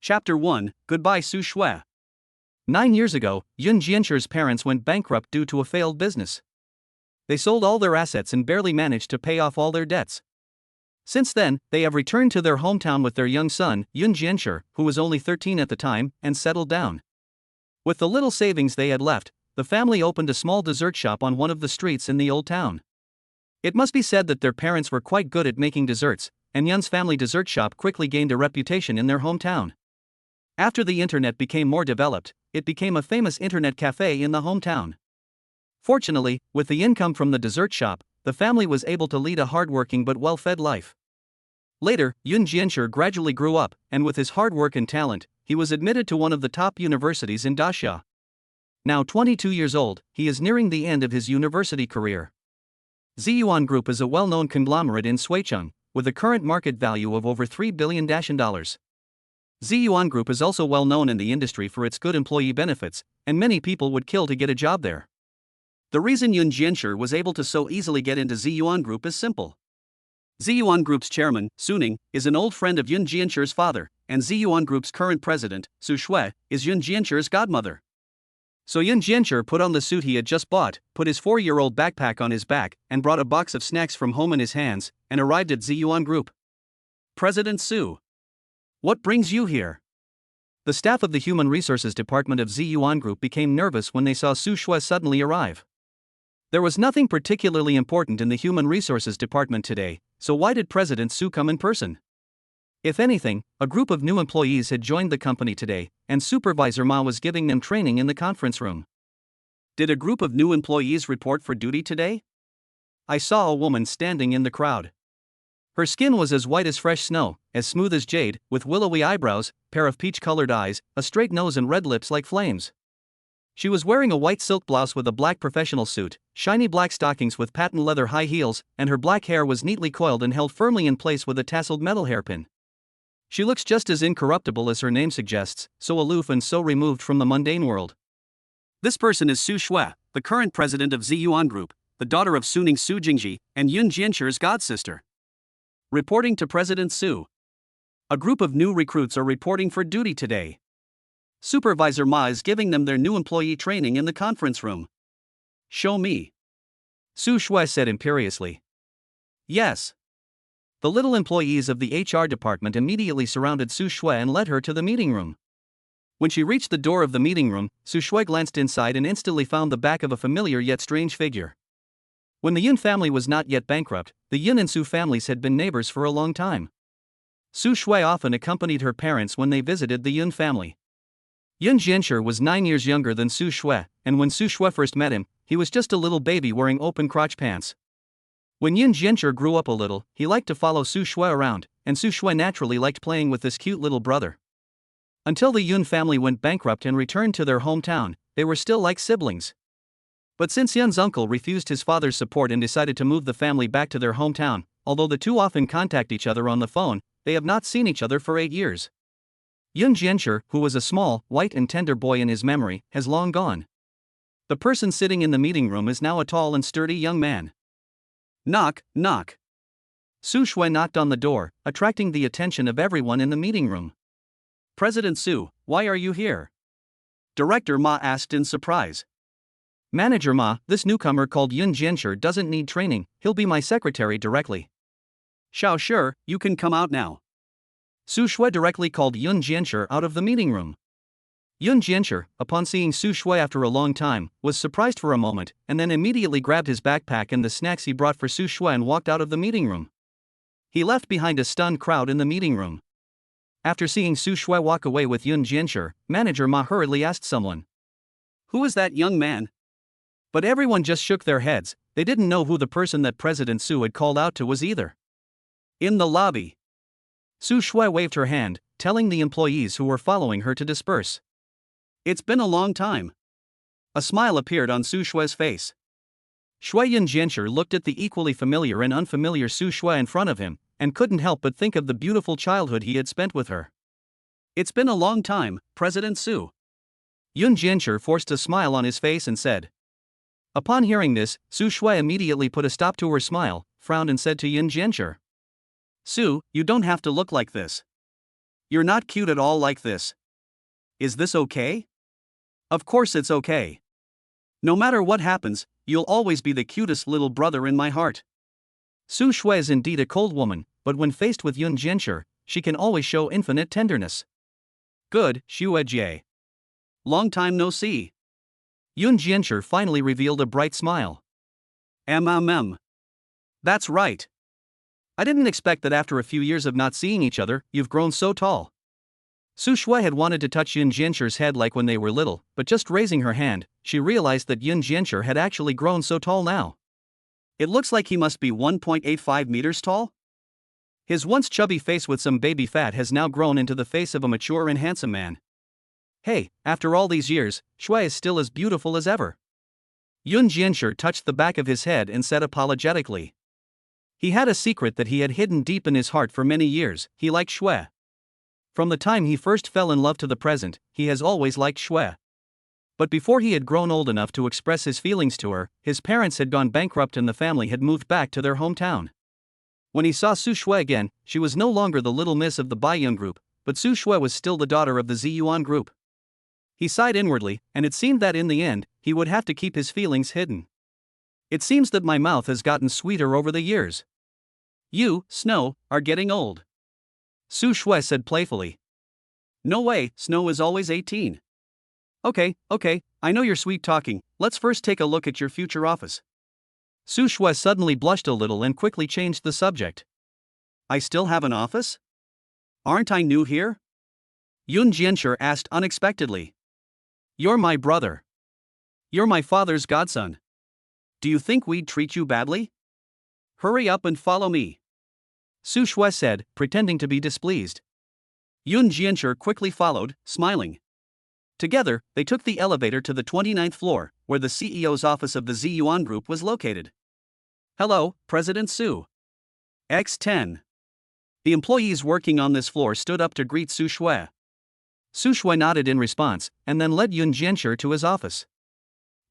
Chapter 1, Goodbye Su Shui. 9 years ago, Yun Jianchu's parents went bankrupt due to a failed business. They sold all their assets and barely managed to pay off all their debts. Since then, they have returned to their hometown with their young son, Yun Jianchu, who was only 13 at the time, and settled down. With the little savings they had left, the family opened a small dessert shop on one of the streets in the old town. It must be said that their parents were quite good at making desserts, and Yun's family dessert shop quickly gained a reputation in their hometown. After the internet became more developed, it became a famous internet cafe in the hometown. Fortunately, with the income from the dessert shop, the family was able to lead a hardworking but well-fed life. Later, Yun Jianchu gradually grew up, and with his hard work and talent, he was admitted to one of the top universities in Daxia. Now 22 years old, he is nearing the end of his university career. Ziyuan Group is a well-known conglomerate in Suicheng, with a current market value of over $3 billion. Ziyuan Group is also well known in the industry for its good employee benefits, and many people would kill to get a job there. The reason Yun Jianchu was able to so easily get into Ziyuan Group is simple. Ziyuan Group's chairman, Su Ning, is an old friend of Yun Jianchu's father, and Ziyuan Group's current president, Su Shui, is Yun Jianchu's godmother. So Yun Jianchu put on the suit he had just bought, put his 4-year-old backpack on his back, and brought a box of snacks from home in his hands, and arrived at Ziyuan Group. President Su. What brings you here? The staff of the Human Resources Department of Ziyuan Group became nervous when they saw Su Shui suddenly arrive. There was nothing particularly important in the Human Resources Department today, so why did President Su come in person? If anything, a group of new employees had joined the company today, and Supervisor Ma was giving them training in the conference room. Did a group of new employees report for duty today? I saw a woman standing in the crowd. Her skin was as white as fresh snow, as smooth as jade, with willowy eyebrows, pair of peach-colored eyes, a straight nose and red lips like flames. She was wearing a white silk blouse with a black professional suit, shiny black stockings with patent leather high heels, and her black hair was neatly coiled and held firmly in place with a tasseled metal hairpin. She looks just as incorruptible as her name suggests, so aloof and so removed from the mundane world. This person is Su Shui, the current president of Ziyuan Group, the daughter of Su Ning Su Jingji, and Yun Jianchu's godsister. Reporting to President Su. A group of new recruits are reporting for duty today. Supervisor Ma is giving them their new employee training in the conference room. Show me. Su Shui said imperiously. Yes. The little employees of the HR department immediately surrounded Su Shui and led her to the meeting room. When she reached the door of the meeting room, Su Shui glanced inside and instantly found the back of a familiar yet strange figure. When the Yun family was not yet bankrupt, the Yun and Su families had been neighbors for a long time. Su Shui often accompanied her parents when they visited the Yun family. Yun Jianchu was 9 years younger than Su Shui, and when Su Shui first met him, he was just a little baby wearing open crotch pants. When Yun Jianchu grew up a little, he liked to follow Su Shui around, and Su Shui naturally liked playing with this cute little brother. Until the Yun family went bankrupt and returned to their hometown, they were still like siblings. But since Yun's uncle refused his father's support and decided to move the family back to their hometown, although the two often contact each other on the phone, they have not seen each other for 8 years. Yun Jianchu, who was a small, white and tender boy in his memory, has long gone. The person sitting in the meeting room is now a tall and sturdy young man. Knock, knock. Su Shui knocked on the door, attracting the attention of everyone in the meeting room. President Su, why are you here? Director Ma asked in surprise. Manager Ma, this newcomer called Yun Jianchu doesn't need training, he'll be my secretary directly. Xiao sure, you can come out now. Su Shui directly called Yun Jianchu out of the meeting room. Yun Jianchu, upon seeing Su Shui after a long time, was surprised for a moment, and then immediately grabbed his backpack and the snacks he brought for Su Shui and walked out of the meeting room. He left behind a stunned crowd in the meeting room. After seeing Su Shui walk away with Yun Jianchu, Manager Ma hurriedly asked someone, "Who is that young man?" But everyone just shook their heads, they didn't know who the person that President Su had called out to was either. In the lobby. Su Shui waved her hand, telling the employees who were following her to disperse. It's been a long time. A smile appeared on Su Shui's face. Yun Jianchu looked at the equally familiar and unfamiliar Su Shui in front of him, and couldn't help but think of the beautiful childhood he had spent with her. It's been a long time, President Su. Yun Jianchu forced a smile on his face and said. Upon hearing this, Su Shui immediately put a stop to her smile, frowned and said to Yun Jianchu. Su, you don't have to look like this. You're not cute at all like this. Is this okay? Of course it's okay. No matter what happens, you'll always be the cutest little brother in my heart. Su Shui is indeed a cold woman, but when faced with Yun Jianshi, she can always show infinite tenderness. Good, Xue Jie. Long time no see. Yun Jianshi finally revealed a bright smile. That's right. I didn't expect that after a few years of not seeing each other, you've grown so tall. Su Shui had wanted to touch Yun Jianshi's head like when they were little, but just raising her hand, she realized that Yun Jianshi had actually grown so tall now. It looks like he must be 1.85 meters tall. His once chubby face with some baby fat has now grown into the face of a mature and handsome man. Hey, after all these years, Shui is still as beautiful as ever. Yun Jianshi touched the back of his head and said apologetically. He had a secret that he had hidden deep in his heart for many years. He liked Shui. From the time he first fell in love to the present, he has always liked Shui. But before he had grown old enough to express his feelings to her, his parents had gone bankrupt and the family had moved back to their hometown. When he saw Su Shui again, she was no longer the little miss of the Baiyun group, but Su Shui was still the daughter of the Ziyuan group. He sighed inwardly, and it seemed that in the end, he would have to keep his feelings hidden. It seems that my mouth has gotten sweeter over the years. You, Snow, are getting old. Su Shui said playfully. No way, Snow is always 18. Okay, I know you're sweet talking, let's first take a look at your future office. Su Shui suddenly blushed a little and quickly changed the subject. I still have an office? Aren't I new here? Yun Jianshi asked unexpectedly. You're my brother. You're my father's godson. Do you think we'd treat you badly? Hurry up and follow me. Su Shui said, pretending to be displeased. Yun Jianshi quickly followed, smiling. Together, they took the elevator to the 29th floor, where the CEO's office of the Ziyuan Group was located. Hello, President Su. X10. The employees working on this floor stood up to greet Su Shui. Su Shui nodded in response, and then led Yun Jianshi to his office.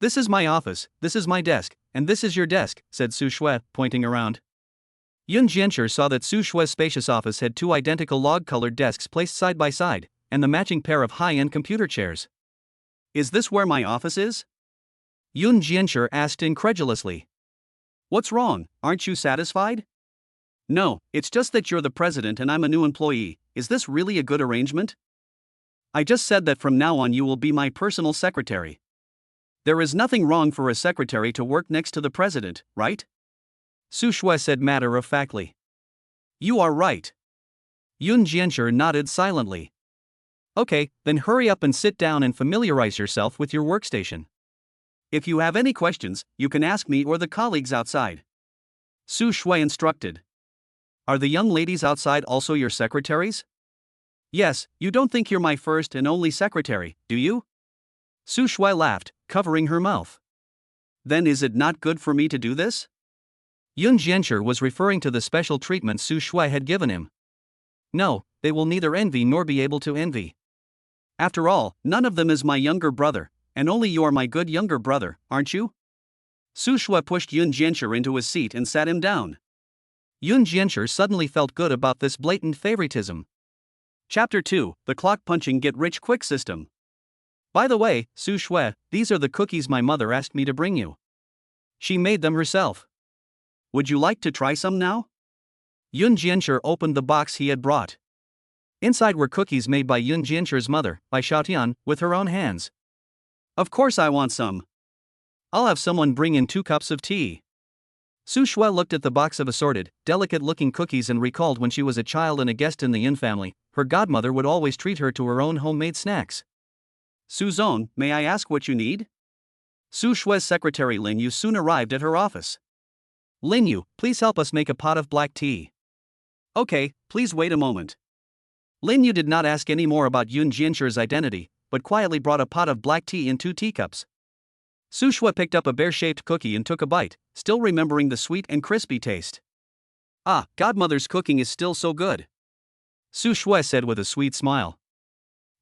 This is my office, this is my desk, and this is your desk, said Su Shui, pointing around. Yun Jianshi saw that Su Shui's spacious office had two identical log-colored desks placed side by side, and the matching pair of high-end computer chairs. Is this where my office is? Yun Jianshi asked incredulously. What's wrong, aren't you satisfied? No, it's just that you're the president and I'm a new employee. Is this really a good arrangement? I just said that from now on you will be my personal secretary. There is nothing wrong for a secretary to work next to the president, right? Su Shui said matter-of-factly. You are right. Yun Jianshi nodded silently. Okay, then hurry up and sit down and familiarize yourself with your workstation. If you have any questions, you can ask me or the colleagues outside. Su Shui instructed. Are the young ladies outside also your secretaries? Yes, you don't think you're my first and only secretary, do you? Su Shui laughed, covering her mouth. Then is it not good for me to do this? Yun Jianshi was referring to the special treatment Su Shui had given him. No, they will neither envy nor be able to envy. After all, none of them is my younger brother, and only you are my good younger brother, aren't you? Su Shui pushed Yun Jianshi into his seat and sat him down. Yun Jianshi suddenly felt good about this blatant favoritism. Chapter 2, The Clock Punching Get Rich Quick System. By the way, Su Shui, these are the cookies my mother asked me to bring you. She made them herself. Would you like to try some now? Yun Jianshi opened the box he had brought. Inside were cookies made by Yun Jianshi's mother, by Xiaotian, with her own hands. Of course I want some. I'll have someone bring in 2 cups of tea. Su Shui looked at the box of assorted, delicate-looking cookies and recalled when she was a child and a guest in the Yin family, her godmother would always treat her to her own homemade snacks. Suzong, may I ask what you need? Su Shui's secretary Lin Yu soon arrived at her office. Lin Yu, please help us make a pot of black tea. Okay, please wait a moment. Lin Yu did not ask any more about Yun Jianshi's identity, but quietly brought a pot of black tea in 2 teacups. Su Shui picked up a bear-shaped cookie and took a bite, still remembering the sweet and crispy taste. Ah, godmother's cooking is still so good. Su Shui said with a sweet smile.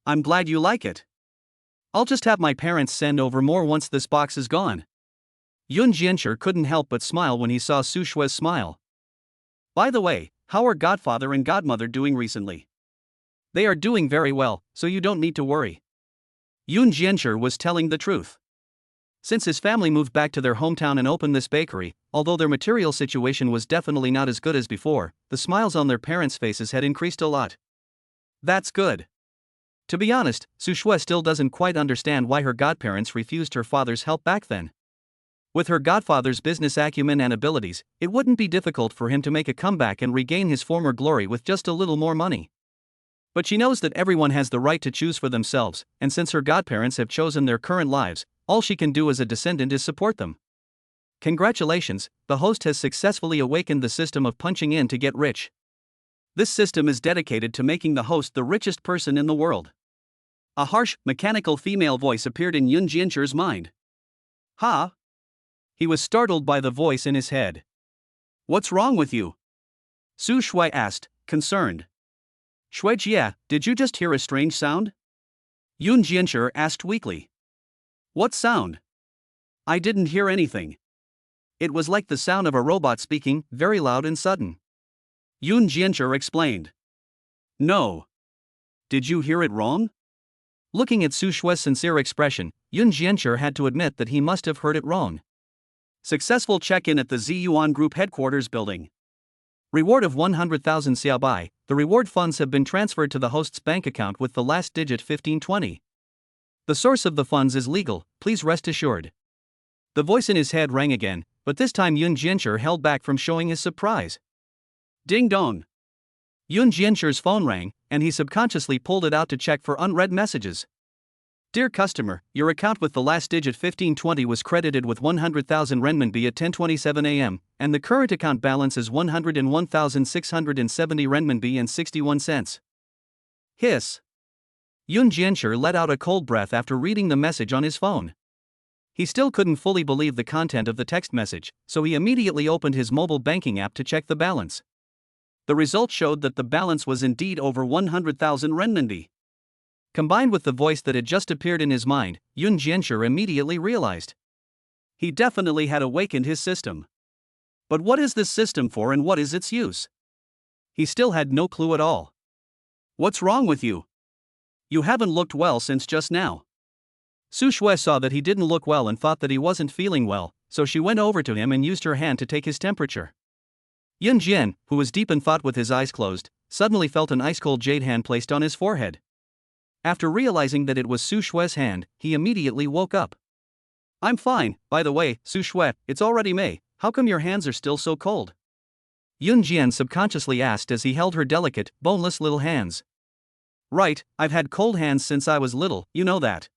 I'm glad you like it. I'll just have my parents send over more once this box is gone. Yun Jianshi couldn't help but smile when he saw Su Shui's smile. By the way, how are godfather and godmother doing recently? They are doing very well, so you don't need to worry. Yoon Jiancher was telling the truth. Since his family moved back to their hometown and opened this bakery, although their material situation was definitely not as good as before, the smiles on their parents' faces had increased a lot. That's good. To be honest, Su Shui still doesn't quite understand why her godparents refused her father's help back then. With her godfather's business acumen and abilities, it wouldn't be difficult for him to make a comeback and regain his former glory with just a little more money. But she knows that everyone has the right to choose for themselves, and since her godparents have chosen their current lives, all she can do as a descendant is support them. Congratulations, the host has successfully awakened the system of punching in to get rich. This system is dedicated to making the host the richest person in the world. A harsh, mechanical female voice appeared in Yoon Jiancher's mind. Huh? He was startled by the voice in his head. What's wrong with you? Su Shui asked, concerned. Shuijie, did you just hear a strange sound? Yoon Jiancher asked weakly. What sound? I didn't hear anything. It was like the sound of a robot speaking, very loud and sudden. Yoon Jiancher explained. No. Did you hear it wrong? Looking at Su Shui's sincere expression, Yoon Jiancher had to admit that he must have heard it wrong. Successful check-in at the Ziyuan Group headquarters building. Reward of 100,000 xiaobai, the reward funds have been transferred to the host's bank account with the last digit 1520. The source of the funds is legal, please rest assured. The voice in his head rang again, but this time Yoon Jiancher held back from showing his surprise. Ding dong. Yoon Jiancher's phone rang, and he subconsciously pulled it out to check for unread messages. Dear customer, your account with the last digit 1520 was credited with 100,000 renminbi at 10:27 a.m., and the current account balance is 101,670 renminbi and 61 cents. Hiss. Yoon Jiancher let out a cold breath after reading the message on his phone. He still couldn't fully believe the content of the text message, so he immediately opened his mobile banking app to check the balance. The result showed that the balance was indeed over 100,000 renminbi. Combined with the voice that had just appeared in his mind, Yoon Jiancher immediately realized. He definitely had awakened his system. But what is this system for and what is its use? He still had no clue at all. What's wrong with you? You haven't looked well since just now. Su Shui saw that he didn't look well and thought that he wasn't feeling well, so she went over to him and used her hand to take his temperature. Yun Jian, who was deep in thought with his eyes closed, suddenly felt an ice-cold jade hand placed on his forehead. After realizing that it was Su Shui's hand, he immediately woke up. I'm fine, by the way, Su Shui, it's already May, how come your hands are still so cold? Yun Jian subconsciously asked as he held her delicate, boneless little hands. Right, I've had cold hands since I was little, you know that.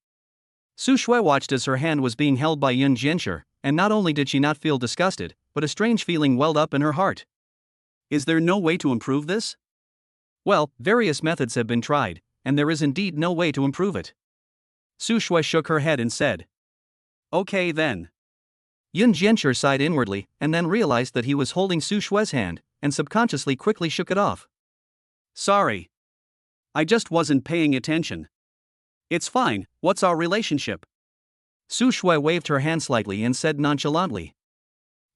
Su Shui watched as her hand was being held by Yoon Jiancher, and not only did she not feel disgusted, but a strange feeling welled up in her heart. Is there no way to improve this? Well, various methods have been tried, and there is indeed no way to improve it. Su Shui shook her head and said. Okay then. Yoon Jiancher sighed inwardly, and then realized that he was holding Su Shui's hand, and subconsciously quickly shook it off. Sorry. I just wasn't paying attention. It's fine, what's our relationship? Su Shui waved her hand slightly and said nonchalantly.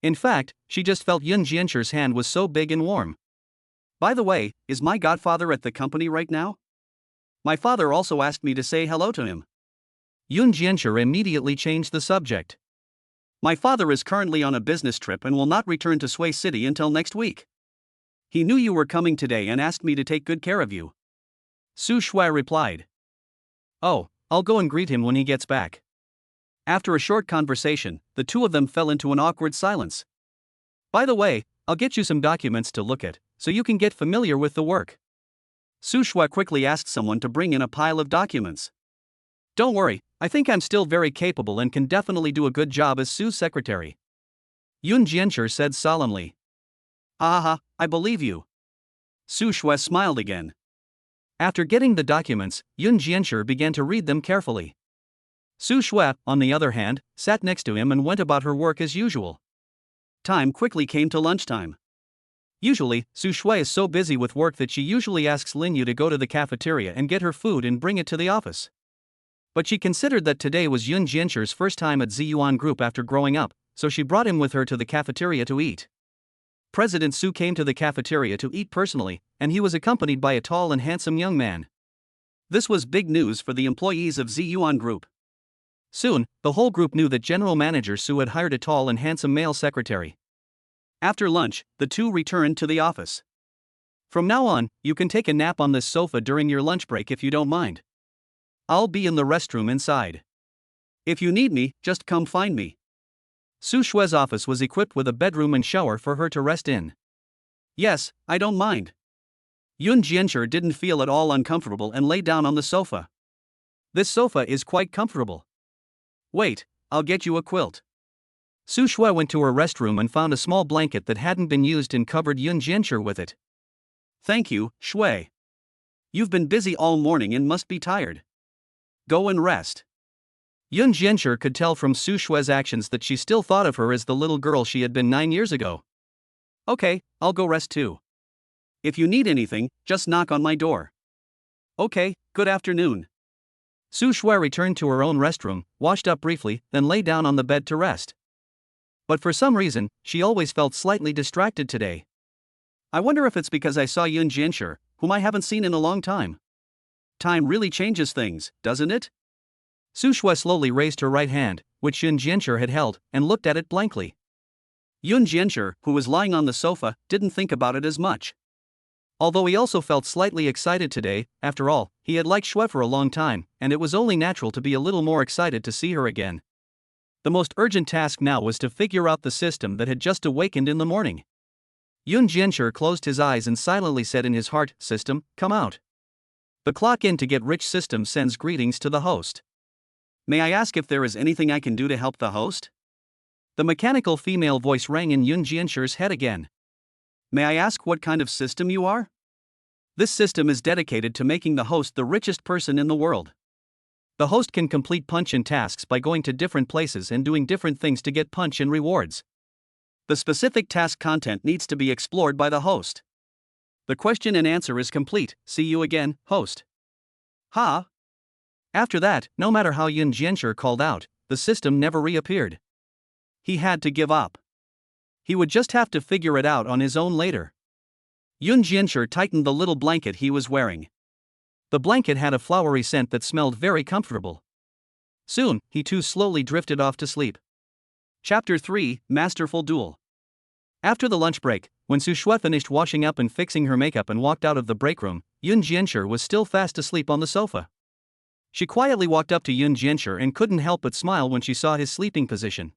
In fact, she just felt Yoon Jiancher's hand was so big and warm. By the way, is my godfather at the company right now? My father also asked me to say hello to him. Yoon Jiancher immediately changed the subject. My father is currently on a business trip and will not return to Sui City until next week. He knew you were coming today and asked me to take good care of you. Su Shui replied. Oh, I'll go and greet him when he gets back. After a short conversation, the two of them fell into an awkward silence. By the way, I'll get you some documents to look at, so you can get familiar with the work. Su Shui quickly asked someone to bring in a pile of documents. Don't worry, I think I'm still very capable and can definitely do a good job as Su's secretary. Yoon Jiancher said solemnly. Aha, I believe you. Su Shui smiled again. After getting the documents, Yoon Jiancher began to read them carefully. Su Shui, on the other hand, sat next to him and went about her work as usual. Time quickly came to lunchtime. Usually, Su Shui is so busy with work that she usually asks Lin Yu to go to the cafeteria and get her food and bring it to the office. But she considered that today was Yoon Jiancher's first time at Ziyuan Group after growing up, so she brought him with her to the cafeteria to eat. President Su came to the cafeteria to eat personally, and he was accompanied by a tall and handsome young man. This was big news for the employees of ZUON Group. Soon, the whole group knew that General Manager Su had hired a tall and handsome male secretary. After lunch, the two returned to the office. From now on, you can take a nap on this sofa during your lunch break if you don't mind. I'll be in the restroom inside. If you need me, just come find me. Su Shue's office was equipped with a bedroom and shower for her to rest in. Yes, I don't mind. Yun Jiancher didn't feel at all uncomfortable and lay down on the sofa. This sofa is quite comfortable. Wait, I'll get you a quilt. Su Shue went to her restroom and found a small blanket that hadn't been used and covered Yun Jiancher with it. Thank you, Shui. You've been busy all morning and must be tired. Go and rest. Yun Jiancher could tell from Su Shue's actions that she still thought of her as the little girl she had been 9 years ago. Okay, I'll go rest too. If you need anything, just knock on my door. Okay, good afternoon. Su Shue returned to her own restroom, washed up briefly, then lay down on the bed to rest. But for some reason, she always felt slightly distracted today. I wonder if it's because I saw Yun Jiancher, whom I haven't seen in a long time. Time really changes things, doesn't it? Su Shue slowly raised her right hand, which Yun Jiancher had held, and looked at it blankly. Yun Jiancher, who was lying on the sofa, didn't think about it as much. Although he also felt slightly excited today, after all, he had liked Shui for a long time, and it was only natural to be a little more excited to see her again. The most urgent task now was to figure out the system that had just awakened in the morning. Yun Jiancher closed his eyes and silently said in his heart, "System, come out." The clock in to get rich system sends greetings to the host. May I ask if there is anything I can do to help the host? The mechanical female voice rang in Yun Jiancher's head again. May I ask what kind of system you are? This system is dedicated to making the host the richest person in the world. The host can complete punch-in tasks by going to different places and doing different things to get punch-in rewards. The specific task content needs to be explored by the host. The question and answer is complete. See you again, host. Ha! After that, no matter how Yun Jiancher called out, the system never reappeared. He had to give up. He would just have to figure it out on his own later. Yun Jiancher tightened the little blanket he was wearing. The blanket had a flowery scent that smelled very comfortable. Soon, he too slowly drifted off to sleep. Chapter 3, Masterful Duel. After the lunch break, when Su Shui finished washing up and fixing her makeup and walked out of the break room, Yun Jiancher was still fast asleep on the sofa. She quietly walked up to Yun Jiancher and couldn't help but smile when she saw his sleeping position.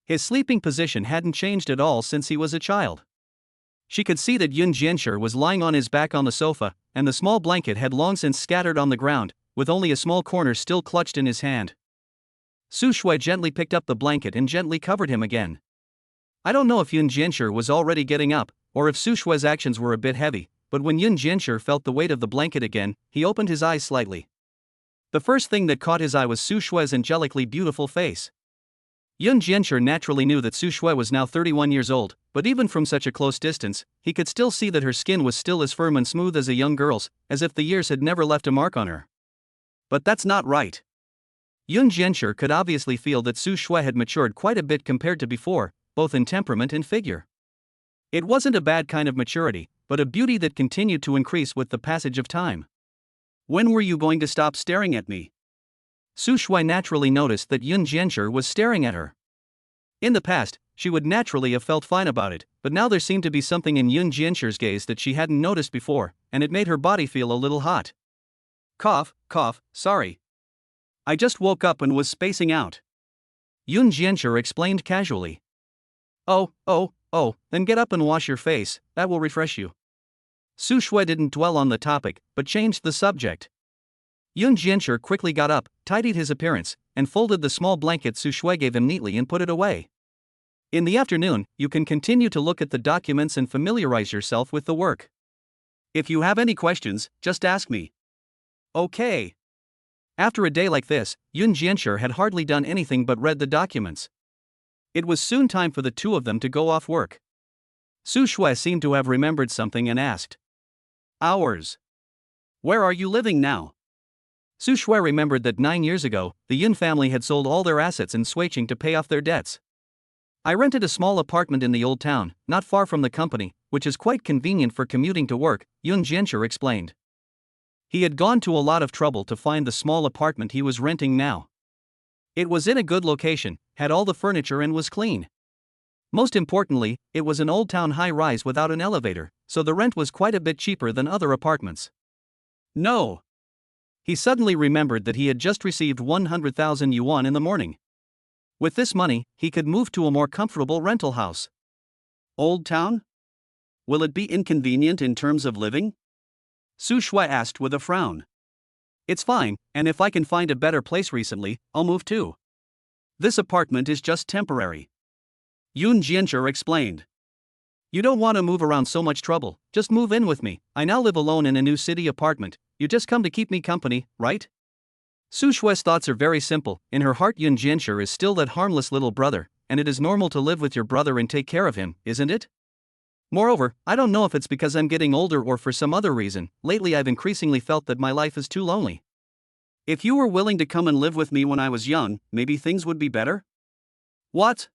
His sleeping position hadn't changed at all since he was a child. She could see that Yun Jiancher was lying on his back on the sofa, and the small blanket had long since scattered on the ground, with only a small corner still clutched in his hand. Su Shui gently picked up the blanket and gently covered him again. I don't know if Yun Jiancher was already getting up, or if Su Shui's actions were a bit heavy, but when Yun Jiancher felt the weight of the blanket again, he opened his eyes slightly. The first thing that caught his eye was Su Shui's angelically beautiful face. Yun Jiancher naturally knew that Su Shui was now 31 years old, but even from such a close distance, he could still see that her skin was still as firm and smooth as a young girl's, as if the years had never left a mark on her. But that's not right. Yun Jiancher could obviously feel that Su Shui had matured quite a bit compared to before, both in temperament and figure. It wasn't a bad kind of maturity, but a beauty that continued to increase with the passage of time. When were you going to stop staring at me? Su Shui naturally noticed that Yun Jiancher was staring at her. In the past, she would naturally have felt fine about it, but now there seemed to be something in Yun Jiancher's gaze that she hadn't noticed before, and it made her body feel a little hot. Cough, sorry. I just woke up and was spacing out. Yun Jiancher explained casually. Oh, then get up and wash your face, that will refresh you. Su Shui didn't dwell on the topic, but changed the subject. Yun Jiancher quickly got up, tidied his appearance, and folded the small blanket Su Shui gave him neatly and put it away. In the afternoon, you can continue to look at the documents and familiarize yourself with the work. If you have any questions, just ask me. Okay. After a day like this, Yun Jiancher had hardly done anything but read the documents. It was soon time for the two of them to go off work. Su Shui seemed to have remembered something and asked. Ours. Where are you living now? Su Shui remembered that 9 years ago, the Yun family had sold all their assets in Suiqing to pay off their debts. I rented a small apartment in the old town, not far from the company, which is quite convenient for commuting to work, Yoon Jiancher explained. He had gone to a lot of trouble to find the small apartment he was renting now. It was in a good location, had all the furniture and was clean. Most importantly, it was an old town high-rise without an elevator, so the rent was quite a bit cheaper than other apartments. No. He suddenly remembered that he had just received 100,000 yuan in the morning. With this money, he could move to a more comfortable rental house. Old town? Will it be inconvenient in terms of living? Su Shui asked with a frown. It's fine, and if I can find a better place recently, I'll move too. This apartment is just temporary. Yoon Jiancher explained. You don't want to move around so much trouble, just move in with me. I now live alone in a new city apartment. You just come to keep me company, right? Su Shui's thoughts are very simple. In her heart, Yoon Jiancher is still that harmless little brother, and it is normal to live with your brother and take care of him, isn't it? Moreover, I don't know if it's because I'm getting older or for some other reason, lately I've increasingly felt that my life is too lonely. If you were willing to come and live with me when I was young, maybe things would be better? What?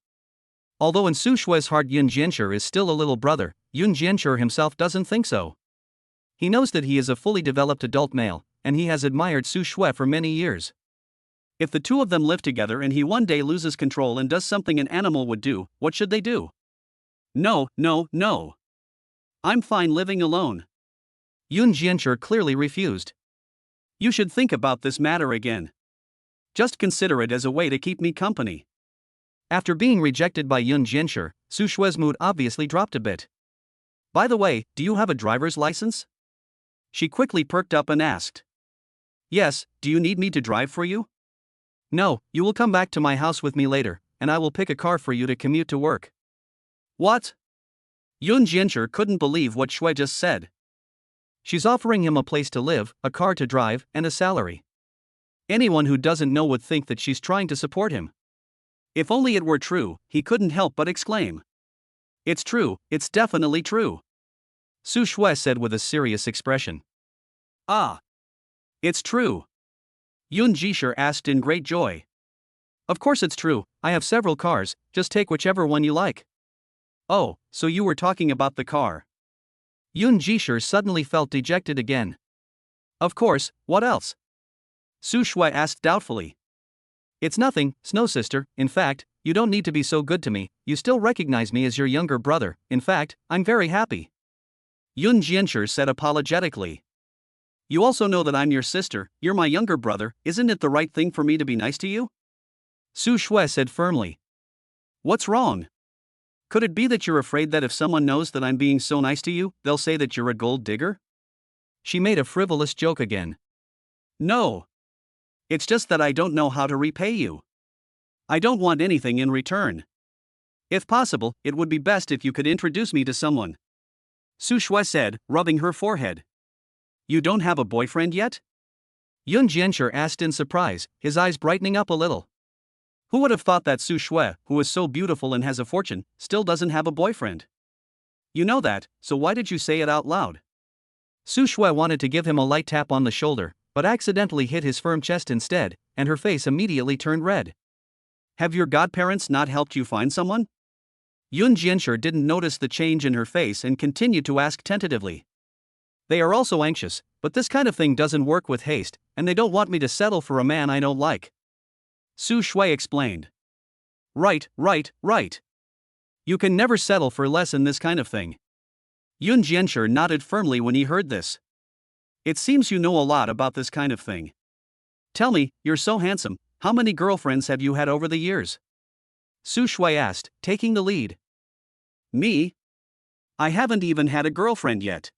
Although in Su Shui's heart Yoon Jiancher is still a little brother, Yoon Jiancher himself doesn't think so. He knows that he is a fully developed adult male, and he has admired Su Shui for many years. If the two of them live together and he one day loses control and does something an animal would do, what should they do? No. I'm fine living alone. Yoon Jiancher clearly refused. You should think about this matter again. Just consider it as a way to keep me company. After being rejected by Yoon Jiancher, Su Shui's mood obviously dropped a bit. By the way, do you have a driver's license? She quickly perked up and asked. Yes, do you need me to drive for you? No, you will come back to my house with me later, and I will pick a car for you to commute to work. What? Yoon Jiancher couldn't believe what Shui just said. She's offering him a place to live, a car to drive, and a salary. Anyone who doesn't know would think that she's trying to support him. If only it were true, he couldn't help but exclaim. It's true, it's definitely true. Su Shui said with a serious expression. Ah. It's true. Yoon Jiancher asked in great joy. Of course it's true, I have several cars, just take whichever one you like. Oh, so you were talking about the car. Yoon Jiancher suddenly felt dejected again. Of course, what else? Su Shui asked doubtfully. It's nothing, Snow Sister. In fact, you don't need to be so good to me, you still recognize me as your younger brother. In fact, I'm very happy. Yoon Jiancher said apologetically. You also know that I'm your sister, you're my younger brother, isn't it the right thing for me to be nice to you? Su Shui said firmly. What's wrong? Could it be that you're afraid that if someone knows that I'm being so nice to you, they'll say that you're a gold digger? She made a frivolous joke again. No. It's just that I don't know how to repay you. I don't want anything in return. If possible, it would be best if you could introduce me to someone. Su Shui said, rubbing her forehead. You don't have a boyfriend yet? Yoon Jiancher asked in surprise, his eyes brightening up a little. Who would have thought that Su Shui, who is so beautiful and has a fortune, still doesn't have a boyfriend? You know that, so why did you say it out loud? Su Shui wanted to give him a light tap on the shoulder, but accidentally hit his firm chest instead, and her face immediately turned red. Have your godparents not helped you find someone? Yoon Jiancher didn't notice the change in her face and continued to ask tentatively. They are also anxious, but this kind of thing doesn't work with haste, and they don't want me to settle for a man I don't like. Su Shui explained. Right. You can never settle for less in this kind of thing. Yoon Jiancher nodded firmly when he heard this. It seems you know a lot about this kind of thing. Tell me, you're so handsome, how many girlfriends have you had over the years? Su Shui asked, taking the lead. Me? I haven't even had a girlfriend yet.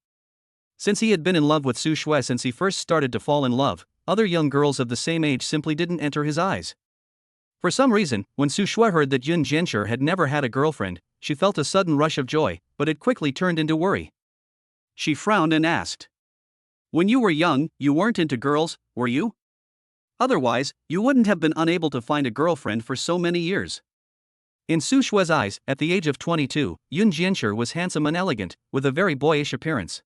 Since he had been in love with Su Shui since he first started to fall in love, other young girls of the same age simply didn't enter his eyes. For some reason, when Su Shui heard that Yoon Jiancher had never had a girlfriend, she felt a sudden rush of joy, but it quickly turned into worry. She frowned and asked. When you were young, you weren't into girls, were you? Otherwise, you wouldn't have been unable to find a girlfriend for so many years. In Su Shui's eyes, at the age of 22, Yoon Jiancher was handsome and elegant, with a very boyish appearance.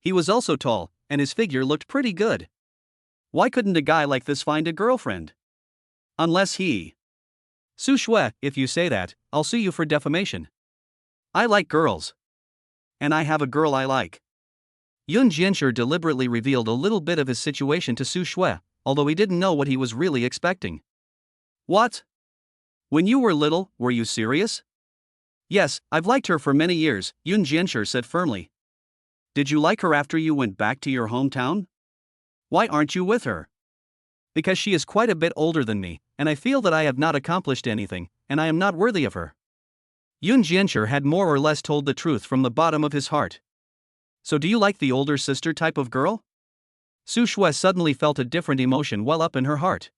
He was also tall, and his figure looked pretty good. Why couldn't a guy like this find a girlfriend? Unless he... Su Shui, if you say that, I'll sue you for defamation. I like girls. And I have a girl I like. Yun Jianshi deliberately revealed a little bit of his situation to Su Shui, although he didn't know what he was really expecting. What? When you were little, were you serious? Yes, I've liked her for many years, Yun Jianshi said firmly. Did you like her after you went back to your hometown? Why aren't you with her? Because she is quite a bit older than me, and I feel that I have not accomplished anything, and I am not worthy of her. Yun Jianshi had more or less told the truth from the bottom of his heart. So do you like the older sister type of girl? Su Shui suddenly felt a different emotion well up in her heart.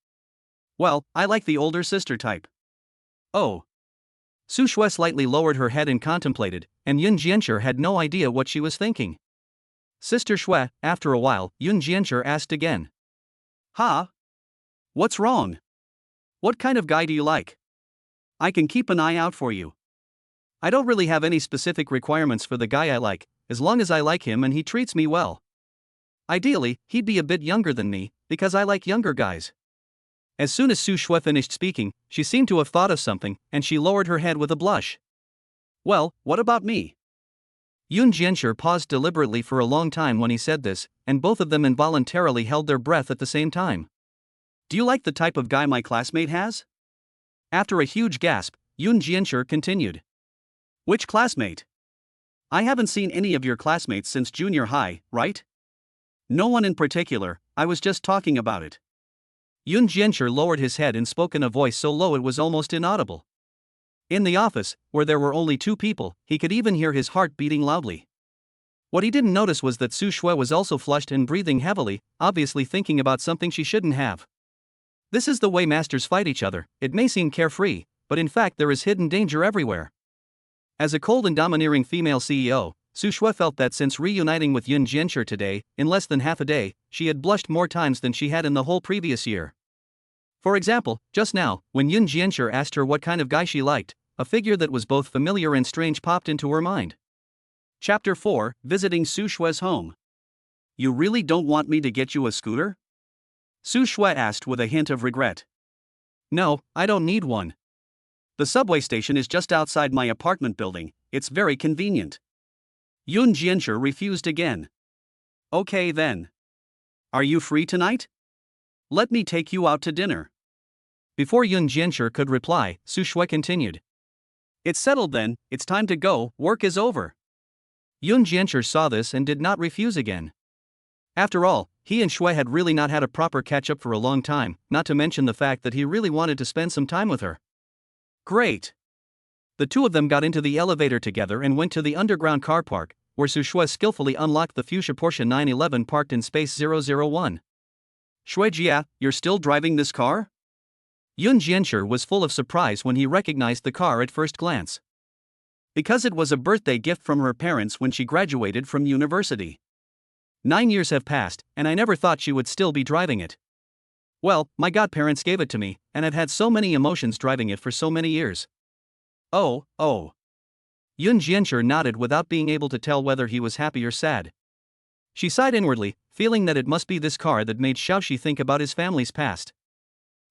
Well, I like the older sister type. Oh. Su Shui slightly lowered her head and contemplated, and Yun Jianshi had no idea what she was thinking. Sister Shui, after a while, Yun Jianshi asked again. Ha? What's wrong? What kind of guy do you like? I can keep an eye out for you. I don't really have any specific requirements for the guy I like, as long as I like him and he treats me well. Ideally, he'd be a bit younger than me, because I like younger guys. As soon as Su Shui finished speaking, she seemed to have thought of something, and she lowered her head with a blush. Well, what about me? Yun Jianshi paused deliberately for a long time when he said this, and both of them involuntarily held their breath at the same time. Do you like the type of guy my classmate has? After a huge gasp, Yun Jianshi continued. Which classmate? I haven't seen any of your classmates since junior high, right? No one in particular, I was just talking about it. Yun Jianshi lowered his head and spoke in a voice so low it was almost inaudible. In the office, where there were only two people, he could even hear his heart beating loudly. What he didn't notice was that Su Shui was also flushed and breathing heavily, obviously thinking about something she shouldn't have. This is the way masters fight each other. It may seem carefree, but in fact there is hidden danger everywhere. As a cold and domineering female CEO, Su Shui felt that since reuniting with Yun Jianshi today, in less than half a day, she had blushed more times than she had in the whole previous year. For example, just now, when Yun Jianshi asked her what kind of guy she liked, a figure that was both familiar and strange popped into her mind. Chapter 4, Visiting Su Shui's Home. You really don't want me to get you a scooter? Su Shui asked with a hint of regret. No, I don't need one. The subway station is just outside my apartment building, it's very convenient. Yun Jianshi refused again. Okay then. Are you free tonight? Let me take you out to dinner. Before Yun Jianshi could reply, Su Shui continued. It's settled then, it's time to go, work is over. Yun Jianshi saw this and did not refuse again. After all, he and Shui had really not had a proper catch-up for a long time, not to mention the fact that he really wanted to spend some time with her. Great. The two of them got into the elevator together and went to the underground car park, where Su Shui skillfully unlocked the fuchsia Porsche 911 parked in space 001. Shui Jia, you're still driving this car? Yun Jianshi was full of surprise when he recognized the car at first glance. Because it was a birthday gift from her parents when she graduated from university. 9 years have passed, and I never thought she would still be driving it. Well, my godparents gave it to me, and I've had so many emotions driving it for so many years. Oh. Yun Jianshi nodded without being able to tell whether he was happy or sad. She sighed inwardly, feeling that it must be this car that made Xiaoxi think about his family's past.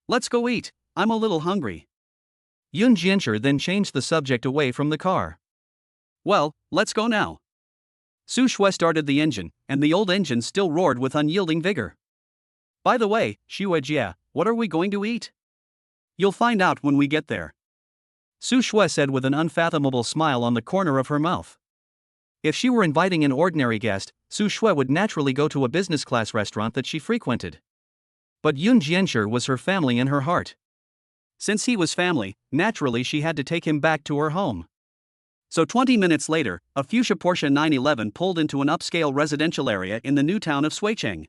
Let's go eat, I'm a little hungry. Yun Jianshi then changed the subject away from the car. Well, let's go now. Su Shui started the engine, and the old engine still roared with unyielding vigor. By the way, Shui Jia, what are we going to eat? You'll find out when we get there. Su Shui said with an unfathomable smile on the corner of her mouth. If she were inviting an ordinary guest, Su Shui would naturally go to a business class restaurant that she frequented. But Yun Jianshi was her family in her heart. Since he was family, naturally she had to take him back to her home. So 20 minutes later, a fuchsia Porsche 911 pulled into an upscale residential area in the new town of Suicheng.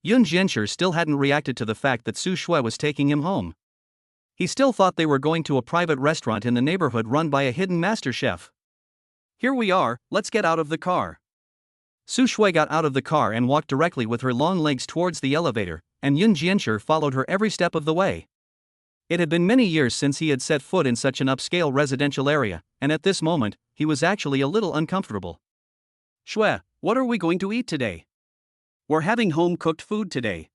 Yun Jianshi still hadn't reacted to the fact that Su Shui was taking him home. He still thought they were going to a private restaurant in the neighborhood run by a hidden master chef. Here we are, let's get out of the car. Su Shui got out of the car and walked directly with her long legs towards the elevator, and Yun Jianshi followed her every step of the way. It had been many years since he had set foot in such an upscale residential area, and at this moment, he was actually a little uncomfortable. Shui, what are we going to eat today? We're having home-cooked food today.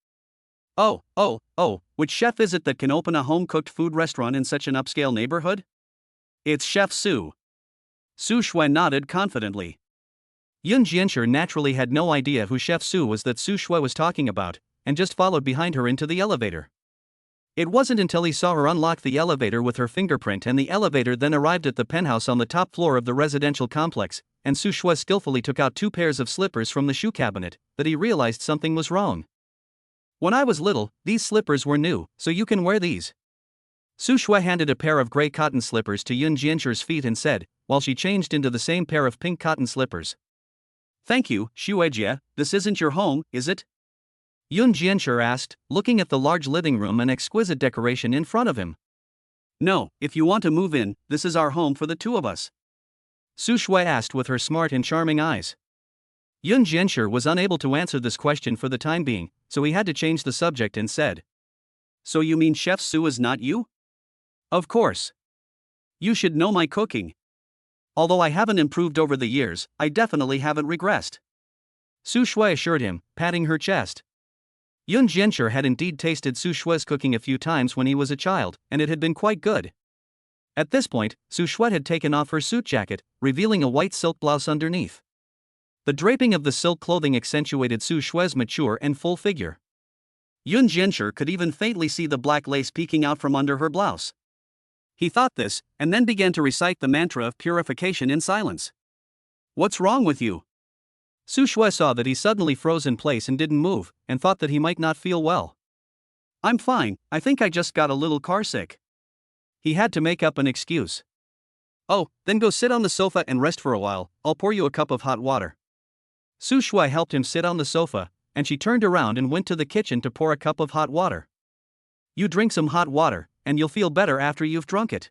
Which chef is it that can open a home-cooked food restaurant in such an upscale neighborhood? It's Chef Su. Su Shui nodded confidently. Yun Jianshi naturally had no idea who Chef Su was that Su Shui was talking about, and just followed behind her into the elevator. It wasn't until he saw her unlock the elevator with her fingerprint and the elevator then arrived at the penthouse on the top floor of the residential complex, and Su Shui skillfully took out 2 pairs of slippers from the shoe cabinet, that he realized something was wrong. When I was little, these slippers were new, so you can wear these. Su Shui handed a pair of gray cotton slippers to Yun Jianshi's feet and said, while she changed into the same pair of pink cotton slippers. Thank you, Xuejie, this isn't your home, is it? Yun Jianshi asked, looking at the large living room and exquisite decoration in front of him. No, if you want to move in, this is our home for the 2 of us. Su Shui asked with her smart and charming eyes. Yun Jianshi was unable to answer this question for the time being, so he had to change the subject and said. So you mean Chef Su is not you? Of course. You should know my cooking. Although I haven't improved over the years, I definitely haven't regressed. Su Shui assured him, patting her chest. Yun Jianshi had indeed tasted Su Shui's cooking a few times when he was a child, and it had been quite good. At this point, Su Shui had taken off her suit jacket, revealing a white silk blouse underneath. The draping of the silk clothing accentuated Su Shui's mature and full figure. Yun Jianshi could even faintly see the black lace peeking out from under her blouse. He thought this, and then began to recite the mantra of purification in silence. What's wrong with you? Su Shui saw that he suddenly froze in place and didn't move, and thought that he might not feel well. I'm fine, I think I just got a little carsick. He had to make up an excuse. Oh, then go sit on the sofa and rest for a while, I'll pour you a cup of hot water. Su Shui helped him sit on the sofa, and she turned around and went to the kitchen to pour a cup of hot water. You drink some hot water, and you'll feel better after you've drunk it.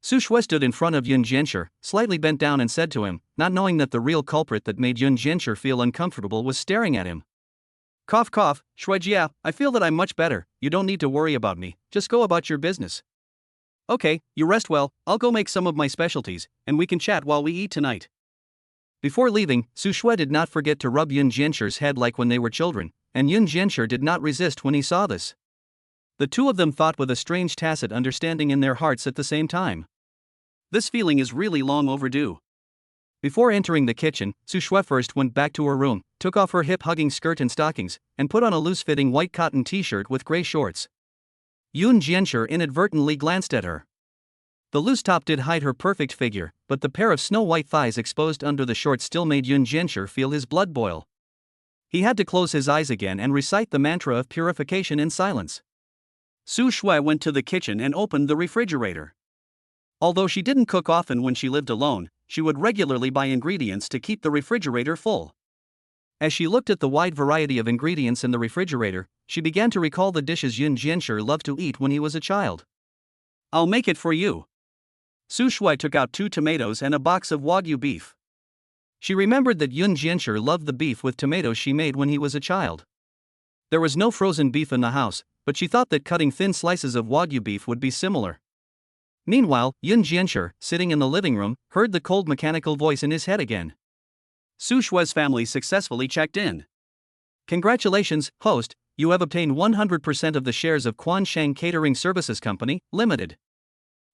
Su Shui stood in front of Yun Jianshi, slightly bent down and said to him, not knowing that the real culprit that made Yun Jianshi feel uncomfortable was staring at him. Cough cough, Xuejie, I feel that I'm much better, you don't need to worry about me, just go about your business. Okay, you rest well, I'll go make some of my specialties, and we can chat while we eat tonight. Before leaving, Su Shui did not forget to rub Yun Jianshi's head like when they were children, and Yun Jianshi did not resist when he saw this. The 2 of them thought with a strange tacit understanding in their hearts at the same time. This feeling is really long overdue. Before entering the kitchen, Su Shui first went back to her room, took off her hip-hugging skirt and stockings, and put on a loose-fitting white cotton t-shirt with gray shorts. Yun Jianshi inadvertently glanced at her. The loose top did hide her perfect figure, but the pair of snow-white thighs exposed under the shorts still made Yun Jianshi feel his blood boil. He had to close his eyes again and recite the mantra of purification in silence. Su Shui went to the kitchen and opened the refrigerator. Although she didn't cook often when she lived alone, she would regularly buy ingredients to keep the refrigerator full. As she looked at the wide variety of ingredients in the refrigerator, she began to recall the dishes Yun Jianshi loved to eat when he was a child. I'll make it for you. Su Shui took out 2 tomatoes and a box of Wagyu beef. She remembered that Yun Jianshi loved the beef with tomatoes she made when he was a child. There was no frozen beef in the house, but she thought that cutting thin slices of Wagyu beef would be similar. Meanwhile, Yun Jianshi, sitting in the living room, heard the cold mechanical voice in his head again. Su Shui's family successfully checked in. Congratulations, host, you have obtained 100% of the shares of Quansheng Catering Services Company, Limited.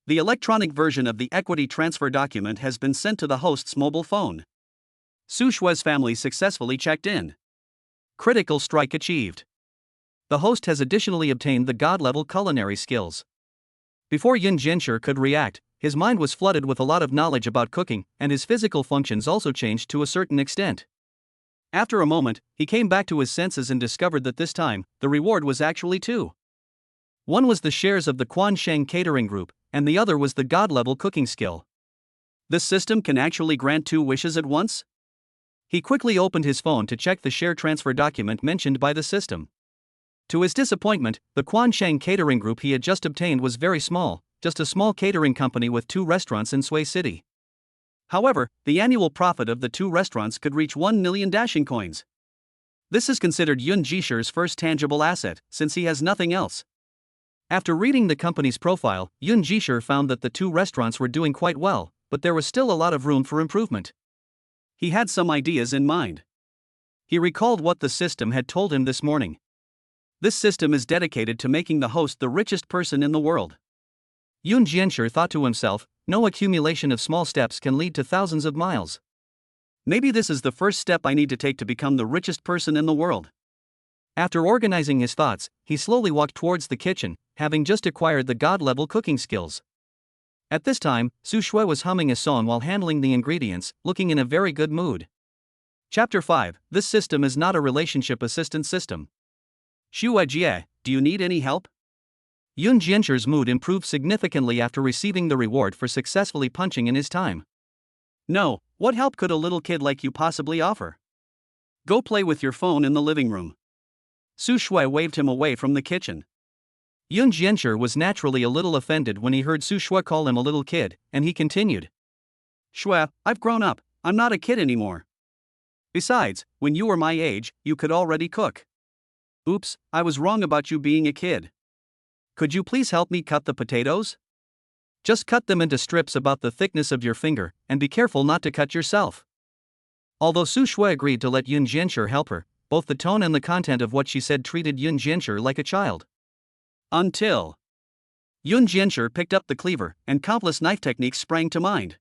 The electronic version of the equity transfer document has been sent to the host's mobile phone. Su Shui's family successfully checked in. Critical strike achieved. The host has additionally obtained the god-level culinary skills. Before Yun Jianshi could react, his mind was flooded with a lot of knowledge about cooking, and his physical functions also changed to a certain extent. After a moment, he came back to his senses and discovered that this time, the reward was actually 2. One was the shares of the Quansheng Catering Group, and the other was the god-level cooking skill. This system can actually grant 2 wishes at once? He quickly opened his phone to check the share transfer document mentioned by the system. To his disappointment, the Quansheng Catering Group he had just obtained was very small, just a small catering company with 2 restaurants in Sui City. However, the annual profit of the 2 restaurants could reach 1 million dashing coins. This is considered Yun Jianshi's first tangible asset, since he has nothing else. After reading the company's profile, Yun Jianshi found that the 2 restaurants were doing quite well, but there was still a lot of room for improvement. He had some ideas in mind. He recalled what the system had told him this morning. This system is dedicated to making the host the richest person in the world. Yoon Jiancher thought to himself, no accumulation of small steps can lead to thousands of miles. Maybe this is the first step I need to take to become the richest person in the world. After organizing his thoughts, he slowly walked towards the kitchen, having just acquired the god-level cooking skills. At this time, Su Shui was humming a song while handling the ingredients, looking in a very good mood. Chapter 5. This system is not a relationship assistance system. Xue Jie, do you need any help? Yoon Jiancher's mood improved significantly after receiving the reward for successfully punching in his time. No, what help could a little kid like you possibly offer? Go play with your phone in the living room. Su Shui waved him away from the kitchen. Yoon Jiancher was naturally a little offended when he heard Su Shui call him a little kid, and he continued. Shui, I've grown up, I'm not a kid anymore. Besides, when you were my age, you could already cook. Oops, I was wrong about you being a kid. Could you please help me cut the potatoes? Just cut them into strips about the thickness of your finger, and be careful not to cut yourself. Although Su Shui agreed to let Yoon Jiancher help her, both the tone and the content of what she said treated Yoon Jiancher like a child. Until Yoon Jiancher picked up the cleaver, and countless knife techniques sprang to mind.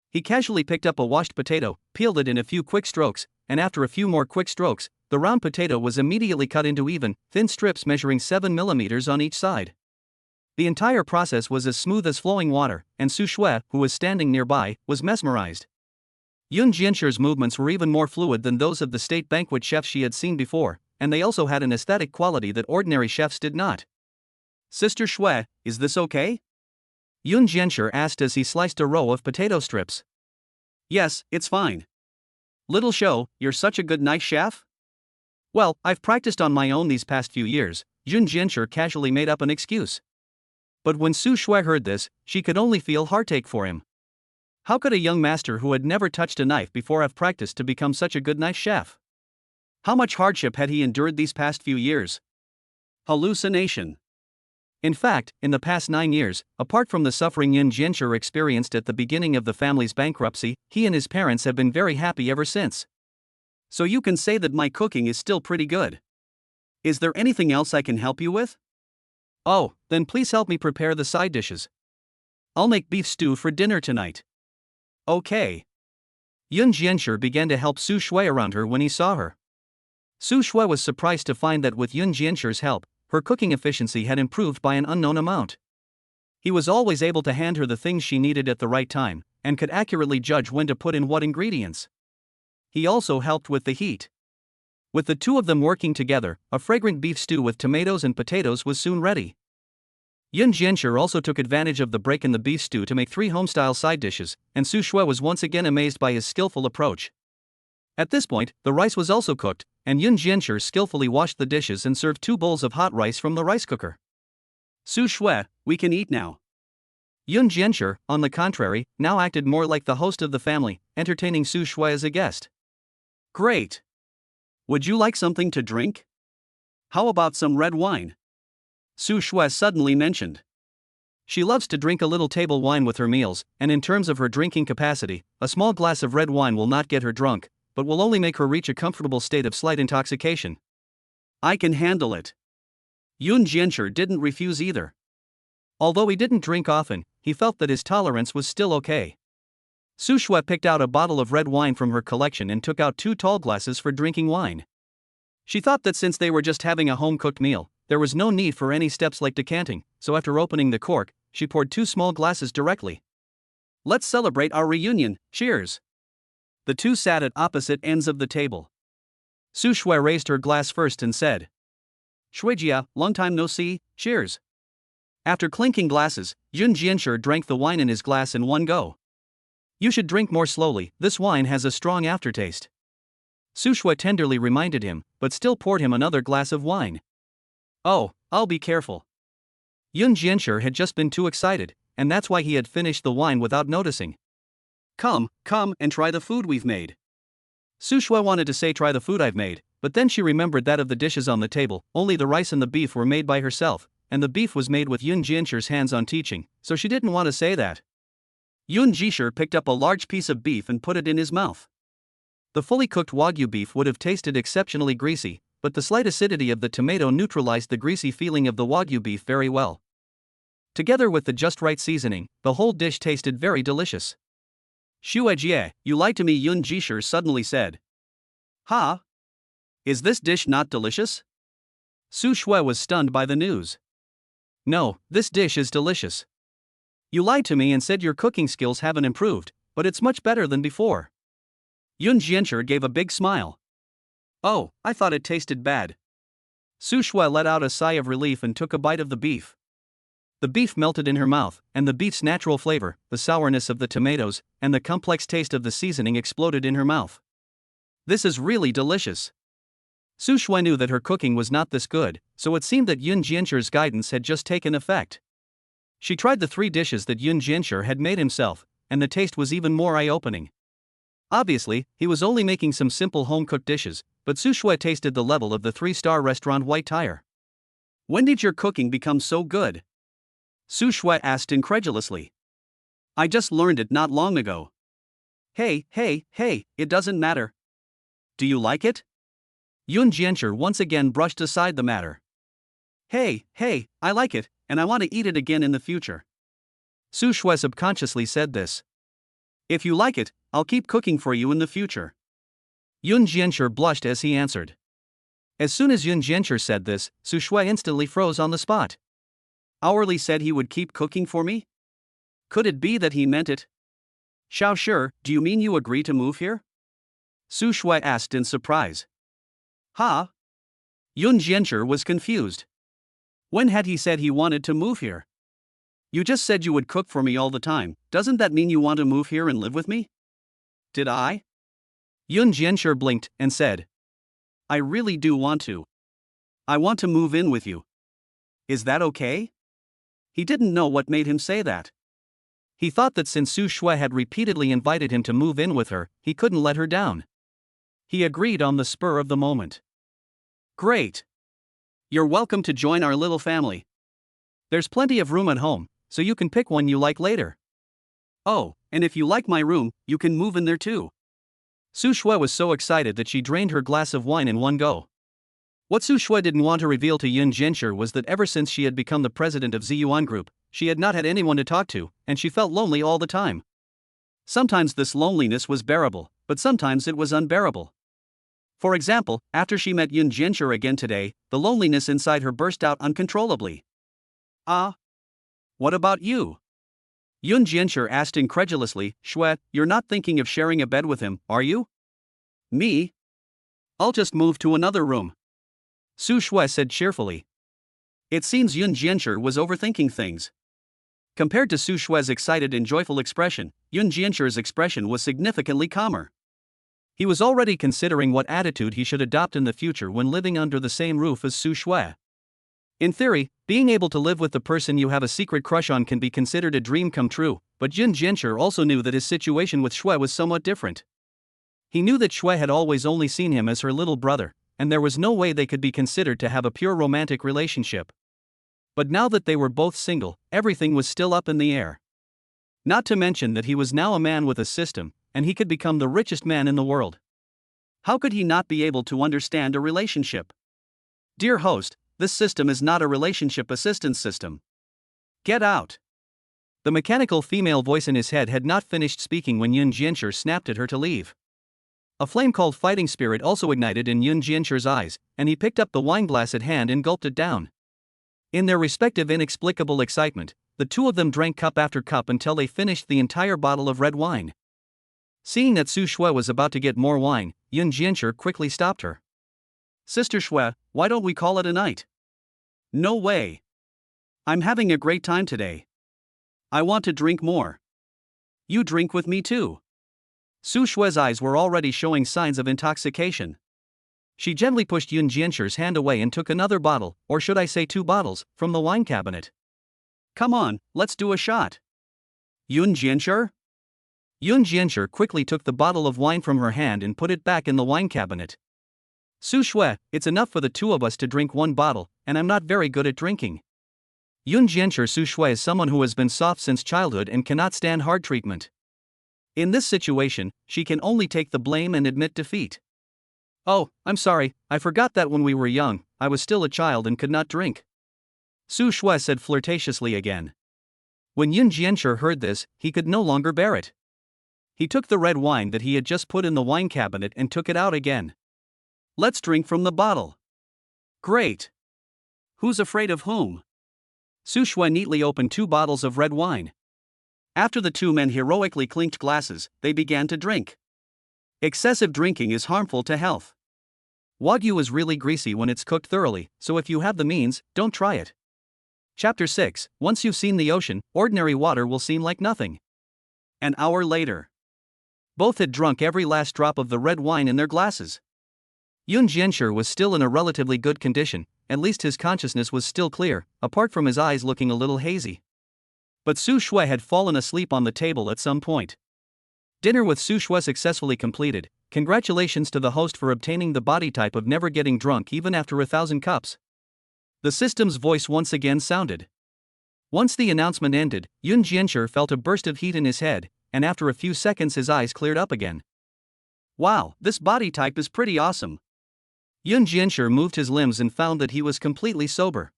He casually picked up a washed potato, peeled it in a few quick strokes, and after a few more quick strokes, the round potato was immediately cut into even, thin strips measuring 7 millimeters on each side. The entire process was as smooth as flowing water, and Su Shui, who was standing nearby, was mesmerized. Yoon Jiancher's movements were even more fluid than those of the state banquet chefs she had seen before, and they also had an aesthetic quality that ordinary chefs did not. Sister Shui, is this okay? Yoon Jiancher asked as he sliced a row of potato strips. Yes, it's fine. Little Shou, you're such a good knife chef? Well, I've practiced on my own these past few years, Yoon Jiancher casually made up an excuse. But when Su Shui heard this, she could only feel heartache for him. How could a young master who had never touched a knife before have practiced to become such a good knife chef? How much hardship had he endured these past few years? Hallucination. In fact, in the past 9 years, apart from the suffering Yoon Jiancher experienced at the beginning of the family's bankruptcy, he and his parents have been very happy ever since. So you can say that my cooking is still pretty good. Is there anything else I can help you with? Oh, then please help me prepare the side dishes. I'll make beef stew for dinner tonight. Okay. Yoon Jiancher began to help Su Shui around her when he saw her. Su Shui was surprised to find that with Yoon Jiancher's help, her cooking efficiency had improved by an unknown amount. He was always able to hand her the things she needed at the right time, and could accurately judge when to put in what ingredients. He also helped with the heat. With the two of them working together, a fragrant beef stew with tomatoes and potatoes was soon ready. Yoon Jiancher also took advantage of the break in the beef stew to make 3 home-style side dishes, and Su Shui was once again amazed by his skillful approach. At this point, the rice was also cooked, and Yoon Jiancher skillfully washed the dishes and served 2 bowls of hot rice from the rice cooker. Su Shui, we can eat now. Yoon Jiancher, on the contrary, now acted more like the host of the family, entertaining Su Shui as a guest. Great. Would you like something to drink? How about some red wine? Su Shui suddenly mentioned. She loves to drink a little table wine with her meals, and in terms of her drinking capacity, a small glass of red wine will not get her drunk, but will only make her reach a comfortable state of slight intoxication. I can handle it. Yoon Jiancher didn't refuse either. Although he didn't drink often, he felt that his tolerance was still okay. Su Shui picked out a bottle of red wine from her collection and took out 2 tall glasses for drinking wine. She thought that since they were just having a home-cooked meal, there was no need for any steps like decanting, so after opening the cork, she poured 2 small glasses directly. Let's celebrate our reunion, cheers. The two sat at opposite ends of the table. Su Shui raised her glass first and said, Shuijia, long time no see, cheers. After clinking glasses, Yoon Jiancher drank the wine in his glass in one go. You should drink more slowly, this wine has a strong aftertaste. Su Shui tenderly reminded him, but still poured him another glass of wine. Oh, I'll be careful. Yoon Jiancher had just been too excited, and that's why he had finished the wine without noticing. Come and try the food we've made. Su Shui wanted to say try the food I've made, but then she remembered that of the dishes on the table, only the rice and the beef were made by herself, and the beef was made with Yoon Jiancher's hands-on teaching, so she didn't want to say that. Yoon Jiancher picked up a large piece of beef and put it in his mouth. The fully cooked Wagyu beef would have tasted exceptionally greasy, but the slight acidity of the tomato neutralized the greasy feeling of the Wagyu beef very well. Together with the just right seasoning, the whole dish tasted very delicious. Shue Jie, you lied to me, Yun Jishir suddenly said. Huh? Is this dish not delicious? Su Shui was stunned by the news. No, this dish is delicious. You lied to me and said your cooking skills haven't improved, but it's much better than before. Yun Jiancher gave a big smile. Oh, I thought it tasted bad. Su Shui let out a sigh of relief and took a bite of the beef. The beef melted in her mouth, and the beef's natural flavor, the sourness of the tomatoes, and the complex taste of the seasoning exploded in her mouth. This is really delicious. Su Shui knew that her cooking was not this good, so it seemed that Yun Jiancher's guidance had just taken effect. She tried the 3 dishes that Yun Jiancher had made himself, and the taste was even more eye-opening. Obviously, he was only making some simple home-cooked dishes, but Su Shui tasted the level of the 3-star restaurant white tire. When did your cooking become so good? Su Shui asked incredulously. I just learned it not long ago. Hey, it doesn't matter. Do you like it? Yun Jiancher once again brushed aside the matter. Hey, I like it, and I want to eat it again in the future. Su Shui subconsciously said this. If you like it, I'll keep cooking for you in the future. Yun Jiancher blushed as he answered. As soon as Yun Jiancher said this, Su Shui instantly froze on the spot. Hourly said he would keep cooking for me? Could it be that he meant it? Xiao Shi, do you mean you agree to move here? Su Shui asked in surprise. Huh? Yun Jiancher was confused. When had he said he wanted to move here? You just said you would cook for me all the time, doesn't that mean you want to move here and live with me? Did I? Yun Jiancher blinked and said. I really do want to. I want to move in with you. Is that okay? He didn't know what made him say that. He thought that since Su Shui had repeatedly invited him to move in with her, he couldn't let her down. He agreed on the spur of the moment. Great. You're welcome to join our little family. There's plenty of room at home, so you can pick one you like later. Oh, and if you like my room, you can move in there too. Su Shui was so excited that she drained her glass of wine in one go. What Su Shui didn't want to reveal to Yun Jiancher was that ever since she had become the president of Ziyuan Group, she had not had anyone to talk to, and she felt lonely all the time. Sometimes this loneliness was bearable, but sometimes it was unbearable. For example, after she met Yun Jiancher again today, the loneliness inside her burst out uncontrollably. What about you? Yun Jiancher asked incredulously. Shui, you're not thinking of sharing a bed with him, are you? Me? I'll just move to another room. Su Shui said cheerfully. It seems Yun Jiancher was overthinking things. Compared to Su Shui's excited and joyful expression, Yun Jiancher's expression was significantly calmer. He was already considering what attitude he should adopt in the future when living under the same roof as Su Shui. In theory, being able to live with the person you have a secret crush on can be considered a dream come true, but Yun Jiancher also knew that his situation with Shui was somewhat different. He knew that Shui had always only seen him as her little brother, and there was no way they could be considered to have a pure romantic relationship. But now that they were both single, everything was still up in the air. Not to mention that he was now a man with a system, and he could become the richest man in the world. How could he not be able to understand a relationship? Dear host, this system is not a relationship assistance system. Get out. The mechanical female voice in his head had not finished speaking when Yun Jiancher snapped at her to leave. A flame called fighting spirit also ignited in Yun Jiancher's eyes, and he picked up the wineglass at hand and gulped it down. In their respective inexplicable excitement, the two of them drank cup after cup until they finished the entire bottle of red wine. Seeing that Su Shui was about to get more wine, Yun Jiancher quickly stopped her. Sister Shui, why don't we call it a night? No way. I'm having a great time today. I want to drink more. You drink with me too. Su Shui's eyes were already showing signs of intoxication. She gently pushed Yun Jiancher's hand away and took another bottle, or should I say 2 bottles, from the wine cabinet. Come on, let's do a shot. Yun Jiancher? Yun Jiancher quickly took the bottle of wine from her hand and put it back in the wine cabinet. Su Shui, it's enough for the two of us to drink 1 bottle, and I'm not very good at drinking. Yun Jiancher Su Shui is someone who has been soft since childhood and cannot stand hard treatment. In this situation, she can only take the blame and admit defeat. Oh, I'm sorry, I forgot that when we were young, I was still a child and could not drink. Su Shui said flirtatiously again. When Yun Jianshi heard this, he could no longer bear it. He took the red wine that he had just put in the wine cabinet and took it out again. Let's drink from the bottle. Great. Who's afraid of whom? Su Shui neatly opened 2 bottles of red wine. After the 2 men heroically clinked glasses, they began to drink. Excessive drinking is harmful to health. Wagyu is really greasy when it's cooked thoroughly, so if you have the means, don't try it. Chapter 6. Once you've seen the ocean, ordinary water will seem like nothing. An hour later. Both had drunk every last drop of the red wine in their glasses. Yun Jianshi was still in a relatively good condition, at least his consciousness was still clear, apart from his eyes looking a little hazy. But Su Shui had fallen asleep on the table at some point. Dinner with Su Shui successfully completed. Congratulations to the host for obtaining the body type of never getting drunk even after 1,000 cups. The system's voice once again sounded. Once the announcement ended, Yun Jianshi felt a burst of heat in his head, and after a few seconds his eyes cleared up again. Wow, this body type is pretty awesome. Yun Jianshi moved his limbs and found that he was completely sober.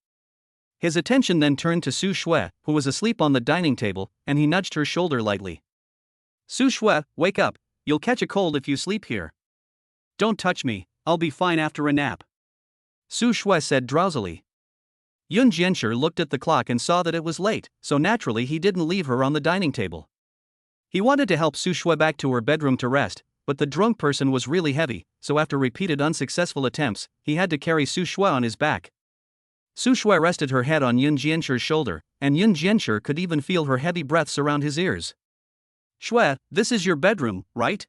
His attention then turned to Su Shui, who was asleep on the dining table, and he nudged her shoulder lightly. Su Shui, wake up, you'll catch a cold if you sleep here. Don't touch me, I'll be fine after a nap. Su Shui said drowsily. Yun Jianshi looked at the clock and saw that it was late, so naturally he didn't leave her on the dining table. He wanted to help Su Shui back to her bedroom to rest, but the drunk person was really heavy, so after repeated unsuccessful attempts, he had to carry Su Shui on his back. Su Shui rested her head on Yun Jianshi's shoulder, and Yun Jianshi could even feel her heavy breaths around his ears. Shui, this is your bedroom, right?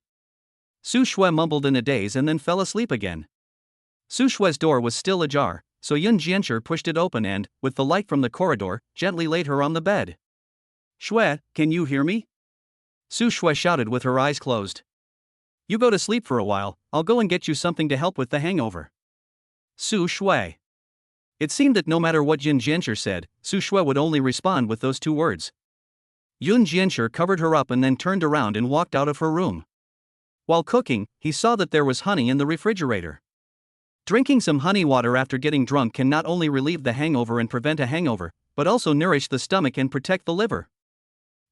Su Shui mumbled in a daze and then fell asleep again. Su Shui's door was still ajar, so Yun Jianshi pushed it open and, with the light from the corridor, gently laid her on the bed. Shui, can you hear me? Su Shui shouted with her eyes closed. You go to sleep for a while, I'll go and get you something to help with the hangover. Su Shui. It seemed that no matter what Yun Jianshi said, Su Shui would only respond with those 2 words. Yun Jianshi covered her up and then turned around and walked out of her room. While cooking, he saw that there was honey in the refrigerator. Drinking some honey water after getting drunk can not only relieve the hangover and prevent a hangover, but also nourish the stomach and protect the liver.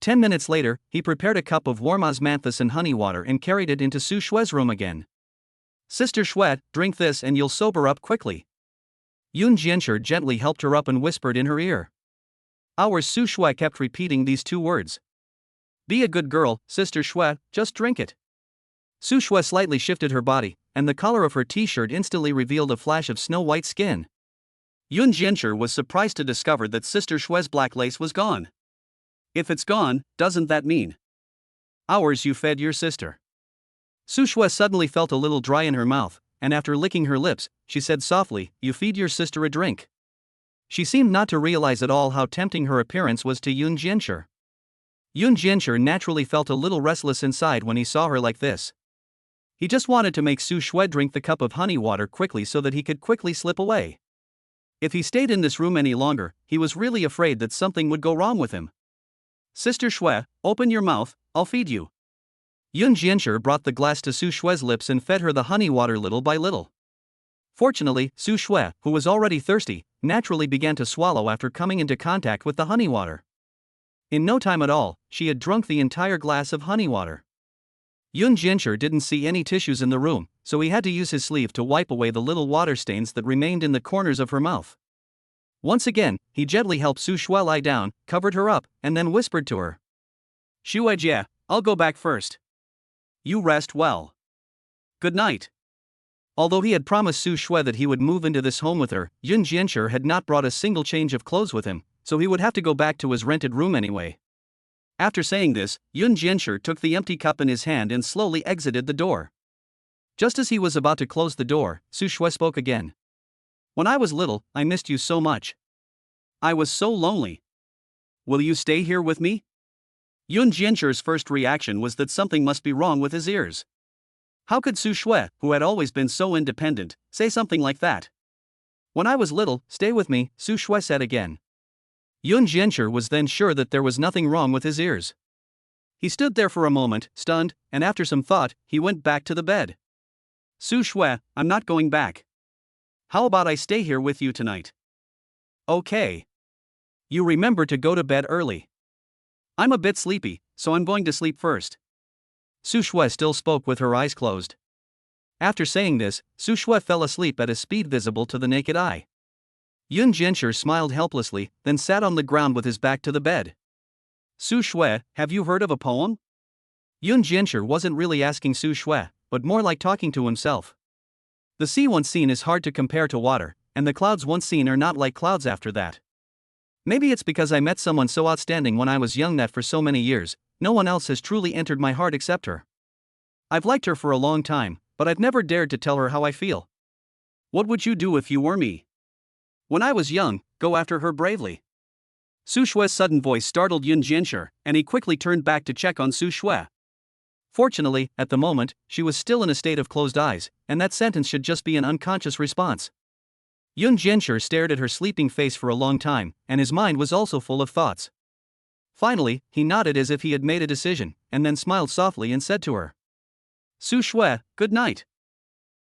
10 minutes later, he prepared a cup of warm osmanthus and honey water and carried it into Su Shui's room again. Sister Shui, drink this and you'll sober up quickly. Yun Jianshi gently helped her up and whispered in her ear. Hours Su Shui kept repeating these 2 words. Be a good girl, Sister Shui, just drink it. Su Shui slightly shifted her body, and the collar of her t-shirt instantly revealed a flash of snow-white skin. Yun Jianshi was surprised to discover that Sister Shui's black lace was gone. If it's gone, doesn't that mean? Hours you fed your sister. Su Shui suddenly felt a little dry in her mouth, and after licking her lips, she said softly, you feed your sister a drink. She seemed not to realize at all how tempting her appearance was to Yun Jianshi. Yun Jianshi naturally felt a little restless inside when he saw her like this. He just wanted to make Su Shui drink the cup of honey water quickly so that he could quickly slip away. If he stayed in this room any longer, he was really afraid that something would go wrong with him. Sister Shui, open your mouth, I'll feed you. Yun Jianshi brought the glass to Su Shui's lips and fed her the honey water little by little. Fortunately, Su Shui, who was already thirsty, naturally began to swallow after coming into contact with the honey water. In no time at all, she had drunk the entire glass of honey water. Yun Jianshi didn't see any tissues in the room, so he had to use his sleeve to wipe away the little water stains that remained in the corners of her mouth. Once again, he gently helped Su Shui lie down, covered her up, and then whispered to her. Shui Jie, I'll go back first. You rest well. Good night. Although he had promised Su Shui that he would move into this home with her, Yun Jianshi had not brought a single change of clothes with him, so he would have to go back to his rented room anyway. After saying this, Yun Jianshi took the empty cup in his hand and slowly exited the door. Just as he was about to close the door, Su Shui spoke again. When I was little, I missed you so much. I was so lonely. Will you stay here with me? Yun Jianshi's first reaction was that something must be wrong with his ears. How could Su Shui, who had always been so independent, say something like that? When I was little, stay with me, Su Shui said again. Yun Jianshi was then sure that there was nothing wrong with his ears. He stood there for a moment, stunned, and after some thought, he went back to the bed. Su Shui, I'm not going back. How about I stay here with you tonight? Okay. You remember to go to bed early. I'm a bit sleepy, so I'm going to sleep first. Su Shui still spoke with her eyes closed. After saying this, Su Shui fell asleep at a speed visible to the naked eye. Yun Jianshi smiled helplessly, then sat on the ground with his back to the bed. Su Shui, have you heard of a poem? Yun Jianshi wasn't really asking Su Shui, but more like talking to himself. The sea once seen is hard to compare to water, and the clouds once seen are not like clouds after that. Maybe it's because I met someone so outstanding when I was young that for so many years, no one else has truly entered my heart except her. I've liked her for a long time, but I've never dared to tell her how I feel. What would you do if you were me? When I was young, go after her bravely. Su Shui's sudden voice startled Yun Jianshi, and he quickly turned back to check on Su Shui. Fortunately, at the moment, she was still in a state of closed eyes, and that sentence should just be an unconscious response. Yun Jianshi stared at her sleeping face for a long time, and his mind was also full of thoughts. Finally, he nodded as if he had made a decision, and then smiled softly and said to her, Su Shui, good night.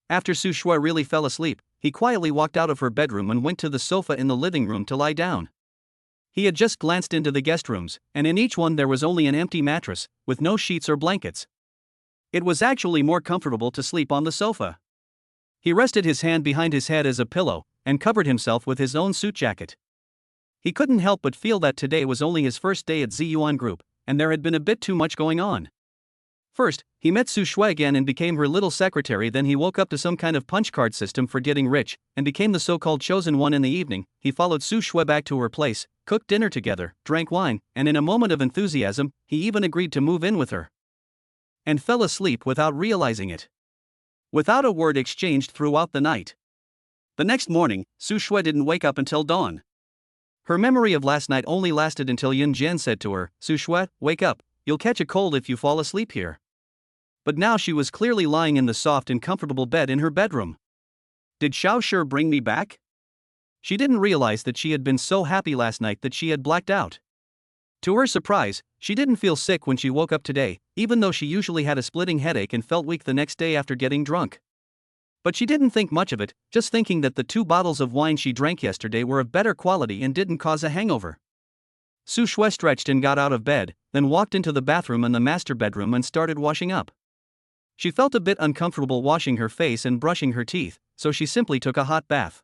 After Su Shui really fell asleep, he quietly walked out of her bedroom and went to the sofa in the living room to lie down. He had just glanced into the guest rooms, and in each one there was only an empty mattress, with no sheets or blankets. It was actually more comfortable to sleep on the sofa. He rested his hand behind his head as a pillow, and covered himself with his own suit jacket. He couldn't help but feel that today was only his first day at Ziyuan Group, and there had been a bit too much going on. First, he met Su Shui again and became her little secretary. Then he woke up to some kind of punch card system for getting rich, and became the so-called chosen one. In the evening, he followed Su Shui back to her place, cooked dinner together, drank wine, and in a moment of enthusiasm, he even agreed to move in with her. And fell asleep without realizing it. Without a word exchanged throughout the night. The next morning, Su Shui didn't wake up until dawn. Her memory of last night only lasted until Yun Jian said to her, Su Shui, wake up, you'll catch a cold if you fall asleep here. But now she was clearly lying in the soft and comfortable bed in her bedroom. Did Xiao Shi bring me back? She didn't realize that she had been so happy last night that she had blacked out. To her surprise, she didn't feel sick when she woke up today, even though she usually had a splitting headache and felt weak the next day after getting drunk. But she didn't think much of it, just thinking that the 2 bottles of wine she drank yesterday were of better quality and didn't cause a hangover. Su Shui stretched and got out of bed, then walked into the bathroom and the master bedroom and started washing up. She felt a bit uncomfortable washing her face and brushing her teeth, so she simply took a hot bath.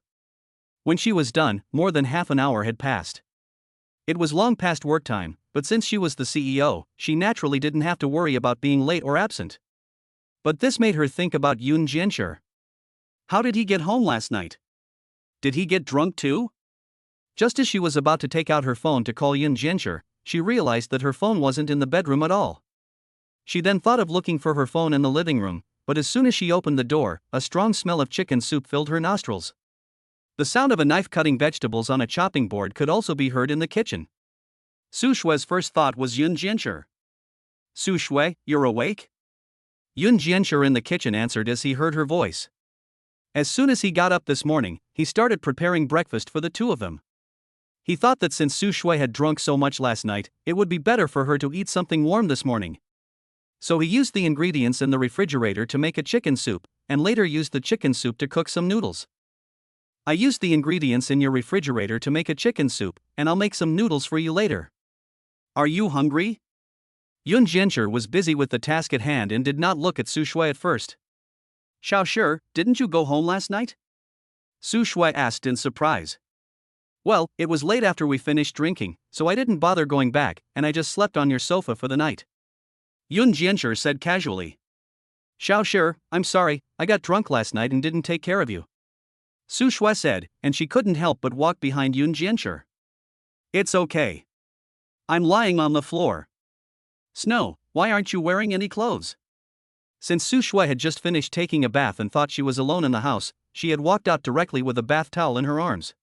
When she was done, more than half an hour had passed. It was long past work time, but since she was the CEO, she naturally didn't have to worry about being late or absent. But this made her think about Yun Jianshi. How did he get home last night? Did he get drunk too? Just as she was about to take out her phone to call Yun Jianshi, she realized that her phone wasn't in the bedroom at all. She then thought of looking for her phone in the living room, but as soon as she opened the door, a strong smell of chicken soup filled her nostrils. The sound of a knife cutting vegetables on a chopping board could also be heard in the kitchen. Su Shui's first thought was Yun Jianshi. Su Shui, you're awake? Yun Jianshi in the kitchen answered as he heard her voice. As soon as he got up this morning, he started preparing breakfast for the 2 of them. He thought that since Su Shui had drunk so much last night, it would be better for her to eat something warm this morning. So he used the ingredients in the refrigerator to make a chicken soup, and later used the chicken soup to cook some noodles. I used the ingredients in your refrigerator to make a chicken soup, and I'll make some noodles for you later. Are you hungry? Yun Jianshi was busy with the task at hand and did not look at Su Shui at first. Xiao Shi, didn't you go home last night? Su Shui asked in surprise. Well, it was late after we finished drinking, so I didn't bother going back, and I just slept on your sofa for the night. Yun Jianshi said casually. Xiao Shi, I'm sorry, I got drunk last night and didn't take care of you. Su Shui said, and she couldn't help but walk behind Yun Jianshi. It's okay. I'm lying on the floor. Snow, why aren't you wearing any clothes? Since Su Shui had just finished taking a bath and thought she was alone in the house, she had walked out directly with a bath towel in her arms.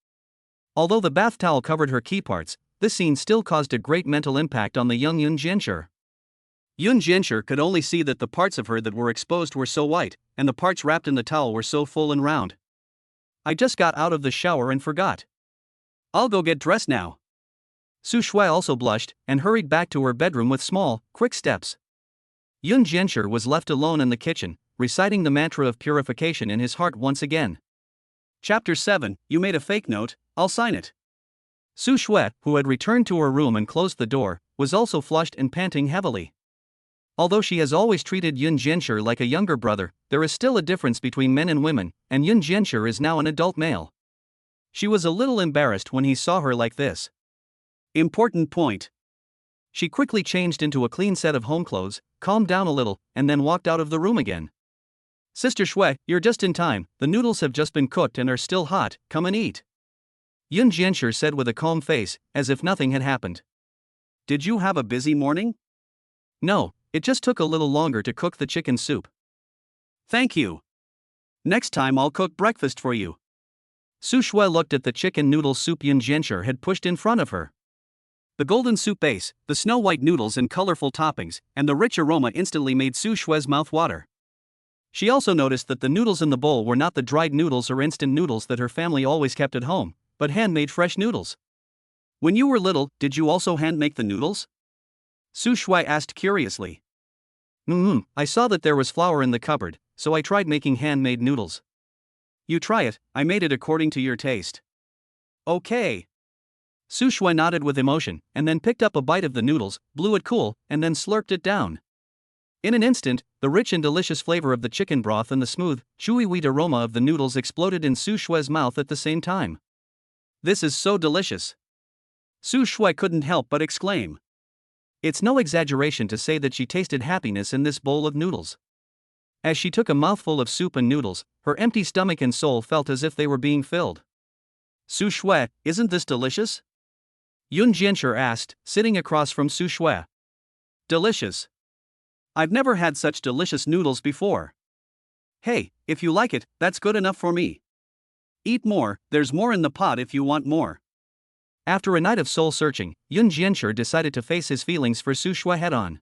Although the bath towel covered her key parts, this scene still caused a great mental impact on the young Yun Jianshi. Yun Jianshi could only see that the parts of her that were exposed were so white, and the parts wrapped in the towel were so full and round. I just got out of the shower and forgot. I'll go get dressed now. Su Shui also blushed and hurried back to her bedroom with small, quick steps. Yun Jianshi was left alone in the kitchen, reciting the mantra of purification in his heart once again. Chapter 7, You made a fake note, I'll sign it. Su Shui, who had returned to her room and closed the door, was also flushed and panting heavily. Although she has always treated Yun Jianshi like a younger brother, there is still a difference between men and women, and Yun Jianshi is now an adult male. She was a little embarrassed when he saw her like this. Important point. She quickly changed into a clean set of home clothes, calmed down a little, and then walked out of the room again. Sister Shui, you're just in time, the noodles have just been cooked and are still hot, come and eat. Yun Jianshi said with a calm face, as if nothing had happened. Did you have a busy morning? No, it just took a little longer to cook the chicken soup. Thank you. Next time I'll cook breakfast for you. Su Shui looked at the chicken noodle soup Yun Jianshi had pushed in front of her. The golden soup base, the snow-white noodles and colorful toppings, and the rich aroma instantly made Su Shui's mouth water. She also noticed that the noodles in the bowl were not the dried noodles or instant noodles that her family always kept at home, but handmade fresh noodles. When you were little, did you also hand-make the noodles? Su Shui asked curiously. I saw that there was flour in the cupboard, so I tried making handmade noodles. You try it, I made it according to your taste. Okay. Su Shui nodded with emotion, and then picked up a bite of the noodles, blew it cool, and then slurped it down. In an instant, the rich and delicious flavor of the chicken broth and the smooth, chewy wheat aroma of the noodles exploded in Su Shui's mouth at the same time. This is so delicious. Su Shui couldn't help but exclaim. It's no exaggeration to say that she tasted happiness in this bowl of noodles. As she took a mouthful of soup and noodles, her empty stomach and soul felt as if they were being filled. Su Shui, isn't this delicious? Yun Jianshi asked, sitting across from Su Shui. Delicious. I've never had such delicious noodles before. Hey, if you like it, that's good enough for me. Eat more, there's more in the pot if you want more. After a night of soul-searching, Yun Jianshi decided to face his feelings for Su Shui head-on.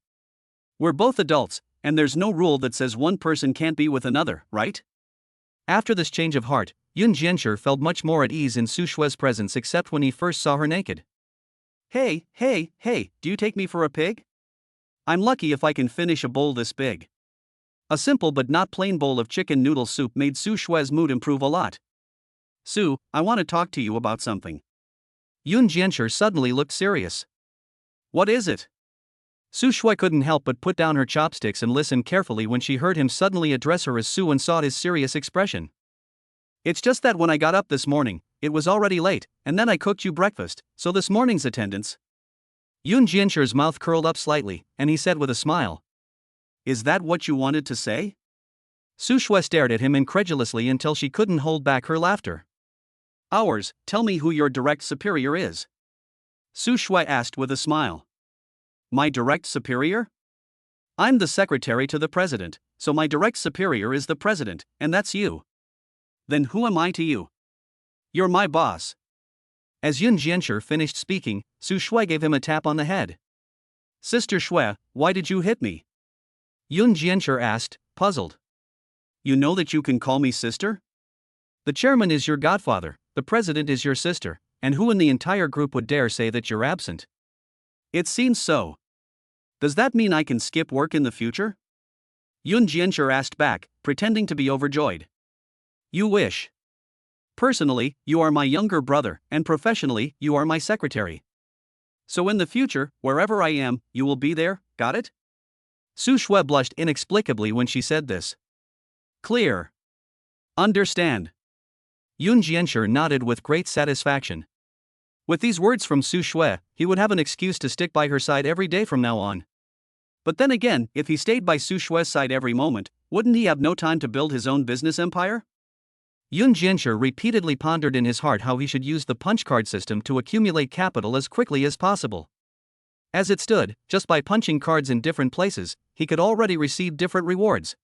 We're both adults, and there's no rule that says one person can't be with another, right? After this change of heart, Yun Jianshi felt much more at ease in Su Shui's presence except when he first saw her naked. Hey, do you take me for a pig? I'm lucky if I can finish a bowl this big. A simple but not plain bowl of chicken noodle soup made Su Shui's mood improve a lot. Su, I want to talk to you about something. Yun Jianshi suddenly looked serious. What is it? Su Shui couldn't help but put down her chopsticks and listen carefully when she heard him suddenly address her as Su and saw his serious expression. It's just that when I got up this morning, it was already late, and then I cooked you breakfast, so this morning's attendance. Yun Jianshi's mouth curled up slightly, and he said with a smile. Is that what you wanted to say? Su Shui stared at him incredulously until she couldn't hold back her laughter. Ours, tell me who your direct superior is. Su Shui asked with a smile. My direct superior? I'm the secretary to the president, so my direct superior is the president, and that's you. Then who am I to you? You're my boss. As Yun Jianshi finished speaking, Su Shui gave him a tap on the head. Sister Shui, why did you hit me? Yun Jianshi asked, puzzled. You know that you can call me sister? The chairman is your godfather, the president is your sister, and who in the entire group would dare say that you're absent? It seems so. Does that mean I can skip work in the future? Yun Jianshi asked back, pretending to be overjoyed. You wish. Personally, you are my younger brother, and professionally, you are my secretary. So in the future, wherever I am, you will be there, got it? Su Shui blushed inexplicably when she said this. Clear. Understand. Yun Jianshi nodded with great satisfaction. With these words from Su Shui, he would have an excuse to stick by her side every day from now on. But then again, if he stayed by Su Shui's side every moment, wouldn't he have no time to build his own business empire? Yun Jianshi repeatedly pondered in his heart how he should use the punch card system to accumulate capital as quickly as possible. As it stood, just by punching cards in different places, he could already receive different rewards.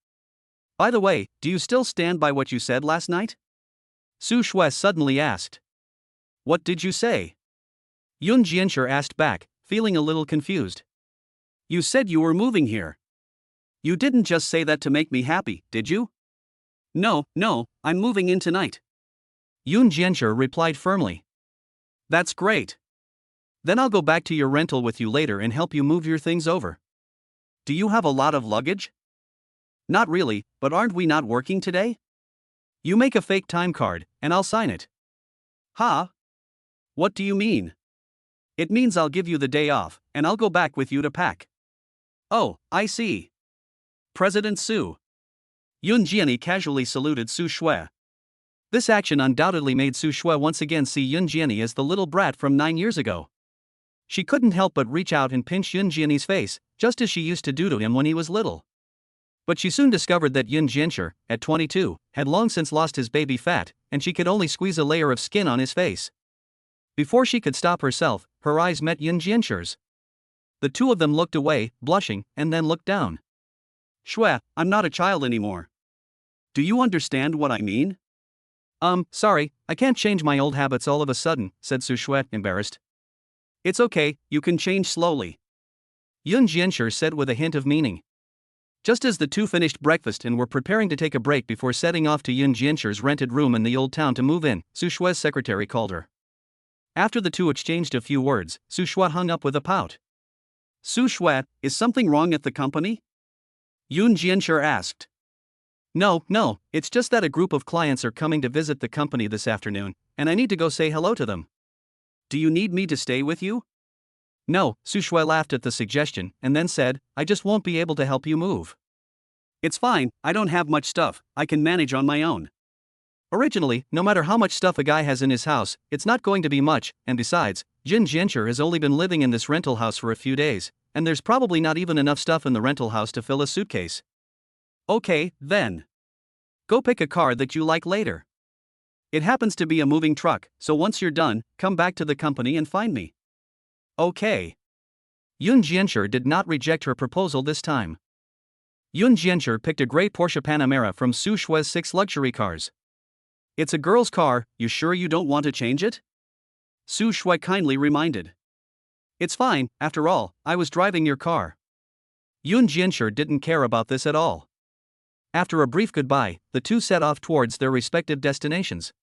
By the way, do you still stand by what you said last night? Su Shui suddenly asked. What did you say? Yun Jianshi asked back, feeling a little confused. You said you were moving here. You didn't just say that to make me happy, did you? No, I'm moving in tonight. Yun Jianshi replied firmly. That's great. Then I'll go back to your rental with you later and help you move your things over. Do you have a lot of luggage? Not really, but aren't we not working today? You make a fake time card, and I'll sign it. Huh? What do you mean? It means I'll give you the day off, and I'll go back with you to pack. Oh, I see. President Su. Yun Jiani casually saluted Su Shui. This action undoubtedly made Su Shui once again see Yun Jiani as the little brat from 9 years ago. She couldn't help but reach out and pinch Yun Jiani's face, just as she used to do to him when he was little. But she soon discovered that Yun Jiancher, at 22, had long since lost his baby fat, and she could only squeeze a layer of skin on his face. Before she could stop herself, her eyes met Yun Jiancher's. The two of them looked away, blushing, and then looked down. Shui, I'm not a child anymore. Do you understand what I mean? Sorry, I can't change my old habits all of a sudden, said Su Shui, embarrassed. It's okay, you can change slowly, Yun Jiancher said with a hint of meaning. Just as the two finished breakfast and were preparing to take a break before setting off to Yun Jiancher's rented room in the old town to move in, Su Shui's secretary called her. After the two exchanged a few words, Su Shui hung up with a pout. Su Shui, is something wrong at the company? Yun Jiancher asked. No, it's just that a group of clients are coming to visit the company this afternoon, and I need to go say hello to them. Do you need me to stay with you? No, Su Shui laughed at the suggestion, and then said, I just won't be able to help you move. It's fine, I don't have much stuff, I can manage on my own. Originally, no matter how much stuff a guy has in his house, it's not going to be much, and besides, Yun Jiancher has only been living in this rental house for a few days, and there's probably not even enough stuff in the rental house to fill a suitcase. Okay, then. Go pick a car that you like later. It happens to be a moving truck, so once you're done, come back to the company and find me. Okay. Yun Jiancher did not reject her proposal this time. Yun Jiancher picked a gray Porsche Panamera from Su Shui's 6 luxury cars. It's a girl's car, you sure you don't want to change it? Su Shui kindly reminded. It's fine, after all, I was driving your car. Yun Jiancher didn't care about this at all. After a brief goodbye, the two set off towards their respective destinations.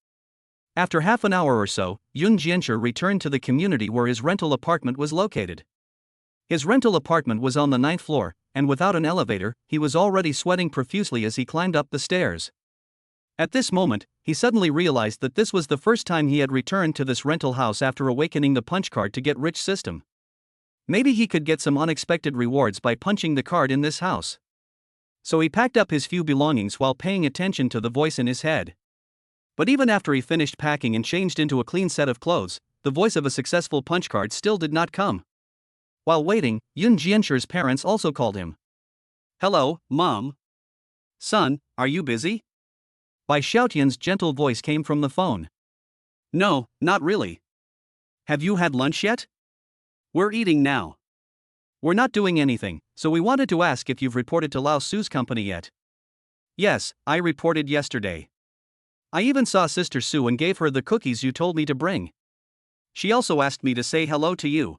After half an hour or so, Yun Jiancher returned to the community where his rental apartment was located. His rental apartment was on the 9th floor, and without an elevator, he was already sweating profusely as he climbed up the stairs. At this moment, he suddenly realized that this was the first time he had returned to this rental house after awakening the punch card to get rich system. Maybe he could get some unexpected rewards by punching the card in this house. So he packed up his few belongings while paying attention to the voice in his head. But even after he finished packing and changed into a clean set of clothes, the voice of a successful punch card still did not come. While waiting, Yun Jiancher's parents also called him. Hello, Mom. Son, are you busy? Bai Xiaotian's gentle voice came from the phone. No, not really. Have you had lunch yet? We're eating now. We're not doing anything, so we wanted to ask if you've reported to Lao Su's company yet. Yes, I reported yesterday. I even saw Sister Su and gave her the cookies you told me to bring. She also asked me to say hello to you.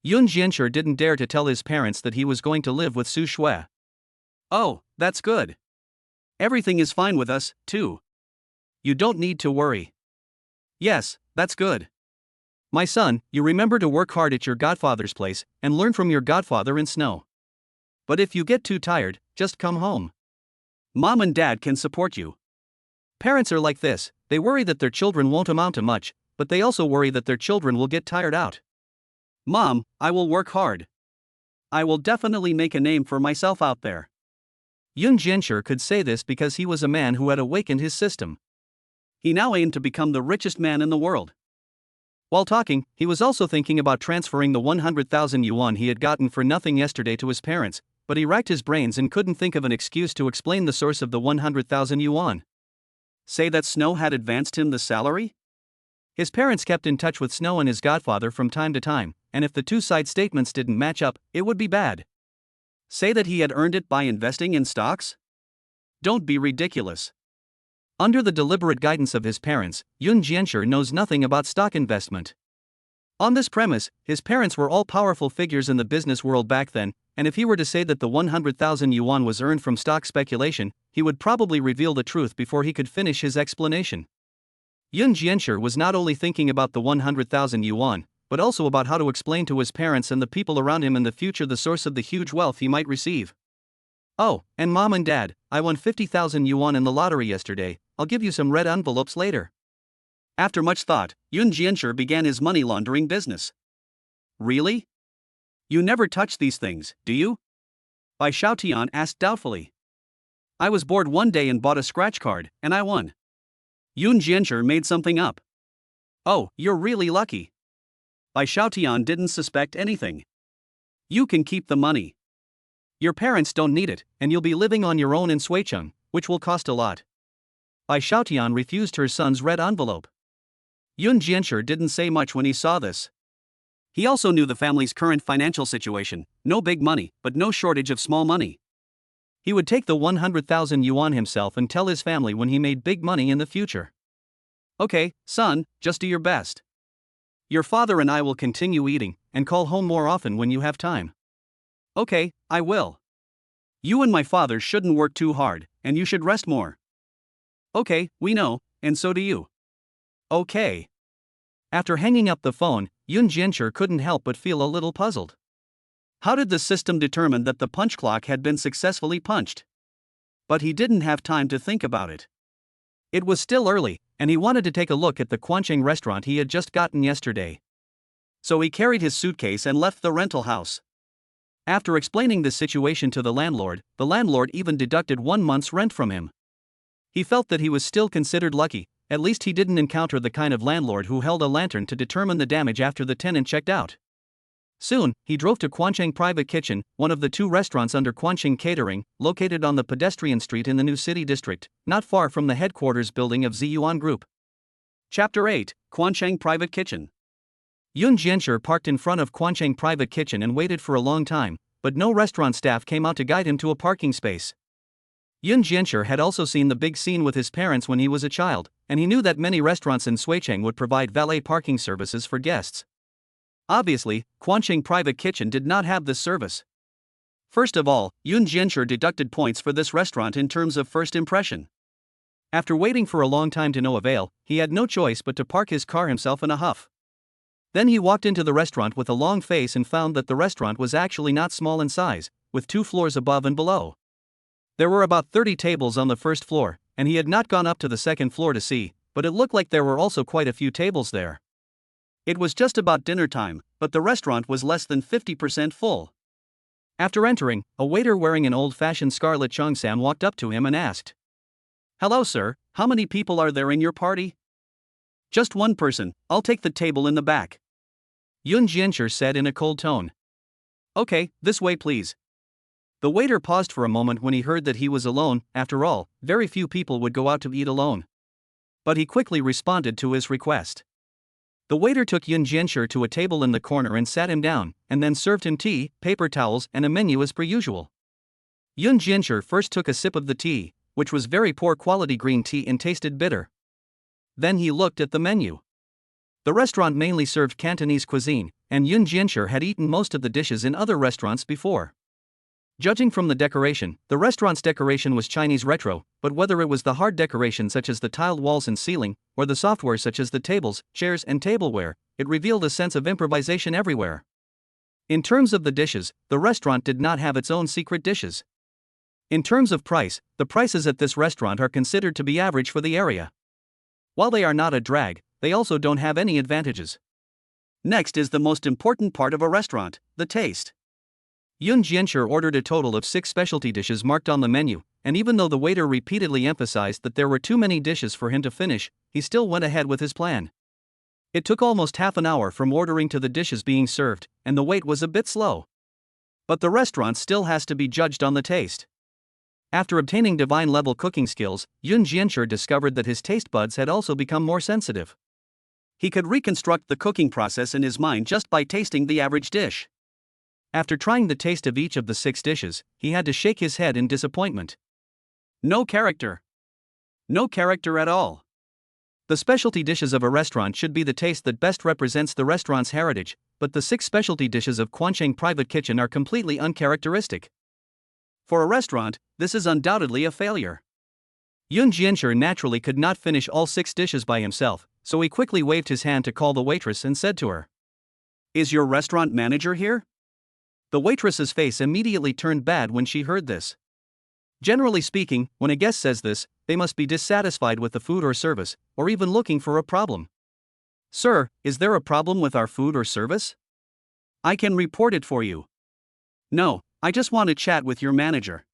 Yun Jiancher didn't dare to tell his parents that he was going to live with Su Shui. Oh, that's good. Everything is fine with us, too. You don't need to worry. Yes, that's good. My son, you remember to work hard at your godfather's place and learn from your godfather in snow. But if you get too tired, just come home. Mom and Dad can support you. Parents are like this, they worry that their children won't amount to much, but they also worry that their children will get tired out. Mom, I will work hard. I will definitely make a name for myself out there. Yun Jiancher could say this because he was a man who had awakened his system. He now aimed to become the richest man in the world. While talking, he was also thinking about transferring the 100,000 yuan he had gotten for nothing yesterday to his parents, but he racked his brains and couldn't think of an excuse to explain the source of the 100,000 yuan. Say that Snow had advanced him the salary? His parents kept in touch with Snow and his godfather from time to time, and if the two side statements didn't match up, it would be bad. Say that he had earned it by investing in stocks? Don't be ridiculous. Under the deliberate guidance of his parents, Yun Jiancher knows nothing about stock investment. On this premise, his parents were all powerful figures in the business world back then, and if he were to say that the 100,000 yuan was earned from stock speculation, he would probably reveal the truth before he could finish his explanation. Yun Jiancher was not only thinking about the 100,000 yuan, but also about how to explain to his parents and the people around him in the future the source of the huge wealth he might receive. Oh, and mom and dad, I won 50,000 yuan in the lottery yesterday, I'll give you some red envelopes later. After much thought, Yun Jiancher began his money laundering business. Really? You never touch these things, do you? Bai Xiaotian asked doubtfully. I was bored one day and bought a scratch card, and I won. Yun Jiancher made something up. Oh, you're really lucky. Bai Xiaotian didn't suspect anything. You can keep the money. Your parents don't need it, and you'll be living on your own in Suicheng, which will cost a lot. Bai Xiaotian refused her son's red envelope. Yun Jiancher didn't say much when he saw this. He also knew the family's current financial situation, no big money, but no shortage of small money. He would take the 100,000 yuan himself and tell his family when he made big money in the future. Okay, son, just do your best. Your father and I will continue eating, and call home more often when you have time. Okay, I will. You and my father shouldn't work too hard, and you should rest more. Okay, we know, and so do you. Okay. After hanging up the phone, Yun Jiancher couldn't help but feel a little puzzled. How did the system determine that the punch clock had been successfully punched? But he didn't have time to think about it. It was still early, and he wanted to take a look at the Quancheng restaurant he had just gotten yesterday. So he carried his suitcase and left the rental house. After explaining the situation to the landlord even deducted 1 month's rent from him. He felt that he was still considered lucky, at least he didn't encounter the kind of landlord who held a lantern to determine the damage after the tenant checked out. Soon, he drove to Quancheng Private Kitchen, one of the 2 restaurants under Quancheng Catering, located on the pedestrian street in the new city district, not far from the headquarters building of Ziyuan Group. Chapter 8, Quancheng Private Kitchen. Yun Jiancher parked in front of Quancheng Private Kitchen and waited for a long time, but no restaurant staff came out to guide him to a parking space. Yun Jiancher had also seen the big scene with his parents when he was a child, and he knew that many restaurants in Suicheng would provide valet parking services for guests. Obviously, Quancheng Private Kitchen did not have this service. First of all, Yun Jiancher deducted points for this restaurant in terms of first impression. After waiting for a long time to no avail, he had no choice but to park his car himself in a huff. Then he walked into the restaurant with a long face and found that the restaurant was actually not small in size, with 2 floors above and below. There were about 30 tables on the first floor, and he had not gone up to the second floor to see, but it looked like there were also quite a few tables there. It was just about dinner time, but the restaurant was less than 50% full. After entering, a waiter wearing an old-fashioned scarlet cheongsam walked up to him and asked, "Hello sir, how many people are there in your party?" "Just 1 person, I'll take the table in the back," Yun Jiancher said in a cold tone. "Okay, this way please." The waiter paused for a moment when he heard that he was alone. After all, very few people would go out to eat alone. But he quickly responded to his request. The waiter took Yun Jiancher to a table in the corner and sat him down, and then served him tea, paper towels, and a menu as per usual. Yun Jiancher first took a sip of the tea, which was very poor quality green tea and tasted bitter. Then he looked at the menu. The restaurant mainly served Cantonese cuisine, and Yun Jiancher had eaten most of the dishes in other restaurants before. Judging from the decoration, the restaurant's decoration was Chinese retro, but whether it was the hard decoration such as the tiled walls and ceiling, or the software such as the tables, chairs, and tableware, it revealed a sense of improvisation everywhere. In terms of the dishes, the restaurant did not have its own secret dishes. In terms of price, the prices at this restaurant are considered to be average for the area. While they are not a drag, they also don't have any advantages. Next is the most important part of a restaurant, the taste. Yun Jiancher ordered a total of 6 specialty dishes marked on the menu, and even though the waiter repeatedly emphasized that there were too many dishes for him to finish, he still went ahead with his plan. It took almost half an hour from ordering to the dishes being served, and the wait was a bit slow. But the restaurant still has to be judged on the taste. After obtaining divine-level cooking skills, Yun Jiancher discovered that his taste buds had also become more sensitive. He could reconstruct the cooking process in his mind just by tasting the average dish. After trying the taste of each of the 6 dishes, he had to shake his head in disappointment. No character. No character at all. The specialty dishes of a restaurant should be the taste that best represents the restaurant's heritage, but the 6 specialty dishes of Quancheng Private Kitchen are completely uncharacteristic. For a restaurant, this is undoubtedly a failure. Yun Jiancher naturally could not finish all 6 dishes by himself, so he quickly waved his hand to call the waitress and said to her, "Is your restaurant manager here?" The waitress's face immediately turned bad when she heard this. Generally speaking, when a guest says this, they must be dissatisfied with the food or service, or even looking for a problem. Sir, is there a problem with our food or service? I can report it for you. No, I just want to chat with your manager.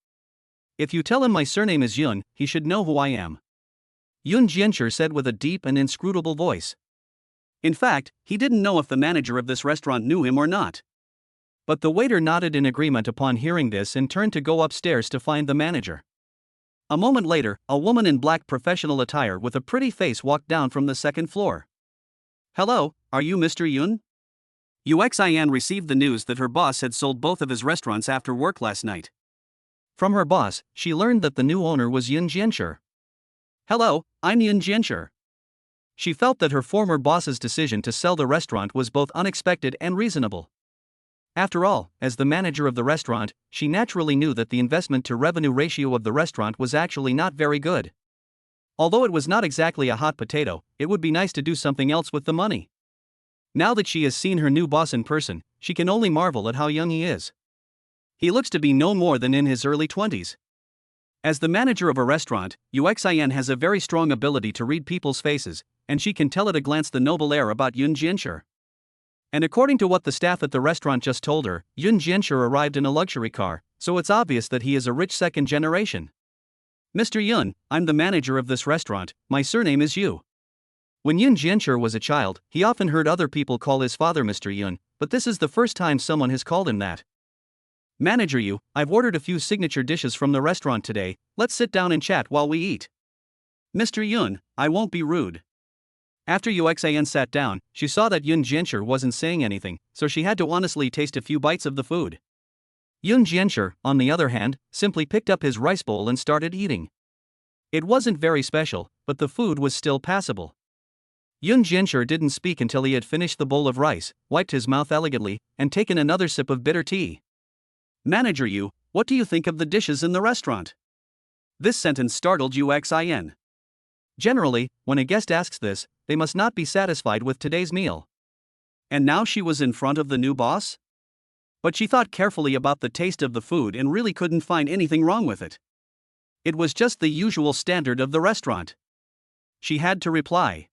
If you tell him my surname is Yun, he should know who I am. Yun Jiancher said with a deep and inscrutable voice. In fact, he didn't know if the manager of this restaurant knew him or not. But the waiter nodded in agreement upon hearing this and turned to go upstairs to find the manager. A moment later, a woman in black professional attire with a pretty face walked down from the second floor. Hello, are you Mr. Yun? Anan received the news that her boss had sold both of his restaurants after work last night. From her boss, she learned that the new owner was Yun Jiancher. Hello, I'm Yun Jiancher. She felt that her former boss's decision to sell the restaurant was both unexpected and reasonable. After all, as the manager of the restaurant, she naturally knew that the investment-to-revenue ratio of the restaurant was actually not very good. Although it was not exactly a hot potato, it would be nice to do something else with the money. Now that she has seen her new boss in person, she can only marvel at how young he is. He looks to be no more than in his early 20s. As the manager of a restaurant, Anan has a very strong ability to read people's faces, and she can tell at a glance the noble air about Yun Jiancher. And according to what the staff at the restaurant just told her, Yun Jiancher arrived in a luxury car, so it's obvious that he is a rich second generation. Mr. Yun, I'm the manager of this restaurant, my surname is Yu. When Yun Jiancher was a child, he often heard other people call his father Mr. Yun, but this is the first time someone has called him that. Manager Yu, I've ordered a few signature dishes from the restaurant today, let's sit down and chat while we eat. Mr. Yun, I won't be rude. After Anan sat down, she saw that Yun Jiancher wasn't saying anything, so she had to honestly taste a few bites of the food. Yun Jiancher, on the other hand, simply picked up his rice bowl and started eating. It wasn't very special, but the food was still passable. Yun Jiancher didn't speak until he had finished the bowl of rice, wiped his mouth elegantly, and taken another sip of bitter tea. Manager Yu, what do you think of the dishes in the restaurant? This sentence startled Anan. Generally, when a guest asks this, they must not be satisfied with today's meal. And now she was in front of the new boss? But she thought carefully about the taste of the food and really couldn't find anything wrong with it. It was just the usual standard of the restaurant. She had to reply.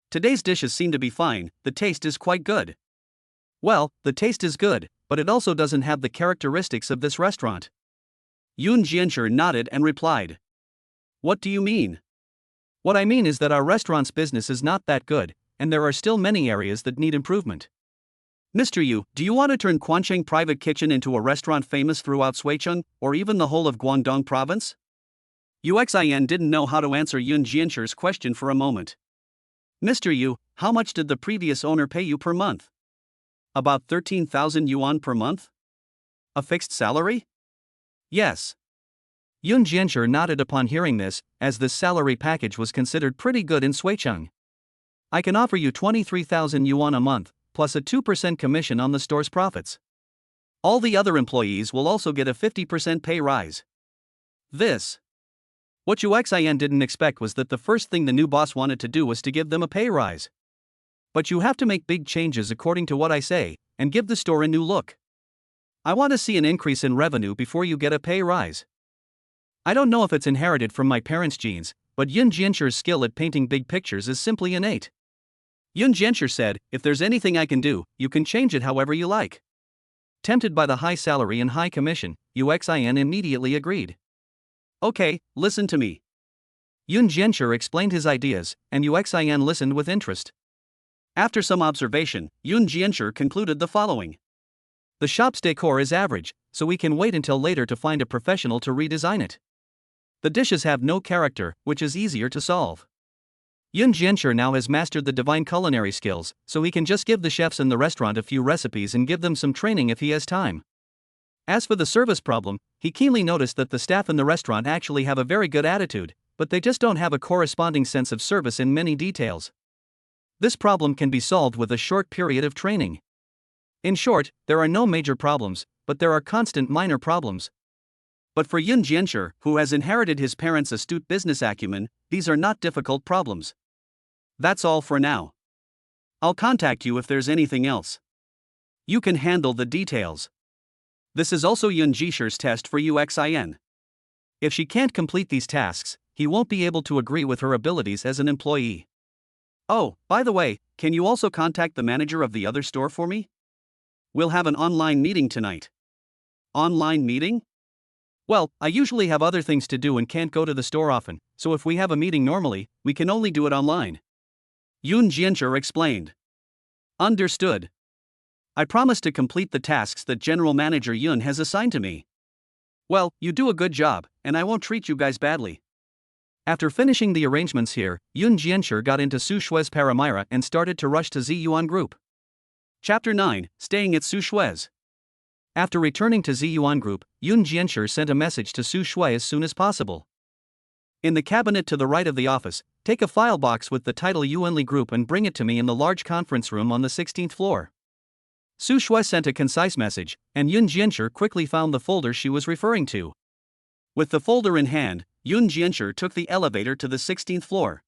Today's dishes seem to be fine, the taste is quite good. Well, the taste is good, but it also doesn't have the characteristics of this restaurant. Yun Jiancher nodded and replied. What do you mean? What I mean is that our restaurant's business is not that good, and there are still many areas that need improvement. Mr. Yu, do you want to turn Quancheng Private Kitchen into a restaurant famous throughout Suicheng, or even the whole of Guangdong province? Anan didn't know how to answer Yun Jiancher's question for a moment. Mr. Yu, how much did the previous owner pay you per month? About 13,000 yuan per month? A fixed salary? Yes. Yun Jiancher nodded upon hearing this, as this salary package was considered pretty good in Suicheng. I can offer you 23,000 yuan a month, plus a 2% commission on the store's profits. All the other employees will also get a 50% pay rise. What Anan didn't expect was that the first thing the new boss wanted to do was to give them a pay rise. But you have to make big changes according to what I say, and give the store a new look. I want to see an increase in revenue before you get a pay rise. I don't know if it's inherited from my parents' genes, but Yun Jiancher's skill at painting big pictures is simply innate. Yun Jiancher said, if there's anything I can do, you can change it however you like. Tempted by the high salary and high commission, Anan immediately agreed. Okay, listen to me. Yun Jiancher explained his ideas, and Anan listened with interest. After some observation, Yun Jiancher concluded the following. The shop's decor is average, so we can wait until later to find a professional to redesign it. The dishes have no character, which is easier to solve. Yun Jiancher now has mastered the divine culinary skills, so he can just give the chefs in the restaurant a few recipes and give them some training if he has time. As for the service problem, he keenly noticed that the staff in the restaurant actually have a very good attitude, but they just don't have a corresponding sense of service in many details. This problem can be solved with a short period of training. In short, there are no major problems, but there are constant minor problems. But for Yun Jiancher, who has inherited his parents' astute business acumen, these are not difficult problems. That's all for now. I'll contact you if there's anything else. You can handle the details. This is also Yun Jiancher's test for Anan. If she can't complete these tasks, he won't be able to agree with her abilities as an employee. Oh, by the way, can you also contact the manager of the other store for me? We'll have an online meeting tonight. Online meeting? Well, I usually have other things to do and can't go to the store often, so if we have a meeting normally, we can only do it online. Yoon Jiancher explained. Understood. I promise to complete the tasks that General Manager Yoon has assigned to me. Well, you do a good job, and I won't treat you guys badly. After finishing the arrangements here, Yoon Jiancher got into Su Shue's Paramira and started to rush to Ziyuan Group. Chapter 9, Staying at Su Shue's. After returning to Ziyuan Group, Yoon Jiancher sent a message to Su Shui as soon as possible. In the cabinet to the right of the office, take a file box with the title Yuanli Group and bring it to me in the large conference room on the 16th floor. Su Shui sent a concise message, and Yoon Jiancher quickly found the folder she was referring to. With the folder in hand, Yoon Jiancher took the elevator to the 16th floor.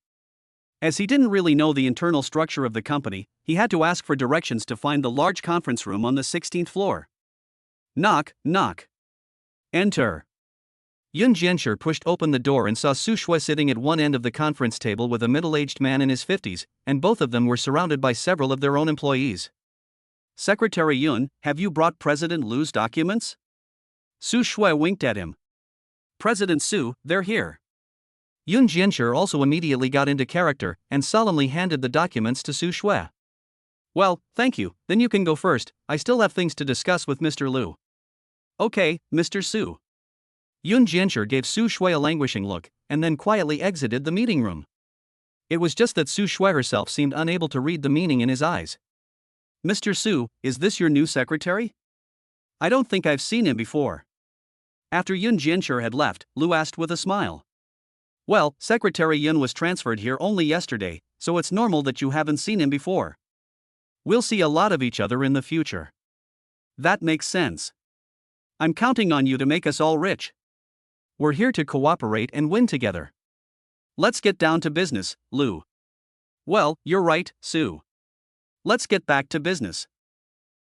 As he didn't really know the internal structure of the company, he had to ask for directions to find the large conference room on the 16th floor. Knock, knock. Enter. Yoon Jiancher pushed open the door and saw Su Shui sitting at one end of the conference table with a middle-aged man in his 50s, and both of them were surrounded by several of their own employees. Secretary Yoon, have you brought President Liu's documents? Su Shui winked at him. President Su, they're here. Yoon Jiancher also immediately got into character and solemnly handed the documents to Su Shui. Well, thank you, then you can go first, I still have things to discuss with Mr. Liu. Okay, Mr. Su. Yoon Jiancher gave Su Shui a languishing look, and then quietly exited the meeting room. It was just that Su Shui herself seemed unable to read the meaning in his eyes. Mr. Su, is this your new secretary? I don't think I've seen him before. After Yoon Jiancher had left, Liu asked with a smile. Well, Secretary Yoon was transferred here only yesterday, so it's normal that you haven't seen him before. We'll see a lot of each other in the future. That makes sense. I'm counting on you to make us all rich. We're here to cooperate and win together. Let's get down to business, Liu. Well, you're right, Su. Let's get back to business.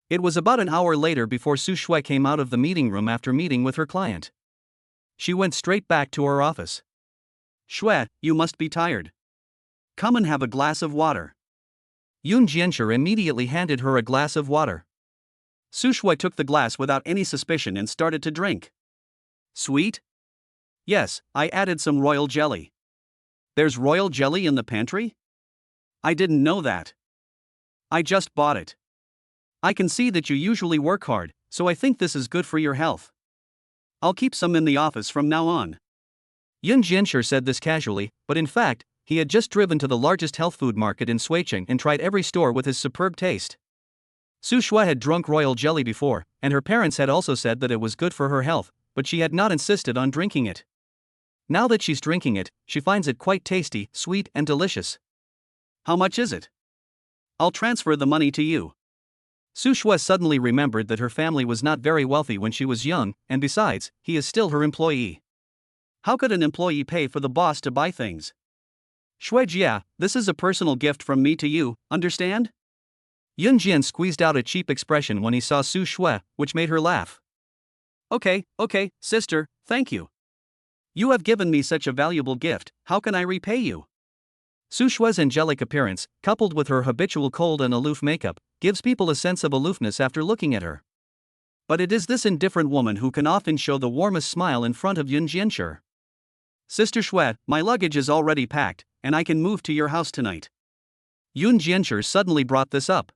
It was about an hour later before Su Shui came out of the meeting room after meeting with her client. She went straight back to her office. Shui, you must be tired. Come and have a glass of water. Yoon Jiancher immediately handed her a glass of water. Su Shui took the glass without any suspicion and started to drink. Sweet? Yes, I added some royal jelly. There's royal jelly in the pantry? I didn't know that. I just bought it. I can see that you usually work hard, so I think this is good for your health. I'll keep some in the office from now on. Yoon Jiancher said this casually, but in fact, he had just driven to the largest health food market in Suicheng and tried every store with his superb taste. Su Shui had drunk royal jelly before, and her parents had also said that it was good for her health, but she had not insisted on drinking it. Now that she's drinking it, she finds it quite tasty, sweet, and delicious. How much is it? I'll transfer the money to you. Su Shui suddenly remembered that her family was not very wealthy when she was young, and besides, he is still her employee. How could an employee pay for the boss to buy things? Shui Jia, this is a personal gift from me to you, understand? Yun Jian squeezed out a cheap expression when he saw Su Shui, which made her laugh. Okay, sister, thank you. You have given me such a valuable gift, how can I repay you? Su Shui's angelic appearance, coupled with her habitual cold and aloof makeup, gives people a sense of aloofness after looking at her. But it is this indifferent woman who can often show the warmest smile in front of Yoon Jiancher. Sister Shui, my luggage is already packed, and I can move to your house tonight. Yoon Jiancher suddenly brought this up.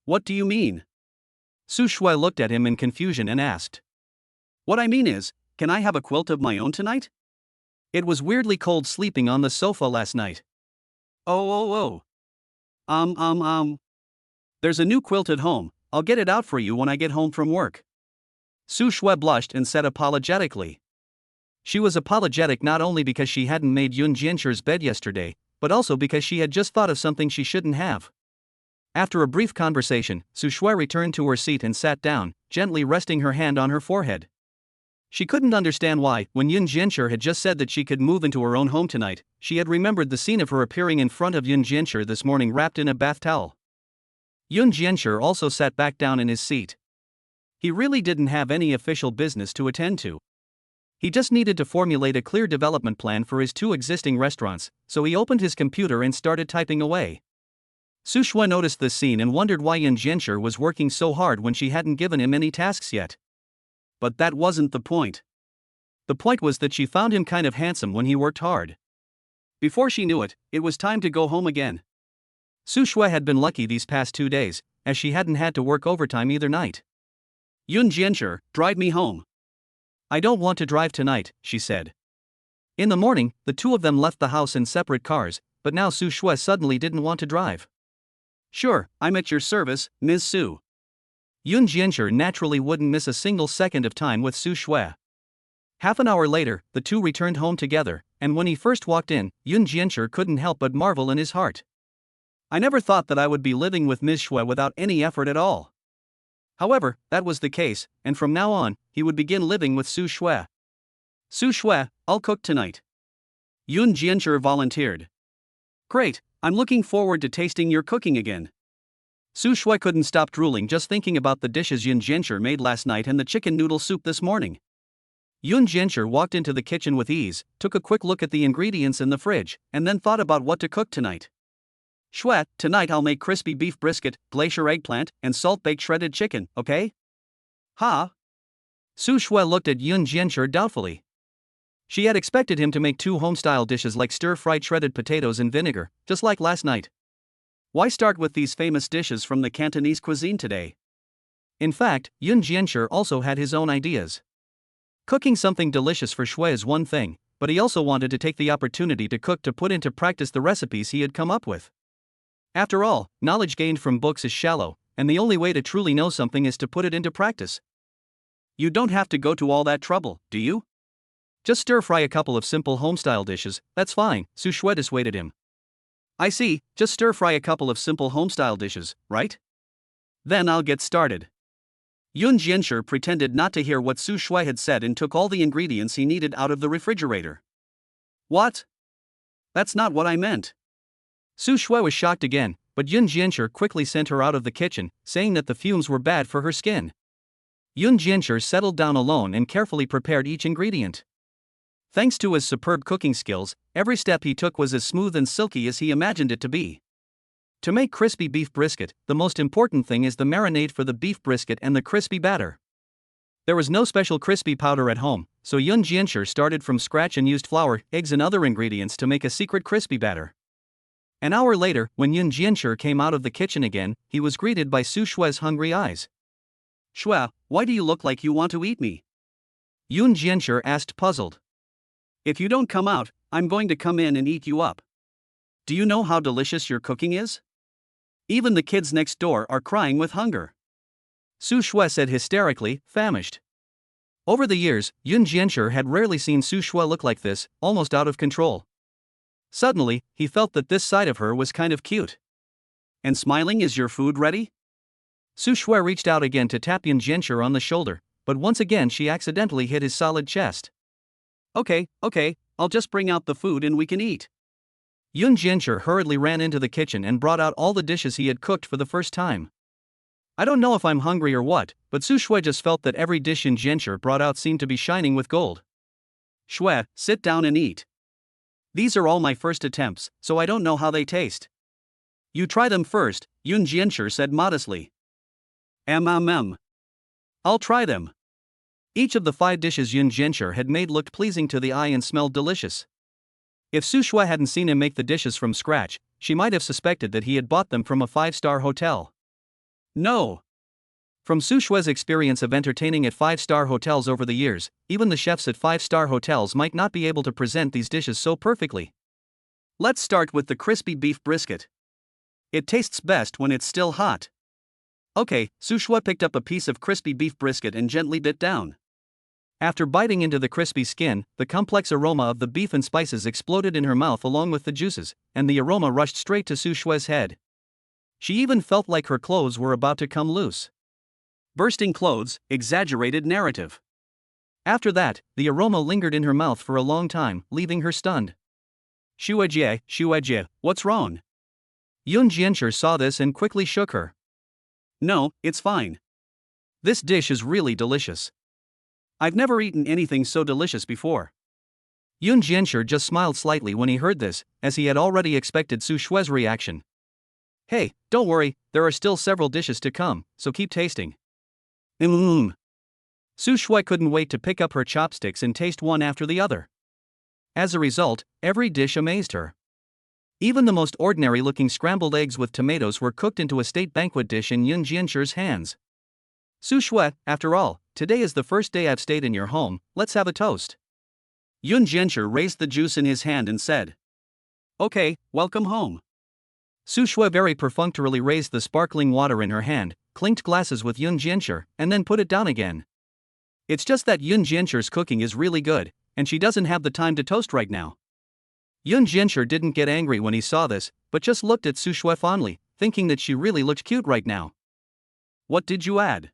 What do you mean? Su Shui looked at him in confusion and asked. What I mean is, can I have a quilt of my own tonight? It was weirdly cold sleeping on the sofa last night. Oh. There's a new quilt at home, I'll get it out for you when I get home from work. Su Shui blushed and said apologetically. She was apologetic not only because she hadn't made Yoon Jiancher's bed yesterday, but also because she had just thought of something she shouldn't have. After a brief conversation, Su Shui returned to her seat and sat down, gently resting her hand on her forehead. She couldn't understand why, when Yoon Jiancher had just said that she could move into her own home tonight, she had remembered the scene of her appearing in front of Yoon Jiancher this morning wrapped in a bath towel. Yoon Jiancher also sat back down in his seat. He really didn't have any official business to attend to. He just needed to formulate a clear development plan for his 2 existing restaurants, so he opened his computer and started typing away. Su Shui noticed this scene and wondered why Yun Jianshi was working so hard when she hadn't given him any tasks yet. But that wasn't the point. The point was that she found him kind of handsome when he worked hard. Before she knew it, it was time to go home again. Su Shui had been lucky these past 2 days, as she hadn't had to work overtime either night. Yun Jianshi, drive me home. I don't want to drive tonight, she said. In the morning, the 2 of them left the house in separate cars, but now Su Shui suddenly didn't want to drive. Sure, I'm at your service, Ms. Su. Yun Jianshi naturally wouldn't miss a single second of time with Su Shui. Half an hour later, the 2 returned home together, and when he first walked in, Yun Jianshi couldn't help but marvel in his heart. I never thought that I would be living with Ms. Shui without any effort at all. However, that was the case, and from now on, he would begin living with Su Shui. Su Shui, I'll cook tonight. Yun Jianshi volunteered. Great, I'm looking forward to tasting your cooking again. Su Shui couldn't stop drooling just thinking about the dishes Yun Jianshi made last night and the chicken noodle soup this morning. Yun Jianshi walked into the kitchen with ease, took a quick look at the ingredients in the fridge, and then thought about what to cook tonight. Shui, tonight I'll make crispy beef brisket, glacier eggplant, and salt-baked shredded chicken, okay? Ha? Su Shui looked at Yun Jianshi doubtfully. She had expected him to make 2 home-style dishes like stir-fried shredded potatoes in vinegar, just like last night. Why start with these famous dishes from the Cantonese cuisine today? In fact, Yun Jianshi also had his own ideas. Cooking something delicious for Shui is one thing, but he also wanted to take the opportunity to cook to put into practice the recipes he had come up with. After all, knowledge gained from books is shallow, and the only way to truly know something is to put it into practice. You don't have to go to all that trouble, do you? Just stir-fry a couple of simple home-style dishes, that's fine, Su Shui dissuaded him. I see, just stir-fry a couple of simple home-style dishes, right? Then I'll get started. Yun Jianshi pretended not to hear what Su Shui had said and took all the ingredients he needed out of the refrigerator. What? That's not what I meant. Su Shui was shocked again, but Yun Jianshi quickly sent her out of the kitchen, saying that the fumes were bad for her skin. Yun Jianshi settled down alone and carefully prepared each ingredient. Thanks to his superb cooking skills, every step he took was as smooth and silky as he imagined it to be. To make crispy beef brisket, the most important thing is the marinade for the beef brisket and the crispy batter. There was no special crispy powder at home, so Yun Jianshi started from scratch and used flour, eggs and other ingredients to make a secret crispy batter. An hour later, when Yun Jianshi came out of the kitchen again, he was greeted by Su Shui's hungry eyes. Shui, why do you look like you want to eat me? Yun Jianshi asked, puzzled. If you don't come out, I'm going to come in and eat you up. Do you know how delicious your cooking is? Even the kids next door are crying with hunger. Su Shui said hysterically, famished. Over the years, Yun Jianshi had rarely seen Su Shui look like this, almost out of control. Suddenly, he felt that this side of her was kind of cute. And smiling, is your food ready? Su Shui reached out again to tap Yun Jianshi on the shoulder, but once again she accidentally hit his solid chest. Okay, I'll just bring out the food and we can eat. Yun Jianshi hurriedly ran into the kitchen and brought out all the dishes he had cooked for the first time. I don't know if I'm hungry or what, but Su Shui just felt that every dish Yun Jianshi brought out seemed to be shining with gold. Shui, sit down and eat. These are all my first attempts, so I don't know how they taste. You try them first, Yun Jianshi said modestly. I'll try them. Each of the 5 dishes Yun Jianshi had made looked pleasing to the eye and smelled delicious. If Su Shui hadn't seen him make the dishes from scratch, she might have suspected that he had bought them from a 5-star hotel. No. From Su Shui's experience of entertaining at 5-star hotels over the years, even the chefs at 5-star hotels might not be able to present these dishes so perfectly. Let's start with the crispy beef brisket. It tastes best when it's still hot. Okay, Su Shui picked up a piece of crispy beef brisket and gently bit down. After biting into the crispy skin, the complex aroma of the beef and spices exploded in her mouth along with the juices, and the aroma rushed straight to Su Shui's head. She even felt like her clothes were about to come loose. Bursting clothes, exaggerated narrative. After that, the aroma lingered in her mouth for a long time, leaving her stunned. Shuijie, what's wrong? Yun Jianshi saw this and quickly shook her. No, it's fine. This dish is really delicious. I've never eaten anything so delicious before. Yoon Jiancher just smiled slightly when he heard this, as he had already expected Su Shue's reaction. Hey, don't worry, there are still several dishes to come, so keep tasting. Su Shui couldn't wait to pick up her chopsticks and taste one after the other. As a result, every dish amazed her. Even the most ordinary-looking scrambled eggs with tomatoes were cooked into a state banquet dish in Yoon Jiancher's hands. Su Shui, after all, today is the first day I've stayed in your home, let's have a toast. Yoon Jiancher raised the juice in his hand and said, Okay, welcome home. Su Shui very perfunctorily raised the sparkling water in her hand, clinked glasses with Yoon Jiancher, and then put it down again. It's just that Yoon Jiancher's cooking is really good, and she doesn't have the time to toast right now. Yoon Jiancher didn't get angry when he saw this, but just looked at Su Shui fondly, thinking that she really looked cute right now. What did you add?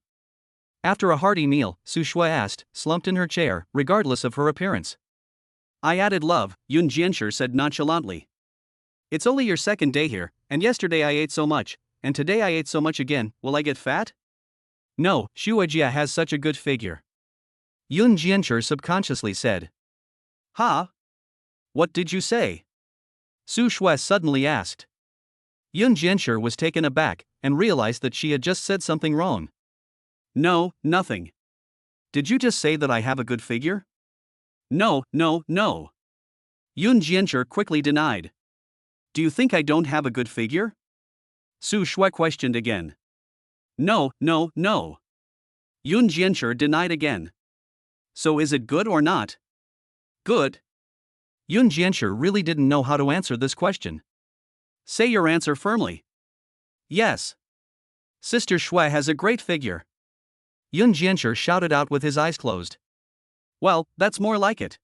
After a hearty meal, Su Shui asked, slumped in her chair, regardless of her appearance. I added love, Yoon Jiancher said nonchalantly. It's only your second day here, and yesterday I ate so much, and today I ate so much again, will I get fat? No, Shuejia has such a good figure. Yoon Jiancher subconsciously said. Huh? What did you say? Su Shui suddenly asked. Yoon Jiancher was taken aback, and realized that she had just said something wrong. No, nothing. Did you just say that I have a good figure? No. Yoon Jiancher quickly denied. Do you think I don't have a good figure? Su Shui questioned again. No. Yoon Jiancher denied again. So is it good or not? Good. Yoon Jiancher really didn't know how to answer this question. Say your answer firmly. Yes. Sister Shui has a great figure. Yoon Jiancher shouted out with his eyes closed. Well, that's more like it.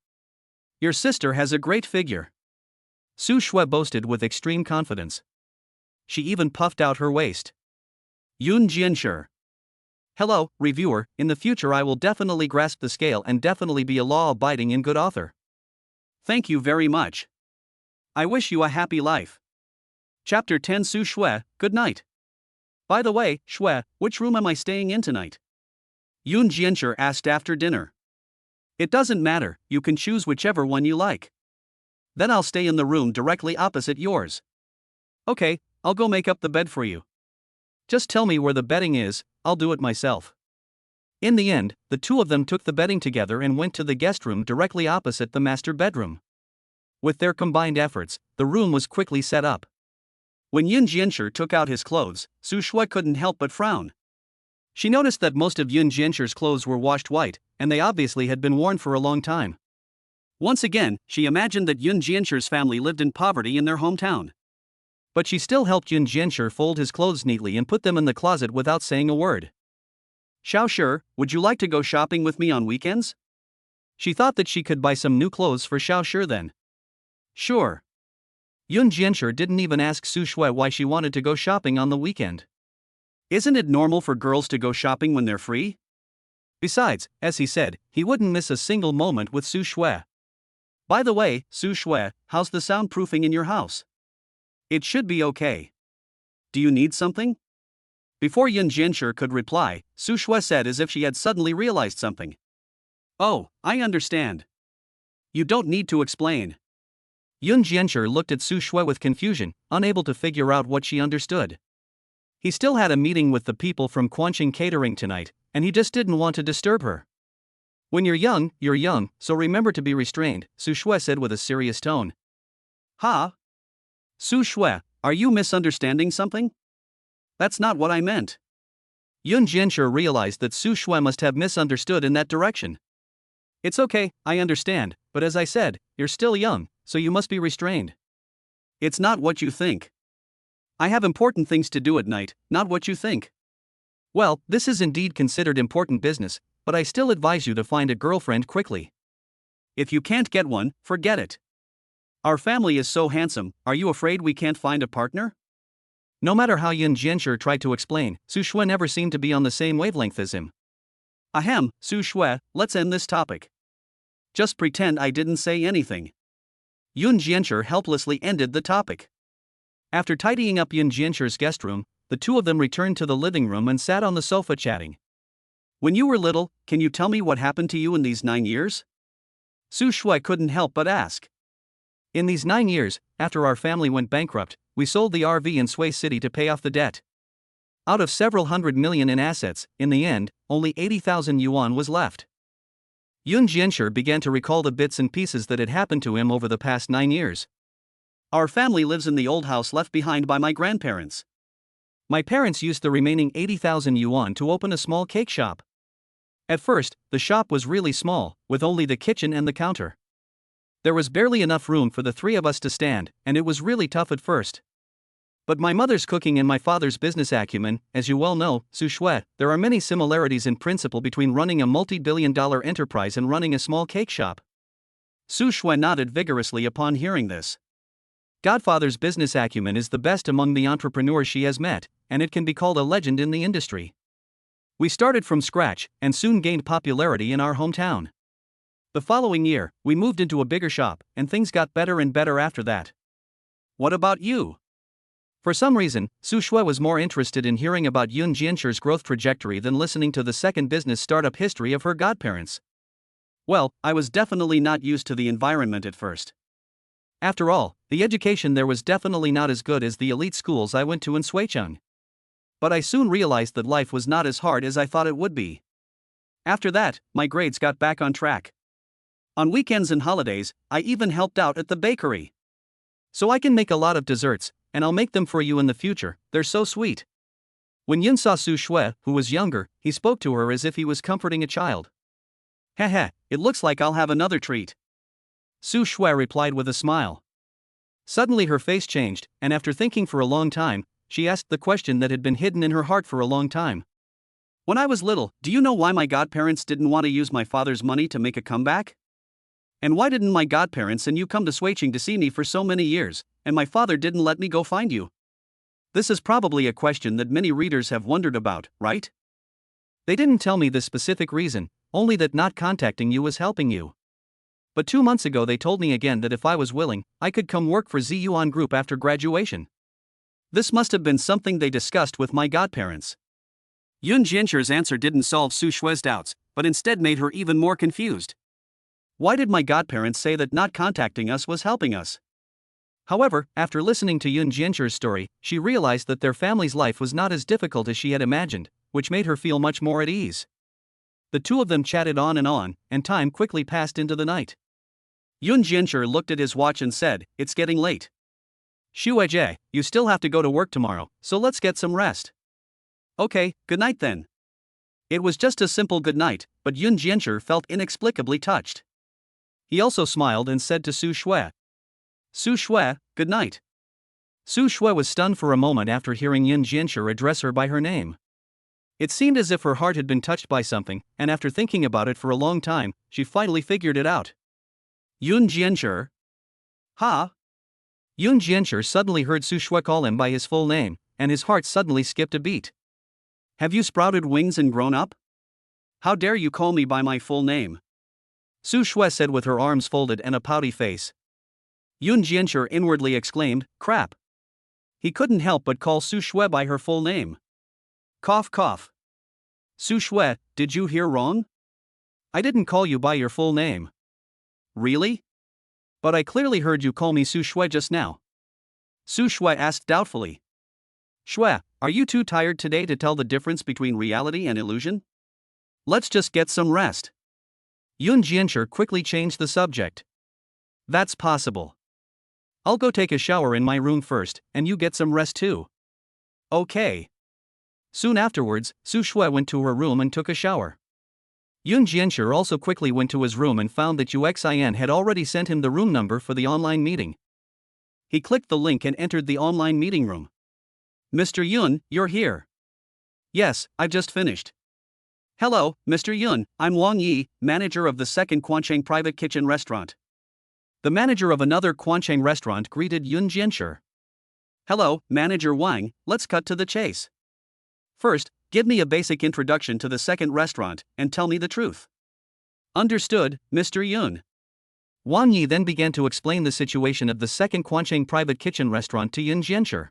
Your sister has a great figure. Su Shui boasted with extreme confidence. She even puffed out her waist. Yoon Jiancher. Hello, reviewer, in the future I will definitely grasp the scale and definitely be a law-abiding and good author. Thank you very much. I wish you a happy life. Chapter 10 Su Shui, good night. By the way, Shui, which room am I staying in tonight? Yoon Jiancher asked after dinner. It doesn't matter, you can choose whichever one you like. Then I'll stay in the room directly opposite yours. Okay, I'll go make up the bed for you. Just tell me where the bedding is, I'll do it myself. In the end, the two of them took the bedding together and went to the guest room directly opposite the master bedroom. With their combined efforts, the room was quickly set up. When Yoon Jiancher took out his clothes, Su Shui couldn't help but frown. She noticed that most of Yoon Jiancher's clothes were washed white, and they obviously had been worn for a long time. Once again, she imagined that Yoon Jiancher's family lived in poverty in their hometown. But she still helped Yoon Jiancher fold his clothes neatly and put them in the closet without saying a word. Xiao Shi, would you like to go shopping with me on weekends? She thought that she could buy some new clothes for Xiao Shi then. Sure. Yoon Jiancher didn't even ask Su Shui why she wanted to go shopping on the weekend. Isn't it normal for girls to go shopping when they're free? Besides, as he said, he wouldn't miss a single moment with Su Shui. By the way, Su Shui, how's the soundproofing in your house? It should be okay. Do you need something? Before Yoon Jiancher could reply, Su Shui said as if she had suddenly realized something. Oh, I understand. You don't need to explain. Yoon Jiancher looked at Su Shui with confusion, unable to figure out what she understood. He still had a meeting with the people from Quanqing Catering tonight, and he just didn't want to disturb her. When you're young, so remember to be restrained, Su Shui said with a serious tone. Huh? Su Shui, are you misunderstanding something? That's not what I meant. Yoon Jiancher realized that Su Shui must have misunderstood in that direction. It's okay, I understand, but as I said, you're still young, so you must be restrained. It's not what you think. I have important things to do at night, not what you think. Well, this is indeed considered important business, but I still advise you to find a girlfriend quickly. If you can't get one, forget it. Our family is so handsome, are you afraid we can't find a partner? No matter how Yoon Jiancher tried to explain, Su Shui never seemed to be on the same wavelength as him. Ahem, Su Shui, let's end this topic. Just pretend I didn't say anything. Yoon Jiancher helplessly ended the topic. After tidying up Yoon Jiancher's guest room, the two of them returned to the living room and sat on the sofa chatting. When you were little, can you tell me what happened to you in these 9 years? Su Shui couldn't help but ask. In these 9 years, after our family went bankrupt, we sold the RV in Sui City to pay off the debt. Out of several hundred million in assets, in the end, only 80,000 yuan was left. Yun Jianshi began to recall the bits and pieces that had happened to him over the past 9 years. Our family lives in the old house left behind by my grandparents. My parents used the remaining 80,000 yuan to open a small cake shop. At first, the shop was really small, with only the kitchen and the counter. There was barely enough room for the three of us to stand, and it was really tough at first. But my mother's cooking and my father's business acumen, as you well know, Su Shui, there are many similarities in principle between running a multi-billion-dollar enterprise and running a small cake shop. Su Shui nodded vigorously upon hearing this. Godfather's business acumen is the best among the entrepreneurs she has met, and it can be called a legend in the industry. We started from scratch, and soon gained popularity in our hometown. The following year, we moved into a bigger shop, and things got better and better after that. What about you? For some reason, Su Shui was more interested in hearing about Yun Jianshi's growth trajectory than listening to the second business startup history of her godparents. Well, I was definitely not used to the environment at first. After all, the education there was definitely not as good as the elite schools I went to in Suicheng. But I soon realized that life was not as hard as I thought it would be. After that, my grades got back on track. On weekends and holidays, I even helped out at the bakery. So I can make a lot of desserts, and I'll make them for you in the future, they're so sweet. When Yun saw Su Shui, who was younger, he spoke to her as if he was comforting a child. Heh, it looks like I'll have another treat. Su Shui replied with a smile. Suddenly her face changed, and after thinking for a long time, she asked the question that had been hidden in her heart for a long time. When I was little, do you know why my godparents didn't want to use my father's money to make a comeback? And why didn't my godparents and you come to Suicheng to see me for so many years, and my father didn't let me go find you? This is probably a question that many readers have wondered about, right? They didn't tell me the specific reason, only that not contacting you was helping you. But 2 months ago they told me again that if I was willing, I could come work for ZYuan Group after graduation. This must have been something they discussed with my godparents. Yun Jianshi's answer didn't solve Su Shui's doubts, but instead made her even more confused. Why did my godparents say that not contacting us was helping us? However, after listening to Yun Jianshi's story, she realized that their family's life was not as difficult as she had imagined, which made her feel much more at ease. The two of them chatted on, and time quickly passed into the night. Yun Jianshi looked at his watch and said, "It's getting late. Shuijie, you still have to go to work tomorrow, so let's get some rest." Okay, good night then. It was just a simple good night, but Yun Jianshi felt inexplicably touched. He also smiled and said to Su Shui, "Su Shui, good night." Su Shui was stunned for a moment after hearing Yun Jianshi address her by her name. It seemed as if her heart had been touched by something, and after thinking about it for a long time, she finally figured it out. Yun Jianshi? Ha? Yun Jianshi suddenly heard Su Shui call him by his full name, and his heart suddenly skipped a beat. Have you sprouted wings and grown up? How dare you call me by my full name? Su Shui said with her arms folded and a pouty face. Yun Jianshi inwardly exclaimed, "Crap." He couldn't help but call Su Shui by her full name. Cough cough. Su Shui, did you hear wrong? I didn't call you by your full name. Really? But I clearly heard you call me Su Shui just now. Su Shui asked doubtfully. Shui, are you too tired today to tell the difference between reality and illusion? Let's just get some rest. Yun Jianshi quickly changed the subject. That's possible. I'll go take a shower in my room first, and you get some rest too. Okay. Soon afterwards, Su Shui went to her room and took a shower. Yun Jianshi also quickly went to his room and found that Uxian had already sent him the room number for the online meeting. He clicked the link and entered the online meeting room. Mr. Yun, you're here. Yes, I've just finished. Hello, Mr. Yun, I'm Wang Yi, manager of the second Quancheng private kitchen restaurant. The manager of another Quancheng restaurant greeted Yun Jianshi. Hello, Manager Wang, let's cut to the chase. First, give me a basic introduction to the second restaurant, and tell me the truth. Understood, Mr. Yun. Wang Yi then began to explain the situation of the second Quancheng private kitchen restaurant to Yun Jianshi.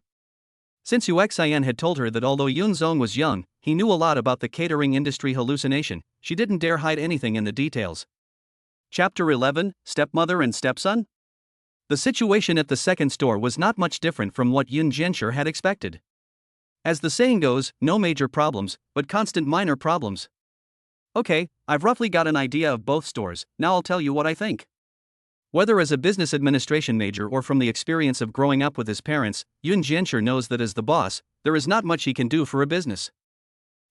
Since Uxian had told her that although Yun Zong was young, he knew a lot about the catering industry hallucination, she didn't dare hide anything in the details. Chapter 11, Stepmother and Stepson? The situation at the second store was not much different from what Yun Jianshi had expected. As the saying goes, no major problems, but constant minor problems. Okay, I've roughly got an idea of both stores, now I'll tell you what I think. Whether as a business administration major or from the experience of growing up with his parents, Yun Jianshi knows that as the boss, there is not much he can do for a business.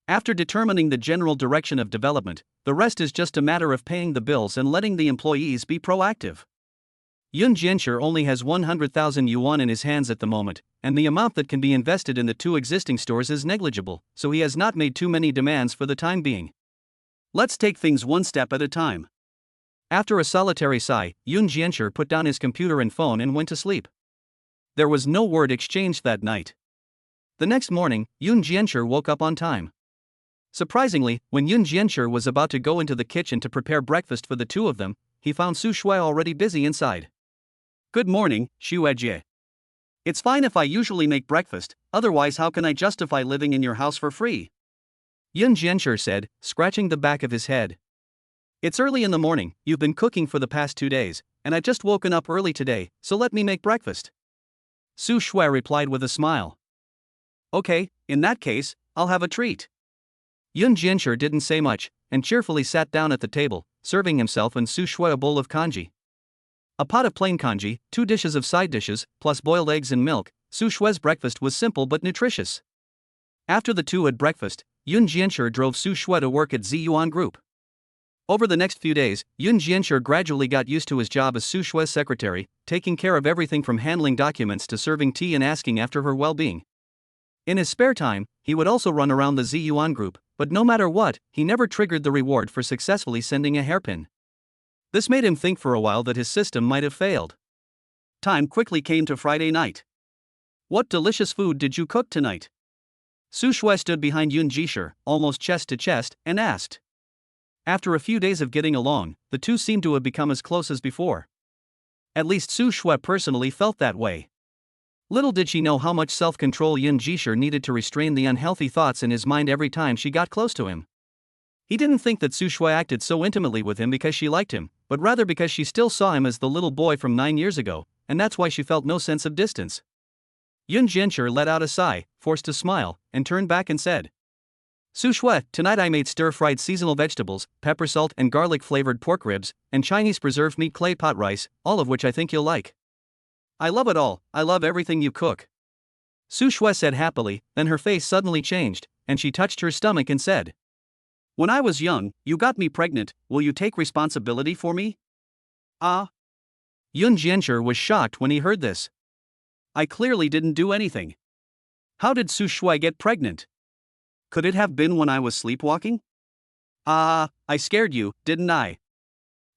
After determining the general direction of development, the rest is just a matter of paying the bills and letting the employees be proactive. Yun Jianshi only has 100,000 yuan in his hands at the moment, and the amount that can be invested in the two existing stores is negligible, so he has not made too many demands for the time being. Let's take things one step at a time. After a solitary sigh, Yun Jianshi put down his computer and phone and went to sleep. There was no word exchanged that night. The next morning, Yun Jianshi woke up on time. Surprisingly, when Yun Jianshi was about to go into the kitchen to prepare breakfast for the two of them, he found Su Shui already busy inside. Good morning, Xu Jie. It's fine if I usually make breakfast, otherwise how can I justify living in your house for free? Yun Jianshi said, scratching the back of his head. It's early in the morning, you've been cooking for the past 2 days, and I just woken up early today, so let me make breakfast. Su Shui replied with a smile. Okay, in that case, I'll have a treat. Yun Jianshi didn't say much, and cheerfully sat down at the table, serving himself and Su Shui a bowl of congee. A pot of plain congee, 2 dishes of side dishes, plus boiled eggs and milk. Su Shui's breakfast was simple but nutritious. After the two had breakfast, Yun Jianshi drove Su Shui to work at Ziyuan Group. Over the next few days, Yun Jianshi gradually got used to his job as Su Shui's secretary, taking care of everything from handling documents to serving tea and asking after her well-being. In his spare time, he would also run around the Ziyuan Group, but no matter what, he never triggered the reward for successfully sending a hairpin. This made him think for a while that his system might have failed. Time quickly came to Friday night. What delicious food did you cook tonight? Su Shui stood behind Yun Jianshi, almost chest to chest, and asked. After a few days of getting along, the two seemed to have become as close as before. At least Su Shui personally felt that way. Little did she know how much self-control Yun Jianshi needed to restrain the unhealthy thoughts in his mind every time she got close to him. He didn't think that Su Shui acted so intimately with him because she liked him, but rather because she still saw him as the little boy from 9 years ago, and that's why she felt no sense of distance. Yun Jianshi let out a sigh, forced a smile, and turned back and said, Su Shui, tonight I made stir-fried seasonal vegetables, pepper salt and garlic-flavored pork ribs, and Chinese preserved meat clay pot rice, all of which I think you'll like. I love it all, I love everything you cook. Su Shui said happily, then her face suddenly changed, and she touched her stomach and said, When I was young, you got me pregnant, will you take responsibility for me? Ah. Yun Jianshi was shocked when he heard this. I clearly didn't do anything. How did Su Shui get pregnant? Could it have been when I was sleepwalking? I scared you, didn't I?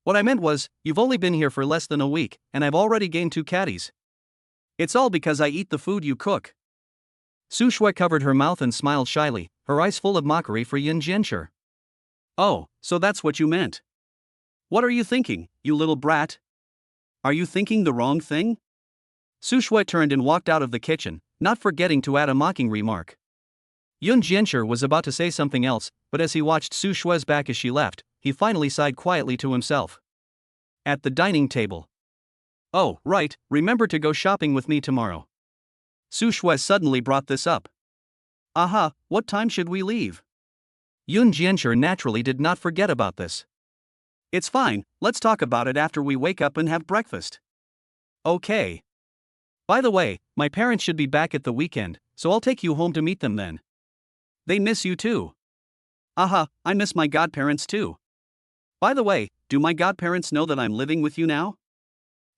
What I meant was, you've only been here for less than a week, and I've already gained 2 caddies. It's all because I eat the food you cook. Su Shui covered her mouth and smiled shyly, her eyes full of mockery for Yun Jianshi. Oh, so that's what you meant. What are you thinking, you little brat? Are you thinking the wrong thing? Su Shui turned and walked out of the kitchen, not forgetting to add a mocking remark. Yun Jianshi was about to say something else, but as he watched Su Shui's back as she left, he finally sighed quietly to himself. At the dining table. Oh, right, remember to go shopping with me tomorrow. Su Shui suddenly brought this up. Aha, what time should we leave? Yun Jianshi naturally did not forget about this. It's fine, let's talk about it after we wake up and have breakfast. Okay. By the way, my parents should be back at the weekend, so I'll take you home to meet them then. They miss you too. Aha, I miss my godparents too. By the way, do my godparents know that I'm living with you now?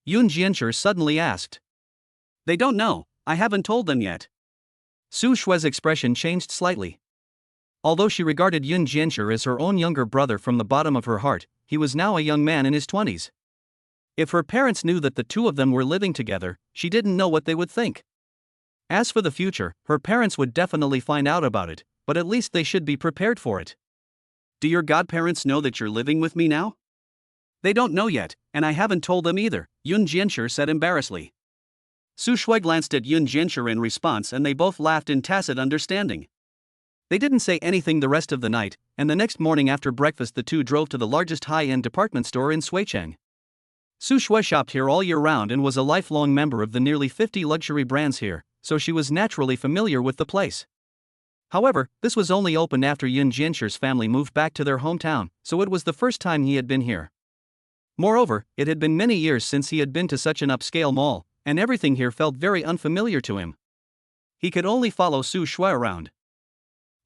Yun Jianshi suddenly asked. They don't know, I haven't told them yet. Su Shui's expression changed slightly. Although she regarded Yun Jianshi as her own younger brother from the bottom of her heart, he was now a young man in his 20s. If her parents knew that the two of them were living together, she didn't know what they would think. As for the future, her parents would definitely find out about it, but at least they should be prepared for it. Do your godparents know that you're living with me now? They don't know yet, and I haven't told them either, Yun Jianshi said embarrassedly. Su Shui glanced at Yun Jianshi in response and they both laughed in tacit understanding. They didn't say anything the rest of the night, and the next morning after breakfast the two drove to the largest high-end department store in Suicheng. Su Shui shopped here all year round and was a lifelong member of the nearly 50 luxury brands here, so she was naturally familiar with the place. However, this was only opened after Yun Jianshi's family moved back to their hometown, so it was the first time he had been here. Moreover, it had been many years since he had been to such an upscale mall, and everything here felt very unfamiliar to him. He could only follow Su Shui around.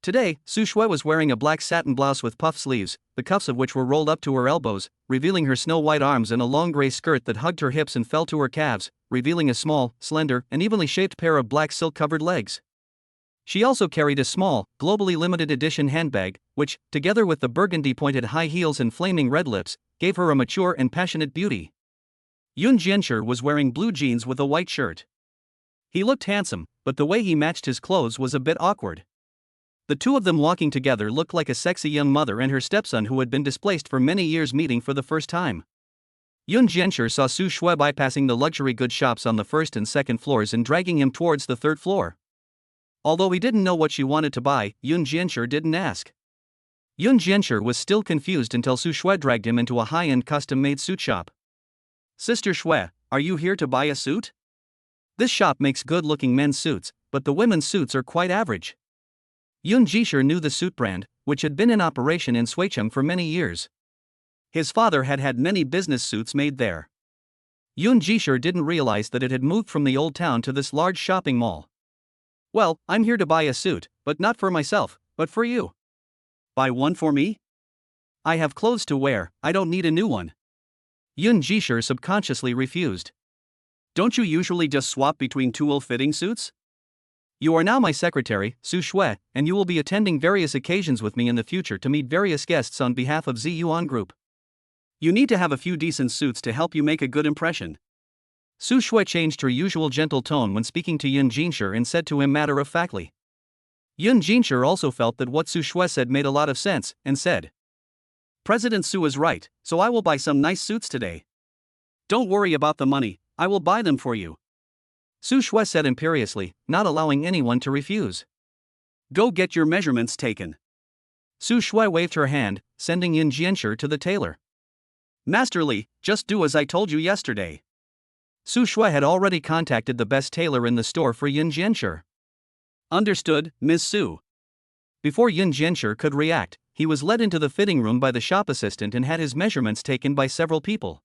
Today, Su Shui was wearing a black satin blouse with puff sleeves, the cuffs of which were rolled up to her elbows, revealing her snow-white arms, and a long gray skirt that hugged her hips and fell to her calves, revealing a small, slender, and evenly shaped pair of black silk-covered legs. She also carried a small, globally limited edition handbag, which, together with the burgundy-pointed high heels and flaming red lips, gave her a mature and passionate beauty. Yun Jianshi was wearing blue jeans with a white shirt. He looked handsome, but the way he matched his clothes was a bit awkward. The two of them walking together looked like a sexy young mother and her stepson who had been displaced for many years meeting for the first time. Yun Jianshi saw Su Shui bypassing the luxury goods shops on the first and second floors and dragging him towards the third floor. Although he didn't know what she wanted to buy, Yun Jianshi didn't ask. Yun Jianshi was still confused until Su Shui dragged him into a high-end custom-made suit shop. "Sister Shui, are you here to buy a suit? This shop makes good-looking men's suits, but the women's suits are quite average." Yun Jianshi knew the suit brand, which had been in operation in Suicheng for many years. His father had had many business suits made there. Yun Jianshi didn't realize that it had moved from the old town to this large shopping mall. "Well, I'm here to buy a suit, but not for myself, but for you." "Buy one for me? I have clothes to wear, I don't need a new one." Yun Jianshi subconsciously refused. "Don't you usually just swap between two ill-fitting suits?" "You are now my secretary, Su Shui, and you will be attending various occasions with me in the future to meet various guests on behalf of Ziyuan Group. You need to have a few decent suits to help you make a good impression." Su Shui changed her usual gentle tone when speaking to Yun Jianshi and said to him matter-of-factly. Yun Jianshi also felt that what Su Shui said made a lot of sense, and said, "President Su is right, so I will buy some nice suits today. Don't worry about the money, I will buy them for you." Su Shui said imperiously, not allowing anyone to refuse. "Go get your measurements taken." Su Shui waved her hand, sending Yun Jianshi to the tailor. "Masterly, just do as I told you yesterday." Su Shui had already contacted the best tailor in the store for Yun Jianshi. "Understood, Ms. Su." Before Yun Jianshi could react, he was led into the fitting room by the shop assistant and had his measurements taken by several people.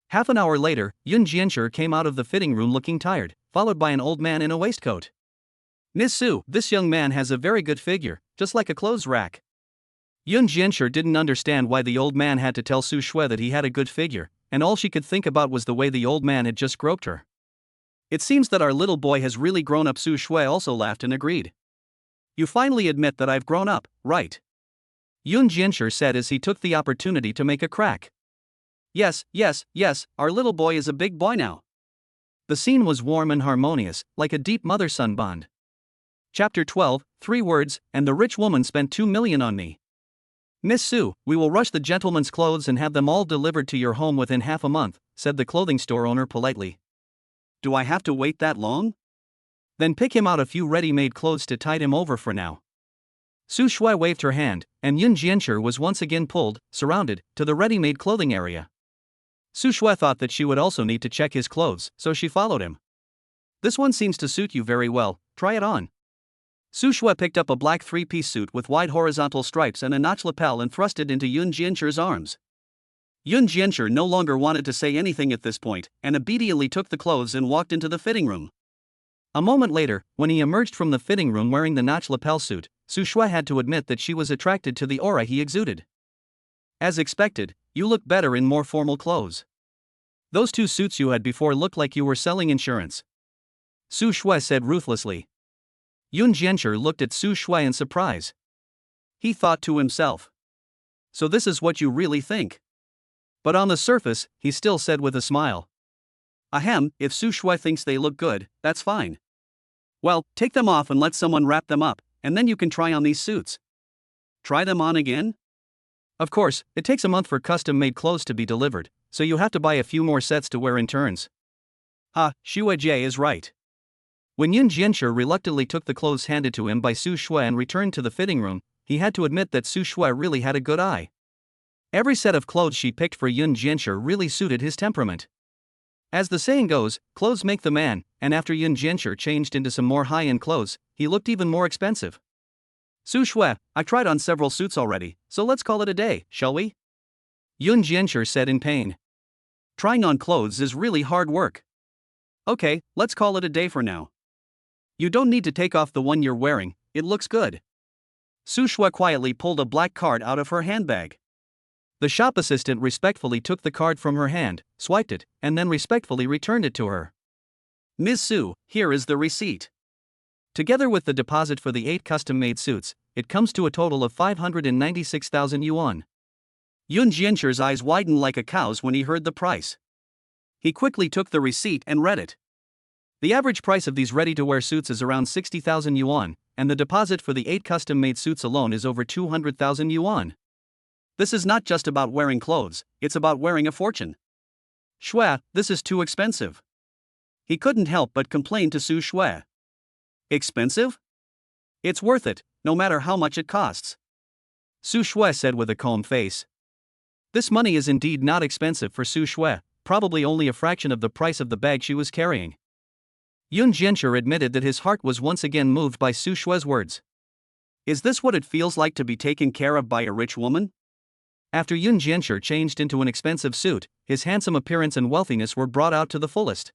Half an hour later, Yun Jianshi came out of the fitting room looking tired, followed by an old man in a waistcoat. "Miss Su, this young man has a very good figure, just like a clothes rack." Yun Jianshi didn't understand why the old man had to tell Su Shui that he had a good figure, and all she could think about was the way the old man had just groped her. "It seems that our little boy has really grown up." Su Shui also laughed and agreed. "You finally admit that I've grown up, right?" Yun Jianshi said as he took the opportunity to make a crack. Yes, our little boy is a big boy now." The scene was warm and harmonious, like a deep mother-son bond. Chapter 12, 3 words, and the rich woman spent 2 million on me. "Miss Su, we will rush the gentleman's clothes and have them all delivered to your home within half a month," said the clothing store owner politely. "Do I have to wait that long?" "Then pick him out a few ready-made clothes to tide him over for now." Su Shui waved her hand, and Yun Jianshi was once again pulled, surrounded, to the ready-made clothing area. Su Shui thought that she would also need to check his clothes, so she followed him. "This one seems to suit you very well, try it on." Su Shui picked up a black three-piece suit with wide horizontal stripes and a notch lapel and thrust it into Yun Jianshi's arms. Yun Jianshi no longer wanted to say anything at this point, and obediently took the clothes and walked into the fitting room. A moment later, when he emerged from the fitting room wearing the notch lapel suit, Su Shui had to admit that she was attracted to the aura he exuded. "As expected, you look better in more formal clothes. Those two suits you had before looked like you were selling insurance," Su Shui said ruthlessly. Yun Jianshi looked at Su Shui in surprise. He thought to himself, "So this is what you really think?" But on the surface, he still said with a smile, "Ahem, if Su Shui thinks they look good, that's fine. Well, take them off and let someone wrap them up, and then you can try on these suits." "Try them on again?" "Of course, it takes a month for custom-made clothes to be delivered, so you have to buy a few more sets to wear in turns." Xue Jie is right. When Yun Jianshi reluctantly took the clothes handed to him by Su Shui and returned to the fitting room, he had to admit that Su Shui really had a good eye. Every set of clothes she picked for Yun Jianshi really suited his temperament. As the saying goes, clothes make the man, and after Yun Jianshi changed into some more high-end clothes, he looked even more expensive. Su Shui, I tried on several suits already, so let's call it a day, shall we? Yun Jianshi said in pain. Trying on clothes is really hard work. Okay, let's call it a day for now. You don't need to take off the one you're wearing, it looks good. Su Shui quietly pulled a black card out of her handbag. The shop assistant respectfully took the card from her hand, swiped it, and then respectfully returned it to her. Ms. Su, here is the receipt. Together with the deposit for the 8 custom-made suits, it comes to a total of 596,000 yuan. Yun Jianshi's eyes widened like a cow's when he heard the price. He quickly took the receipt and read it. The average price of these ready-to-wear suits is around 60,000 yuan, and the deposit for the 8 custom-made suits alone is over 200,000 yuan. This is not just about wearing clothes, it's about wearing a fortune. Shui, this is too expensive. He couldn't help but complain to Su Shui. Expensive? It's worth it, no matter how much it costs. Su Shui said with a calm face. This money is indeed not expensive for Su Shui, probably only a fraction of the price of the bag she was carrying. Yun Jianshi admitted that his heart was once again moved by Su Shui's words. Is this what it feels like to be taken care of by a rich woman? After Yun Jianshi changed into an expensive suit, his handsome appearance and wealthiness were brought out to the fullest.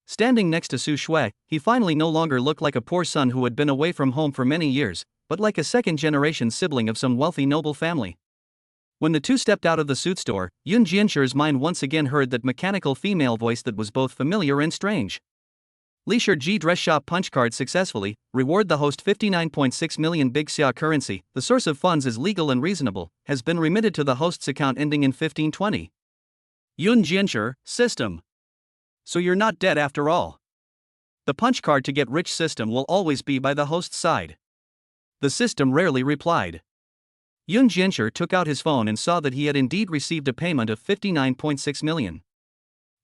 Standing next to Su Shui, he finally no longer looked like a poor son who had been away from home for many years, but like a second-generation sibling of some wealthy noble family. When the two stepped out of the suit store, Yun Jianshi's mind once again heard that mechanical female voice that was both familiar and strange. Li Shiji dress shop punch card successfully, reward the host 59.6 million big xia currency, the source of funds is legal and reasonable, has been remitted to the host's account ending in 1520. Yun Jianshi, system. So you're not dead after all. The punch card to get rich system will always be by the host's side. The system rarely replied. Yun Jianshi took out his phone and saw that he had indeed received a payment of 59.6 million.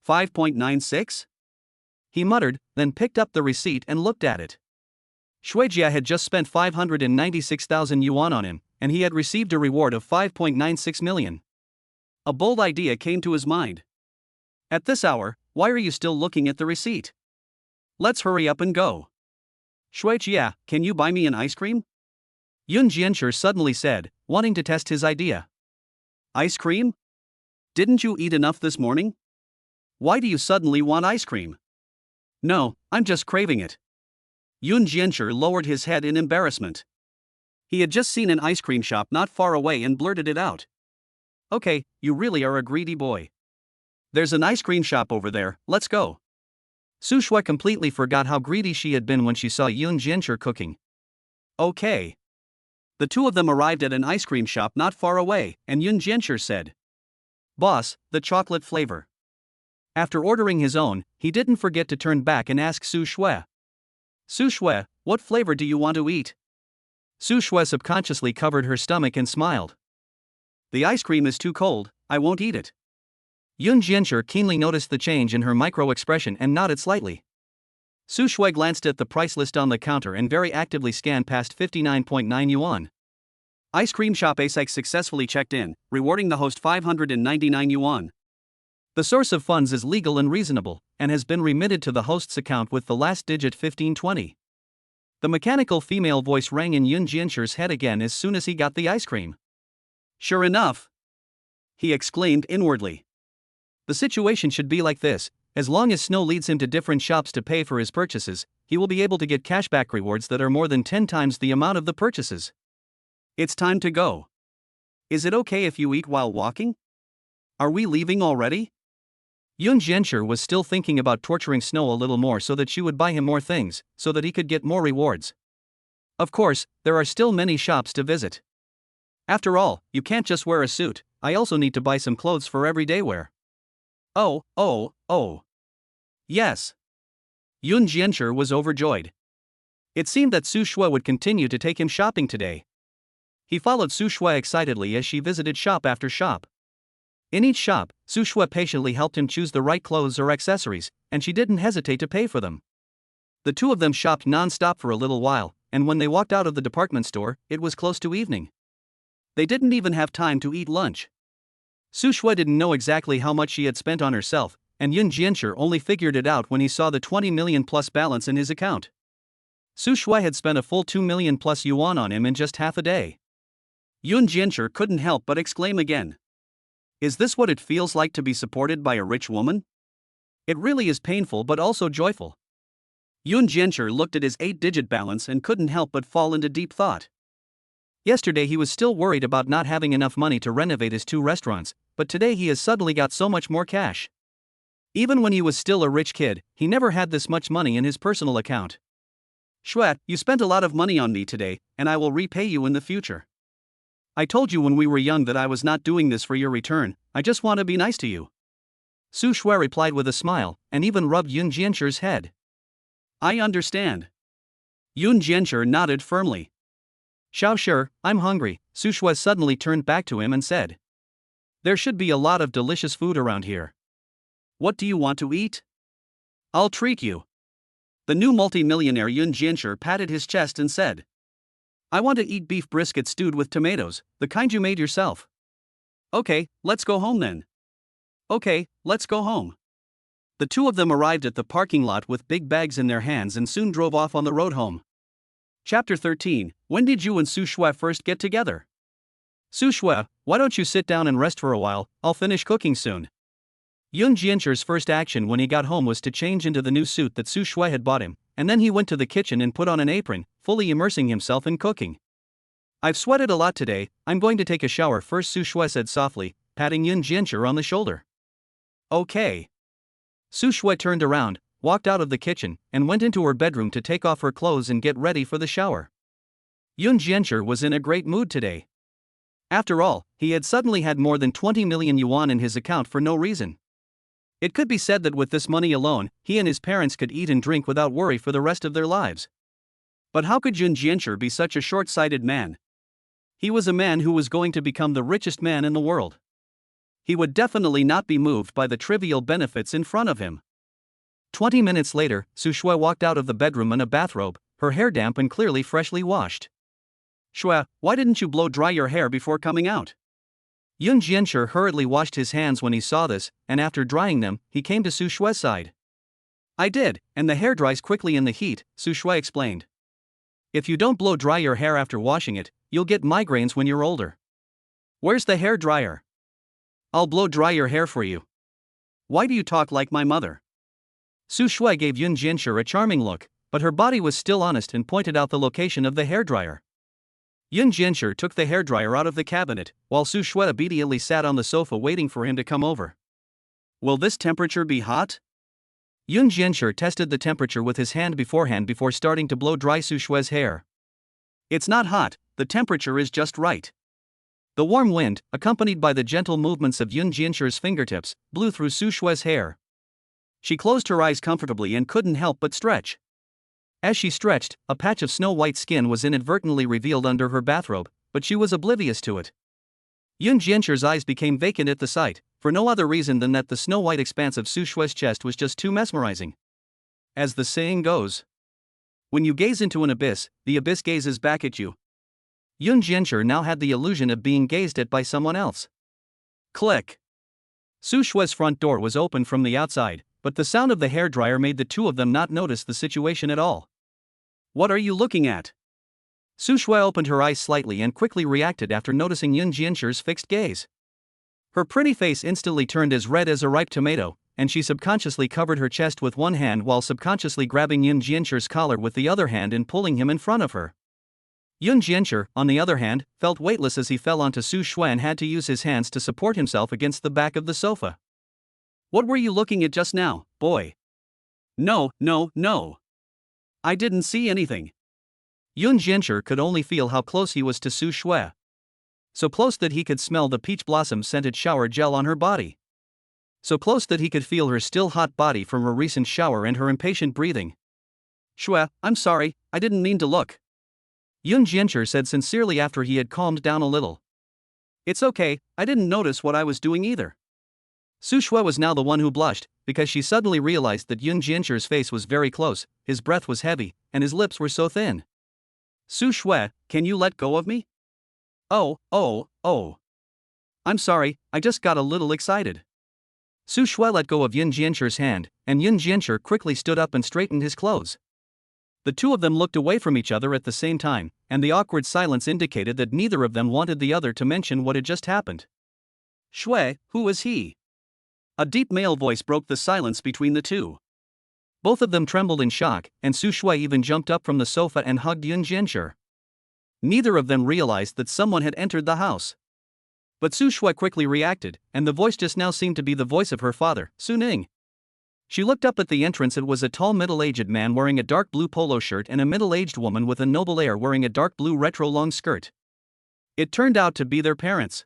5.96? He muttered, then picked up the receipt and looked at it. Shuijia had just spent 596,000 yuan on him, and he had received a reward of 5.96 million. A bold idea came to his mind. At this hour, why are you still looking at the receipt? Let's hurry up and go. Shuijia, can you buy me an ice cream? Yun Jianshi suddenly said, wanting to test his idea. Ice cream? Didn't you eat enough this morning? Why do you suddenly want ice cream? No, I'm just craving it. Yun Jianshi lowered his head in embarrassment. He had just seen an ice cream shop not far away and blurted it out. Okay, you really are a greedy boy. There's an ice cream shop over there, let's go. Su Shui completely forgot how greedy she had been when she saw Yun Jianshi cooking. Okay. The two of them arrived at an ice cream shop not far away, and Yun Jianshi said, Boss, the chocolate flavor. After ordering his own, he didn't forget to turn back and ask Su Shui. Su Shui, what flavor do you want to eat? Su Shui subconsciously covered her stomach and smiled. The ice cream is too cold, I won't eat it. Yun Jianshi keenly noticed the change in her micro-expression and nodded slightly. Su Shui glanced at the price list on the counter and very actively scanned past 59.9 yuan. Ice cream shop ASIC successfully checked in, rewarding the host 599 yuan. The source of funds is legal and reasonable, and has been remitted to the host's account with the last digit 1520. The mechanical female voice rang in Yun Jianshi's head again as soon as he got the ice cream. Sure enough, he exclaimed inwardly. The situation should be like this: as long as Snow leads him to different shops to pay for his purchases, he will be able to get cashback rewards that are more than 10 times the amount of the purchases. It's time to go. Is it okay if you eat while walking? Are we leaving already? Yun Jianshi was still thinking about torturing Snow a little more so that she would buy him more things, so that he could get more rewards. Of course, there are still many shops to visit. After all, you can't just wear a suit, I also need to buy some clothes for everyday wear. Oh. Yes. Yun Jianshi was overjoyed. It seemed that Su Shui would continue to take him shopping today. He followed Su Shui excitedly as she visited shop after shop. In each shop, Su Shui patiently helped him choose the right clothes or accessories, and she didn't hesitate to pay for them. The two of them shopped non-stop for a little while, and when they walked out of the department store, it was close to evening. They didn't even have time to eat lunch. Su Shui didn't know exactly how much she had spent on herself, and Yun Jianshi only figured it out when he saw the 20 million plus balance in his account. Su Shui had spent a full 2 million plus yuan on him in just half a day. Yun Jianshi couldn't help but exclaim again. Is this what it feels like to be supported by a rich woman? It really is painful but also joyful. Yun Jianshi looked at his 8-digit balance and couldn't help but fall into deep thought. Yesterday he was still worried about not having enough money to renovate his 2 restaurants, but today he has suddenly got so much more cash. Even when he was still a rich kid, he never had this much money in his personal account. Shui, you spent a lot of money on me today, and I will repay you in the future. I told you when we were young that I was not doing this for your return, I just want to be nice to you. Su Shui replied with a smile, and even rubbed Yun Jianshi's head. I understand. Yun Jianshi nodded firmly. Xiao Shi, I'm hungry, Su Shui suddenly turned back to him and said. There should be a lot of delicious food around here. What do you want to eat? I'll treat you. The new multi-millionaire Yun Jianshi patted his chest and said. I want to eat beef brisket stewed with tomatoes, the kind you made yourself. Okay, let's go home then. Okay, let's go home. The two of them arrived at the parking lot with big bags in their hands and soon drove off on the road home. Chapter 13, When did you and Su Shui first get together? Su Shui, why don't you sit down and rest for a while, I'll finish cooking soon. Yun Jianshi's first action when he got home was to change into the new suit that Su Shui had bought him, and then he went to the kitchen and put on an apron, fully immersing himself in cooking. I've sweated a lot today, I'm going to take a shower first, Su Shui said softly, patting Yun Jianshi on the shoulder. Okay. Su Shui turned around, walked out of the kitchen, and went into her bedroom to take off her clothes and get ready for the shower. Yun Jianshi was in a great mood today. After all, he had suddenly had more than 20 million yuan in his account for no reason. It could be said that with this money alone, he and his parents could eat and drink without worry for the rest of their lives. But how could Yun Jianshi be such a short-sighted man? He was a man who was going to become the richest man in the world. He would definitely not be moved by the trivial benefits in front of him. 20 minutes later, Su Shui walked out of the bedroom in a bathrobe, her hair damp and clearly freshly washed. Shui, why didn't you blow dry your hair before coming out? Yun Jianshi hurriedly washed his hands when he saw this, and after drying them, he came to Su Shui's side. I did, and the hair dries quickly in the heat, Su Shui explained. If you don't blow dry your hair after washing it, you'll get migraines when you're older. Where's the hair dryer? I'll blow dry your hair for you. Why do you talk like my mother? Su Shui gave Yun Jianshi a charming look, but her body was still honest and pointed out the location of the hairdryer. Yun Jianshi took the hairdryer out of the cabinet, while Su Shui obediently sat on the sofa waiting for him to come over. Will this temperature be hot? Yun Jianshi tested the temperature with his hand beforehand before starting to blow dry Su Shui's hair. It's not hot, the temperature is just right. The warm wind, accompanied by the gentle movements of Yun Jianshi's fingertips, blew through Su Shui's hair. She closed her eyes comfortably and couldn't help but stretch. As she stretched, a patch of snow-white skin was inadvertently revealed under her bathrobe, but she was oblivious to it. Yun Jianshi's eyes became vacant at the sight, for no other reason than that the snow-white expanse of Su Shui's chest was just too mesmerizing. As the saying goes, when you gaze into an abyss, the abyss gazes back at you. Yun Jianshi now had the illusion of being gazed at by someone else. Click. Su Shui's front door was open from the outside, but the sound of the hairdryer made the two of them not notice the situation at all. What are you looking at? Su Shui opened her eyes slightly and quickly reacted after noticing Yun Jianshi's fixed gaze. Her pretty face instantly turned as red as a ripe tomato, and she subconsciously covered her chest with one hand while subconsciously grabbing Yun Jianshi's collar with the other hand and pulling him in front of her. Yun Jianshi, on the other hand, felt weightless as he fell onto Su Shui and had to use his hands to support himself against the back of the sofa. What were you looking at just now, boy? No. I didn't see anything. Yun Jianshi could only feel how close he was to Su Shui. So close that he could smell the peach blossom scented shower gel on her body. So close that he could feel her still hot body from her recent shower and her impatient breathing. Shui, I'm sorry, I didn't mean to look. Yun Jianshi said sincerely after he had calmed down a little. It's okay, I didn't notice what I was doing either. Su Shui was now the one who blushed, because she suddenly realized that Yun Jianchu's face was very close, his breath was heavy, and his lips were so thin. Su Shui, can you let go of me? Oh. I'm sorry, I just got a little excited. Su Shui let go of Yun Jianchu's hand, and Yun Jianchu quickly stood up and straightened his clothes. The two of them looked away from each other at the same time, and the awkward silence indicated that neither of them wanted the other to mention what had just happened. Shui, who is he? A deep male voice broke the silence between the two. Both of them trembled in shock, and Su Shui even jumped up from the sofa and hugged Yun Jianchu. Neither of them realized that someone had entered the house. But Su Shui quickly reacted, and the voice just now seemed to be the voice of her father, Su Ning. She looked up at the entrance. It was a tall middle-aged man wearing a dark blue polo shirt and a middle-aged woman with a noble air wearing a dark blue retro long skirt. It turned out to be their parents.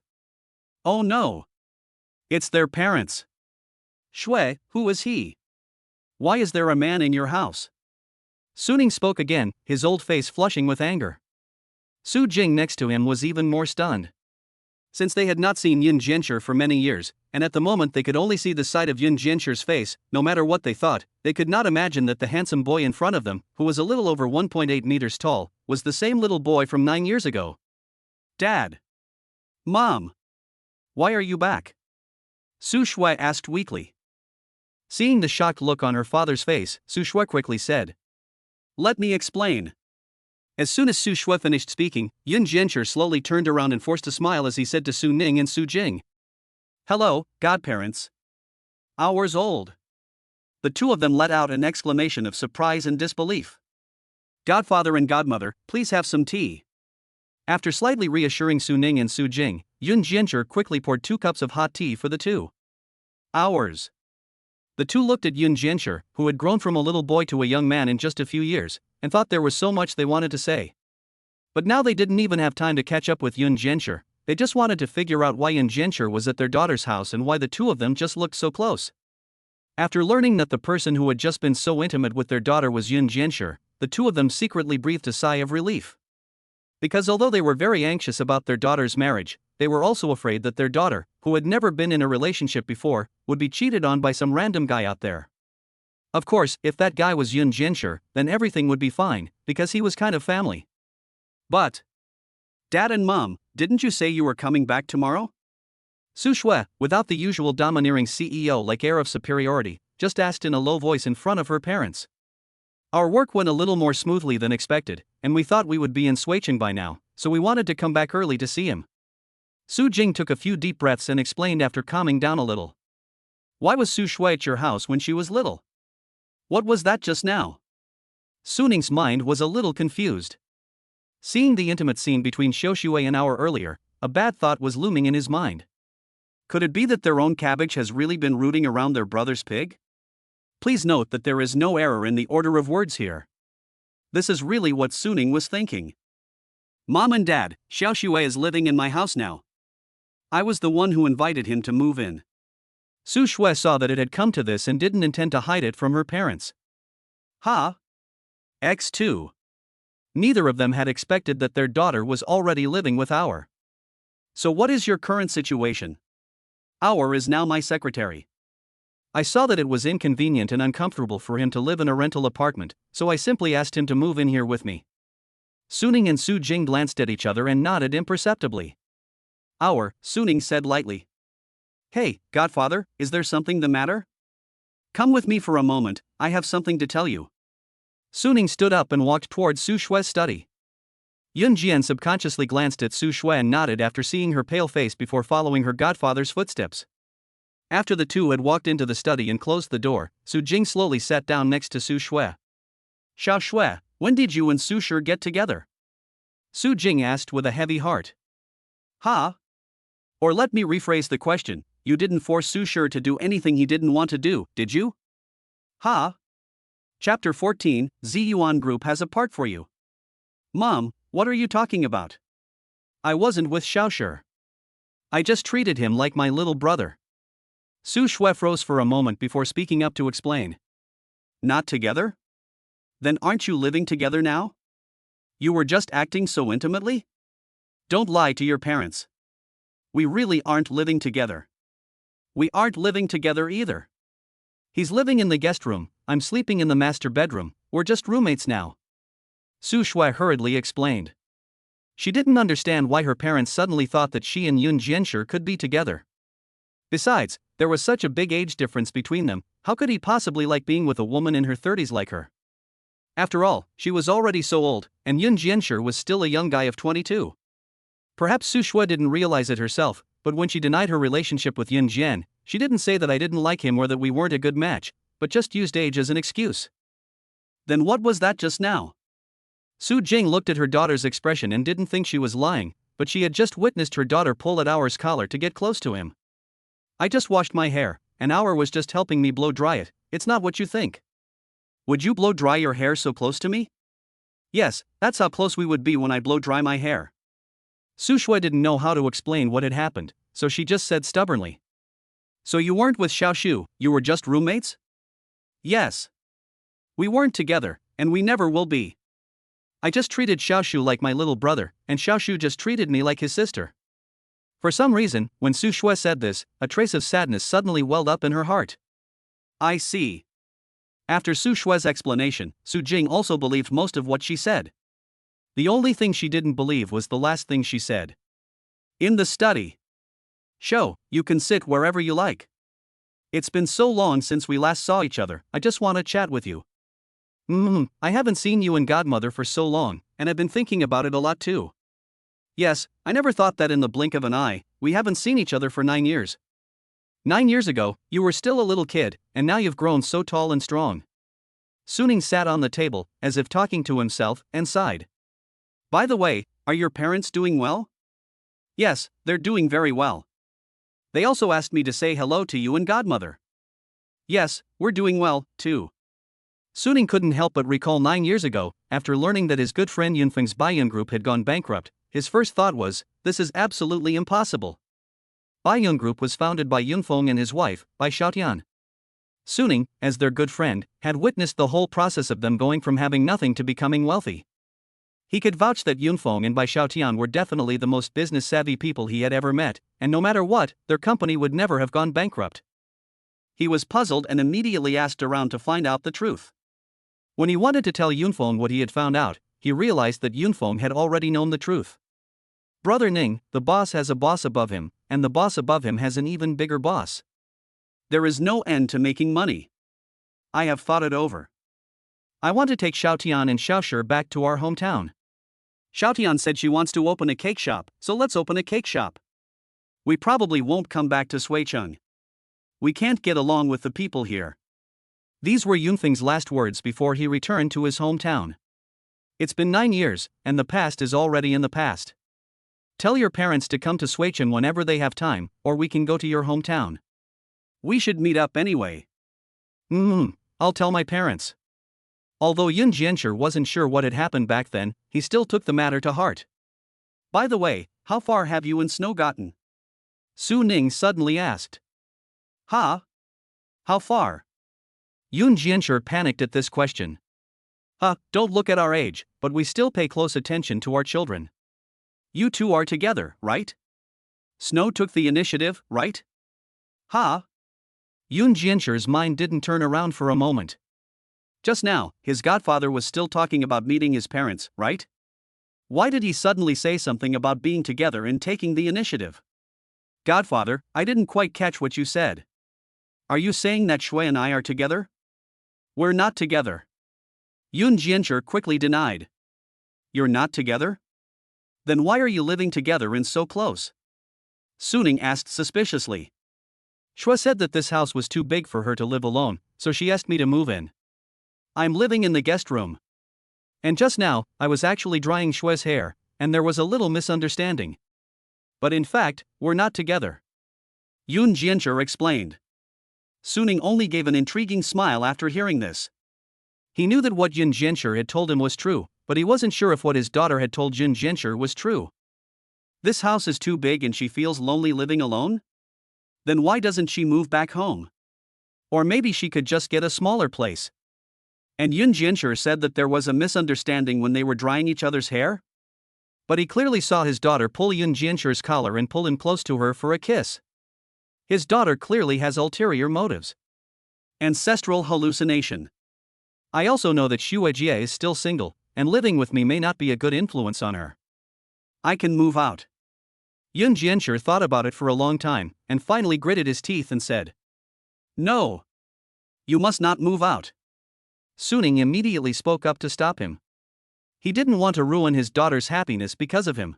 Oh no! It's their parents. Shui, who is he? Why is there a man in your house? Su Ning spoke again, his old face flushing with anger. Su Jing next to him was even more stunned. Since they had not seen Yun Jianchu for many years, and at the moment they could only see the side of Yun Jianchu's face, no matter what they thought, they could not imagine that the handsome boy in front of them, who was a little over 1.8 meters tall, was the same little boy from 9 years ago. Dad! Mom! Why are you back? Su Shui asked weakly. Seeing the shocked look on her father's face, Su Shui quickly said, "Let me explain." As soon as Su Shui finished speaking, Yun Jianchu slowly turned around and forced a smile as he said to Su Ning and Su Jing, "Hello, godparents." Hours old. The two of them let out an exclamation of surprise and disbelief. "Godfather and godmother, please have some tea." After slightly reassuring Su Ning and Su Jing, Yun Jianchu quickly poured 2 cups of hot tea for the two. Hours. The two looked at Yun Jianchu, who had grown from a little boy to a young man in just a few years, and thought there was so much they wanted to say. But now they didn't even have time to catch up with Yun Jianchu. They just wanted to figure out why Yun Jianchu was at their daughter's house and why the two of them just looked so close. After learning that the person who had just been so intimate with their daughter was Yun Jianchu, the two of them secretly breathed a sigh of relief. Because although they were very anxious about their daughter's marriage, they were also afraid that their daughter, who had never been in a relationship before, would be cheated on by some random guy out there. Of course, if that guy was Yun Jianchu, then everything would be fine, because he was kind of family. But, Dad and Mom, didn't you say you were coming back tomorrow? Su Shui, without the usual domineering CEO-like air of superiority, just asked in a low voice in front of her parents. Our work went a little more smoothly than expected, and we thought we would be in Shuicheng by now, so we wanted to come back early to see him. Su Jing took a few deep breaths and explained after calming down a little. Why was Su Shui at your house when she was little? What was that just now? Su Ning's mind was a little confused. Seeing the intimate scene between Xiao Shui an hour earlier, a bad thought was looming in his mind. Could it be that their own cabbage has really been rooting around their brother's pig? Please note that there is no error in the order of words here. This is really what Su Ning was thinking. Mom and Dad, Xiao Shui is living in my house now. I was the one who invited him to move in. Su Shui saw that it had come to this and didn't intend to hide it from her parents. Ha! X2. Neither of them had expected that their daughter was already living with Our. So what is your current situation? Our is now my secretary. I saw that it was inconvenient and uncomfortable for him to live in a rental apartment, so I simply asked him to move in here with me. Su Ning and Su Jing glanced at each other and nodded imperceptibly. Our, Su Ning said lightly. Hey, Godfather, is there something the matter? Come with me for a moment, I have something to tell you. Su Ning stood up and walked towards Su Shui's study. Yun Jian subconsciously glanced at Su Shui and nodded after seeing her pale face before following her godfather's footsteps. After the two had walked into the study and closed the door, Su Jing slowly sat down next to Su Shui. Xiao Shui, when did you and Su Shi get together? Su Jing asked with a heavy heart. Ha? Or let me rephrase the question, you didn't force Su Shi to do anything he didn't want to do, did you? Ha? Chapter 14, Ziyuan Group has a part for you. Mom, what are you talking about? I wasn't with Xiao Shi. I just treated him like my little brother. Su Shui froze for a moment before speaking up to explain. Not together? Then aren't you living together now? You were just acting so intimately? Don't lie to your parents. We really aren't living together. We aren't living together either. He's living in the guest room, I'm sleeping in the master bedroom, we're just roommates now. Su Shui hurriedly explained. She didn't understand why her parents suddenly thought that she and Yun Jianshi could be together. Besides, there was such a big age difference between them, how could he possibly like being with a woman in her 30s like her? After all, she was already so old, and Yun Jianshi was still a young guy of 22. Perhaps Su Shui didn't realize it herself, but when she denied her relationship with Yun Jian, she didn't say that I didn't like him or that we weren't a good match, but just used age as an excuse. Then what was that just now? Su Jing looked at her daughter's expression and didn't think she was lying, but she had just witnessed her daughter pull at Hour's collar to get close to him. I just washed my hair, and Hour was just helping me blow dry it, it's not what you think. Would you blow dry your hair so close to me? Yes, that's how close we would be when I blow dry my hair. Su Shui didn't know how to explain what had happened, so she just said stubbornly. So you weren't with Xiaoshu, you were just roommates? Yes. We weren't together, and we never will be. I just treated Xiaoshu like my little brother, and Xiaoshu just treated me like his sister. For some reason, when Su Shui said this, a trace of sadness suddenly welled up in her heart. I see. After Su Shui's explanation, Su Jing also believed most of what she said. The only thing she didn't believe was the last thing she said. In the study. Show, you can sit wherever you like. It's been so long since we last saw each other, I just want to chat with you. I haven't seen you and Godmother for so long, and I've been thinking about it a lot too. Yes, I never thought that in the blink of an eye, we haven't seen each other for 9 years. 9 years ago, you were still a little kid, and now you've grown so tall and strong. Suning sat on the table, as if talking to himself, and sighed. By the way, are your parents doing well? Yes, they're doing very well. They also asked me to say hello to you and Godmother. Yes, we're doing well, too. Suning couldn't help but recall 9 years ago, after learning that his good friend Yunfeng's Baiyun Group had gone bankrupt, his first thought was, this is absolutely impossible. Baiyun Group was founded by Yunfeng and his wife, Bai Xiaotian. Suning, as their good friend, had witnessed the whole process of them going from having nothing to becoming wealthy. He could vouch that Yunfeng and Bai Xiaotian were definitely the most business-savvy people he had ever met, and no matter what, their company would never have gone bankrupt. He was puzzled and immediately asked around to find out the truth. When he wanted to tell Yunfeng what he had found out, he realized that Yunfeng had already known the truth. Brother Ning, the boss has a boss above him, and the boss above him has an even bigger boss. There is no end to making money. I have thought it over. I want to take Xiaotian and Xiaoshi back to our hometown. Xiaotian said she wants to open a cake shop, so let's open a cake shop. We probably won't come back to Suicheng. We can't get along with the people here. These were Yunfeng's last words before he returned to his hometown. It's been 9 years, and the past is already in the past. Tell your parents to come to Suicheng whenever they have time, or we can go to your hometown. We should meet up anyway. I'll tell my parents. Although Yun Jianshi wasn't sure what had happened back then, he still took the matter to heart. By the way, how far have you and Snow gotten? Su Ning suddenly asked. Huh? How far? Yun Jianshi panicked at this question. Don't look at our age, but we still pay close attention to our children. You two are together, right? Snow took the initiative, right? Huh? Yun Jianshi's mind didn't turn around for a moment. Just now, his godfather was still talking about meeting his parents, right? Why did he suddenly say something about being together and taking the initiative? Godfather, I didn't quite catch what you said. Are you saying that Shui and I are together? We're not together. Yun Jianshi quickly denied. You're not together? Then why are you living together and so close? Suning asked suspiciously. Shui said that this house was too big for her to live alone, so she asked me to move in. I'm living in the guest room. And just now, I was actually drying Shui's hair, and there was a little misunderstanding. But in fact, we're not together. Yun Jianshi explained. Suning only gave an intriguing smile after hearing this. He knew that what Yun Jianshi had told him was true, but he wasn't sure if what his daughter had told Yun Jianshi was true. This house is too big and she feels lonely living alone? Then why doesn't she move back home? Or maybe she could just get a smaller place. And Yun Jianshi said that there was a misunderstanding when they were drying each other's hair? But he clearly saw his daughter pull Yun Jianchu's collar and pull him close to her for a kiss. His daughter clearly has ulterior motives. Ancestral hallucination. I also know that Xue Jie is still single, and living with me may not be a good influence on her. I can move out. Yun Jianchu thought about it for a long time, and finally gritted his teeth and said, No. You must not move out. Suning immediately spoke up to stop him. He didn't want to ruin his daughter's happiness because of him.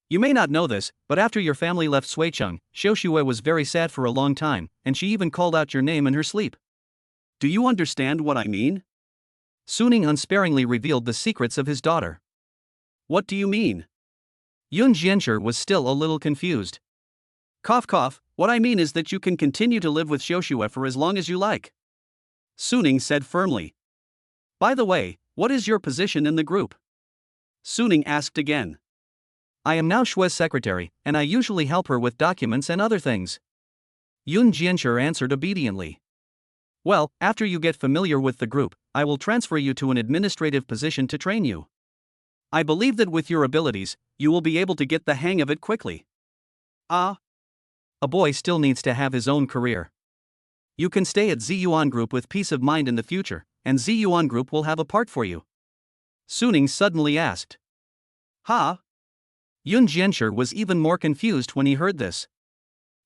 You may not know this, but after your family left Suicheng, Xiaoxue was very sad for a long time, and she even called out your name in her sleep. Do you understand what I mean? Suning unsparingly revealed the secrets of his daughter. What do you mean? Yun Jianchu was still a little confused. Cough cough, what I mean is that you can continue to live with Xiaoxue for as long as you like. Suning said firmly. By the way, what is your position in the group? Suning asked again. I am now Xue's secretary, and I usually help her with documents and other things. Yun Jianchu answered obediently. Well, after you get familiar with the group, I will transfer you to an administrative position to train you. I believe that with your abilities, you will be able to get the hang of it quickly. Ah. A boy still needs to have his own career. You can stay at Ziyuan Group with peace of mind in the future, and Ziyuan Group will have a part for you. Suning suddenly asked. Ha? Yun Jianchu was even more confused when he heard this.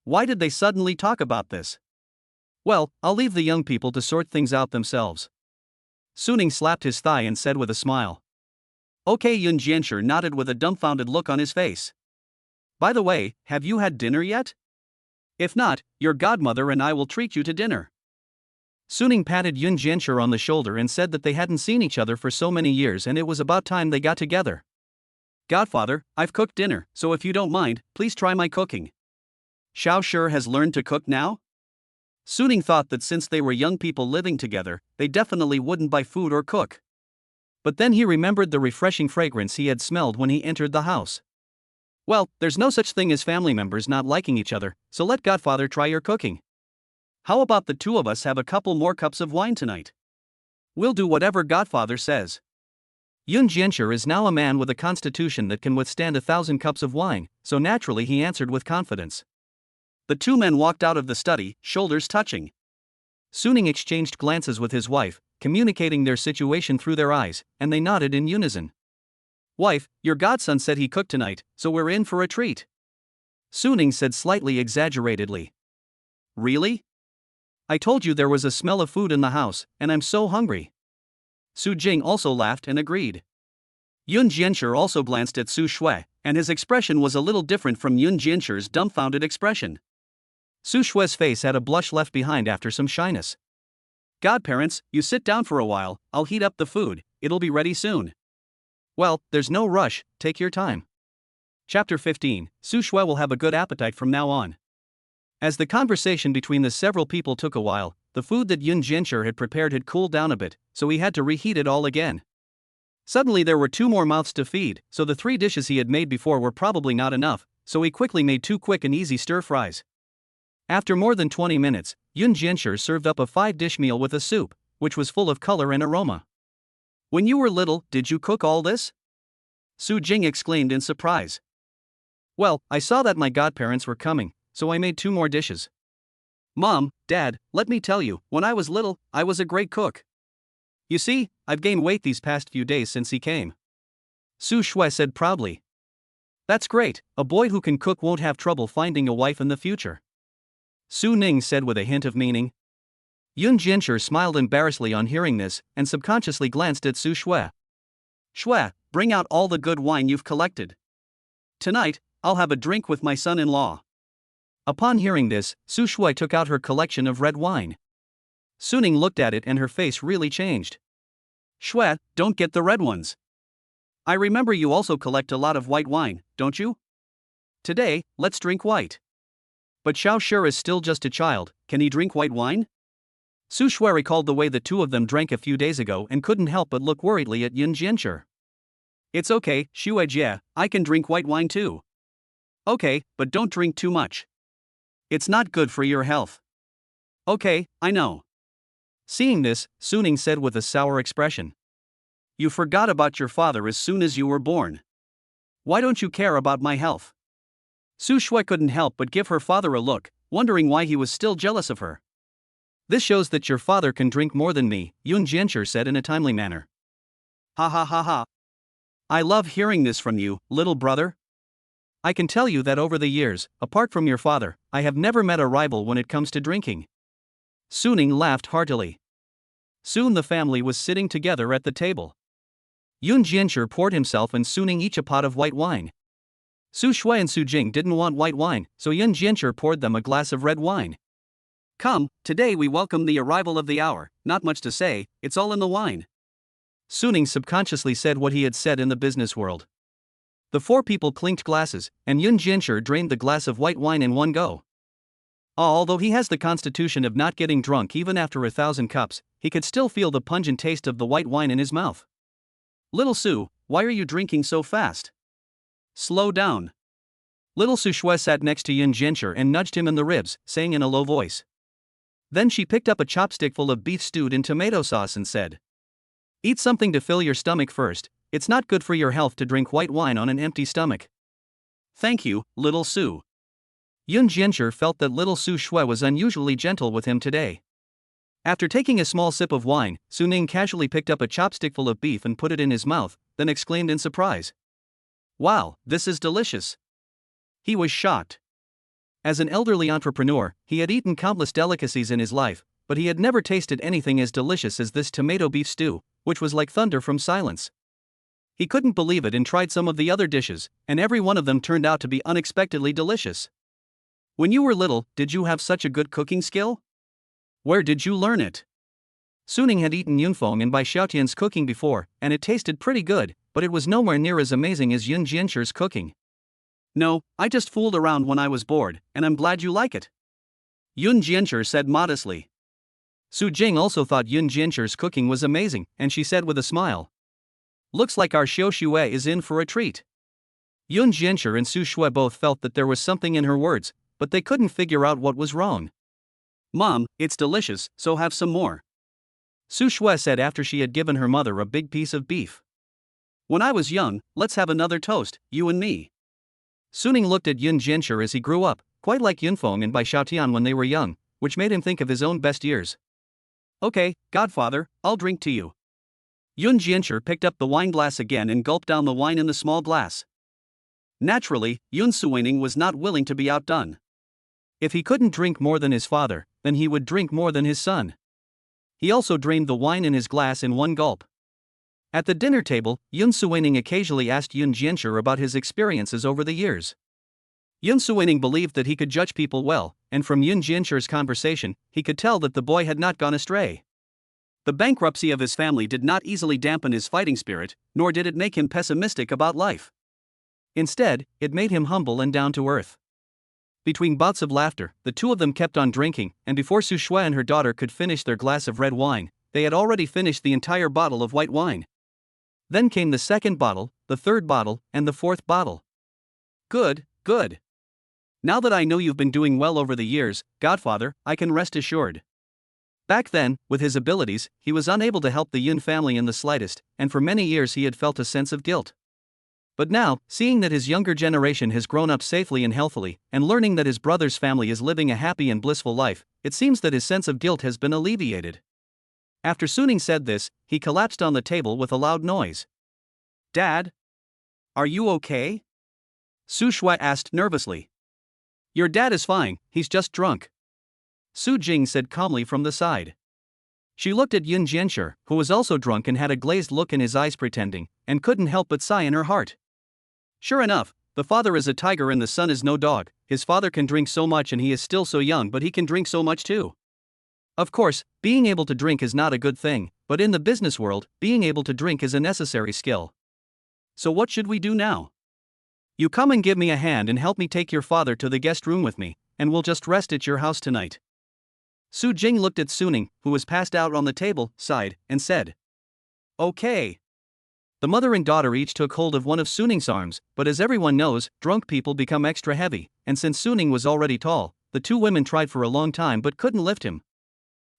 Why did they suddenly talk about this? Well, I'll leave the young people to sort things out themselves. Suning slapped his thigh and said with a smile. Okay. Yun Jianchu nodded with a dumbfounded look on his face. By the way, have you had dinner yet? If not, your godmother and I will treat you to dinner. Suning patted Yun Jianchu on the shoulder and said that they hadn't seen each other for so many years and it was about time they got together. Godfather, I've cooked dinner, so if you don't mind, please try my cooking. Xiaoxue has learned to cook now? Suning thought that since they were young people living together, they definitely wouldn't buy food or cook. But then he remembered the refreshing fragrance he had smelled when he entered the house. Well, there's no such thing as family members not liking each other, so let Godfather try your cooking. How about the two of us have a couple more cups of wine tonight? We'll do whatever Godfather says. Yun Jianchu is now a man with a constitution that can withstand 1,000 cups of wine, so naturally he answered with confidence. The two men walked out of the study, shoulders touching. Suning exchanged glances with his wife, communicating their situation through their eyes, and they nodded in unison. Wife, your godson said he cooked tonight, so we're in for a treat. Suning said slightly exaggeratedly. Really? I told you there was a smell of food in the house, and I'm so hungry. Su Jing also laughed and agreed. Yun Jianchu also glanced at Su Shui, and his expression was a little different from Yun Jianchu's dumbfounded expression. Su Shui's face had a blush left behind after some shyness. Godparents, you sit down for a while, I'll heat up the food, it'll be ready soon. Well, there's no rush, take your time. Chapter 15, Su Shui will have a good appetite from now on. As the conversation between the several people took a while, the food that Yun Jianchu had prepared had cooled down a bit, so he had to reheat it all again. Suddenly there were 2 more mouths to feed, so the 3 dishes he had made before were probably not enough, so he quickly made 2 quick and easy stir-fries. After more than 20 minutes, Yun Jianchu served up a 5-dish meal with a soup, which was full of color and aroma. When you were little, did you cook all this? Su Jing exclaimed in surprise. Well, I saw that my godparents were coming, so I made 2 more dishes. Mom, Dad, let me tell you, when I was little, I was a great cook. You see, I've gained weight these past few days since he came. Su Shui said proudly. That's great, a boy who can cook won't have trouble finding a wife in the future. Su Ning said with a hint of meaning. Yun Jianchu smiled embarrassedly on hearing this, and subconsciously glanced at Su Shui. Shui, bring out all the good wine you've collected. Tonight, I'll have a drink with my son-in-law. Upon hearing this, Su Shui took out her collection of red wine. Suning looked at it and her face really changed. Shui, don't get the red ones. I remember you also collect a lot of white wine, don't you? Today, let's drink white. But Xiaoxue is still just a child, can he drink white wine? Su Shui recalled the way the two of them drank a few days ago and couldn't help but look worriedly at Yun Jianchu. It's okay, Xue Jie, I can drink white wine too. Okay, but don't drink too much. It's not good for your health. Okay, I know. Seeing this, Suning said with a sour expression. You forgot about your father as soon as you were born. Why don't you care about my health? Su Shui couldn't help but give her father a look, wondering why he was still jealous of her. This shows that your father can drink more than me, Yun Jiancher said in a timely manner. Ha ha ha ha. I love hearing this from you, little brother. I can tell you that over the years, apart from your father, I have never met a rival when it comes to drinking. Suning laughed heartily. Soon the family was sitting together at the table. Yun Jiancher poured himself and Suning each a pot of white wine. Su Shui and Su Jing didn't want white wine, so Yun Jiancher poured them a glass of red wine. Come, today we welcome the arrival of the hour, not much to say, it's all in the wine. Suning subconsciously said what he had said in the business world. The four people clinked glasses, and Yun Jiancher drained the glass of white wine in one go. Although he has the constitution of not getting drunk even after 1,000 cups, he could still feel the pungent taste of the white wine in his mouth. Little Su, why are you drinking so fast? Slow down. Little Su Shui sat next to Yun Jiancher and nudged him in the ribs, saying in a low voice. Then she picked up a chopstickful of beef stewed in tomato sauce and said, "Eat something to fill your stomach first. It's not good for your health to drink white wine on an empty stomach." Thank you, little Su. Yun Jiancher felt that little Su Shui was unusually gentle with him today. After taking a small sip of wine, Su Ning casually picked up a chopstickful of beef and put it in his mouth, then exclaimed in surprise. Wow, this is delicious. He was shocked. As an elderly entrepreneur, he had eaten countless delicacies in his life, but he had never tasted anything as delicious as this tomato beef stew, which was like thunder from silence. He couldn't believe it and tried some of the other dishes, and every one of them turned out to be unexpectedly delicious. When you were little, did you have such a good cooking skill? Where did you learn it? Suning had eaten Yunfeng and Bai Xiaotian's cooking before, and it tasted pretty good, but it was nowhere near as amazing as Yun Jiancher's cooking. No, I just fooled around when I was bored, and I'm glad you like it. Yun Jiancher said modestly. Su Jing also thought Yun Jiancher's cooking was amazing, and she said with a smile. Looks like our Xiu Xue is in for a treat. Yun Jiancher and Su Shui both felt that there was something in her words, but they couldn't figure out what was wrong. Mom, it's delicious, so have some more. Su Shui said after she had given her mother a big piece of beef. When I was young, let's have another toast, you and me. Suning looked at Yun Jiancher as he grew up, quite like Yunfeng and Bai Xiaotian when they were young, which made him think of his own best years. Okay, Godfather, I'll drink to you. Yun Jiancher picked up the wine glass again and gulped down the wine in the small glass. Naturally, Yun Suining was not willing to be outdone. If he couldn't drink more than his father, then he would drink more than his son. He also drained the wine in his glass in one gulp. At the dinner table, Yun Suining occasionally asked Yun Jiancher about his experiences over the years. Yun Suining believed that he could judge people well, and from Yun Jiancher's conversation, he could tell that the boy had not gone astray. The bankruptcy of his family did not easily dampen his fighting spirit, nor did it make him pessimistic about life. Instead, it made him humble and down to earth. Between bouts of laughter, the two of them kept on drinking, and before Su Shui and her daughter could finish their glass of red wine, they had already finished the entire bottle of white wine. Then came the second bottle, the third bottle, and the fourth bottle. Good, good. Now that I know you've been doing well over the years, Godfather, I can rest assured. Back then, with his abilities, he was unable to help the Yun family in the slightest, and for many years he had felt a sense of guilt. But now, seeing that his younger generation has grown up safely and healthily, and learning that his brother's family is living a happy and blissful life, it seems that his sense of guilt has been alleviated. After Suning said this, he collapsed on the table with a loud noise. Dad? Are you okay? Su Shui asked nervously. Your dad is fine, he's just drunk. Su Jing said calmly from the side. She looked at Yun Jiancher, who was also drunk and had a glazed look in his eyes pretending, and couldn't help but sigh in her heart. Sure enough, the father is a tiger and the son is no dog. His father can drink so much and he is still so young, but he can drink so much too. Of course, being able to drink is not a good thing, but in the business world, being able to drink is a necessary skill. So what should we do now? You come and give me a hand and help me take your father to the guest room with me, and we'll just rest at your house tonight. Su Jing looked at Suning, who was passed out on the table, sighed, and said, Okay. The mother and daughter each took hold of one of Suning's arms, but as everyone knows, drunk people become extra heavy, and since Suning was already tall, the two women tried for a long time but couldn't lift him.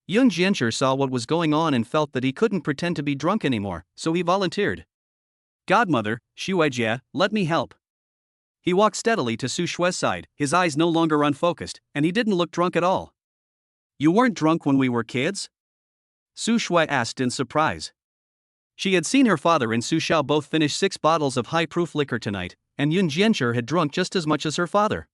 Yun Jiancher saw what was going on and felt that he couldn't pretend to be drunk anymore, so he volunteered. Godmother, Shuejie, let me help. He walked steadily to Su Shue's side, his eyes no longer unfocused, and he didn't look drunk at all. You weren't drunk when we were kids? Su Shui asked in surprise. She had seen her father and Su Xiao both finish 6 bottles of high-proof liquor tonight, and Yun Jianshi had drunk just as much as her father.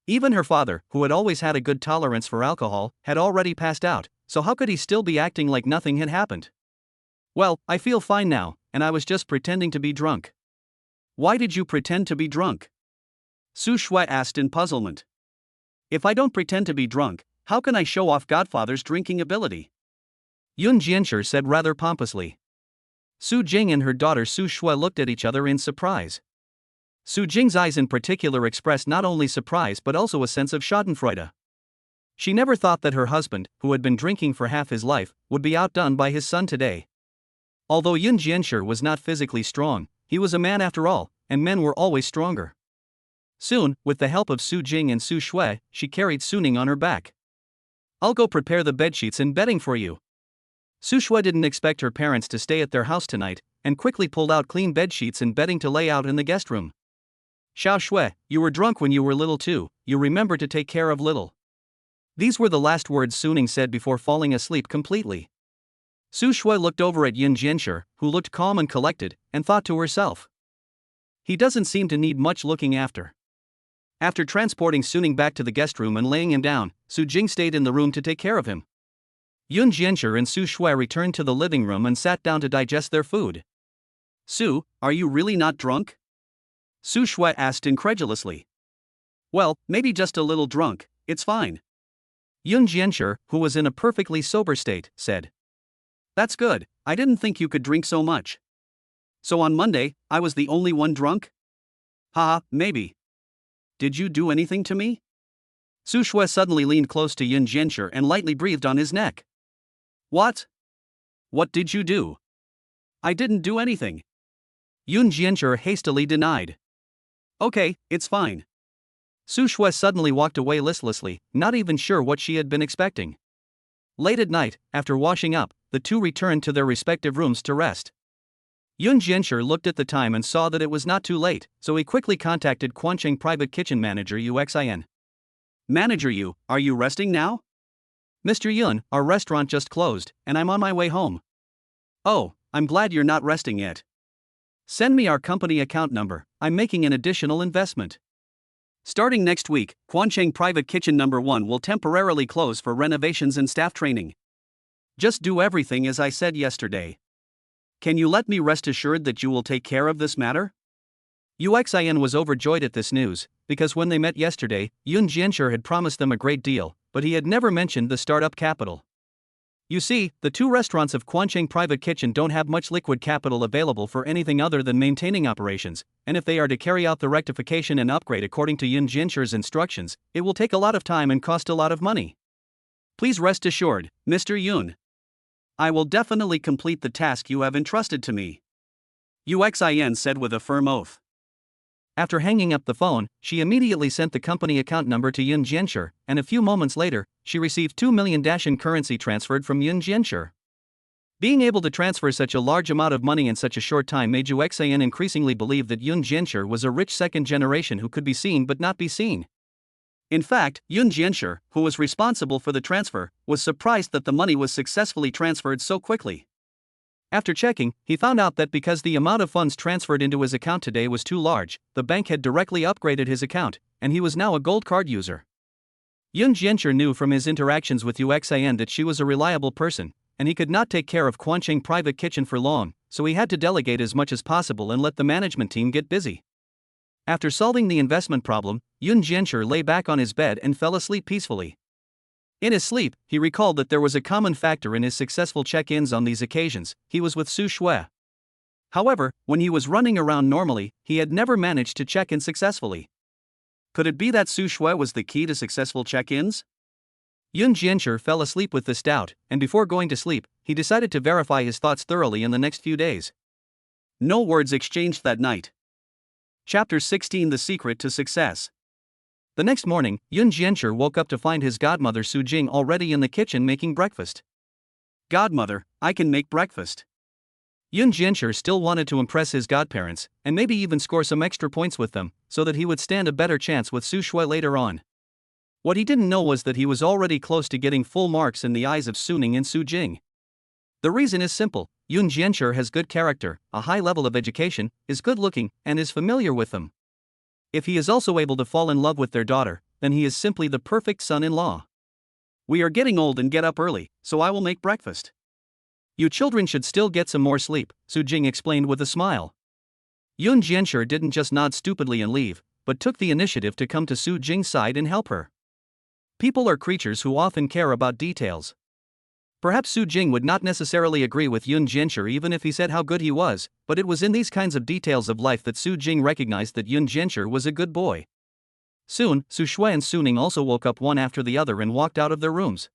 Even her father, who had always had a good tolerance for alcohol, had already passed out, so how could he still be acting like nothing had happened? Well, I feel fine now, and I was just pretending to be drunk. Why did you pretend to be drunk? Su Shui asked in puzzlement. If I don't pretend to be drunk, how can I show off Godfather's drinking ability? Yun Jianshi said rather pompously. Su Jing and her daughter Su Shui looked at each other in surprise. Su Jing's eyes in particular expressed not only surprise but also a sense of schadenfreude. She never thought that her husband, who had been drinking for half his life, would be outdone by his son today. Although Yun Jianshi was not physically strong, he was a man after all, and men were always stronger. Soon, with the help of Su Jing and Su Shui, she carried Suning on her back. I'll go prepare the bedsheets and bedding for you. Su Shui didn't expect her parents to stay at their house tonight, and quickly pulled out clean bedsheets and bedding to lay out in the guest room. Xiao Shui, you were drunk when you were little too, you remember to take care of little. These were the last words Suning said before falling asleep completely. Su Shui looked over at Yun Jianshi, who looked calm and collected, and thought to herself. He doesn't seem to need much looking after. After transporting Suning back to the guest room and laying him down, Su Jing stayed in the room to take care of him. Yun Jianshi and Su Shui returned to the living room and sat down to digest their food. Su, are you really not drunk? Su Shui asked incredulously. Well, maybe just a little drunk, it's fine. Yun Jianshi, who was in a perfectly sober state, said. That's good, I didn't think you could drink so much. So on Monday, I was the only one drunk? Haha, maybe. Did you do anything to me? Su Shui suddenly leaned close to Yun Jianshi and lightly breathed on his neck. What? What did you do? I didn't do anything. Yun Jianshi hastily denied. Okay, it's fine. Su Shui suddenly walked away listlessly, not even sure what she had been expecting. Late at night, after washing up, the two returned to their respective rooms to rest. Yun Jianshi looked at the time and saw that it was not too late, so he quickly contacted Quancheng Private Kitchen Manager Uxin. Manager Yu, are you resting now? Mr. Yun, our restaurant just closed, and I'm on my way home. Oh, I'm glad you're not resting yet. Send me our company account number, I'm making an additional investment. Starting next week, Quancheng Private Kitchen number 1 will temporarily close for renovations and staff training. Just do everything as I said yesterday. Can you let me rest assured that you will take care of this matter? Uxin was overjoyed at this news, because when they met yesterday, Yun Jianshi had promised them a great deal, but he had never mentioned the startup capital. You see, the two restaurants of Quancheng Private Kitchen don't have much liquid capital available for anything other than maintaining operations, and if they are to carry out the rectification and upgrade according to Yun Jianshi's instructions, it will take a lot of time and cost a lot of money. Please rest assured, Mr. Yun. I will definitely complete the task you have entrusted to me. Uxin said with a firm oath. After hanging up the phone, she immediately sent the company account number to Yun Jianshi, and a few moments later, she received 2 million in currency transferred from Yun Jianshi. Being able to transfer such a large amount of money in such a short time made Uxin increasingly believe that Yun Jianshi was a rich second generation who could be seen but not be seen. In fact, Yun Jianshi, who was responsible for the transfer, was surprised that the money was successfully transferred so quickly. After checking, he found out that because the amount of funds transferred into his account today was too large, the bank had directly upgraded his account, and he was now a gold card user. Yun Jianshi knew from his interactions with Uxin that she was a reliable person, and he could not take care of Quancheng Private Kitchen for long, so he had to delegate as much as possible and let the management team get busy. After solving the investment problem, Yun Jianshi lay back on his bed and fell asleep peacefully. In his sleep, he recalled that there was a common factor in his successful check-ins on these occasions: he was with Su Shui. However, when he was running around normally, he had never managed to check in successfully. Could it be that Su Shui was the key to successful check-ins? Yun Jianshi fell asleep with this doubt, and before going to sleep, he decided to verify his thoughts thoroughly in the next few days. No words exchanged that night. Chapter 16: The Secret to Success. The next morning, Yun Jianshi woke up to find his godmother Su Jing already in the kitchen making breakfast. Godmother, I can make breakfast. Yun Jiancher still wanted to impress his godparents, and maybe even score some extra points with them, so that he would stand a better chance with Su Shui later on. What he didn't know was that he was already close to getting full marks in the eyes of Suning and Su Jing. The reason is simple: Yun Jiancher has good character, a high level of education, is good looking, and is familiar with them. If he is also able to fall in love with their daughter, then he is simply the perfect son-in-law. We are getting old and get up early, so I will make breakfast. You children should still get some more sleep, Su Jing explained with a smile. Yun Jiancher didn't just nod stupidly and leave, but took the initiative to come to Su Jing's side and help her. People are creatures who often care about details. Perhaps Su Jing would not necessarily agree with Yun Jiancher even if he said how good he was, but it was in these kinds of details of life that Su Jing recognized that Yun Jiancher was a good boy. Soon, Su Shui and Suning also woke up one after the other and walked out of their rooms.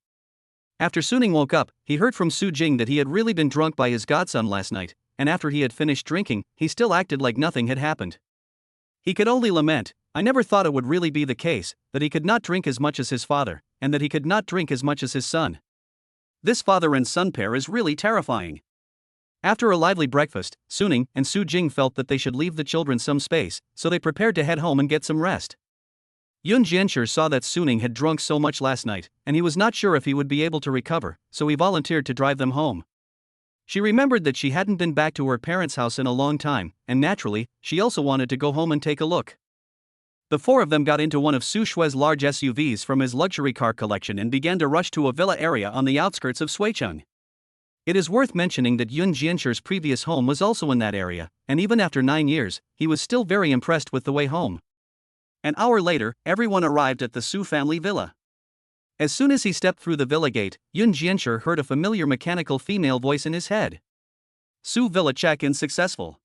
After Suning woke up, he heard from Su Jing that he had really been drunk by his godson last night, and after he had finished drinking, he still acted like nothing had happened. He could only lament, "I never thought it would really be the case, that he could not drink as much as his father, and that he could not drink as much as his son. This father and son pair is really terrifying." After a lively breakfast, Suning and Su Jing felt that they should leave the children some space, so they prepared to head home and get some rest. Yun Jiancher saw that Suning had drunk so much last night, and he was not sure if he would be able to recover, so he volunteered to drive them home. She remembered that she hadn't been back to her parents' house in a long time, and naturally, she also wanted to go home and take a look. The four of them got into one of Su Shui's large SUVs from his luxury car collection and began to rush to a villa area on the outskirts of Suicheng. It is worth mentioning that Yun Jiancher's previous home was also in that area, and even after 9 years, he was still very impressed with the way home. An hour later, everyone arrived at the Su family villa. As soon as he stepped through the villa gate, Yun Jiancher heard a familiar mechanical female voice in his head. Su villa check-in successful.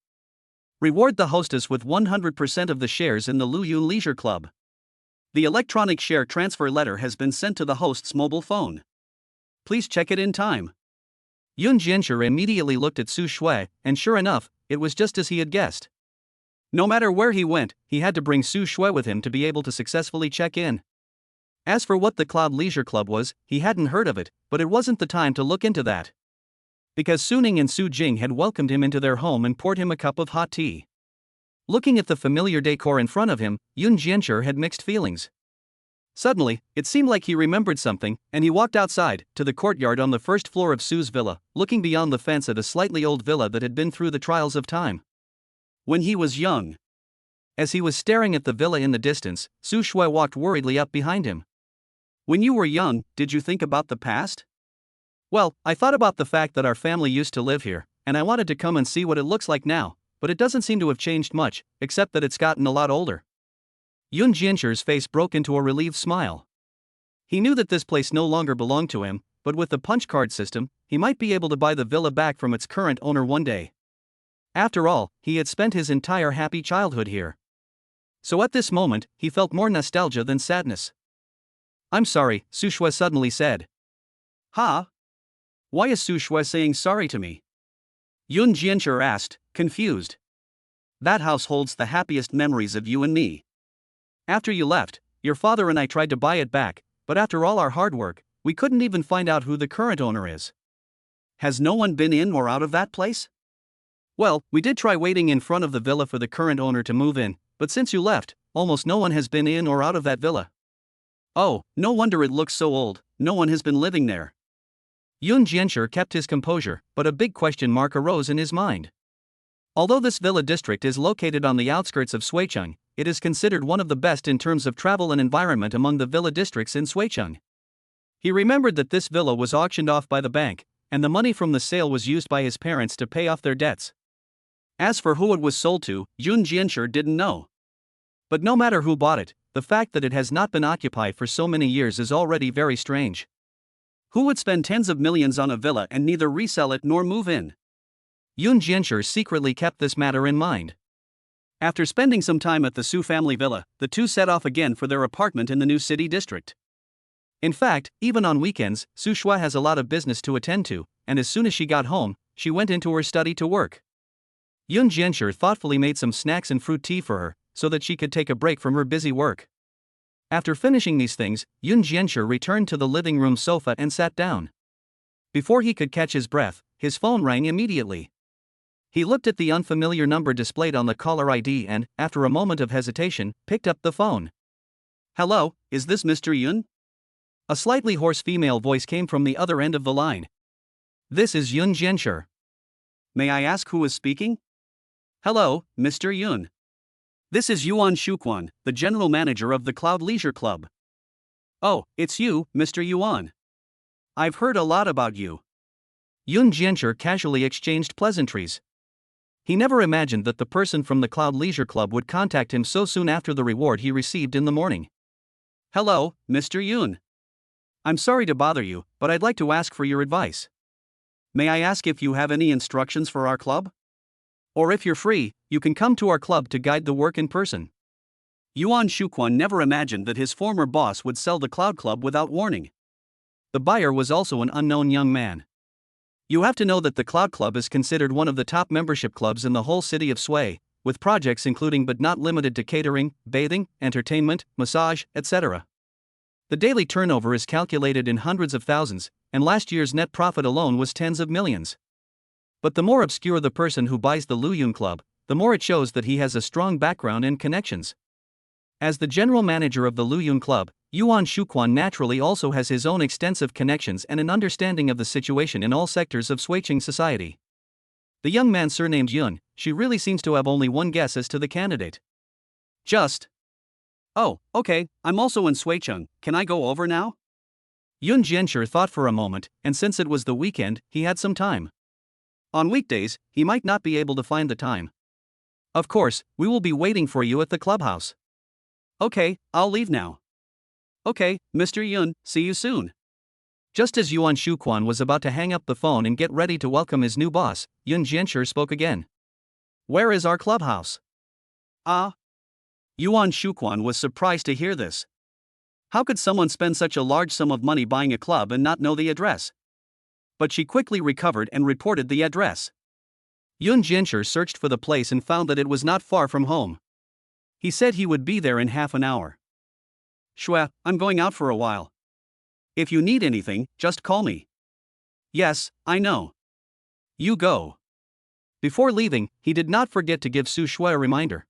Reward the hostess with 100% of the shares in the Lu Yun Leisure Club. The electronic share transfer letter has been sent to the host's mobile phone. Please check it in time. Yun Jiancher immediately looked at Su Shui, and sure enough, it was just as he had guessed. No matter where he went, he had to bring Su Shui with him to be able to successfully check in. As for what the Cloud Leisure Club was, he hadn't heard of it, but it wasn't the time to look into that. Because Suning and Su Jing had welcomed him into their home and poured him a cup of hot tea. Looking at the familiar decor in front of him, Yun Jiancher had mixed feelings. Suddenly, it seemed like he remembered something, and he walked outside, to the courtyard on the first floor of Su's villa, looking beyond the fence at a slightly old villa that had been through the trials of time. When he was young. As he was staring at the villa in the distance, Su Shui walked worriedly up behind him. When you were young, did you think about the past? Well, I thought about the fact that our family used to live here, and I wanted to come and see what it looks like now, but it doesn't seem to have changed much, except that it's gotten a lot older. Yun Jiancher's face broke into a relieved smile. He knew that this place no longer belonged to him, but with the punch card system, he might be able to buy the villa back from its current owner one day. After all, he had spent his entire happy childhood here. So at this moment, he felt more nostalgia than sadness. "I'm sorry," Su Shui suddenly said. Huh? Why is Su Shui saying sorry to me? Yun Jiancher asked, confused. That house holds the happiest memories of you and me. After you left, your father and I tried to buy it back, but after all our hard work, we couldn't even find out who the current owner is. Has no one been in or out of that place? Well, we did try waiting in front of the villa for the current owner to move in, but since you left, almost no one has been in or out of that villa. Oh, no wonder it looks so old, no one has been living there. Yun Jiancher kept his composure, but a big question mark arose in his mind. Although this villa district is located on the outskirts of Suicheng, it is considered one of the best in terms of travel and environment among the villa districts in Suicheng. He remembered that this villa was auctioned off by the bank, and the money from the sale was used by his parents to pay off their debts. As for who it was sold to, Yun Jiancher didn't know. But no matter who bought it, the fact that it has not been occupied for so many years is already very strange. Who would spend tens of millions on a villa and neither resell it nor move in? Yun Jiancher secretly kept this matter in mind. After spending some time at the Su family villa, the two set off again for their apartment in the new city district. In fact, even on weekends, Su Shui has a lot of business to attend to, and as soon as she got home, she went into her study to work. Yun Jiancher thoughtfully made some snacks and fruit tea for her, so that she could take a break from her busy work. After finishing these things, Yun Jiancher returned to the living room sofa and sat down. Before he could catch his breath, his phone rang immediately. He looked at the unfamiliar number displayed on the caller ID and, after a moment of hesitation, picked up the phone. Hello, is this Mr. Yun? A slightly hoarse female voice came from the other end of the line. This is Yun Jianshi. May I ask who is speaking? Hello, Mr. Yun. This is Yuan Shuquan, the general manager of the Cloud Leisure Club. Oh, it's you, Mr. Yuan. I've heard a lot about you. Yun Jianshi casually exchanged pleasantries. He never imagined that the person from the Cloud Leisure Club would contact him so soon after the reward he received in the morning. Hello, Mr. Yun. I'm sorry to bother you, but I'd like to ask for your advice. May I ask if you have any instructions for our club? Or if you're free, you can come to our club to guide the work in person. Yuan Shuquan never imagined that his former boss would sell the Cloud Club without warning. The buyer was also an unknown young man. You have to know that the Cloud Club is considered one of the top membership clubs in the whole city of Sui, with projects including but not limited to catering, bathing, entertainment, massage, etc. The daily turnover is calculated in hundreds of thousands, and last year's net profit alone was tens of millions. But the more obscure the person who buys the Luyun Club, the more it shows that he has a strong background and connections. As the general manager of the Luyun Club, Yuan Shuquan naturally also has his own extensive connections and an understanding of the situation in all sectors of Suiqing society. The young man surnamed Yun, she really seems to have only one guess as to the candidate. Oh, okay, I'm also in Suiqing, can I go over now? Yun Jianshi thought for a moment, and since it was the weekend, he had some time. On weekdays, he might not be able to find the time. Of course, we will be waiting for you at the clubhouse. Okay, I'll leave now. Okay, Mr. Yun, see you soon. Just as Yuan Shuquan was about to hang up the phone and get ready to welcome his new boss, Yun Jianshi spoke again. Where is our clubhouse? Yuan Shuquan was surprised to hear this. How could someone spend such a large sum of money buying a club and not know the address? But she quickly recovered and reported the address. Yun Jianshi searched for the place and found that it was not far from home. He said he would be there in half an hour. Shue, I'm going out for a while. If you need anything, just call me. Yes, I know. You go. Before leaving, he did not forget to give Su Shui a reminder.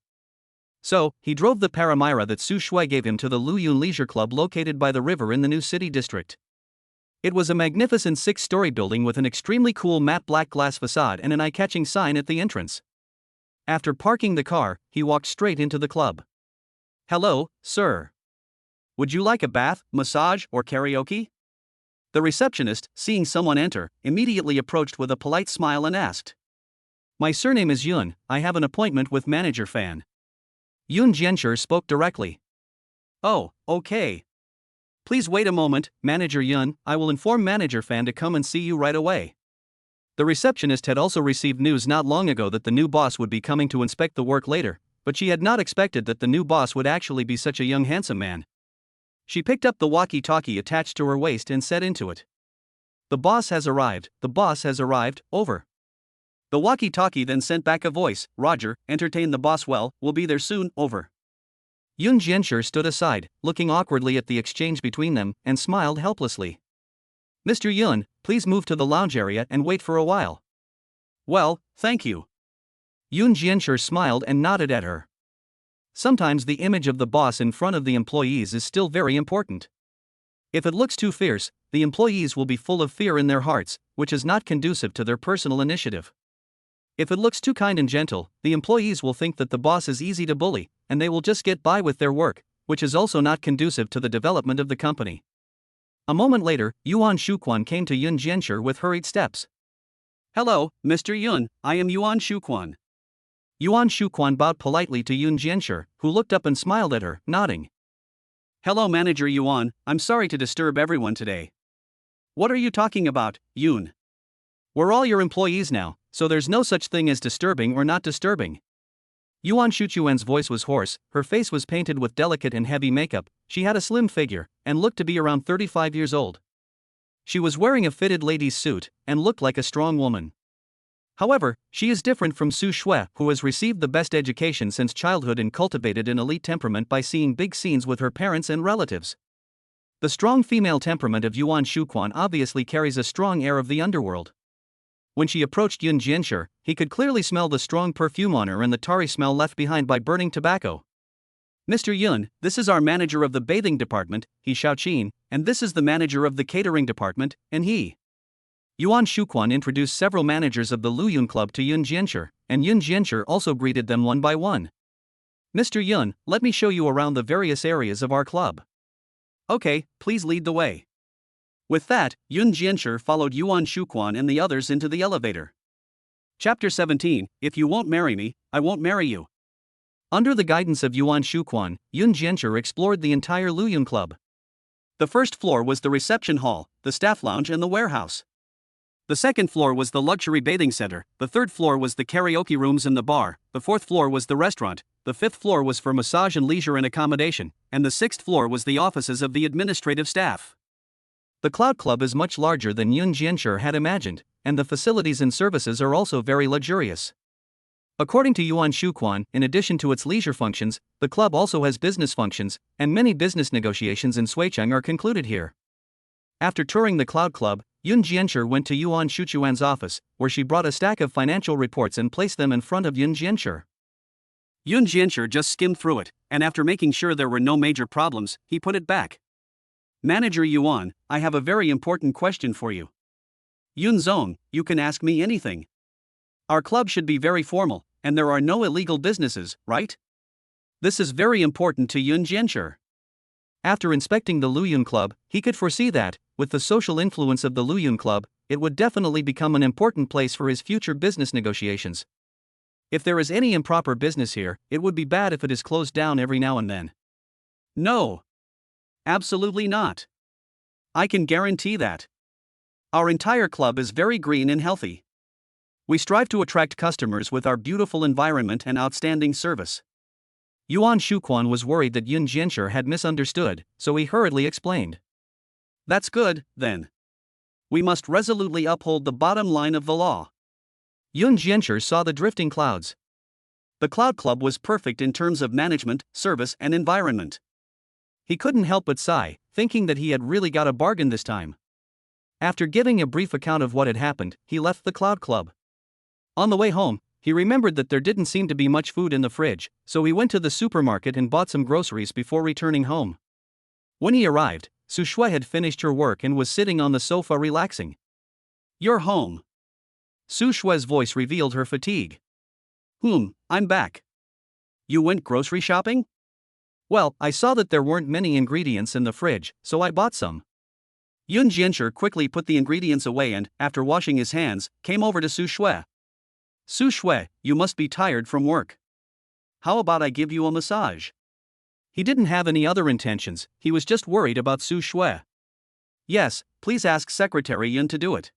So, he drove the Paramira that Su Shui gave him to the Luyun Leisure Club located by the river in the new city district. It was a magnificent 6-story building with an extremely cool matte black glass facade and an eye-catching sign at the entrance. After parking the car, he walked straight into the club. Hello, sir. Would you like a bath, massage, or karaoke? The receptionist, seeing someone enter, immediately approached with a polite smile and asked. My surname is Yun, I have an appointment with Manager Fan. Yun Jianshi spoke directly. Oh, okay. Please wait a moment, Manager Yun, I will inform Manager Fan to come and see you right away. The receptionist had also received news not long ago that the new boss would be coming to inspect the work later, but she had not expected that the new boss would actually be such a young handsome man. She picked up the walkie-talkie attached to her waist and said into it. The boss has arrived, over. The walkie-talkie then sent back a voice, Roger, entertain the boss well, we'll be there soon, over. Yun Jianshi stood aside, looking awkwardly at the exchange between them, and smiled helplessly. Mr. Yun, please move to the lounge area and wait for a while. Well, thank you. Yun Jianshi smiled and nodded at her. Sometimes the image of the boss in front of the employees is still very important. If it looks too fierce, the employees will be full of fear in their hearts, which is not conducive to their personal initiative. If it looks too kind and gentle, the employees will think that the boss is easy to bully, and they will just get by with their work, which is also not conducive to the development of the company. A moment later, Yuan Shuquan came to Yun Jianshi with hurried steps. Hello, Mr. Yun, I am Yuan Shuquan. Yuan Shuquan bowed politely to Yun Jianshi, who looked up and smiled at her, nodding. Hello, Manager Yuan, I'm sorry to disturb everyone today. What are you talking about, Yun? We're all your employees now, so there's no such thing as disturbing or not disturbing. Yuan Shuquan's voice was hoarse, her face was painted with delicate and heavy makeup, she had a slim figure, and looked to be around 35 years old. She was wearing a fitted lady's suit, and looked like a strong woman. However, she is different from Su Shui, who has received the best education since childhood and cultivated an elite temperament by seeing big scenes with her parents and relatives. The strong female temperament of Yuan Shuquan obviously carries a strong air of the underworld. When she approached Yun Jianshi, he could clearly smell the strong perfume on her and the tarry smell left behind by burning tobacco. Mr. Yun, this is our manager of the bathing department, he Xiaoqin, and this is the manager of the catering department, and he. Yuan Shuquan introduced several managers of the Luyun Club to Yun Jianshi, and Yun Jianshi also greeted them one by one. Mr. Yun, let me show you around the various areas of our club. Okay, please lead the way. With that, Yun Jianshi followed Yuan Shuquan and the others into the elevator. Chapter 17, If You Won't Marry Me, I Won't Marry You. Under the guidance of Yuan Shuquan, Yun Jianshi explored the entire Luyun Club. The first floor was the reception hall, the staff lounge and the warehouse. The second floor was the luxury bathing center, the third floor was the karaoke rooms and the bar, the fourth floor was the restaurant, the fifth floor was for massage and leisure and accommodation, and the sixth floor was the offices of the administrative staff. The Cloud Club is much larger than Yun Jianshi had imagined, and the facilities and services are also very luxurious. According to Yuan Shuquan, in addition to its leisure functions, the club also has business functions, and many business negotiations in Suicheng are concluded here. After touring the Cloud Club, Yun Jianshi went to Yuan Shuquan's office, where she brought a stack of financial reports and placed them in front of Yun Jianshi. Yun Jianshi just skimmed through it, and after making sure there were no major problems, he put it back. Manager Yuan, I have a very important question for you. Yun Zong, you can ask me anything. Our club should be very formal, and there are no illegal businesses, right? This is very important to Yun Jianshi. After inspecting the Luyun Club, he could foresee that, with the social influence of the Luyun Club, it would definitely become an important place for his future business negotiations. If there is any improper business here, it would be bad if it is closed down every now and then. No. Absolutely not. I can guarantee that. Our entire club is very green and healthy. We strive to attract customers with our beautiful environment and outstanding service. Yuan Shuquan was worried that Yun Jianshi had misunderstood, so he hurriedly explained. That's good, then. We must resolutely uphold the bottom line of the law. Yun Jianshi saw the drifting clouds. The Cloud Club was perfect in terms of management, service, and environment. He couldn't help but sigh, thinking that he had really got a bargain this time. After giving a brief account of what had happened, he left the Cloud Club. On the way home, he remembered that there didn't seem to be much food in the fridge, so he went to the supermarket and bought some groceries before returning home. When he arrived, Su Shui had finished her work and was sitting on the sofa relaxing. You're home. Su Shui's voice revealed her fatigue. I'm back. You went grocery shopping? Well, I saw that there weren't many ingredients in the fridge, so I bought some. Yun Jianshi quickly put the ingredients away and, after washing his hands, came over to Su Shui. Su Shui, you must be tired from work. How about I give you a massage? He didn't have any other intentions, he was just worried about Su Shui. Yes, please ask Secretary Yun to do it.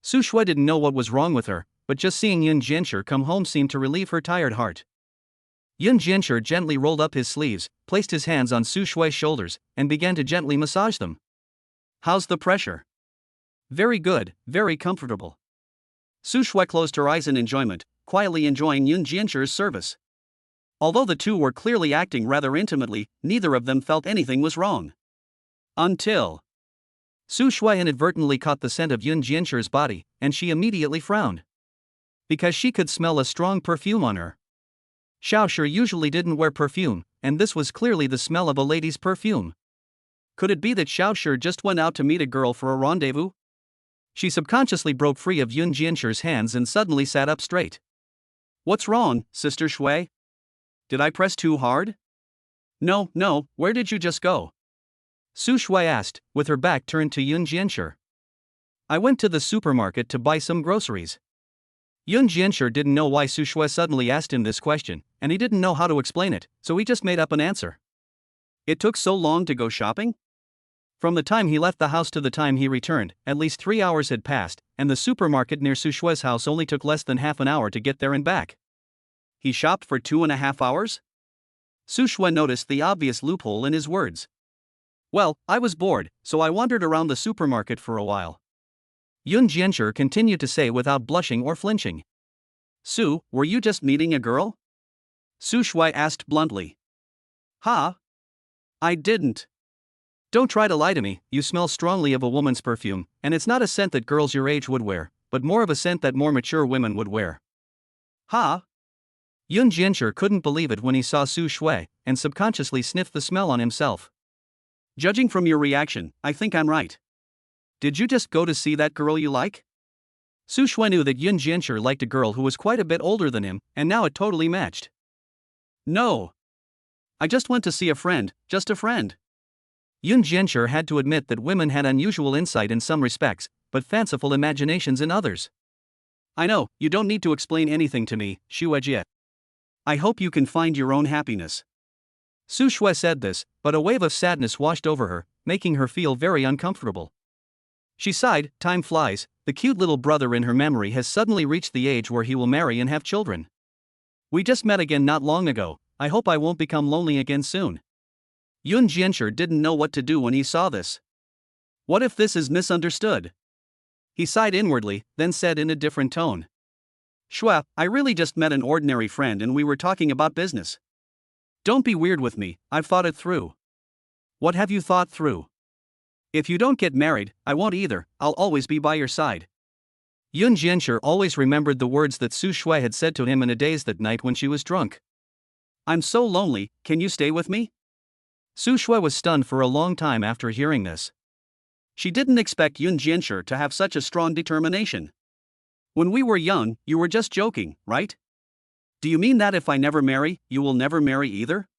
Su Shui didn't know what was wrong with her, but just seeing Yun Jianshi come home seemed to relieve her tired heart. Yun Jianshi gently rolled up his sleeves, placed his hands on Su Shui's shoulders, and began to gently massage them. How's the pressure? Very good, very comfortable. Su Shui closed her eyes in enjoyment, quietly enjoying Yun Jianshi's service. Although the two were clearly acting rather intimately, neither of them felt anything was wrong. Until Su Shui inadvertently caught the scent of Yun Jianshi's body, and she immediately frowned. Because she could smell a strong perfume on her. Xiaoshi usually didn't wear perfume, and this was clearly the smell of a lady's perfume. Could it be that Xiaoshi just went out to meet a girl for a rendezvous? She subconsciously broke free of Yun Jianshi's hands and suddenly sat up straight. What's wrong, Sister Shui? Did I press too hard? No, where did you just go? Su Shui asked, with her back turned to Yun Jianshi. I went to the supermarket to buy some groceries. Yun Jianshi didn't know why Su Shui suddenly asked him this question, and he didn't know how to explain it, so he just made up an answer. It took so long to go shopping? From the time he left the house to the time he returned, at least 3 hours had passed, and the supermarket near Su Shui's house only took less than half an hour to get there and back. He shopped for 2.5 hours? Su Shui noticed the obvious loophole in his words. Well, I was bored, so I wandered around the supermarket for a while. Yun Jianshi continued to say without blushing or flinching. Su, were you just meeting a girl? Su Shui asked bluntly. Huh? I didn't. Don't try to lie to me, you smell strongly of a woman's perfume, and it's not a scent that girls your age would wear, but more of a scent that more mature women would wear. Ha! Yun Jiancher couldn't believe it when he saw Su Shui, and subconsciously sniffed the smell on himself. Judging from your reaction, I think I'm right. Did you just go to see that girl you like? Su Shui knew that Yun Jiancher liked a girl who was quite a bit older than him, and now it totally matched. No. I just went to see a friend, just a friend. Yun Jiancher had to admit that women had unusual insight in some respects, but fanciful imaginations in others. I know, you don't need to explain anything to me, Xue Jie. I hope you can find your own happiness. Su Shui said this, but a wave of sadness washed over her, making her feel very uncomfortable. She sighed. Time flies, the cute little brother in her memory has suddenly reached the age where he will marry and have children. We just met again not long ago, I hope I won't become lonely again soon. Yun Jiancher didn't know what to do when he saw this. What if this is misunderstood? He sighed inwardly, then said in a different tone. Xue, I really just met an ordinary friend and we were talking about business. Don't be weird with me, I've thought it through. What have you thought through? If you don't get married, I won't either, I'll always be by your side. Yun Jiancher always remembered the words that Su Shui had said to him in a daze that night when she was drunk. I'm so lonely, can you stay with me? Su Shui was stunned for a long time after hearing this. She didn't expect Yun Jiancher to have such a strong determination. When we were young, you were just joking, right? Do you mean that if I never marry, you will never marry either?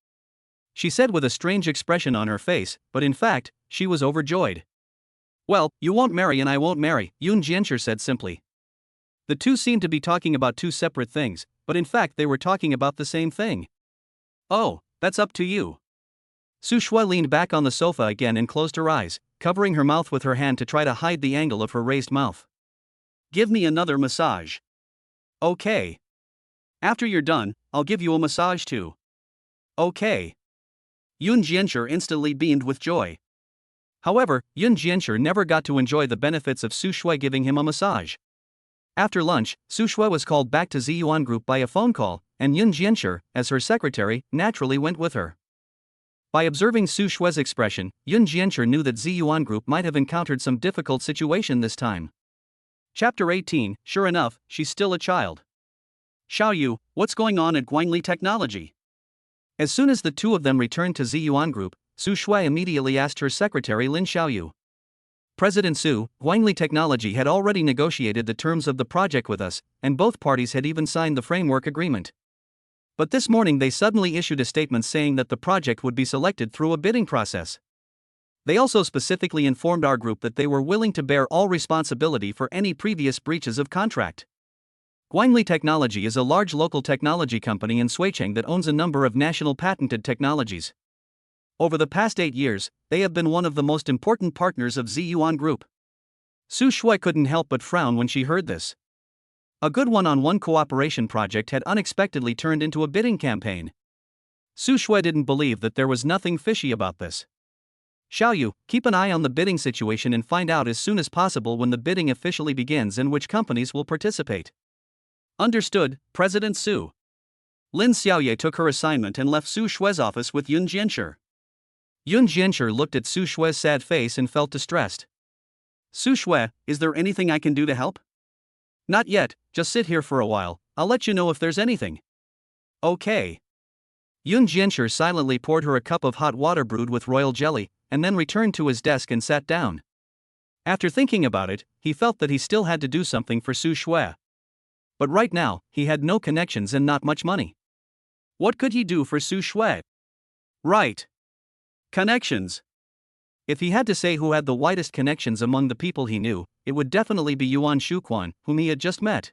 She said with a strange expression on her face, but in fact, she was overjoyed. Well, you won't marry and I won't marry, Yun Jiancher said simply. The two seemed to be talking about two separate things, but in fact they were talking about the same thing. Oh, that's up to you. Su Shui leaned back on the sofa again and closed her eyes, covering her mouth with her hand to try to hide the angle of her raised mouth. Give me another massage. Okay. After you're done, I'll give you a massage too. Okay. Yun Jiancher instantly beamed with joy. However, Yun Jiancher never got to enjoy the benefits of Su Shui giving him a massage. After lunch, Su Shui was called back to Ziyuan Group by a phone call, and Yun Jiancher, as her secretary, naturally went with her. By observing Su Shui's expression, Yun Jiancher knew that Ziyuan Group might have encountered some difficult situation this time. Chapter 18, sure enough, she's still a child. Xiaoyu, what's going on at Guangli Technology? As soon as the two of them returned to Ziyuan Group, Su Shui immediately asked her secretary Lin Xiaoyu. President Su, Guangli Technology had already negotiated the terms of the project with us, and both parties had even signed the framework agreement. But this morning they suddenly issued a statement saying that the project would be selected through a bidding process. They also specifically informed our group that they were willing to bear all responsibility for any previous breaches of contract. Guangli Technology is a large local technology company in Suicheng that owns a number of national patented technologies. Over the past 8 years, they have been one of the most important partners of Ziyuan Group. Su Shui couldn't help but frown when she heard this. A good one-on-one cooperation project had unexpectedly turned into a bidding campaign. Su Shui didn't believe that there was nothing fishy about this. Xiaoyu, keep an eye on the bidding situation and find out as soon as possible when the bidding officially begins and which companies will participate. Understood, President Su. Lin Xiaoye took her assignment and left Su Shui's office with Yun Jiancher. Yun Jiancher looked at Su Shui's sad face and felt distressed. Su Shui, is there anything I can do to help? Not yet, just sit here for a while, I'll let you know if there's anything. Okay. Yun Jiancher silently poured her a cup of hot water brewed with royal jelly, and then returned to his desk and sat down. After thinking about it, he felt that he still had to do something for Su Shui. But right now, he had no connections and not much money. What could he do for Su Shui? Right. Connections. If he had to say who had the widest connections among the people he knew, it would definitely be Yuan Shuquan, whom he had just met.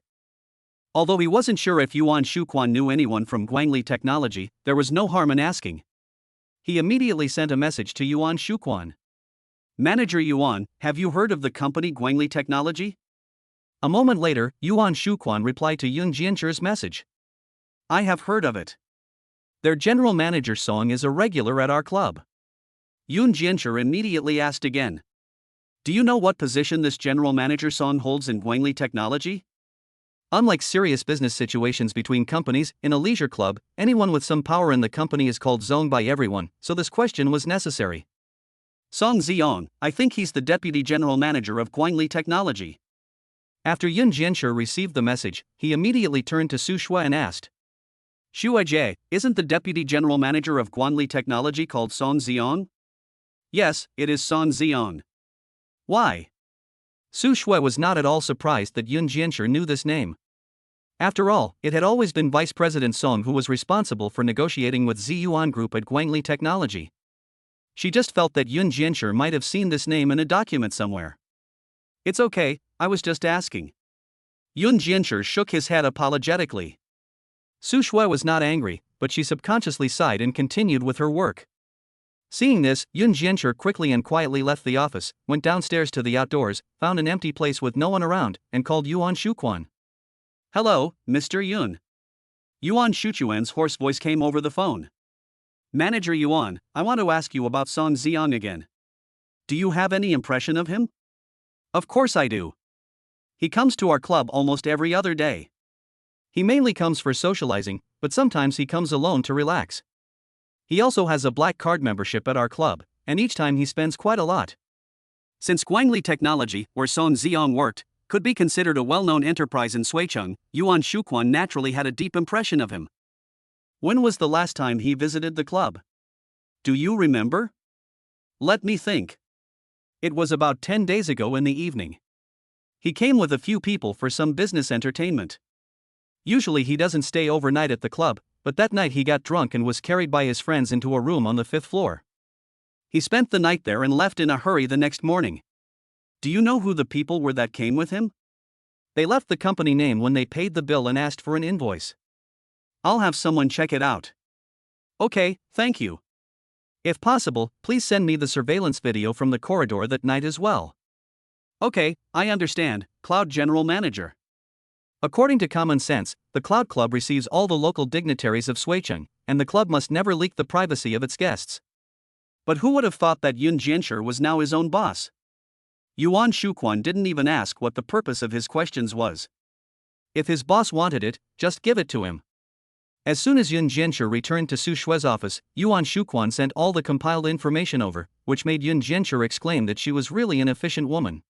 Although he wasn't sure if Yuan Shuquan knew anyone from Guangli Technology, there was no harm in asking. He immediately sent a message to Yuan Shuquan. Manager Yuan, have you heard of the company Guangli Technology? A moment later, Yuan Shuquan replied to Yun Jiancher's message. I have heard of it. Their general manager Song is a regular at our club. Yun Jiancher immediately asked again. Do you know what position this general manager Song holds in Guangli Technology? Unlike serious business situations between companies, in a leisure club, anyone with some power in the company is called Zong by everyone, so this question was necessary. Song Ziong, I think he's the deputy general manager of Guangli Technology. After Yun Jianshi received the message, he immediately turned to Su Shui and asked, Shu Jie, isn't the deputy general manager of Guanli Technology called Song Ziong? Yes, it is Song Ziong. Why? Su Shui was not at all surprised that Yun Jianshi knew this name. After all, it had always been Vice President Song who was responsible for negotiating with Ziyuan Group at Guangli Technology. She just felt that Yun Jianshi might have seen this name in a document somewhere. It's okay, I was just asking. Yun Jianshi shook his head apologetically. Su Shui was not angry, but she subconsciously sighed and continued with her work. Seeing this, Yun Jianshi quickly and quietly left the office, went downstairs to the outdoors, found an empty place with no one around, and called Yuan Shuquan. Hello, Mr. Yun. Yuan Shuquan's hoarse voice came over the phone. Manager Yuan, I want to ask you about Song Ziong again. Do you have any impression of him? Of course I do. He comes to our club almost every other day. He mainly comes for socializing, but sometimes he comes alone to relax. He also has a black card membership at our club, and each time he spends quite a lot. Since Guangli Technology, where Song Ziong worked, could be considered a well-known enterprise in Suicheng, Yuan Shuquan naturally had a deep impression of him. When was the last time he visited the club? Do you remember? Let me think. It was about 10 days ago in the evening. He came with a few people for some business entertainment. Usually he doesn't stay overnight at the club, but that night he got drunk and was carried by his friends into a room on the 5th floor. He spent the night there and left in a hurry the next morning. Do you know who the people were that came with him? They left the company name when they paid the bill and asked for an invoice. I'll have someone check it out. Okay, thank you. If possible, please send me the surveillance video from the corridor that night as well. Okay, I understand, Cloud General Manager. According to common sense, the Cloud Club receives all the local dignitaries of Suicheng, and the club must never leak the privacy of its guests. But who would have thought that Yun Jianshi was now his own boss? Yuan Shuquan didn't even ask what the purpose of his questions was. If his boss wanted it, just give it to him. As soon as Yun Jianshi returned to Su Shui's office, Yuan Shuquan sent all the compiled information over, which made Yun Jianshi exclaim that she was really an efficient woman.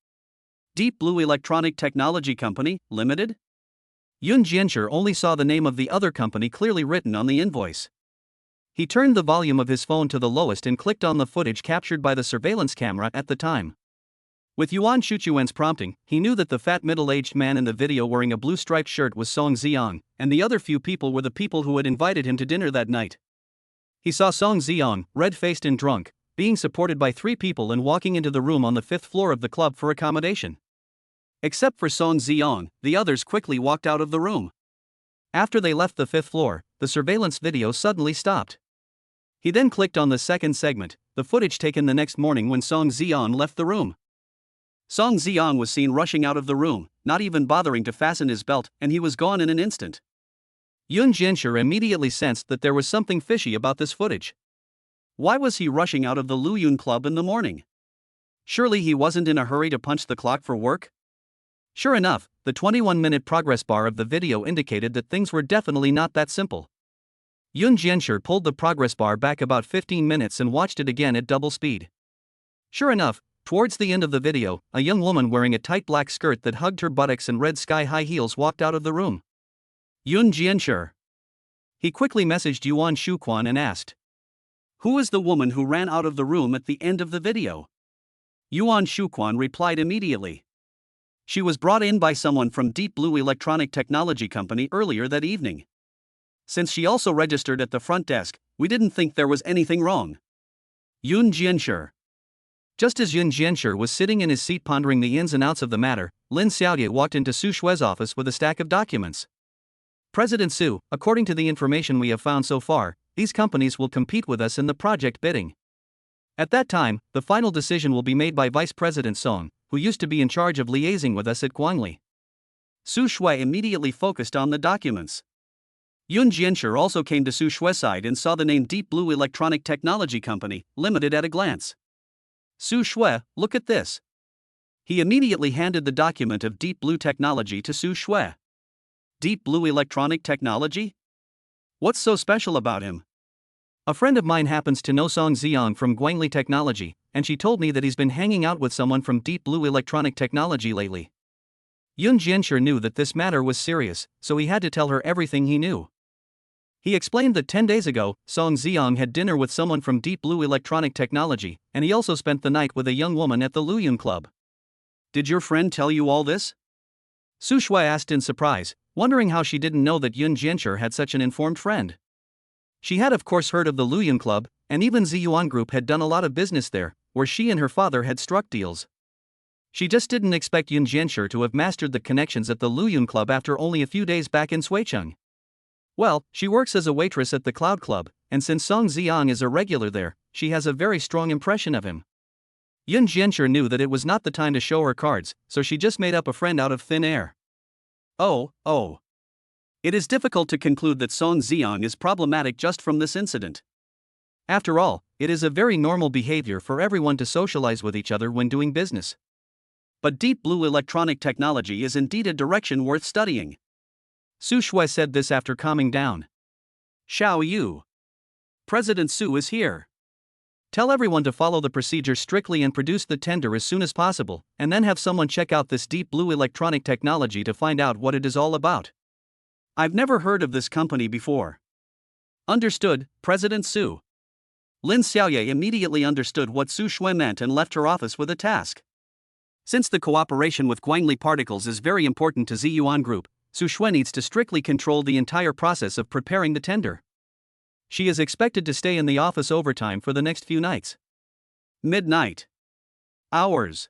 Deep Blue Electronic Technology Company, Limited? Yun Jianshi only saw the name of the other company clearly written on the invoice. He turned the volume of his phone to the lowest and clicked on the footage captured by the surveillance camera at the time. With Yuan Shuquan's prompting, he knew that the fat middle-aged man in the video wearing a blue striped shirt was Song Ziong, and the other few people were the people who had invited him to dinner that night. He saw Song Ziong, red-faced and drunk, being supported by 3 people and walking into the room on the 5th floor of the club for accommodation. Except for Song Ziong, the others quickly walked out of the room. After they left the 5th floor, the surveillance video suddenly stopped. He then clicked on the second segment, the footage taken the next morning when Song Ziong left the room. Song Ziong was seen rushing out of the room, not even bothering to fasten his belt, and he was gone in an instant. Yun Jianshi immediately sensed that there was something fishy about this footage. Why was he rushing out of the Luyun Club in the morning? Surely he wasn't in a hurry to punch the clock for work? Sure enough, the 21-minute progress bar of the video indicated that things were definitely not that simple. Yun Jianshi pulled the progress bar back about 15 minutes and watched it again at double speed. Sure enough, towards the end of the video, a young woman wearing a tight black skirt that hugged her buttocks and red sky-high heels walked out of the room. Yun Jianshi. He quickly messaged Yuan Shuquan and asked, "Who is the woman who ran out of the room at the end of the video?" Yuan Shuquan replied immediately. She was brought in by someone from Deep Blue Electronic Technology Company earlier that evening. Since she also registered at the front desk, we didn't think there was anything wrong. Yun Jianshi. Just as Yun Jianshi was sitting in his seat pondering the ins and outs of the matter, Lin Xiaoye walked into Su Shui's office with a stack of documents. President Su, according to the information we have found so far, these companies will compete with us in the project bidding. At that time, the final decision will be made by Vice President Song, who used to be in charge of liaising with us at Guangli. Su Shui immediately focused on the documents. Yun Jianshi also came to Su Shui's side and saw the name Deep Blue Electronic Technology Company, Limited at a glance. Su Shui, look at this. He immediately handed the document of Deep Blue Technology to Su Shui. Deep Blue Electronic Technology? What's so special about him? A friend of mine happens to know Song Ziong from Guangli Technology, and she told me that he's been hanging out with someone from Deep Blue Electronic Technology lately. Yun Jiancher knew that this matter was serious, so he had to tell her everything he knew. He explained that 10 days ago, Song Xiang had dinner with someone from Deep Blue Electronic Technology, and he also spent the night with a young woman at the Luyun Club. Did your friend tell you all this? Su Shui asked in surprise, wondering how she didn't know that Yun Jiancher had such an informed friend. She had of course heard of the Luyun Club, and even Ziyuan Group had done a lot of business there, where she and her father had struck deals. She just didn't expect Yun Jiancher to have mastered the connections at the Luyun Club after only a few days back in Suicheng. Well, she works as a waitress at the Cloud Club, and since Song Xiang is a regular there, she has a very strong impression of him. Yun Jiancher knew that it was not the time to show her cards, so she just made up a friend out of thin air. Oh. It is difficult to conclude that Song Xiang is problematic just from this incident. After all, it is a very normal behavior for everyone to socialize with each other when doing business. But Deep Blue Electronic Technology is indeed a direction worth studying. Su Shui said this after calming down. Xiao Yu. President Su is here. Tell everyone to follow the procedure strictly and produce the tender as soon as possible, and then have someone check out this Deep Blue Electronic Technology to find out what it is all about. I've never heard of this company before. Understood, President Su. Lin Xiaoye immediately understood what Su Shui meant and left her office with a task. Since the cooperation with Guangli Particles is very important to Ziyuan Group, Su Shui needs to strictly control the entire process of preparing the tender. She is expected to stay in the office overtime for the next few nights. Midnight. Hours.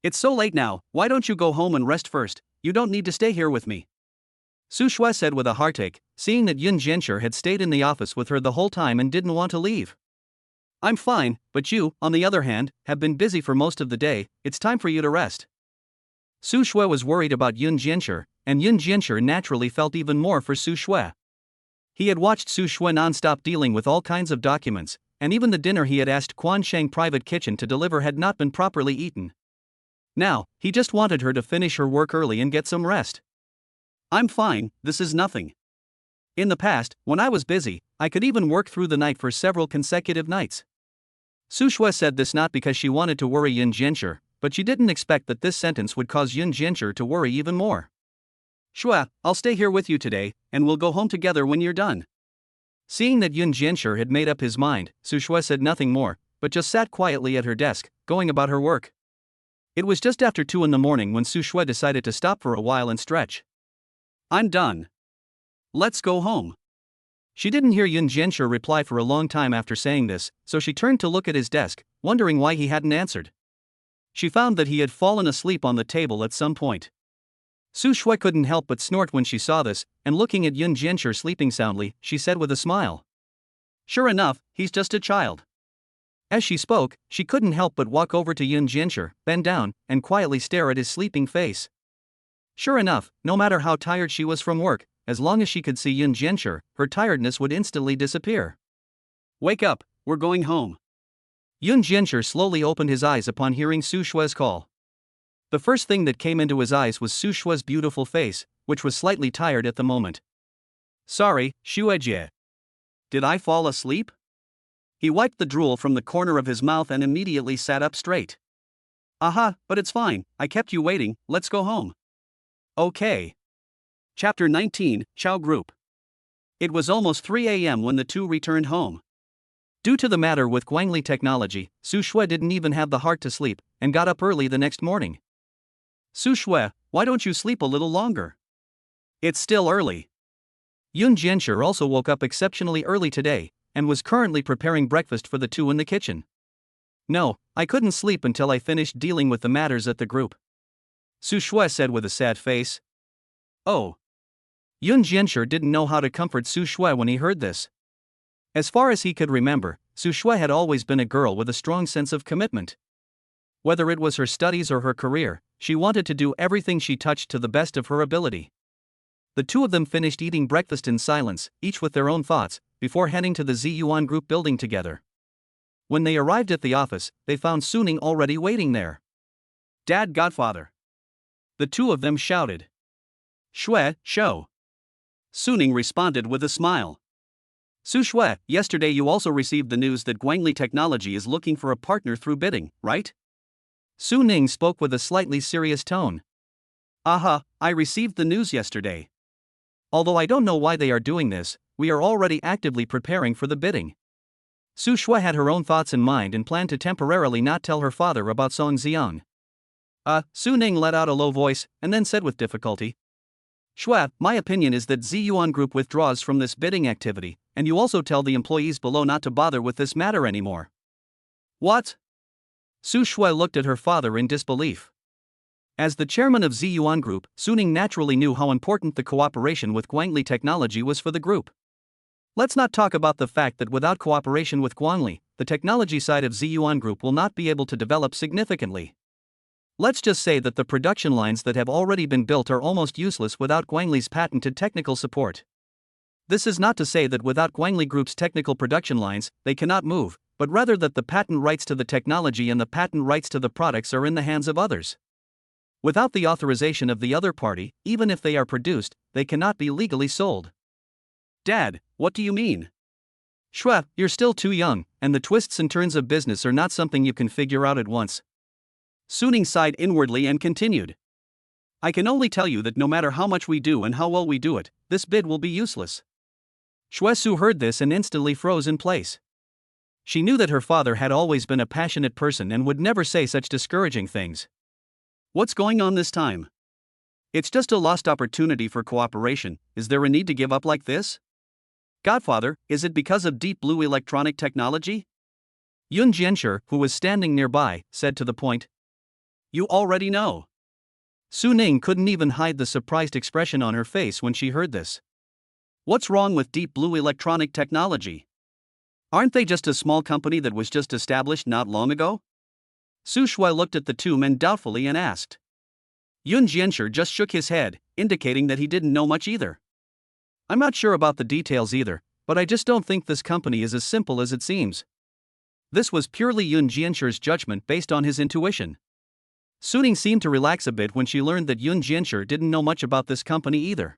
It's so late now, why don't you go home and rest first? You don't need to stay here with me. Su Shui said with a heartache, seeing that Yun Jiancher had stayed in the office with her the whole time and didn't want to leave. I'm fine, but you, on the other hand, have been busy for most of the day, it's time for you to rest. Su Shui was worried about Yun Jiancher, and Yun Jiancher naturally felt even more for Su Shui. He had watched Su Shui non-stop dealing with all kinds of documents, and even the dinner he had asked Quan Sheng Private Kitchen to deliver had not been properly eaten. Now, he just wanted her to finish her work early and get some rest. I'm fine, this is nothing. In the past, when I was busy, I could even work through the night for several consecutive nights. Su Shui said this not because she wanted to worry Yun Jiancher, but she didn't expect that this sentence would cause Yun Jiancher to worry even more. Shui, I'll stay here with you today, and we'll go home together when you're done. Seeing that Yun Jiancher had made up his mind, Su Shui said nothing more, but just sat quietly at her desk, going about her work. It was just after 2 in the morning when Su Shui decided to stop for a while and stretch. I'm done. Let's go home. She didn't hear Yun Jiancher reply for a long time after saying this, so she turned to look at his desk, wondering why he hadn't answered. She found that he had fallen asleep on the table at some point. Su Shui couldn't help but snort when she saw this, and looking at Yun Jiancher sleeping soundly, she said with a smile. Sure enough, he's just a child. As she spoke, she couldn't help but walk over to Yun Jiancher, bend down, and quietly stare at his sleeping face. Sure enough, no matter how tired she was from work, as long as she could see Yun Jiancher, her tiredness would instantly disappear. Wake up, we're going home. Yun Jiancher slowly opened his eyes upon hearing Su Shui's call. The first thing that came into his eyes was Su Shui's beautiful face, which was slightly tired at the moment. Sorry, Shuijie. Did I fall asleep? He wiped the drool from the corner of his mouth and immediately sat up straight. Aha, but it's fine, I kept you waiting, let's go home. Okay. Chapter 19, Chao Group. It was almost 3 a.m. when the two returned home. Due to the matter with Guangli Technology, Su Shui didn't even have the heart to sleep, and got up early the next morning. Su Shui, why don't you sleep a little longer? It's still early. Yun Jiancher also woke up exceptionally early today, and was currently preparing breakfast for the two in the kitchen. No, I couldn't sleep until I finished dealing with the matters at the group. Su Shui said with a sad face. Oh. Yun Jiancher didn't know how to comfort Su Shui when he heard this. As far as he could remember, Su Shui had always been a girl with a strong sense of commitment. Whether it was her studies or her career, she wanted to do everything she touched to the best of her ability. The two of them finished eating breakfast in silence, each with their own thoughts, before heading to the Ziyuan Group building together. When they arrived at the office, they found Suning already waiting there. Dad, Godfather. The two of them shouted. Shui, show. Suning responded with a smile. Su Shui, yesterday you also received the news that Guangli Technology is looking for a partner through bidding, right? Su Ning spoke with a slightly serious tone. Aha, I received the news yesterday. Although I don't know why they are doing this, we are already actively preparing for the bidding. Su Shui had her own thoughts in mind and planned to temporarily not tell her father about Song Xiang. Su Ning let out a low voice, and then said with difficulty, Shui, my opinion is that Ziyuan Group withdraws from this bidding activity, and you also tell the employees below not to bother with this matter anymore. What? Su Shui looked at her father in disbelief. As the chairman of Ziyuan Group, Su Ning naturally knew how important the cooperation with Guangli Technology was for the group. Let's not talk about the fact that without cooperation with Guangli, the technology side of Ziyuan Group will not be able to develop significantly. Let's just say that the production lines that have already been built are almost useless without Guangli's patented technical support. This is not to say that without Guangli Group's technical production lines, they cannot move, but rather that the patent rights to the technology and the patent rights to the products are in the hands of others. Without the authorization of the other party, even if they are produced, they cannot be legally sold. Dad, what do you mean? Shui, you're still too young, and the twists and turns of business are not something you can figure out at once. Su Ning sighed inwardly and continued. I can only tell you that no matter how much we do and how well we do it, this bid will be useless. Shui Su heard this and instantly froze in place. She knew that her father had always been a passionate person and would never say such discouraging things. What's going on this time? It's just a lost opportunity for cooperation. Is there a need to give up like this? Godfather, is it because of Deep Blue electronic technology? Yun Jianshi, who was standing nearby, said to the point. You already know. Su Ning couldn't even hide the surprised expression on her face when she heard this. What's wrong with Deep Blue electronic technology? Aren't they just a small company that was just established not long ago? Su Shui looked at the two men doubtfully and asked. Yun Jianshi just shook his head, indicating that he didn't know much either. I'm not sure about the details either, but I just don't think this company is as simple as it seems. This was purely Yun Jianshi's judgment based on his intuition. Su Ning seemed to relax a bit when she learned that Yun Jianshi didn't know much about this company either.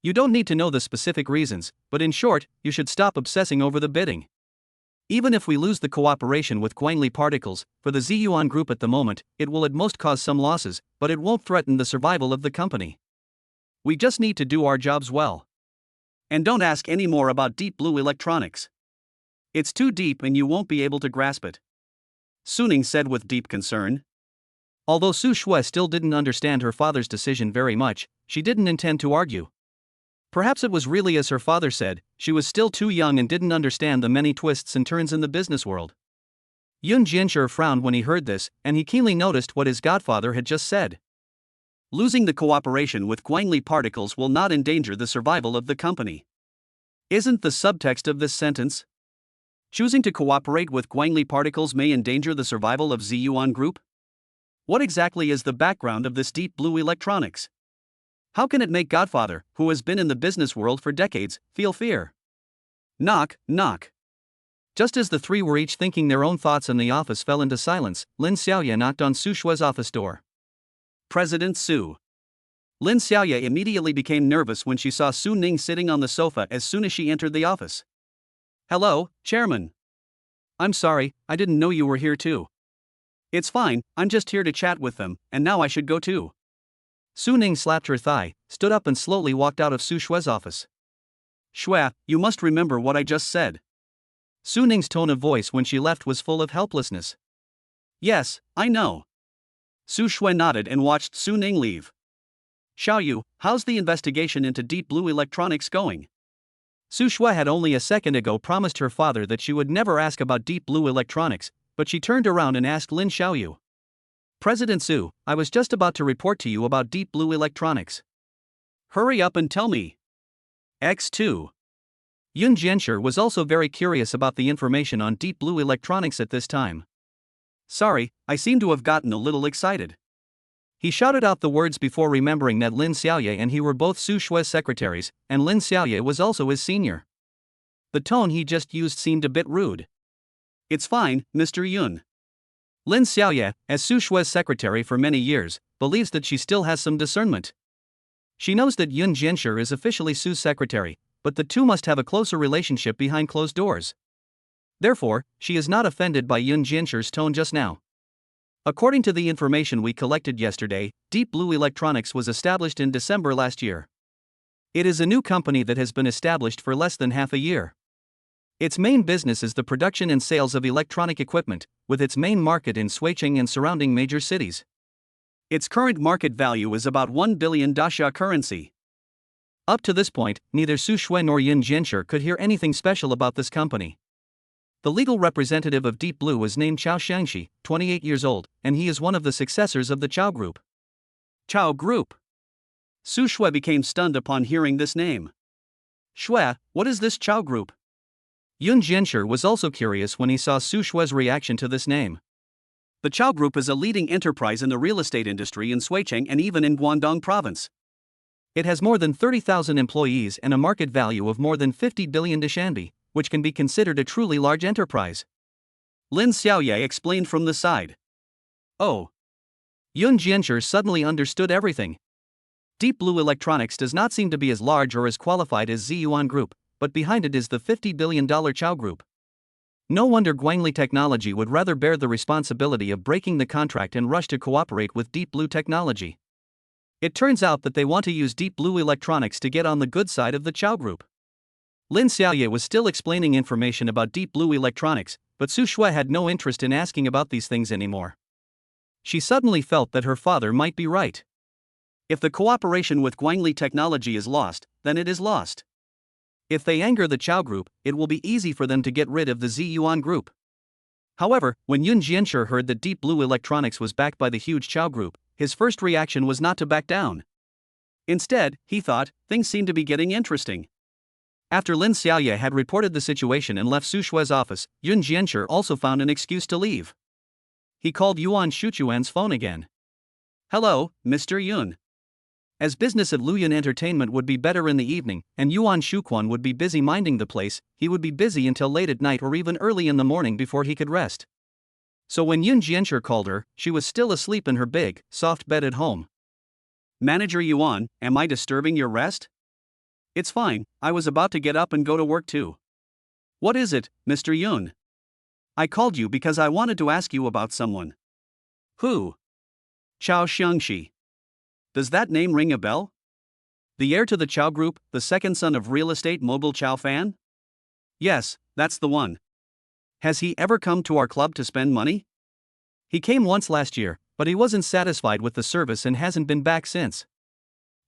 You don't need to know the specific reasons, but in short, you should stop obsessing over the bidding. Even if we lose the cooperation with Guangli Particles, for the Ziyuan Group at the moment, it will at most cause some losses, but it won't threaten the survival of the company. We just need to do our jobs well. And don't ask any more about Deep Blue electronics. It's too deep and you won't be able to grasp it. Su Ning said with deep concern. Although Su Shui still didn't understand her father's decision very much, she didn't intend to argue. Perhaps it was really as her father said, she was still too young and didn't understand the many twists and turns in the business world. Yun Jianshi frowned when he heard this, and he keenly noticed what his godfather had just said. Losing the cooperation with Guangli Particles will not endanger the survival of the company. Isn't the subtext of this sentence? Choosing to cooperate with Guangli Particles may endanger the survival of Ziyuan Group? What exactly is the background of this Deep Blue electronics? How can it make Godfather, who has been in the business world for decades, feel fear? Knock, knock. Just as the three were each thinking their own thoughts and the office fell into silence, Lin Xiaoye knocked on Su Shui's office door. President Su. Lin Xiaoye immediately became nervous when she saw Su Ning sitting on the sofa as soon as she entered the office. Hello, Chairman. I'm sorry, I didn't know you were here too. It's fine, I'm just here to chat with them, and now I should go too. Su Ning slapped her thigh, stood up and slowly walked out of Su Shui's office. Shui, you must remember what I just said. Su Ning's tone of voice when she left was full of helplessness. Yes, I know. Su Shui nodded and watched Su Ning leave. Xiaoyu, how's the investigation into Deep Blue electronics going? Su Shui had only a second ago promised her father that she would never ask about Deep Blue electronics, but she turned around and asked Lin Xiaoyu. President Su, I was just about to report to you about Deep Blue electronics. Hurry up and tell me. X2. Yun Jianshi was also very curious about the information on Deep Blue electronics at this time. Sorry, I seem to have gotten a little excited. He shouted out the words before remembering that Lin Xiaoye and he were both Su Shui's secretaries, and Lin Xiaoye was also his senior. The tone he just used seemed a bit rude. It's fine, Mr. Yun. Lin Xiaoye, as Su Shui's secretary for many years, believes that she still has some discernment. She knows that Yun Jianshi is officially Su's secretary, but the two must have a closer relationship behind closed doors. Therefore, she is not offended by Yun Jianshi's tone just now. According to the information we collected yesterday, Deep Blue Electronics was established in December last year. It is a new company that has been established for less than half a year. Its main business is the production and sales of electronic equipment, with its main market in Shuicheng and surrounding major cities. Its current market value is about 1 billion Dasha currency. Up to this point, neither Su Shui nor Yin Jianshi could hear anything special about this company. The legal representative of Deep Blue is named Chao Xiangxi, 28 years old, and he is one of the successors of the Chao Group. Chao Group. Su Shui became stunned upon hearing this name. Shui, what is this Chao Group? Yun Jianshi was also curious when he saw Su Shui's reaction to this name. The Chao Group is a leading enterprise in the real estate industry in Shuicheng and even in Guangdong province. It has more than 30,000 employees and a market value of more than 50 billion Dshanbi, which can be considered a truly large enterprise. Lin Xiaoye explained from the side. Oh. Yun Jianshi suddenly understood everything. Deep Blue Electronics does not seem to be as large or as qualified as Ziyuan Group, but behind it is the $50 billion Chao Group. No wonder Guangli Technology would rather bear the responsibility of breaking the contract and rush to cooperate with Deep Blue Technology. It turns out that they want to use Deep Blue Electronics to get on the good side of the Chao Group. Lin Xiaoye was still explaining information about Deep Blue Electronics, but Su Shui had no interest in asking about these things anymore. She suddenly felt that her father might be right. If the cooperation with Guangli Technology is lost, then it is lost. If they anger the Chao Group, it will be easy for them to get rid of the Ziyuan Group. However, when Yun Jianshi heard that Deep Blue Electronics was backed by the huge Chao Group, his first reaction was not to back down. Instead, he thought, things seem to be getting interesting. After Lin Xiaoye had reported the situation and left Su Shui's office, Yun Jianshi also found an excuse to leave. He called Yuan Shuchuan's phone again. Hello, Mr. Yun. As business at Luyan Entertainment would be better in the evening, and Yuan Shuquan would be busy minding the place, he would be busy until late at night or even early in the morning before he could rest. So when Yun Jianshi called her, she was still asleep in her big, soft bed at home. Manager Yuan, am I disturbing your rest? It's fine, I was about to get up and go to work too. What is it, Mr. Yun? I called you because I wanted to ask you about someone. Who? Chao Xiangxi. Does that name ring a bell? The heir to the Chao Group, the second son of real estate mogul Chao Fan? Yes, that's the one. Has he ever come to our club to spend money? He came once last year, but he wasn't satisfied with the service and hasn't been back since.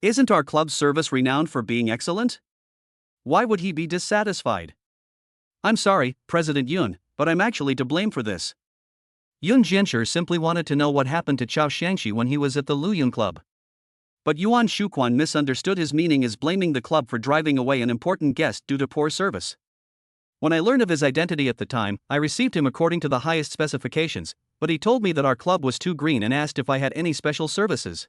Isn't our club's service renowned for being excellent? Why would he be dissatisfied? I'm sorry, President Yun, but I'm actually to blame for this. Yun Jianshi simply wanted to know what happened to Chao Xiangxi when he was at the Luyan Club. But Yuan Shuquan misunderstood his meaning as blaming the club for driving away an important guest due to poor service. When I learned of his identity at the time, I received him according to the highest specifications, but he told me that our club was too green and asked if I had any special services.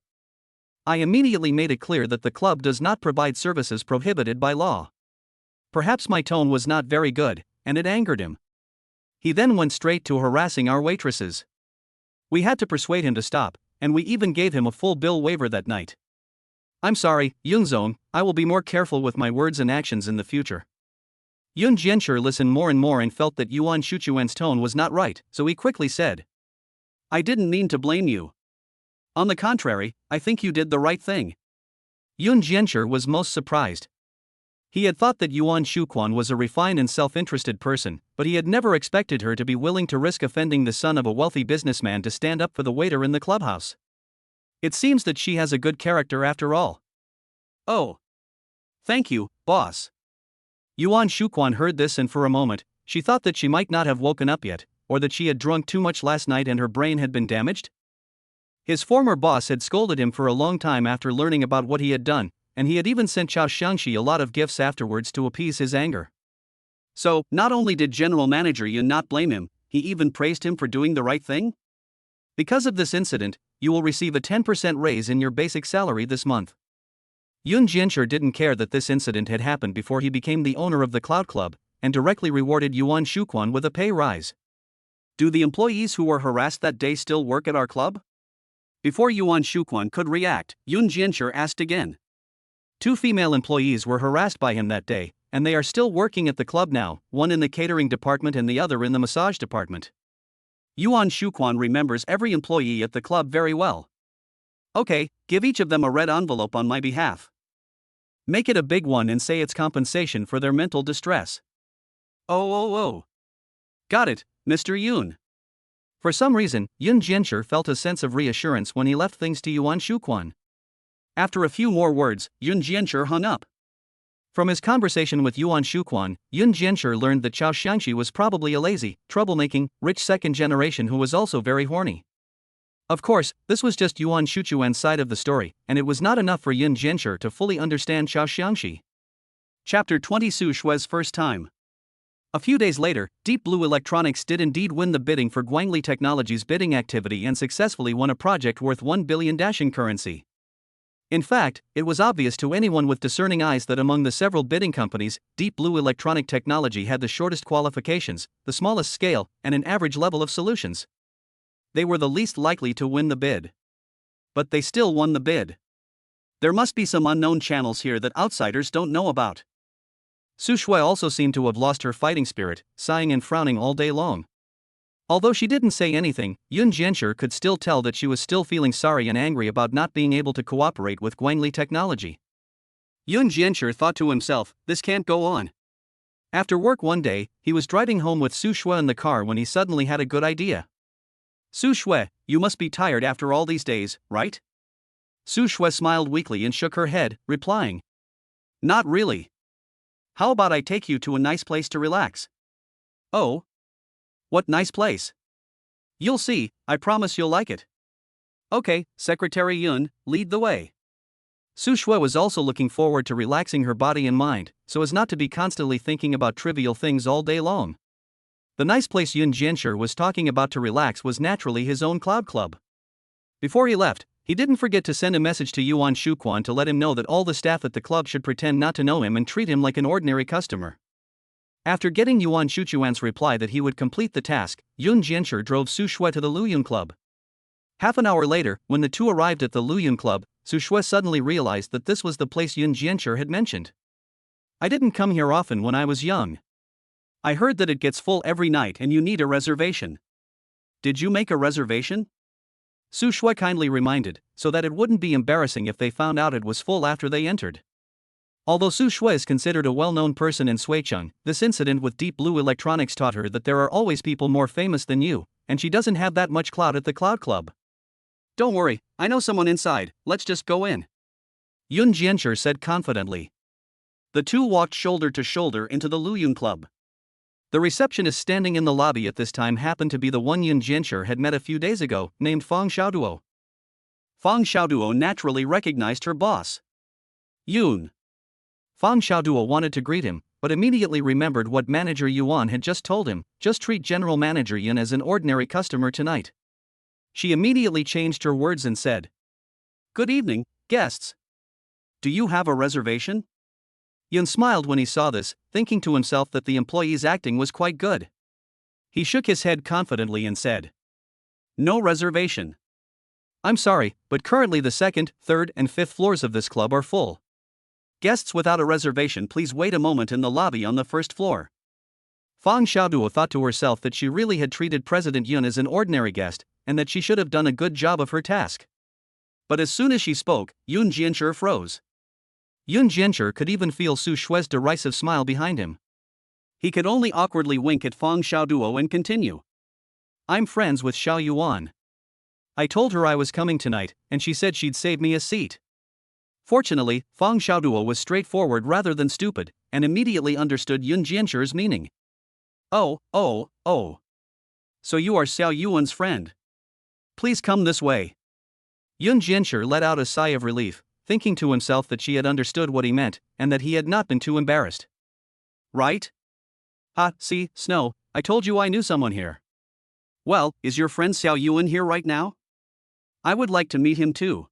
I immediately made it clear that the club does not provide services prohibited by law. Perhaps my tone was not very good, and it angered him. He then went straight to harassing our waitresses. We had to persuade him to stop, and we even gave him a full bill waiver that night. I'm sorry, Yunzong, I will be more careful with my words and actions in the future. Yun Jianshi listened more and more and felt that Yuan Shuchuan's tone was not right, so he quickly said, I didn't mean to blame you. On the contrary, I think you did the right thing. Yun Jianshi was most surprised. He had thought that Yuan Shuquan was a refined and self-interested person, but he had never expected her to be willing to risk offending the son of a wealthy businessman to stand up for the waiter in the clubhouse. It seems that she has a good character after all. Oh. Thank you, boss. Yuan Shuquan heard this and for a moment, she thought that she might not have woken up yet, or that she had drunk too much last night and her brain had been damaged. His former boss had scolded him for a long time after learning about what he had done, and he had even sent Chao Xiangxi a lot of gifts afterwards to appease his anger. So, not only did General Manager Yun not blame him, he even praised him for doing the right thing? Because of this incident, you will receive a 10% raise in your basic salary this month. Yun Jianshi didn't care that this incident had happened before he became the owner of the Cloud Club, and directly rewarded Yuan Shuquan with a pay rise. Do the employees who were harassed that day still work at our club? Before Yuan Shuquan could react, Yun Jianshi asked again. 2 female employees were harassed by him that day, and they are still working at the club now, one in the catering department and the other in the massage department. Yuan Shuquan remembers every employee at the club very well. Okay, give each of them a red envelope on my behalf. Make it a big one and say it's compensation for their mental distress. Oh. Got it, Mr. Yun. For some reason, Yun Jiancher felt a sense of reassurance when he left things to Yuan Shuquan. After a few more words, Yun Jiancher hung up. From his conversation with Yuan Shuquan, Yun Jiancher learned that Chao Xiangxi was probably a lazy, troublemaking, rich second generation who was also very horny. Of course, this was just Yuan Shuquan's side of the story, and it was not enough for Yun Jiancher to fully understand Chao Xiangxi. Chapter 20: Su Shue's first time. A few days later, Deep Blue Electronics did indeed win the bidding for Guangli Technology's bidding activity and successfully won a project worth 1 billion Dacian currency. In fact, it was obvious to anyone with discerning eyes that among the several bidding companies, Deep Blue Electronic Technology had the shortest qualifications, the smallest scale, and an average level of solutions. They were the least likely to win the bid. But they still won the bid. There must be some unknown channels here that outsiders don't know about. Su Shui also seemed to have lost her fighting spirit, sighing and frowning all day long. Although she didn't say anything, Yun Jiancher could still tell that she was still feeling sorry and angry about not being able to cooperate with Guangli Technology. Yun Jiancher thought to himself, this can't go on. After work one day, he was driving home with Su Shui in the car when he suddenly had a good idea. Su Shui, you must be tired after all these days, right? Su Shui smiled weakly and shook her head, replying, Not really. How about I take you to a nice place to relax? Oh? What nice place? You'll see, I promise you'll like it. Okay, Secretary Yun, lead the way. Su Shui was also looking forward to relaxing her body and mind, so as not to be constantly thinking about trivial things all day long. The nice place Yun Jiancher was talking about to relax was naturally his own cloud club. Before he left, he didn't forget to send a message to Yuan Shuquan to let him know that all the staff at the club should pretend not to know him and treat him like an ordinary customer. After getting Yuan Shuquan's reply that he would complete the task, Yun Jiancher drove Su Shui to the Luyun Club. Half an hour later, when the two arrived at the Luyun Club, Su Shui suddenly realized that this was the place Yun Jiancher had mentioned. I didn't come here often when I was young. I heard that it gets full every night and you need a reservation. Did you make a reservation? Su Shui kindly reminded, so that it wouldn't be embarrassing if they found out it was full after they entered. Although Su Shui is considered a well-known person in Suicheng, this incident with Deep Blue Electronics taught her that there are always people more famous than you, and she doesn't have that much clout at the Cloud Club. Don't worry, I know someone inside, let's just go in. Yun Jiancher said confidently. The two walked shoulder to shoulder into the Luyun Club. The receptionist standing in the lobby at this time happened to be the one Yun Jiancher had met a few days ago, named Fang Xiaoduo. Fang Xiaoduo naturally recognized her boss. Yun. Fang Xiaoduo wanted to greet him, but immediately remembered what Manager Yuan had just told him, just treat General Manager Yun as an ordinary customer tonight. She immediately changed her words and said, Good evening, guests. Do you have a reservation? Yun smiled when he saw this, thinking to himself that the employee's acting was quite good. He shook his head confidently and said, No reservation. I'm sorry, but currently the second, third, and fifth floors of this club are full. Guests without a reservation, please wait a moment in the lobby on the first floor. Fang Xiaoduo thought to herself that she really had treated President Yun as an ordinary guest, and that she should have done a good job of her task. But as soon as she spoke, Yun Jiancher froze. Yun Jiancher could even feel Su Shui's derisive smile behind him. He could only awkwardly wink at Fang Xiaoduo and continue. I'm friends with Xiao Yuan. I told her I was coming tonight, and she said she'd save me a seat. Fortunately, Fang Xiaoduo was straightforward rather than stupid, and immediately understood Yun Jiancher's meaning. Oh. So you are Xiao Yuan's friend. Please come this way. Yun Jiancher let out a sigh of relief, thinking to himself that she had understood what he meant, and that he had not been too embarrassed. Right? See, Snow, I told you I knew someone here. Well, is your friend Xiao Yuan here right now? I would like to meet him too.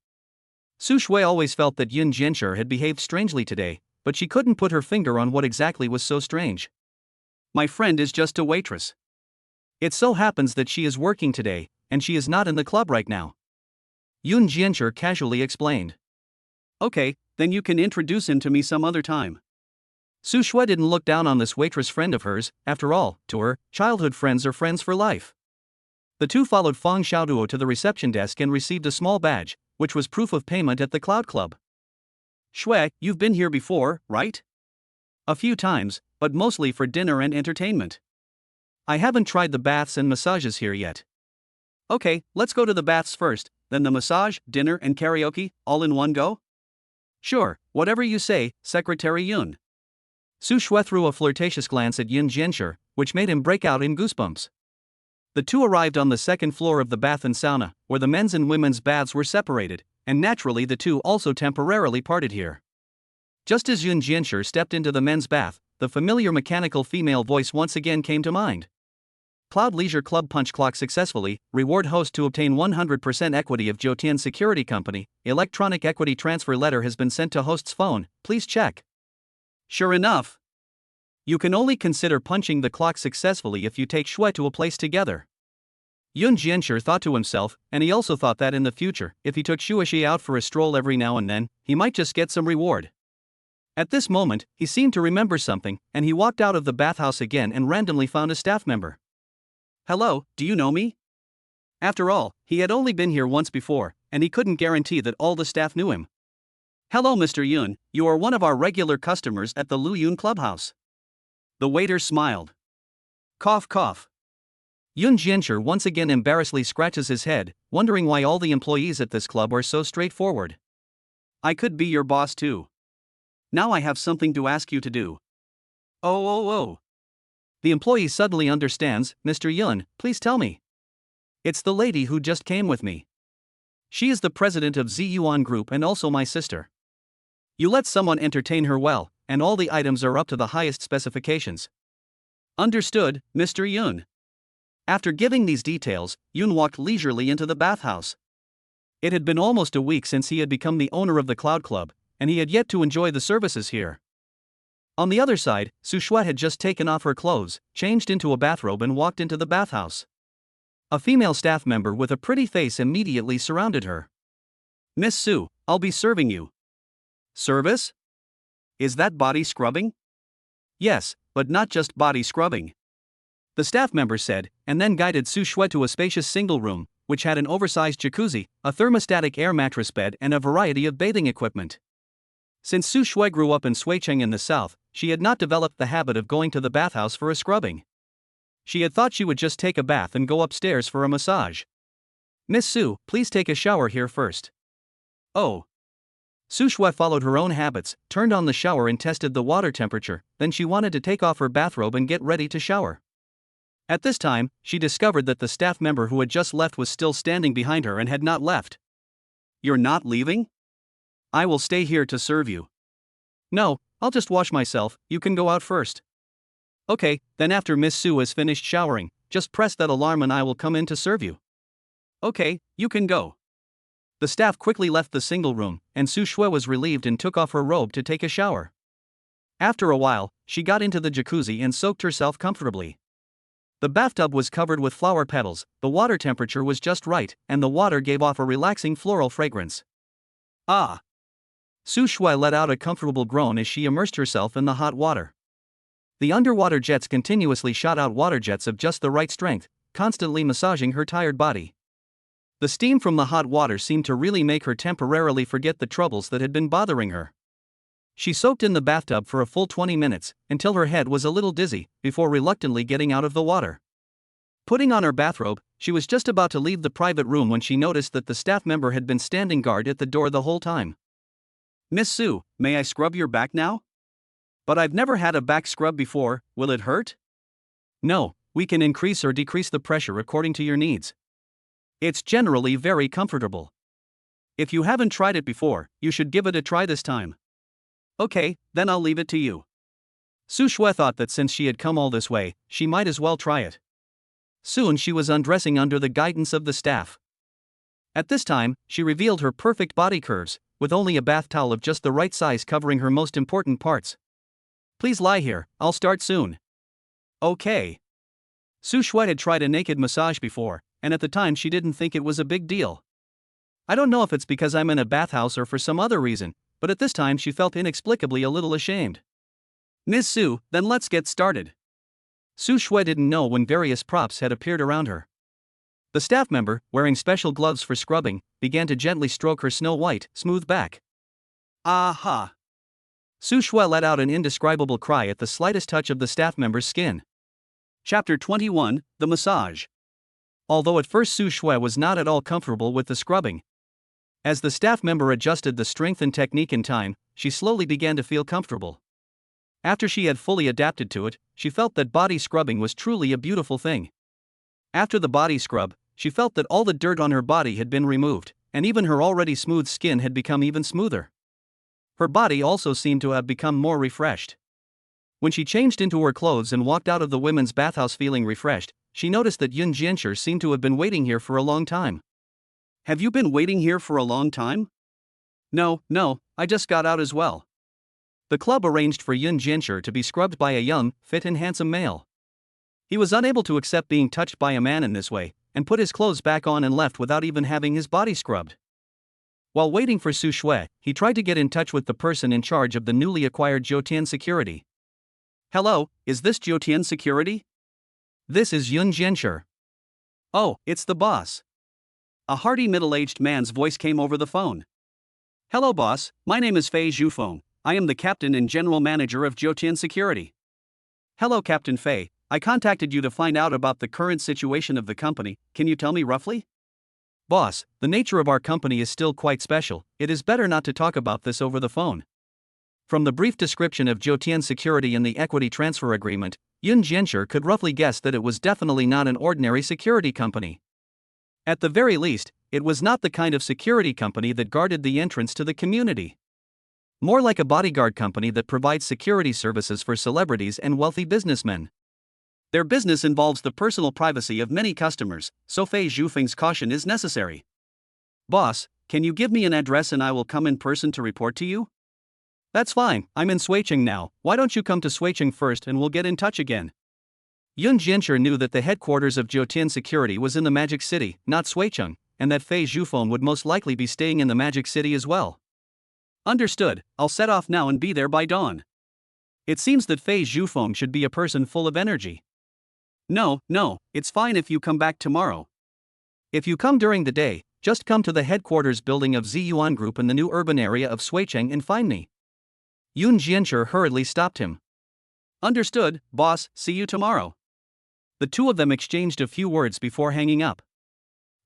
Su Shui always felt that Yun Jiancher had behaved strangely today, but she couldn't put her finger on what exactly was so strange. My friend is just a waitress. It so happens that she is working today, and she is not in the club right now. Yun Jiancher casually explained. Okay, then you can introduce him to me some other time. Su Shui didn't look down on this waitress friend of hers. After all, to her, childhood friends are friends for life. The two followed Feng Xiaoduo to the reception desk and received a small badge, which was proof of payment at the Cloud Club. Shui, you've been here before, right? A few times, but mostly for dinner and entertainment. I haven't tried the baths and massages here yet. Okay, let's go to the baths first, then the massage, dinner, and karaoke, all in one go? Sure, whatever you say, Secretary Yun. Su Shui threw a flirtatious glance at Yun Jianshi, which made him break out in goosebumps. The two arrived on the second floor of the bath and sauna, where the men's and women's baths were separated, and naturally the two also temporarily parted here. Just as Yun Jianshi stepped into the men's bath, the familiar mechanical female voice once again came to mind. Cloud Leisure Club punch clock successfully, reward host to obtain 100% equity of Jotian Security Company, electronic equity transfer letter has been sent to host's phone, please check. Sure enough. You can only consider punching the clock successfully if you take Shui to a place together. Yun Jianshi thought to himself, and he also thought that in the future, if he took Shuishi out for a stroll every now and then, he might just get some reward. At this moment, he seemed to remember something, and he walked out of the bathhouse again and randomly found a staff member. Hello, do you know me? After all, he had only been here once before, and he couldn't guarantee that all the staff knew him. Hello Mr. Yun, you are one of our regular customers at the Lu Yun Clubhouse. The waiter smiled. Cough cough. Yun Jianshi once again embarrassedly scratches his head, wondering why all the employees at this club are so straightforward. I could be your boss too. Now I have something to ask you to do. Oh. The employee suddenly understands, Mr. Yun, please tell me. It's the lady who just came with me. She is the president of Ziyuan Group and also my sister. You let someone entertain her well, and all the items are up to the highest specifications. Understood, Mr. Yun. After giving these details, Yun walked leisurely into the bathhouse. It had been almost a week since he had become the owner of the Cloud Club, and he had yet to enjoy the services here. On the other side, Su Shui had just taken off her clothes, changed into a bathrobe and walked into the bathhouse. A female staff member with a pretty face immediately surrounded her. Miss Su, I'll be serving you. Service? Is that body scrubbing? Yes, but not just body scrubbing. The staff member said, and then guided Su Shui to a spacious single room, which had an oversized jacuzzi, a thermostatic air mattress bed and a variety of bathing equipment. Since Su Shui grew up in Suicheng in the south, she had not developed the habit of going to the bathhouse for a scrubbing. She had thought she would just take a bath and go upstairs for a massage. Miss Su, please take a shower here first. Oh. Su Shui followed her own habits, turned on the shower and tested the water temperature, then she wanted to take off her bathrobe and get ready to shower. At this time, she discovered that the staff member who had just left was still standing behind her and had not left. You're not leaving? I will stay here to serve you. No, I'll just wash myself, you can go out first. Okay, then after Miss Su has finished showering, just press that alarm and I will come in to serve you. Okay, you can go. The staff quickly left the single room, and Su Shui was relieved and took off her robe to take a shower. After a while, she got into the jacuzzi and soaked herself comfortably. The bathtub was covered with flower petals, the water temperature was just right, and the water gave off a relaxing floral fragrance. Ah! Su Shui let out a comfortable groan as she immersed herself in the hot water. The underwater jets continuously shot out water jets of just the right strength, constantly massaging her tired body. The steam from the hot water seemed to really make her temporarily forget the troubles that had been bothering her. She soaked in the bathtub for a full 20 minutes, until her head was a little dizzy, before reluctantly getting out of the water. Putting on her bathrobe, she was just about to leave the private room when she noticed that the staff member had been standing guard at the door the whole time. Miss Su, may I scrub your back now? But I've never had a back scrub before, will it hurt? No, we can increase or decrease the pressure according to your needs. It's generally very comfortable. If you haven't tried it before, you should give it a try this time. Okay, then I'll leave it to you. Su Shui thought that since she had come all this way, she might as well try it. Soon she was undressing under the guidance of the staff. At this time, she revealed her perfect body curves, with only a bath towel of just the right size covering her most important parts. Please lie here, I'll start soon. Okay. Su Shui had tried a naked massage before, and at the time she didn't think it was a big deal. I don't know if it's because I'm in a bathhouse or for some other reason, but at this time she felt inexplicably a little ashamed. Miss Su, then let's get started. Su Shui didn't know when various props had appeared around her. The staff member, wearing special gloves for scrubbing, began to gently stroke her snow-white, smooth back. Aha! Su Shui let out an indescribable cry at the slightest touch of the staff member's skin. Chapter 21, The Massage. Although at first Su Shui was not at all comfortable with the scrubbing. As the staff member adjusted the strength and technique in time, she slowly began to feel comfortable. After she had fully adapted to it, she felt that body scrubbing was truly a beautiful thing. After the body scrub, she felt that all the dirt on her body had been removed, and even her already smooth skin had become even smoother. Her body also seemed to have become more refreshed. When she changed into her clothes and walked out of the women's bathhouse feeling refreshed, she noticed that Yun Jiancher seemed to have been waiting here for a long time. Have you been waiting here for a long time? No, I just got out as well. The club arranged for Yun Jiancher to be scrubbed by a young, fit and handsome male. He was unable to accept being touched by a man in this way, and put his clothes back on and left without even having his body scrubbed. While waiting for Su Shui, he tried to get in touch with the person in charge of the newly acquired Zhoutian security. Hello, is this Zhoutian security? This is Yun Jiancher. Oh, it's the boss. A hearty middle-aged man's voice came over the phone. Hello boss, my name is Fei Zhufeng. I am the captain and general manager of Zhoutian security. Hello Captain Fei, I contacted you to find out about the current situation of the company. Can you tell me roughly? Boss, the nature of our company is still quite special. It is better not to talk about this over the phone. From the brief description of Zhoutian security in the equity transfer agreement, Yun Jiancher could roughly guess that it was definitely not an ordinary security company. At the very least, it was not the kind of security company that guarded the entrance to the community. More like a bodyguard company that provides security services for celebrities and wealthy businessmen. Their business involves the personal privacy of many customers, so Fei Zhufeng's caution is necessary. Boss, can you give me an address and I will come in person to report to you? That's fine, I'm in Suicheng now. Why don't you come to Suicheng first and we'll get in touch again? Yun Jiancher knew that the headquarters of Zhoutian Security was in the Magic City, not Suicheng, and that Fei Zhufeng would most likely be staying in the Magic City as well. Understood, I'll set off now and be there by dawn. It seems that Fei Zhufeng should be a person full of energy. No, it's fine if you come back tomorrow. If you come during the day, just come to the headquarters building of Ziyuan Group in the new urban area of Suicheng and find me. Yun Jiancher hurriedly stopped him. Understood, boss, see you tomorrow. The two of them exchanged a few words before hanging up.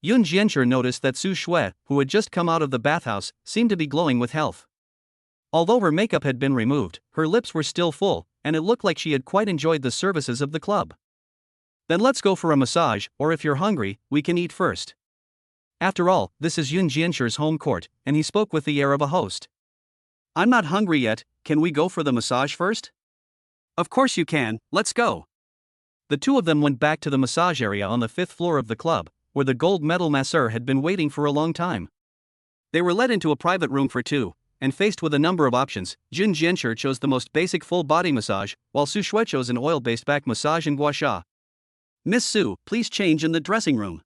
Yun Jiancher noticed that Su Shui, who had just come out of the bathhouse, seemed to be glowing with health. Although her makeup had been removed, her lips were still full, and it looked like she had quite enjoyed the services of the club. Then let's go for a massage, or if you're hungry, we can eat first. After all, this is Yun Jiancher's home court, and he spoke with the air of a host. I'm not hungry yet, can we go for the massage first? Of course you can, let's go. The two of them went back to the massage area on the 5th floor of the club, where the gold medal masseur had been waiting for a long time. They were led into a private room for two, and faced with a number of options, Yun Jiancher chose the most basic full-body massage, while Su Shui chose an oil-based back massage and gua sha. Miss Su, please change in the dressing room.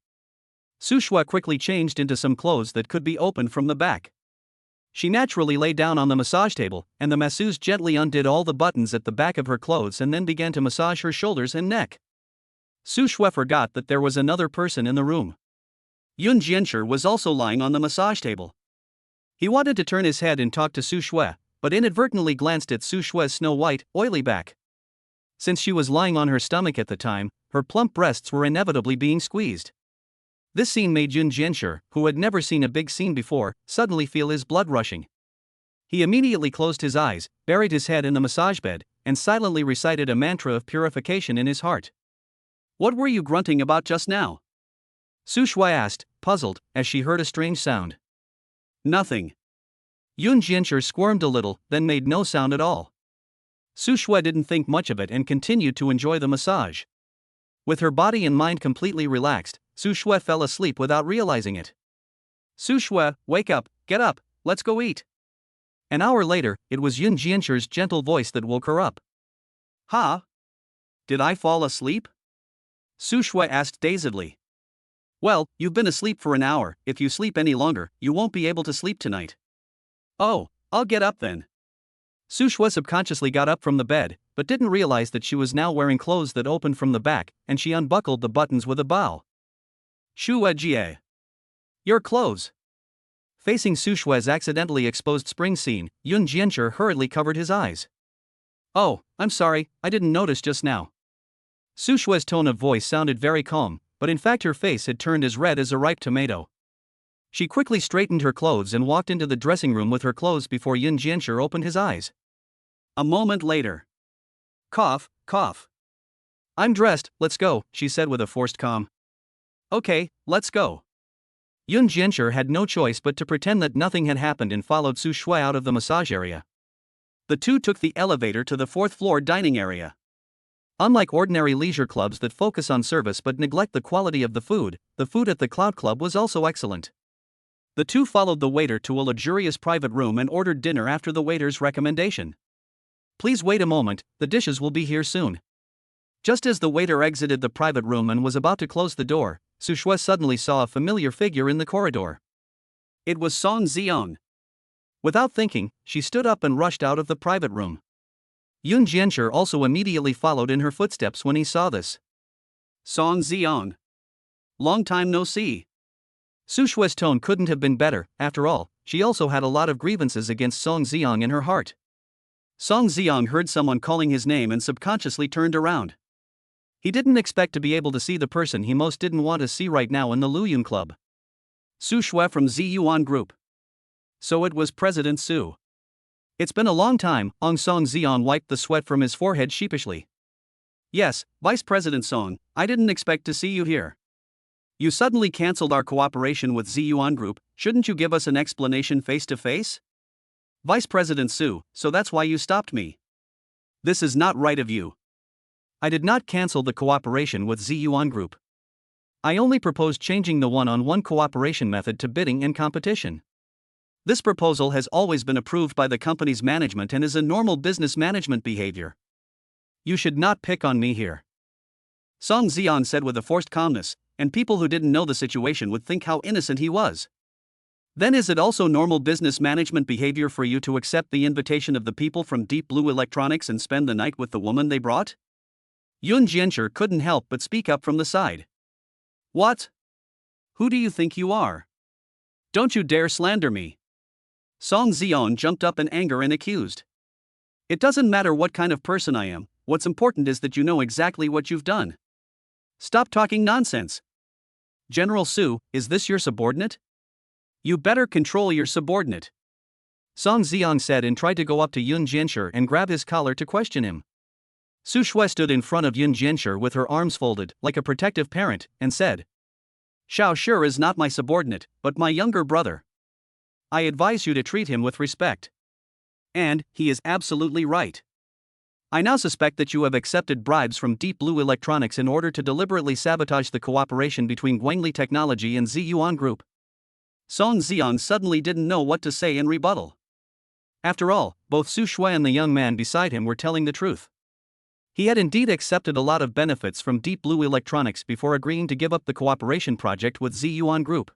Su Shui quickly changed into some clothes that could be opened from the back. She naturally lay down on the massage table, and the masseuse gently undid all the buttons at the back of her clothes and then began to massage her shoulders and neck. Su Shui forgot that there was another person in the room. Yun Jiancher was also lying on the massage table. He wanted to turn his head and talk to Su Shui, but inadvertently glanced at Su Shui's snow-white, oily back. Since she was lying on her stomach at the time, her plump breasts were inevitably being squeezed. This scene made Yun Jiancher, who had never seen a big scene before, suddenly feel his blood rushing. He immediately closed his eyes, buried his head in the massage bed, and silently recited a mantra of purification in his heart. What were you grunting about just now? Su Shui asked, puzzled, as she heard a strange sound. Nothing. Yun Jiancher squirmed a little, then made no sound at all. Su Shui didn't think much of it and continued to enjoy the massage. With her body and mind completely relaxed, Su Shui fell asleep without realizing it. Su Shui, wake up, get up, let's go eat. An hour later, it was Yun Jiancher's gentle voice that woke her up. Huh? Did I fall asleep? Su Shui asked dazedly. Well, you've been asleep for an hour. If you sleep any longer, you won't be able to sleep tonight. Oh, I'll get up then. Su Shui subconsciously got up from the bed, but didn't realize that she was now wearing clothes that opened from the back, and she unbuckled the buttons with a bow. Shue Jie. Your clothes. Facing Su Shue's accidentally exposed spring scene, Yun Jiancher hurriedly covered his eyes. Oh, I'm sorry, I didn't notice just now. Su Shue's tone of voice sounded very calm, but in fact her face had turned as red as a ripe tomato. She quickly straightened her clothes and walked into the dressing room with her clothes before Yun Jiancher opened his eyes. A moment later. Cough, cough. I'm dressed, let's go, she said with a forced calm. Okay, let's go. Yun Jiancher had no choice but to pretend that nothing had happened and followed Su Shui out of the massage area. The two took the elevator to the fourth-floor dining area. Unlike ordinary leisure clubs that focus on service but neglect the quality of the food at the Cloud Club was also excellent. The two followed the waiter to a luxurious private room and ordered dinner after the waiter's recommendation. Please wait a moment, the dishes will be here soon. Just as the waiter exited the private room and was about to close the door, Su Shui suddenly saw a familiar figure in the corridor. It was Song Xiong. Without thinking, she stood up and rushed out of the private room. Yun Jiancher also immediately followed in her footsteps when he saw this. Song Xiong. Long time no see. Su Shui's tone couldn't have been better. After all, she also had a lot of grievances against Song Xiong in her heart. Song Xiong heard someone calling his name and subconsciously turned around. He didn't expect to be able to see the person he most didn't want to see right now in the Luyun Club. Su Shui from Ziyuan Group. So it was President Su. It's been a long time, Song Xiong wiped the sweat from his forehead sheepishly. Yes, Vice President Song, I didn't expect to see you here. You suddenly cancelled our cooperation with Ziyuan Group, shouldn't you give us an explanation face to face? Vice President Su, so that's why you stopped me. This is not right of you. I did not cancel the cooperation with Ziyuan Group. I only proposed changing the one-on-one cooperation method to bidding and competition. This proposal has always been approved by the company's management and is a normal business management behavior. You should not pick on me here. Song Xiong said with a forced calmness, and people who didn't know the situation would think how innocent he was. Then is it also normal business management behavior for you to accept the invitation of the people from Deep Blue Electronics and spend the night with the woman they brought? Yun Jiancher couldn't help but speak up from the side. What? Who do you think you are? Don't you dare slander me. Song Xiong jumped up in anger and accused. It doesn't matter what kind of person I am, what's important is that you know exactly what you've done. Stop talking nonsense. General Su, is this your subordinate? You better control your subordinate. Song Xiong said and tried to go up to Yun Jiancher and grab his collar to question him. Su Shui stood in front of Yun Jiancher with her arms folded, like a protective parent, and said, Xiao Shi is not my subordinate, but my younger brother. I advise you to treat him with respect. And, he is absolutely right. I now suspect that you have accepted bribes from Deep Blue Electronics in order to deliberately sabotage the cooperation between Guangli Technology and Ziyuan Group. Song Xiong suddenly didn't know what to say in rebuttal. After all, both Su Shui and the young man beside him were telling the truth. He had indeed accepted a lot of benefits from Deep Blue Electronics before agreeing to give up the cooperation project with Ziyuan Group.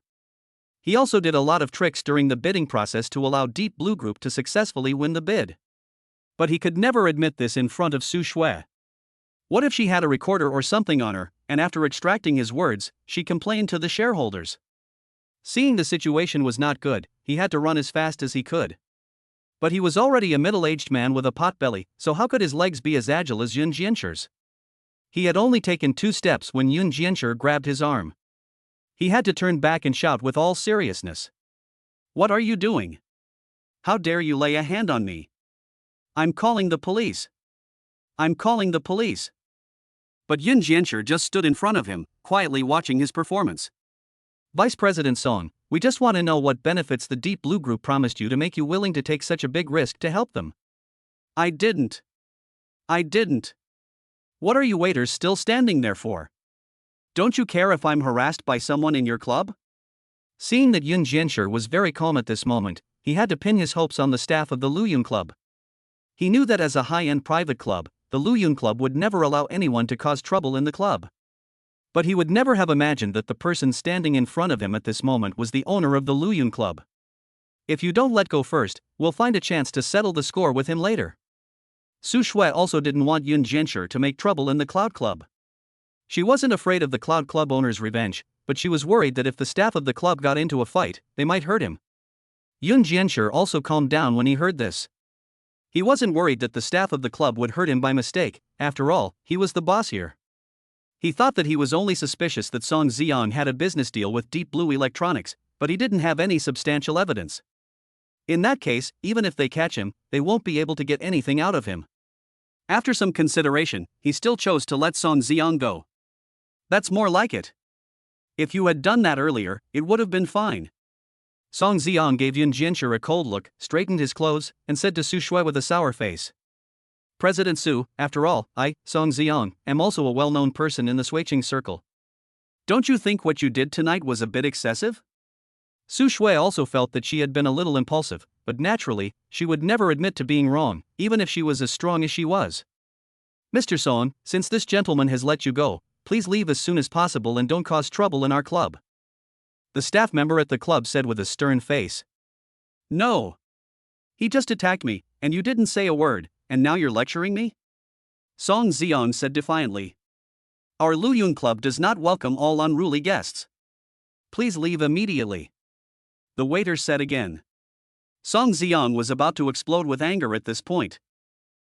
He also did a lot of tricks during the bidding process to allow Deep Blue Group to successfully win the bid. But he could never admit this in front of Su Shui. What if she had a recorder or something on her, and after extracting his words, she complained to the shareholders? Seeing the situation was not good, he had to run as fast as he could. But he was already a middle-aged man with a potbelly, so how could his legs be as agile as Yun Jiancher's? He had only taken 2 steps when Yun Jiancher grabbed his arm. He had to turn back and shout with all seriousness. What are you doing? How dare you lay a hand on me? I'm calling the police. I'm calling the police. But Yun Jiancher just stood in front of him, quietly watching his performance. Vice President Song, we just want to know what benefits the Deep Blue Group promised you to make you willing to take such a big risk to help them. I didn't. What are you waiters still standing there for? Don't you care if I'm harassed by someone in your club? Seeing that Yun Jiancher was very calm at this moment, he had to pin his hopes on the staff of the Luyun Club. He knew that as a high-end private club, the Luyun Club would never allow anyone to cause trouble in the club. But he would never have imagined that the person standing in front of him at this moment was the owner of the Luyun Club. If you don't let go first, we'll find a chance to settle the score with him later. Su Shui also didn't want Yun Jiancher to make trouble in the Cloud Club. She wasn't afraid of the Cloud Club owner's revenge, but she was worried that if the staff of the club got into a fight, they might hurt him. Yoon Jianchur also calmed down when he heard this. He wasn't worried that the staff of the club would hurt him by mistake, after all, he was the boss here. He thought that he was only suspicious that Song Xiang had a business deal with Deep Blue Electronics, but he didn't have any substantial evidence. In that case, even if they catch him, they won't be able to get anything out of him. After some consideration, he still chose to let Song Xiang go. That's more like it. If you had done that earlier, it would have been fine. Song Xiang gave Yoon Jianchur a cold look, straightened his clothes, and said to Su Shui with a sour face. President Su, after all, I, Song Xiang, am also a well-known person in the Suiqing circle. Don't you think what you did tonight was a bit excessive? Su Shui also felt that she had been a little impulsive, but naturally, she would never admit to being wrong, even if she was as strong as she was. Mr. Song, since this gentleman has let you go, please leave as soon as possible and don't cause trouble in our club. The staff member at the club said with a stern face. No. He just attacked me, and you didn't say a word, and now you're lecturing me? Song Xiang said defiantly. Our Luyun club does not welcome all unruly guests. Please leave immediately. The waiter said again. Song Xiang was about to explode with anger at this point.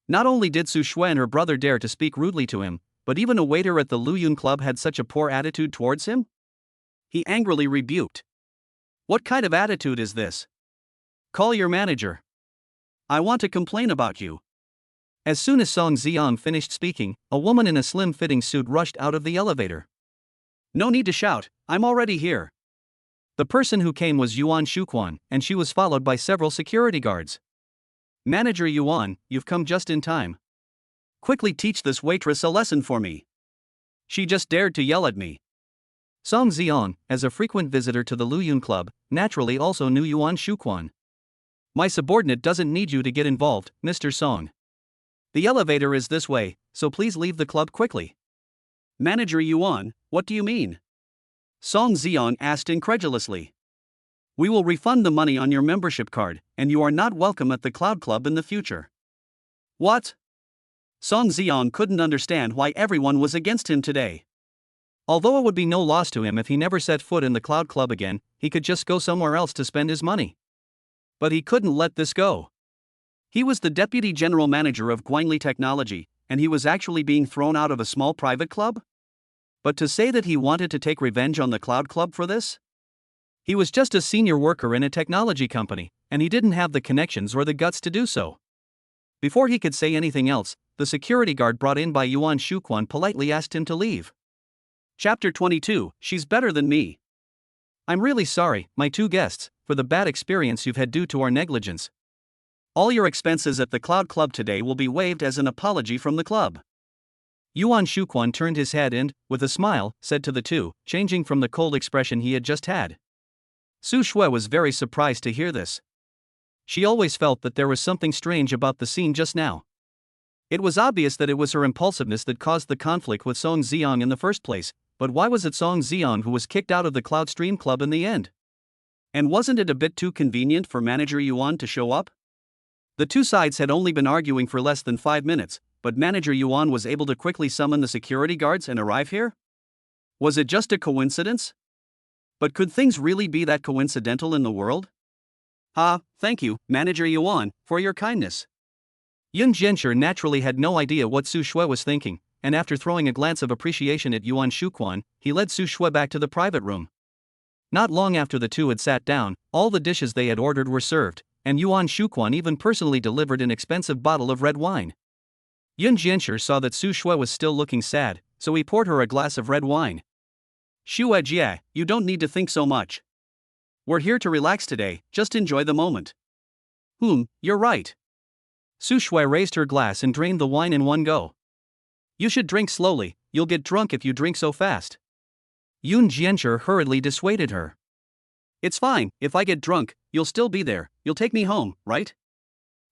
Not only did Su Shui and her brother dare to speak rudely to him, but even a waiter at the Luyun club had such a poor attitude towards him? He angrily rebuked. What kind of attitude is this? Call your manager. I want to complain about you. As soon as Song Xiang finished speaking, a woman in a slim-fitting suit rushed out of the elevator. No need to shout, I'm already here. The person who came was Yuan Shuquan, and she was followed by several security guards. Manager Yuan, you've come just in time. Quickly teach this waitress a lesson for me. She just dared to yell at me. Song Xiang, as a frequent visitor to the Luyun Club, naturally also knew Yuan Shuquan. My subordinate doesn't need you to get involved, Mr. Song. The elevator is this way, so please leave the club quickly. Manager Yuan, what do you mean? Song Xiang asked incredulously. We will refund the money on your membership card, and you are not welcome at the Cloud Club in the future. What? Song Xiang couldn't understand why everyone was against him today. Although it would be no loss to him if he never set foot in the Cloud Club again, he could just go somewhere else to spend his money. But he couldn't let this go. He was the deputy general manager of Guangli Technology, and he was actually being thrown out of a small private club? But to say that he wanted to take revenge on the Cloud Club for this? He was just a senior worker in a technology company, and he didn't have the connections or the guts to do so. Before he could say anything else, the security guard brought in by Yuan Shuquan politely asked him to leave. Chapter 22, She's Better Than Me. I'm really sorry, my two guests, for the bad experience you've had due to our negligence. All your expenses at the Cloud Club today will be waived as an apology from the club. Yuan Shuquan turned his head and, with a smile, said to the two, changing from the cold expression he had just had. Su Shui was very surprised to hear this. She always felt that there was something strange about the scene just now. It was obvious that it was her impulsiveness that caused the conflict with Song Xiang in the first place, but why was it Song Xiang who was kicked out of the Cloud Stream Club in the end? And wasn't it a bit too convenient for Manager Yuan to show up? The two sides had only been arguing for less than 5 minutes, but Manager Yuan was able to quickly summon the security guards and arrive here? Was it just a coincidence? But could things really be that coincidental in the world? Thank you, Manager Yuan, for your kindness. Yoon Jianchur naturally had no idea what Su Shui was thinking, and after throwing a glance of appreciation at Yuan Shuquan, he led Su Shui back to the private room. Not long after the two had sat down, all the dishes they had ordered were served, and Yuan Shuquan even personally delivered an expensive bottle of red wine. Yoon Jianchur saw that Su Shui was still looking sad, so he poured her a glass of red wine. Shui Jie, you don't need to think so much. We're here to relax today, just enjoy the moment. You're right. Su Shui raised her glass and drained the wine in one go. You should drink slowly, you'll get drunk if you drink so fast. Yoon Jianchur hurriedly dissuaded her. It's fine, if I get drunk, you'll still be there, you'll take me home, right?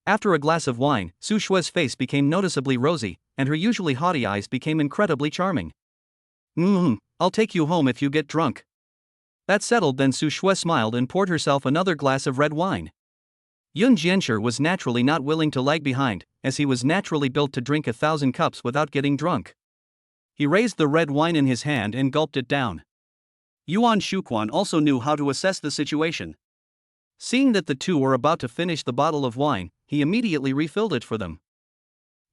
After a glass of wine, Su Shui's face became noticeably rosy, and her usually haughty eyes became incredibly charming. I'll take you home if you get drunk. That settled, then Su Shui smiled and poured herself another glass of red wine. Yoon Jianchur was naturally not willing to lag behind, as he was naturally built to drink 1,000 cups without getting drunk. He raised the red wine in his hand and gulped it down. Yuan Shuquan also knew how to assess the situation. Seeing that the two were about to finish the bottle of wine, he immediately refilled it for them.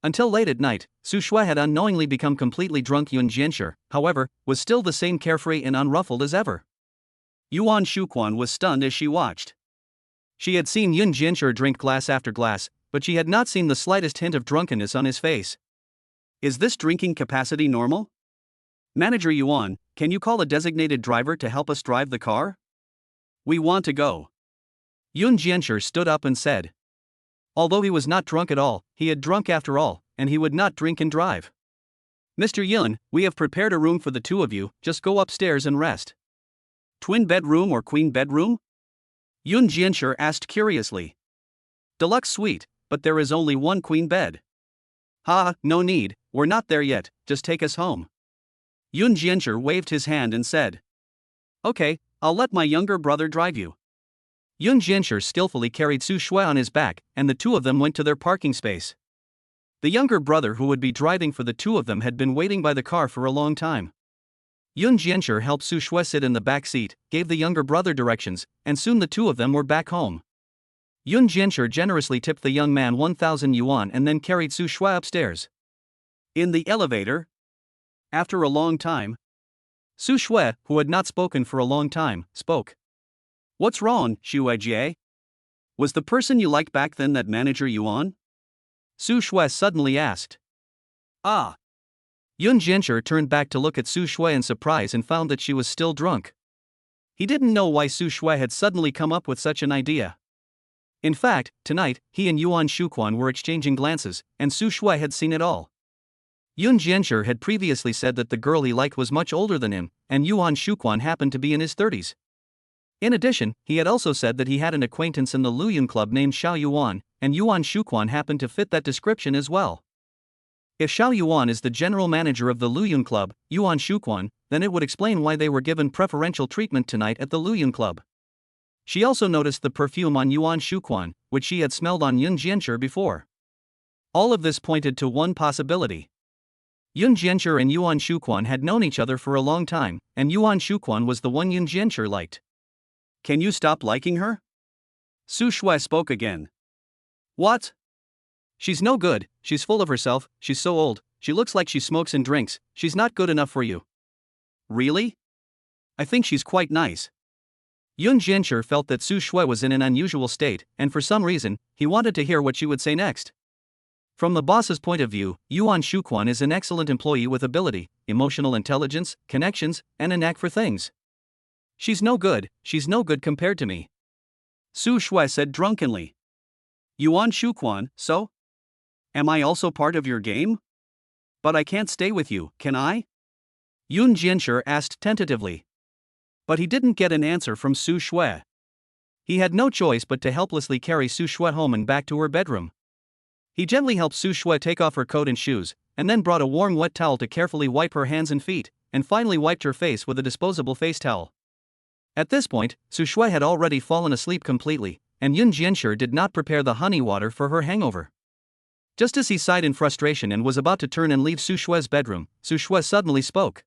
Until late at night, Su Shui had unknowingly become completely drunk. Yun Jianshi, however, was still the same carefree and unruffled as ever. Yuan Shuquan was stunned as she watched. She had seen Yun Jianshi drink glass after glass, but she had not seen the slightest hint of drunkenness on his face. Is this drinking capacity normal? Manager Yuan, can you call a designated driver to help us drive the car? We want to go. Yun Jianshi stood up and said. Although he was not drunk at all, he had drunk after all, and he would not drink and drive. Mr. Yun, we have prepared a room for the two of you, just go upstairs and rest. Twin bedroom or queen bedroom? Yun Jianshi asked curiously. Deluxe suite, but there is only one queen bed. No need, we're not there yet, just take us home. Yun Jianshi waved his hand and said. Okay, I'll let my younger brother drive you. Yun Jianshi skillfully carried Su Shui on his back, and the two of them went to their parking space. The younger brother who would be driving for the two of them had been waiting by the car for a long time. Yun Jianshi helped Su Shui sit in the back seat, gave the younger brother directions, and soon the two of them were back home. Yun Jianshi generously tipped the young man 1,000 yuan and then carried Su Shui upstairs. In the elevator, after a long time, Su Shui, who had not spoken for a long time, spoke. What's wrong, Shuijie? Was the person you liked back then that manager Yuan? Su Shui suddenly asked. Ah. Yun Jianshi turned back to look at Su Shui in surprise and found that she was still drunk. He didn't know why Su Shui had suddenly come up with such an idea. In fact, tonight, he and Yuan Shuquan were exchanging glances, and Su Shui had seen it all. Yun Jianshi had previously said that the girl he liked was much older than him, and Yuan Shuquan happened to be in his 30s. In addition, he had also said that he had an acquaintance in the Luyun Club named Xiao Yuan, and Yuan Shuquan happened to fit that description as well. If Xiao Yuan is the general manager of the Luyun Club, Yuan Shuquan, then it would explain why they were given preferential treatment tonight at the Luyun Club. She also noticed the perfume on Yuan Shuquan, which she had smelled on Yun Jianshi before. All of this pointed to one possibility. Yun Jianshi and Yuan Shuquan had known each other for a long time, and Yuan Shuquan was the one Yun Jianshi liked. Can you stop liking her? Su Shui spoke again. What? She's no good, she's full of herself, she's so old, she looks like she smokes and drinks, she's not good enough for you. Really? I think she's quite nice. Yun Jianshi felt that Su Shui was in an unusual state, and for some reason, he wanted to hear what she would say next. From the boss's point of view, Yuan Shuquan is an excellent employee with ability, emotional intelligence, connections, and a knack for things. She's no good compared to me. Su Shui said drunkenly. Yuan Shuquan, so? Am I also part of your game? But I can't stay with you, can I? Yun Jianshi asked tentatively. But he didn't get an answer from Su Shui. He had no choice but to helplessly carry Su Shui home and back to her bedroom. He gently helped Su Shui take off her coat and shoes, and then brought a warm wet towel to carefully wipe her hands and feet, and finally wiped her face with a disposable face towel. At this point, Su Shui had already fallen asleep completely, and Yun Jianshi did not prepare the honey water for her hangover. Just as he sighed in frustration and was about to turn and leave Su Shui's bedroom, Su Shui suddenly spoke.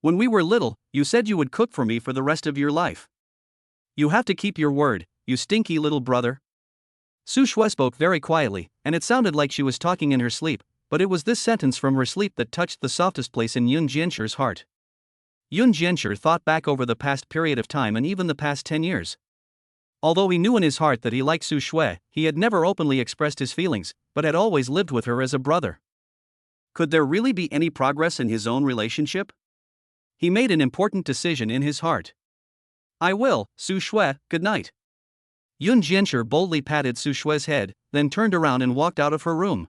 When we were little, you said you would cook for me for the rest of your life. You have to keep your word, you stinky little brother. Su Shui spoke very quietly, and it sounded like she was talking in her sleep, but it was this sentence from her sleep that touched the softest place in Yun Jianshi's heart. Yun Jianshi thought back over the past period of time and even the past 10 years. Although he knew in his heart that he liked Su Shui, he had never openly expressed his feelings, but had always lived with her as a brother. Could there really be any progress in his own relationship? He made an important decision in his heart. I will, Su Shui, good night. Yun Jianshi boldly patted Su Shui's head, then turned around and walked out of her room.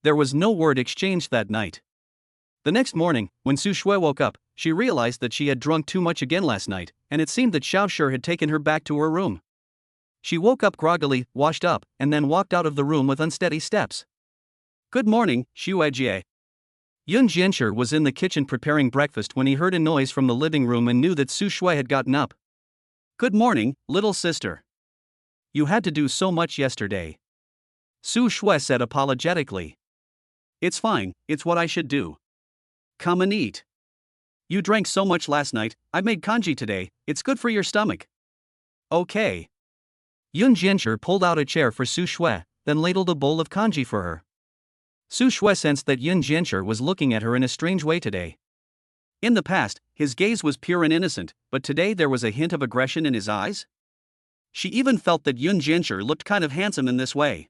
There was no word exchanged that night. The next morning, when Su Shui woke up, she realized that she had drunk too much again last night, and it seemed that Xiao Shi had taken her back to her room. She woke up groggily, washed up, and then walked out of the room with unsteady steps. Good morning, Shuijie. Yun Jianshi was in the kitchen preparing breakfast when he heard a noise from the living room and knew that Su Shui had gotten up. Good morning, little sister. You had to do so much yesterday. Su Shui said apologetically. It's fine, it's what I should do. Come and eat. You drank so much last night, I made kanji today, it's good for your stomach. Okay. Yun Jiancher pulled out a chair for Su Shui, then ladled a bowl of kanji for her. Su Shui sensed that Yun Jiancher was looking at her in a strange way today. In the past, his gaze was pure and innocent, but today there was a hint of aggression in his eyes. She even felt that Yun Jiancher looked kind of handsome in this way.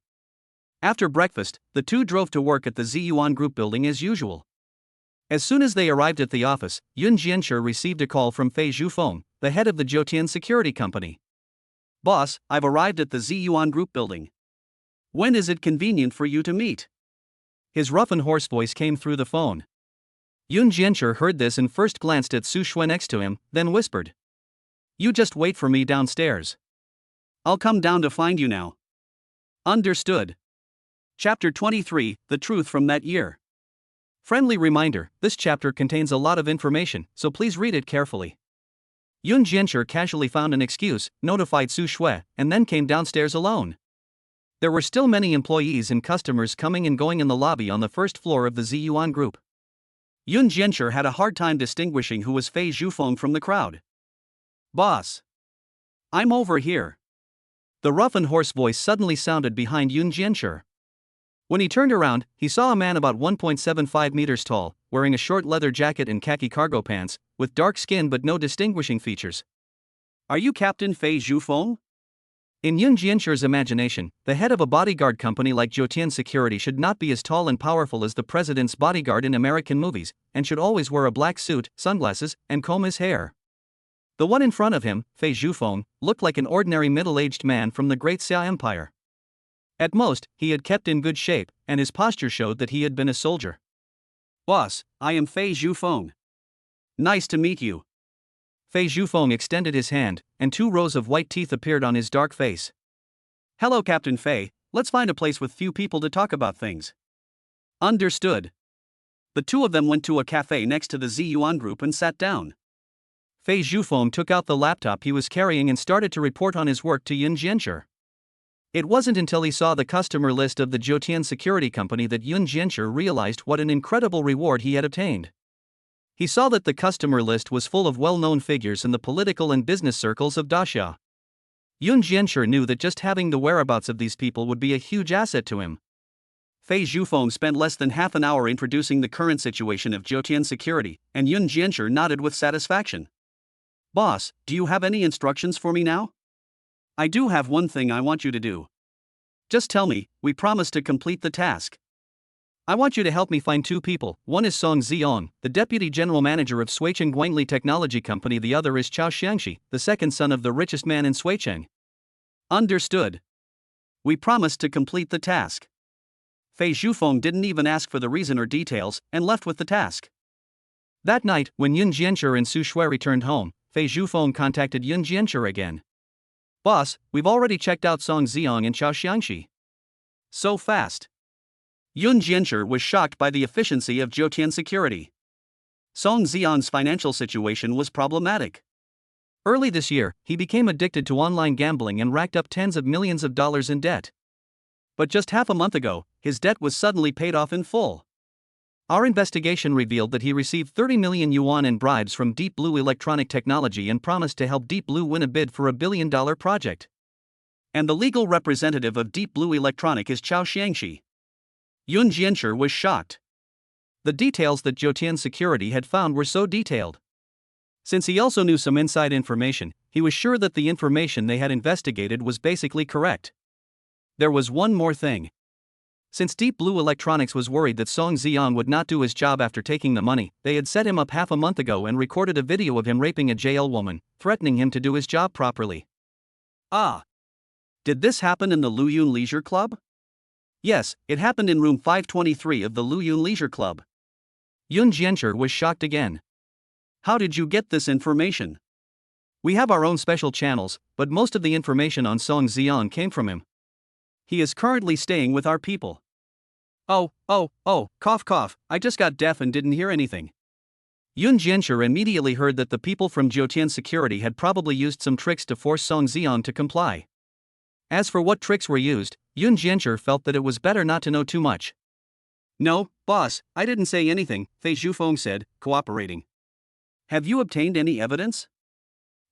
After breakfast, the two drove to work at the Ziyuan Group building as usual. As soon as they arrived at the office, Yun Jiancher received a call from Fei Zhufeng, the head of the Jotian Security Company. Boss, I've arrived at the Ziyuan Group building. When is it convenient for you to meet? His rough and hoarse voice came through the phone. Yun Jiancher heard this and first glanced at Su Shui next to him, then whispered. You just wait for me downstairs. I'll come down to find you now. Understood. Chapter 23, The Truth from That Year. Friendly reminder, this chapter contains a lot of information, so please read it carefully. Yun Jiancher casually found an excuse, notified Su Shui, and then came downstairs alone. There were still many employees and customers coming and going in the lobby on the first floor of the Ziyuan Group. Yun Jiancher had a hard time distinguishing who was Fei Zhufeng from the crowd. Boss. I'm over here. The rough and hoarse voice suddenly sounded behind Yun Jiancher. When he turned around, he saw a man about 1.75 meters tall, wearing a short leather jacket and khaki cargo pants, with dark skin but no distinguishing features. Are you Captain Fei Zhufeng? In Yun Jiancher's imagination, the head of a bodyguard company like Jotian Security should not be as tall and powerful as the president's bodyguard in American movies, and should always wear a black suit, sunglasses, and comb his hair. The one in front of him, Fei Zhufeng, looked like an ordinary middle-aged man from the Great Xia Empire. At most, he had kept in good shape, and his posture showed that he had been a soldier. Boss, I am Fei Zhufeng. Nice to meet you. Fei Zhufeng extended his hand, and 2 rows of white teeth appeared on his dark face. Hello Captain Fei, let's find a place with few people to talk about things. Understood. The two of them went to a cafe next to the Ziyuan Group and sat down. Fei Zhufeng took out the laptop he was carrying and started to report on his work to Yun Jiancher. It wasn't until he saw the customer list of the Jotian Security Company that Yun Jiancher realized what an incredible reward he had obtained. He saw that the customer list was full of well-known figures in the political and business circles of Daxia. Yun Jiancher knew that just having the whereabouts of these people would be a huge asset to him. Fei Zhufeng spent less than half an hour introducing the current situation of Jotian Security, and Yun Jiancher nodded with satisfaction. Boss, do you have any instructions for me now? I do have one thing I want you to do. Just tell me, we promise to complete the task. I want you to help me find 2 people. One is Song Ziong, the deputy general manager of Suicheng Guangli Technology Company. The other is Chao Xiangxi, the second son of the richest man in Suicheng. Understood. We promise to complete the task. Fei Zhufeng didn't even ask for the reason or details, and left with the task. That night, when Yun Jiancher and Su Shui returned home, Fei Zhufeng contacted Yun Jiancher again. Boss, we've already checked out Song Ziong and Chao Xiangxi. So fast. Yun Jiancher was shocked by the efficiency of Jotian Security. Song Ziong's financial situation was problematic. Early this year, he became addicted to online gambling and racked up tens of millions of dollars in debt. But just half a month ago, his debt was suddenly paid off in full. Our investigation revealed that he received 30 million yuan in bribes from Deep Blue Electronic Technology and promised to help Deep Blue win a bid for a $1 billion project. And the legal representative of Deep Blue Electronic is Chao Xiangxi. Yun Jiancher was shocked. The details that Jotian Security had found were so detailed. Since he also knew some inside information, he was sure that the information they had investigated was basically correct. There was one more thing. Since Deep Blue Electronics was worried that Song Ziong would not do his job after taking the money, they had set him up half a month ago and recorded a video of him raping a JL woman, threatening him to do his job properly. Ah. Did this happen in the Luyun Leisure Club? Yes, it happened in room 523 of the Luyun Leisure Club. Yun Jiancher was shocked again. How did you get this information? We have our own special channels, but most of the information on Song Ziong came from him. He is currently staying with our people. Oh, cough cough, I just got deaf and didn't hear anything. Yun Jiancher immediately heard that the people from Jotian Security had probably used some tricks to force Song Ziong to comply. As for what tricks were used, Yun Jiancher felt that it was better not to know too much. No, boss, I didn't say anything, Fei Zhufeng said, cooperating. Have you obtained any evidence?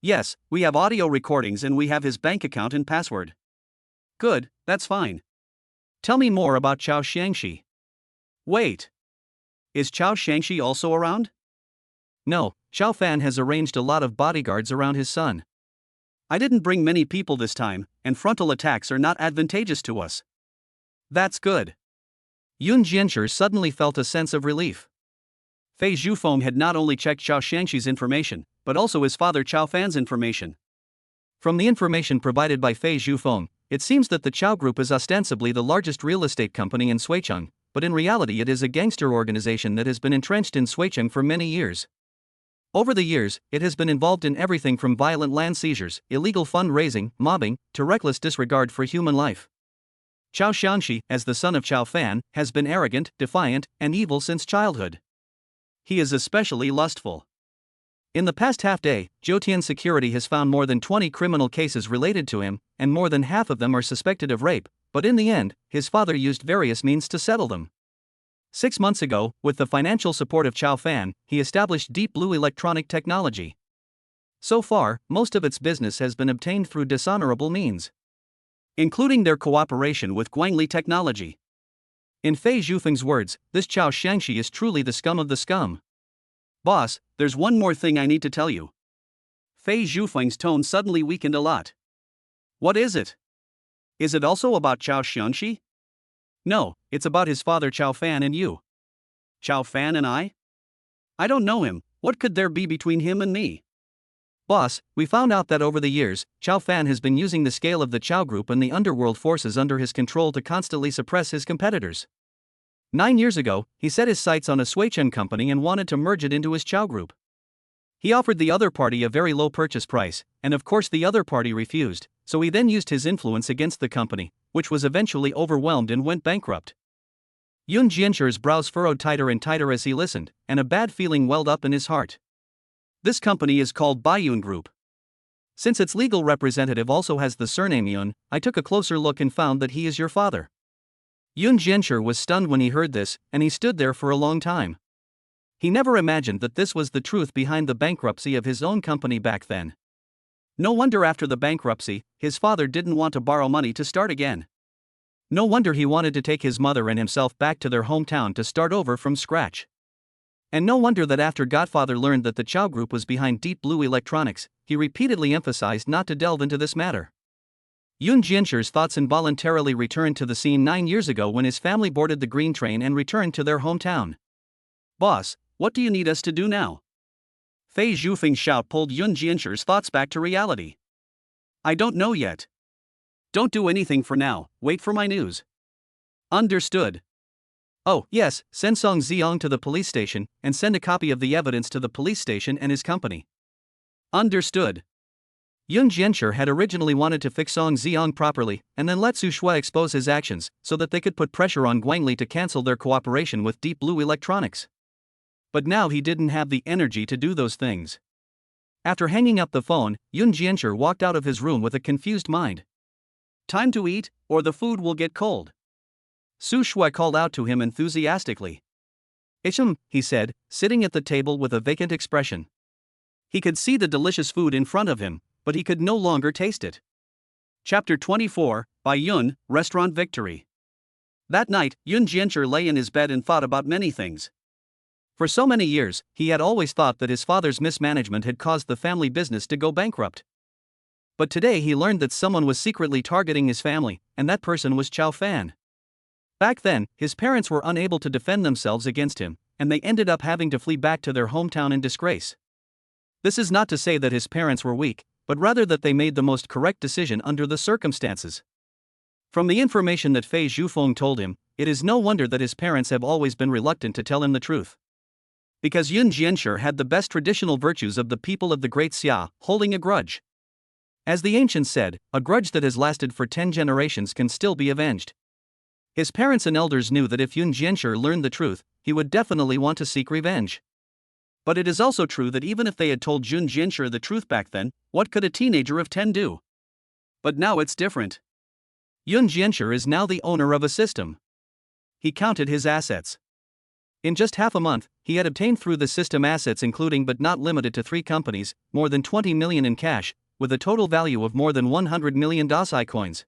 Yes, we have audio recordings and we have his bank account and password. Good, that's fine. Tell me more about Chao Xiangxi. Wait. Is Chao Xiangxi also around? No, Xiao Fan has arranged a lot of bodyguards around his son. I didn't bring many people this time, and frontal attacks are not advantageous to us. That's good. Yun Jianshi suddenly felt a sense of relief. Fei Zhufeng had not only checked Chao Xiangxi's information, but also his father Chao Fan's information. From the information provided by Fei Zhufeng, it seems that the Chao Group is ostensibly the largest real estate company in Suicheng, but in reality it is a gangster organization that has been entrenched in Suicheng for many years. Over the years, it has been involved in everything from violent land seizures, illegal fundraising, mobbing, to reckless disregard for human life. Chao Xiangxi, as the son of Chao Fan, has been arrogant, defiant, and evil since childhood. He is especially lustful. In the past half-day, Zhoutian Security has found more than 20 criminal cases related to him, and more than half of them are suspected of rape, but in the end, his father used various means to settle them. 6 months ago, with the financial support of Chao Fan, he established Deep Blue Electronic Technology. So far, most of its business has been obtained through dishonorable means, including their cooperation with Guangli Technology. In Fei Zhufeng's words, this Chao Xiangxi is truly the scum of the scum. Boss, there's one more thing I need to tell you. Fei Zhufeng's tone suddenly weakened a lot. What is it? Is it also about Chao Xiangxi? No, it's about his father Chao Fan and you. Chao Fan and I? I don't know him, what could there be between him and me? Boss, we found out that over the years, Chao Fan has been using the scale of the Chao Group and the underworld forces under his control to constantly suppress his competitors. 9 years ago, he set his sights on a Suicheng company and wanted to merge it into his Chao Group. He offered the other party a very low purchase price, and of course the other party refused, so he then used his influence against the company, which was eventually overwhelmed and went bankrupt. Yun Jianshir's brows furrowed tighter and tighter as he listened, and a bad feeling welled up in his heart. This company is called Baiyun Group. Since its legal representative also has the surname Yun, I took a closer look and found that he is your father. Yun Jianshir was stunned when he heard this, and he stood there for a long time. He never imagined that this was the truth behind the bankruptcy of his own company back then. No wonder after the bankruptcy, his father didn't want to borrow money to start again. No wonder he wanted to take his mother and himself back to their hometown to start over from scratch. And no wonder that after Godfather learned that the Chao Group was behind Deep Blue Electronics, he repeatedly emphasized not to delve into this matter. Yun Jianshir's thoughts involuntarily returned to the scene 9 years ago when his family boarded the green train and returned to their hometown. Boss, what do you need us to do now? Fei Zhufeng's shout pulled Yun Jianshir's thoughts back to reality. I don't know yet. Don't do anything for now, wait for my news. Understood. Oh, yes, send Song Ziong to the police station, and send a copy of the evidence to the police station and his company. Understood. Yun Jianshir had originally wanted to fix Song Ziong properly, and then let Su Shui expose his actions, so that they could put pressure on Guangli to cancel their cooperation with Deep Blue Electronics. But now he didn't have the energy to do those things. After hanging up the phone, Yun Jianshir walked out of his room with a confused mind. Time to eat, or the food will get cold. Su Shui called out to him enthusiastically. Isham, he said, sitting at the table with a vacant expression. He could see the delicious food in front of him, but he could no longer taste it. Chapter 24, by Yun, Restaurant Victory. That night, Yun Jianshir lay in his bed and thought about many things. For so many years, he had always thought that his father's mismanagement had caused the family business to go bankrupt. But today he learned that someone was secretly targeting his family, and that person was Chao Fan. Back then, his parents were unable to defend themselves against him, and they ended up having to flee back to their hometown in disgrace. This is not to say that his parents were weak, but rather that they made the most correct decision under the circumstances. From the information that Fei Zhufeng told him, it is no wonder that his parents have always been reluctant to tell him the truth. Because Yun Jianshir had the best traditional virtues of the people of the Great Xia, holding a grudge. As the ancients said, a grudge that has lasted for 10 generations can still be avenged. His parents and elders knew that if Yun Jianshir learned the truth, he would definitely want to seek revenge. But it is also true that even if they had told Yun Jianshir the truth back then, what could a teenager of 10 do? But now it's different. Yun Jianshir is now the owner of a system. He counted his assets. In just half a month, he had obtained through the system assets including but not limited to 3 companies, more than 20 million in cash, with a total value of more than 100 million Dasai coins.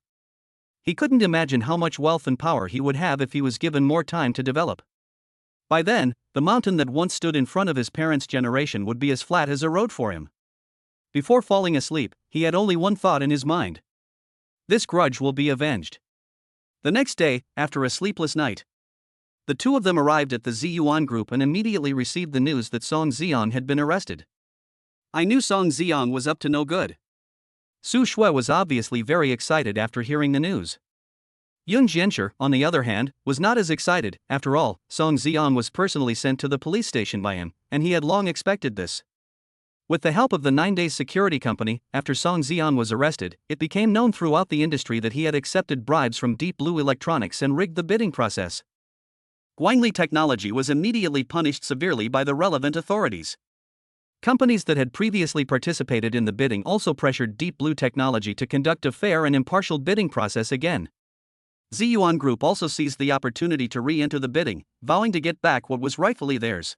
He couldn't imagine how much wealth and power he would have if he was given more time to develop. By then, the mountain that once stood in front of his parents' generation would be as flat as a road for him. Before falling asleep, he had only one thought in his mind. This grudge will be avenged. The next day, after a sleepless night, the two of them arrived at the Ziyuan group and immediately received the news that Song Xiang had been arrested. I knew Song Xiang was up to no good. Su Shui was obviously very excited after hearing the news. Yun Jianshi, on the other hand, was not as excited. After all, Song Xiang was personally sent to the police station by him, and he had long expected this. With the help of the 9 Days Security Company, after Song Xiang was arrested, it became known throughout the industry that he had accepted bribes from Deep Blue Electronics and rigged the bidding process. Guangli Technology was immediately punished severely by the relevant authorities. Companies that had previously participated in the bidding also pressured Deep Blue Technology to conduct a fair and impartial bidding process again. Ziyuan Group also seized the opportunity to re-enter the bidding, vowing to get back what was rightfully theirs.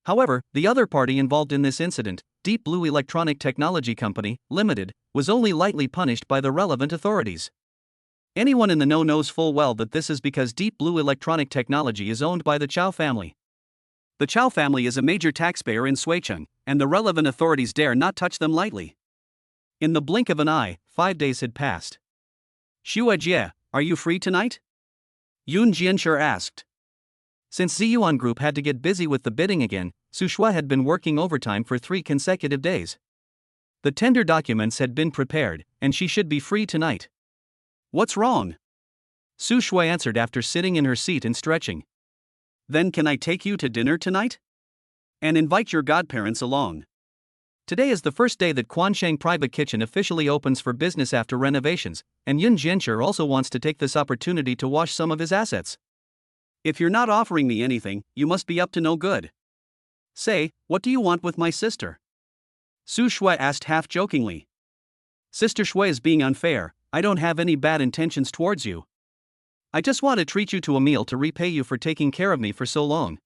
However, the other party involved in this incident, Deep Blue Electronic Technology Company, Limited, was only lightly punished by the relevant authorities. Anyone in the know knows full well that this is because Deep Blue Electronic Technology is owned by the Chow family. The Chow family is a major taxpayer in Suicheng, and the relevant authorities dare not touch them lightly. In the blink of an eye, 5 days had passed. Xuejie, are you free tonight? Yun Jianshi asked. Since Ziyuan Group had to get busy with the bidding again, Su Shui had been working overtime for 3 consecutive days. The tender documents had been prepared, and she should be free tonight. What's wrong? Su Shui answered after sitting in her seat and stretching. Then can I take you to dinner tonight? And invite your godparents along. Today is the first day that Quansheng Private Kitchen officially opens for business after renovations, and Yun Jianshi also wants to take this opportunity to wash some of his assets. If you're not offering me anything, you must be up to no good. Say, what do you want with my sister? Su Shui asked half-jokingly. Sister Shui is being unfair. I don't have any bad intentions towards you. I just want to treat you to a meal to repay you for taking care of me for so long.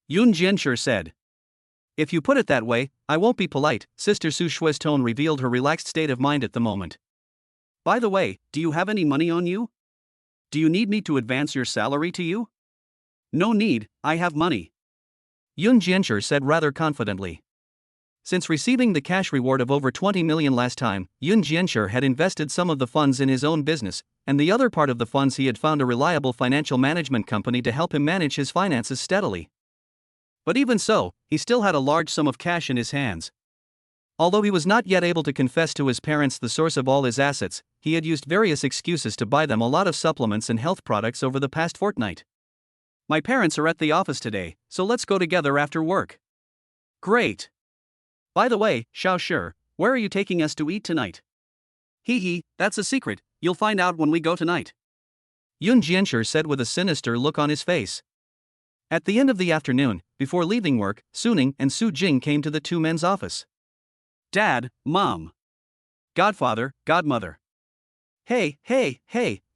Yun Jianshi said. If you put it that way, I won't be polite. Sister Su Shui's tone revealed her relaxed state of mind at the moment. By the way, do you have any money on you? Do you need me to advance your salary to you? No need, I have money. Yun Jianshi said rather confidently. Since receiving the cash reward of over 20 million last time, Yun Jianshi had invested some of the funds in his own business, and the other part of the funds he had found a reliable financial management company to help him manage his finances steadily. But even so, he still had a large sum of cash in his hands. Although he was not yet able to confess to his parents the source of all his assets, he had used various excuses to buy them a lot of supplements and health products over the past fortnight. My parents are at the office today, so let's go together after work. Great. By the way, Xiao Shi, where are you taking us to eat tonight? Hee, that's a secret, you'll find out when we go tonight. Yun Jianshi said with a sinister look on his face. At the end of the afternoon, before leaving work, Suning and Su Jing came to the two men's office. Dad, Mom. Godfather, Godmother. Hey,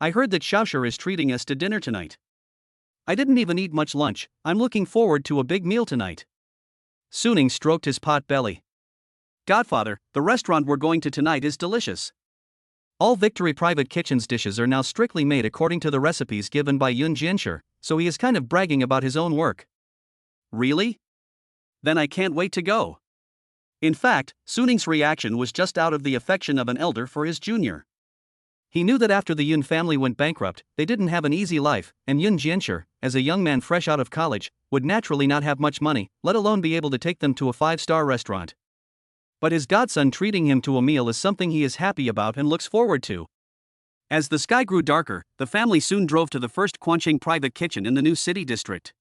I heard that Xiao Shi is treating us to dinner tonight. I didn't even eat much lunch, I'm looking forward to a big meal tonight. Suning stroked his pot belly. Godfather, the restaurant we're going to tonight is delicious. All Victory Private Kitchen's dishes are now strictly made according to the recipes given by Yun Jianshi, so he is kind of bragging about his own work. Really? Then I can't wait to go. In fact, Suning's reaction was just out of the affection of an elder for his junior. He knew that after the Yun family went bankrupt, they didn't have an easy life, and Yun Jianshi, as a young man fresh out of college, would naturally not have much money, let alone be able to take them to a 5-star restaurant. But his godson treating him to a meal is something he is happy about and looks forward to. As the sky grew darker, the family soon drove to the first Quansheng Private Kitchen in the new city district.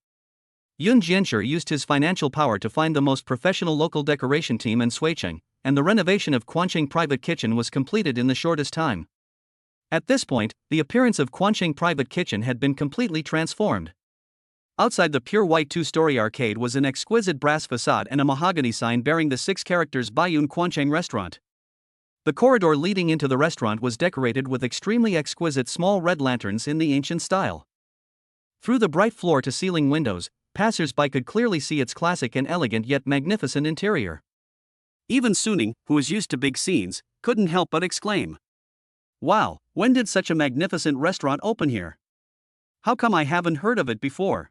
Yun Jianshi used his financial power to find the most professional local decoration team in Suicheng, and the renovation of Quansheng Private Kitchen was completed in the shortest time. At this point, the appearance of Quansheng Private Kitchen had been completely transformed. Outside the pure white 2-story arcade was an exquisite brass facade and a mahogany sign bearing the 6 characters Baiyun Quansheng Restaurant. The corridor leading into the restaurant was decorated with extremely exquisite small red lanterns in the ancient style. Through the bright floor-to-ceiling windows, passers-by could clearly see its classic and elegant yet magnificent interior. Even Suning, who is used to big scenes, couldn't help but exclaim, "Wow, when did such a magnificent restaurant open here? How come I haven't heard of it before?"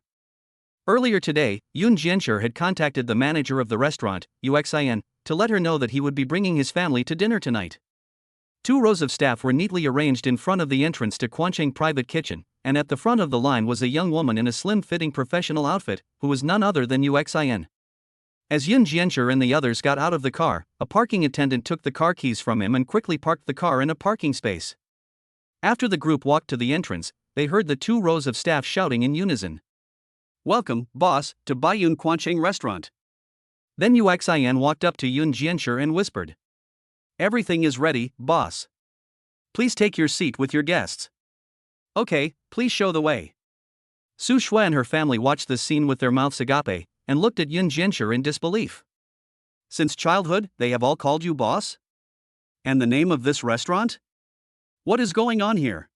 Earlier today, Yoon Jiancher had contacted the manager of the restaurant, Uxin, to let her know that he would be bringing his family to dinner tonight. 2 rows of staff were neatly arranged in front of the entrance to Kwancheng Private Kitchen, and at the front of the line was a young woman in a slim-fitting professional outfit, who was none other than Uxin. As Yoon Jiancher and the others got out of the car, a parking attendant took the car keys from him and quickly parked the car in a parking space. After the group walked to the entrance, they heard the 2 rows of staff shouting in unison, "Welcome, boss, to Baiyun Kwancheng Restaurant." Then Uxin walked up to Yoon Jiancher and whispered, "Everything is ready, boss. Please take your seat with your guests." "Okay, please show the way." Su Shui and her family watched this scene with their mouths agape, and looked at Yoon Jiancher in disbelief. "Since childhood, they have all called you boss? And the name of this restaurant? What is going on here?"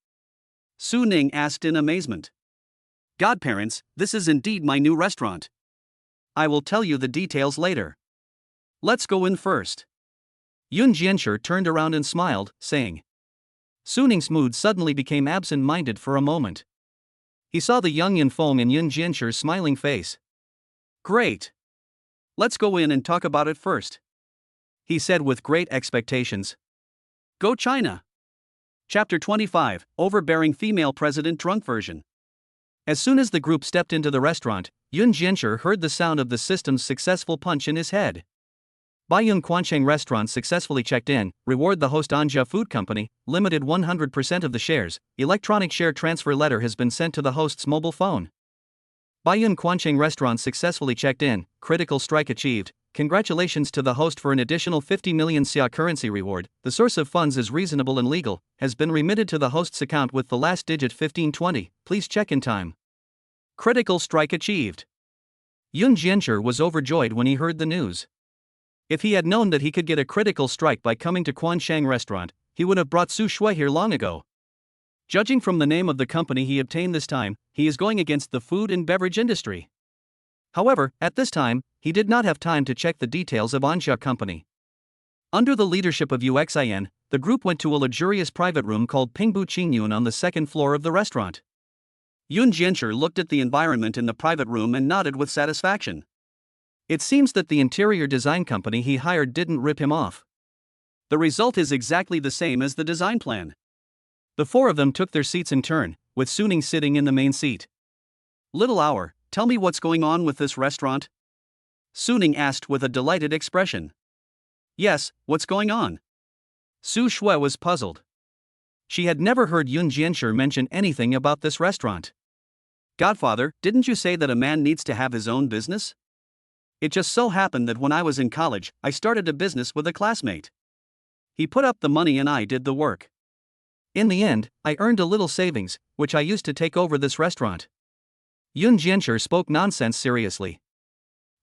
Su Ning asked in amazement. "Godparents, this is indeed my new restaurant. I will tell you the details later. Let's go in first." Yoon Jiancher turned around and smiled, saying. Su Ning's mood suddenly became absent-minded for a moment. He saw the young Yunfeng in Yoon Jiancher's smiling face. "Great. Let's go in and talk about it first," he said with great expectations. Go China. Chapter 25, Overbearing Female President Drunk Version. As soon as the group stepped into the restaurant, Yoon Jiancher heard the sound of the system's successful punch in his head. Baiyun Kwancheng Restaurant successfully checked in. Reward the host Anja Food Company, limited 100% of the shares. Electronic share transfer letter has been sent to the host's mobile phone. Baiyun Kwancheng Restaurant successfully checked in. Critical strike achieved. Congratulations to the host for an additional 50 million xia currency reward. The source of funds is reasonable and legal, has been remitted to the host's account with the last digit 1520. Please check in time. Critical strike achieved. Yoon Jiancher was overjoyed when he heard the news. If he had known that he could get a critical strike by coming to Kwancheng Restaurant, he would have brought Su Shui here long ago. Judging from the name of the company he obtained this time, he is going against the food and beverage industry. However, at this time, he did not have time to check the details of Anja Company. Under the leadership of Uxin, the group went to a luxurious private room called Pingbu Qingyun on the second floor of the restaurant. Yoon Jiancher looked at the environment in the private room and nodded with satisfaction. It seems that the interior design company he hired didn't rip him off. The result is exactly the same as the design plan. The 4 of them took their seats in turn, with Suning sitting in the main seat. "Little hour, tell me what's going on with this restaurant?" Suning asked with a delighted expression. "Yes, what's going on?" Su Shui was puzzled. She had never heard Yoon Jiancher mention anything about this restaurant. "Godfather, didn't you say that a man needs to have his own business? It just so happened that when I was in college, I started a business with a classmate. He put up the money and I did the work. In the end, I earned a little savings, which I used to take over this restaurant." Yoon Jiancher spoke nonsense seriously.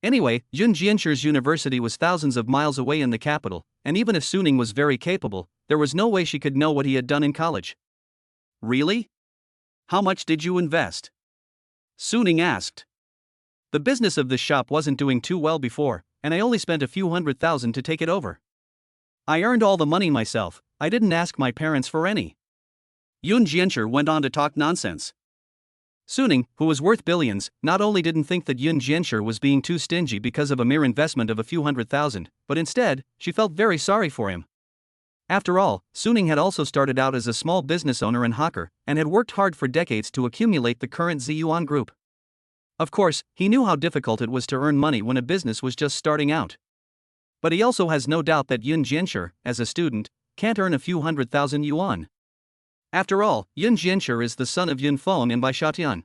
Anyway, Yoon Jiancher's university was thousands of miles away in the capital, and even if Suning was very capable, there was no way she could know what he had done in college. "Really? How much did you invest?" Suning asked. "The business of this shop wasn't doing too well before, and I only spent a few $100,000 to take it over. I earned all the money myself, I didn't ask my parents for any." Yoon Jiancher went on to talk nonsense. Suning, who was worth billions, not only didn't think that Yoon Jiancher was being too stingy because of a mere investment of a few $100,000, but instead, she felt very sorry for him. After all, Suning had also started out as a small business owner and hawker, and had worked hard for decades to accumulate the current Ziyuan Group. Of course, he knew how difficult it was to earn money when a business was just starting out. But he also has no doubt that Yoon Jiancher, as a student, can't earn a few $100,000. After all, Yoon Jiancher is the son of Yunfeng and Bai Xiaotian.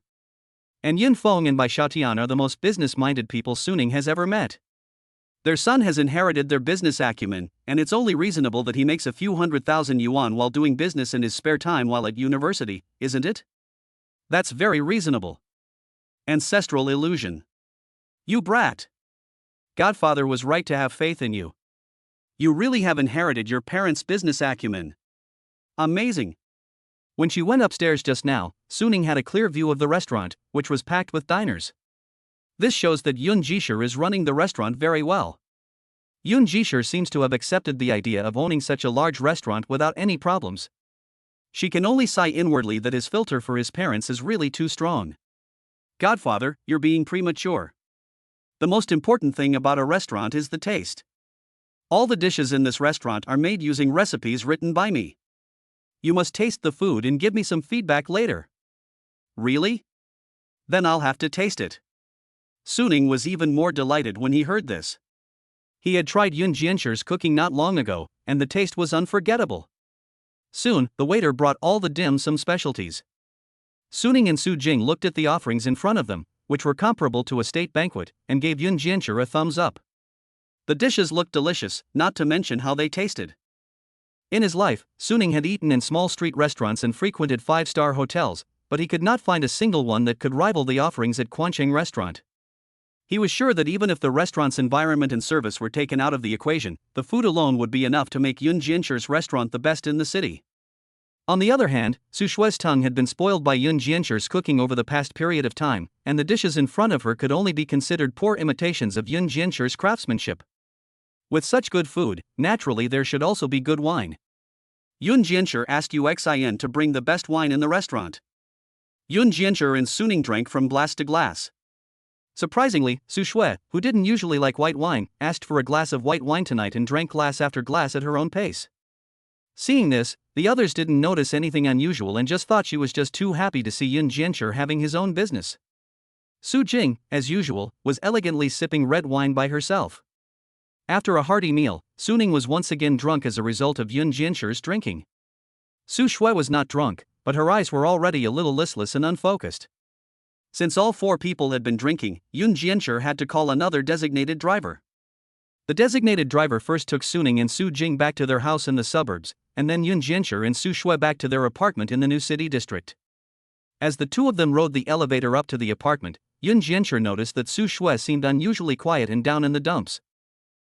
And Yunfeng and Bai Xiaotian are the most business-minded people Suning has ever met. Their son has inherited their business acumen, and it's only reasonable that he makes a few $100,000 while doing business in his spare time while at university, isn't it? That's very reasonable. Ancestral illusion. You brat. Godfather was right to have faith in you. You really have inherited your parents' business acumen. Amazing. When she went upstairs just now, Suning had a clear view of the restaurant, which was packed with diners. This shows that Yoon Ji-shir is running the restaurant very well. Yoon Ji-shir seems to have accepted the idea of owning such a large restaurant without any problems. She can only sigh inwardly that his filter for his parents is really too strong. Godfather, you're being premature. The most important thing about a restaurant is the taste. All the dishes in this restaurant are made using recipes written by me. You must taste the food and give me some feedback later. Really? Then I'll have to taste it. Suning was even more delighted when he heard this. He had tried Yoon Ji-shir's cooking not long ago, and the taste was unforgettable. Soon, the waiter brought all the dim sum specialties. Suning and Soo-jing looked at the offerings in front of them, which were comparable to a state banquet, and gave Yoon Ji-shir a thumbs up. The dishes looked delicious, not to mention how they tasted. In his life, Suning had eaten in small street restaurants and frequented 5-star hotels, but he could not find a single one that could rival the offerings at Kwancheng Restaurant. He was sure that even if the restaurant's environment and service were taken out of the equation, the food alone would be enough to make Yoon Ji-shir's restaurant the best in the city. On the other hand, Su Shue's tongue had been spoiled by Yoon Ji-shir's cooking over the past period of time, and the dishes in front of her could only be considered poor imitations of Yoon Ji-shir's craftsmanship. With such good food, naturally there should also be good wine. Yoon Ji-shir asked Uxin to bring the best wine in the restaurant. Yoon Ji-shir and Suning drank from glass to glass. Surprisingly, Su Shue, who didn't usually like white wine, asked for a glass of white wine tonight and drank glass after glass at her own pace. Seeing this, the others didn't notice anything unusual and just thought she was just too happy to see Yoon Ji-shir having his own business. Soo-jing, as usual, was elegantly sipping red wine by herself. After a hearty meal, Suning was once again drunk as a result of Yoon Ji-shir's drinking. Su Shue was not drunk, but her eyes were already a little listless and unfocused. Since all 4 people had been drinking, Yoon Ji-shir had to call another designated driver. The designated driver first took Suning and Soo-jing back to their house in the suburbs, and then Yoon Ji-shir and Su Shue back to their apartment in the new city district. As the two of them rode the elevator up to the apartment, Yoon Ji-shir noticed that Su Shue seemed unusually quiet and down in the dumps.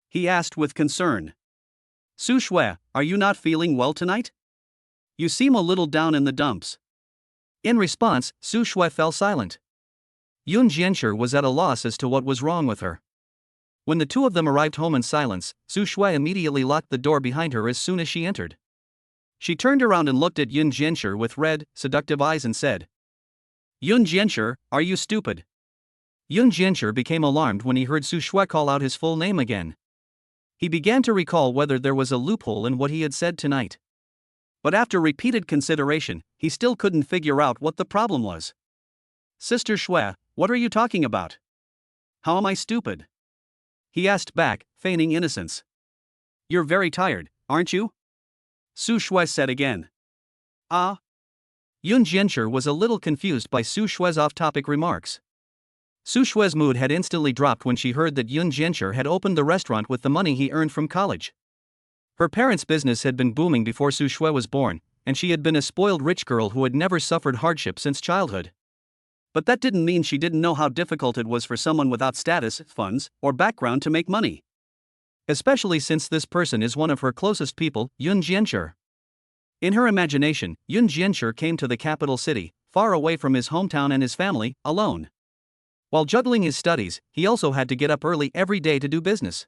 He asked with concern, "Su Shue, are you not feeling well tonight? You seem a little down in the dumps." In response, Su Shue fell silent. Yoon Ji-shir was at a loss as to what was wrong with her. When the two of them arrived home in silence, Su Shue immediately locked the door behind her as soon as she entered. She turned around and looked at Yoon Ji-shir with red, seductive eyes and said, "Yoon Ji-shir, are you stupid?" Yoon Ji-shir became alarmed when he heard Su Shue call out his full name again. He began to recall whether there was a loophole in what he had said tonight. But after repeated consideration, he still couldn't figure out what the problem was. "Sister Shue, what are you talking about? How am I stupid?" he asked back, feigning innocence. "You're very tired, aren't you?" Su Shue said again. "Ah." Yoon Ji-shir was a little confused by Su Shue's off-topic remarks. Su Shue's mood had instantly dropped when she heard that Yoon Ji-shir had opened the restaurant with the money he earned from college. Her parents' business had been booming before Su Shue was born, and she had been a spoiled rich girl who had never suffered hardship since childhood. But that didn't mean she didn't know how difficult it was for someone without status, funds, or background to make money. Especially since this person is one of her closest people, Yoon Ji-shir. In her imagination, Yoon Ji-shir came to the capital city, far away from his hometown and his family, alone. While juggling his studies, he also had to get up early every day to do business.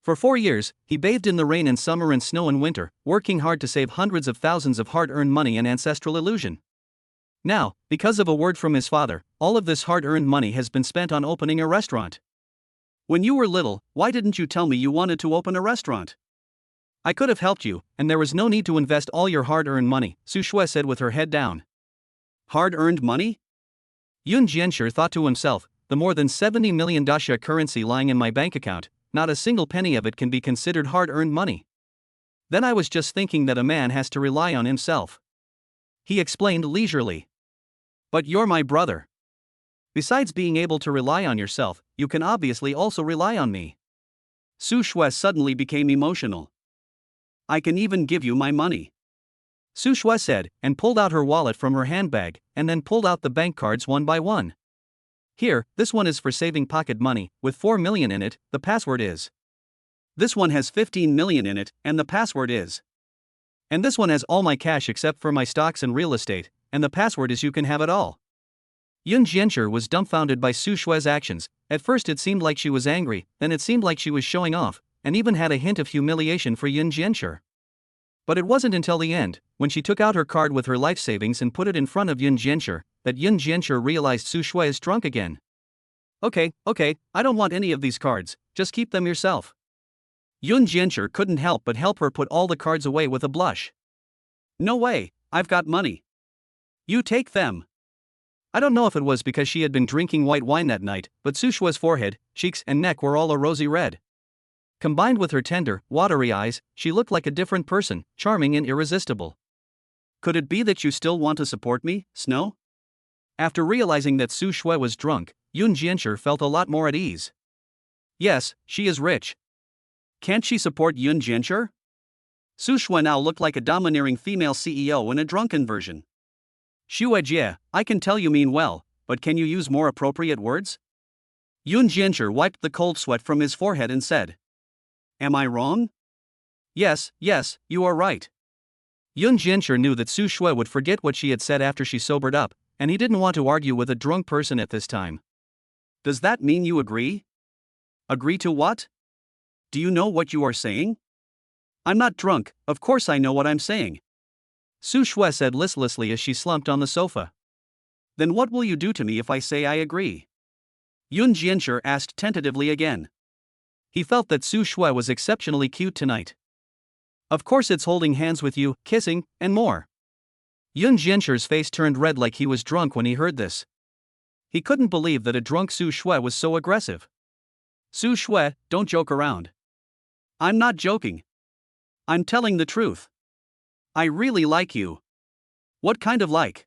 For 4 years, he bathed in the rain in summer and snow in winter, working hard to save hundreds of thousands of hard-earned money and ancestral illusion. Now, because of a word from his father, all of this hard-earned money has been spent on opening a restaurant. "When you were little, why didn't you tell me you wanted to open a restaurant? I could have helped you, and there was no need to invest all your hard-earned money," Su Shue said with her head down. "Hard-earned money?" Yoon Ji-shir thought to himself, "The more than 70 million dasha currency lying in my bank account, not a single penny of it can be considered hard-earned money. Then I was just thinking that a man has to rely on himself," he explained leisurely. "But you're my brother. Besides being able to rely on yourself, you can obviously also rely on me." Su Shue suddenly became emotional. "I can even give you my money," Su Shue said, and pulled out her wallet from her handbag, and then pulled out the bank cards one by one. "Here, this one is for saving pocket money, with 4 million in it, the password is. This one has 15 million in it, and the password is. And this one has all my cash except for my stocks and real estate, and the password is you can have it all." Yun Jiancher was dumbfounded by Su Shue's actions. At first it seemed like she was angry, then it seemed like she was showing off, and even had a hint of humiliation for Yun Jiancher. But it wasn't until the end, when she took out her card with her life savings and put it in front of Yun Jiancher, that Yun Jiancher realized Su Shue is drunk again. Okay, I don't want any of these cards, just keep them yourself. Yun Jiancher couldn't help but help her put all the cards away with a blush. No way, I've got money. You take them. I don't know if it was because she had been drinking white wine that night, but Su Shue's forehead, cheeks, and neck were all a rosy red. Combined with her tender, watery eyes, she looked like a different person, charming and irresistible. Could it be that you still want to support me, Snow? After realizing that Su Shue was drunk, Yun Jiancher felt a lot more at ease. Yes, she is rich. Can't she support Yun Jiancher? Su Shue now looked like a domineering female CEO in a drunken version. Shuejie, I can tell you mean well, but can you use more appropriate words? Yun Jiancher wiped the cold sweat from his forehead and said. Am I wrong? Yes, you are right. Yun Jiancher knew that Su Shue would forget what she had said after she sobered up, and he didn't want to argue with a drunk person at this time. Does that mean you agree? Agree to what? Do you know what you are saying? I'm not drunk, of course I know what I'm saying. Su Shue said listlessly as she slumped on the sofa. Then what will you do to me if I say I agree? Yun Jiancher asked tentatively again. He felt that Su Shue was exceptionally cute tonight. Of course it's holding hands with you, kissing, and more. Yun Jiancher's face turned red like he was drunk when he heard this. He couldn't believe that a drunk Su Shue was so aggressive. Su Shue, don't joke around. I'm not joking. I'm telling the truth. I really like you. What kind of like?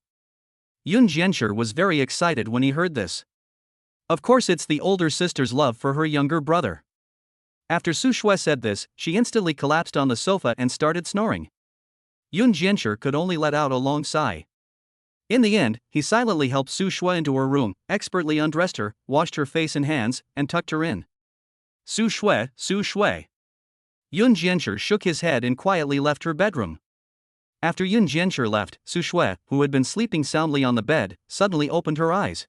Yun Jiancher was very excited when he heard this. Of course it's the older sister's love for her younger brother. After Su Shue said this, she instantly collapsed on the sofa and started snoring. Yun Jiancher could only let out a long sigh. In the end, he silently helped Su Shue into her room, expertly undressed her, washed her face and hands, and tucked her in. Su Shue. Yun Jiancher shook his head and quietly left her bedroom. After Yun Jiancher left, Su Shue, who had been sleeping soundly on the bed, suddenly opened her eyes.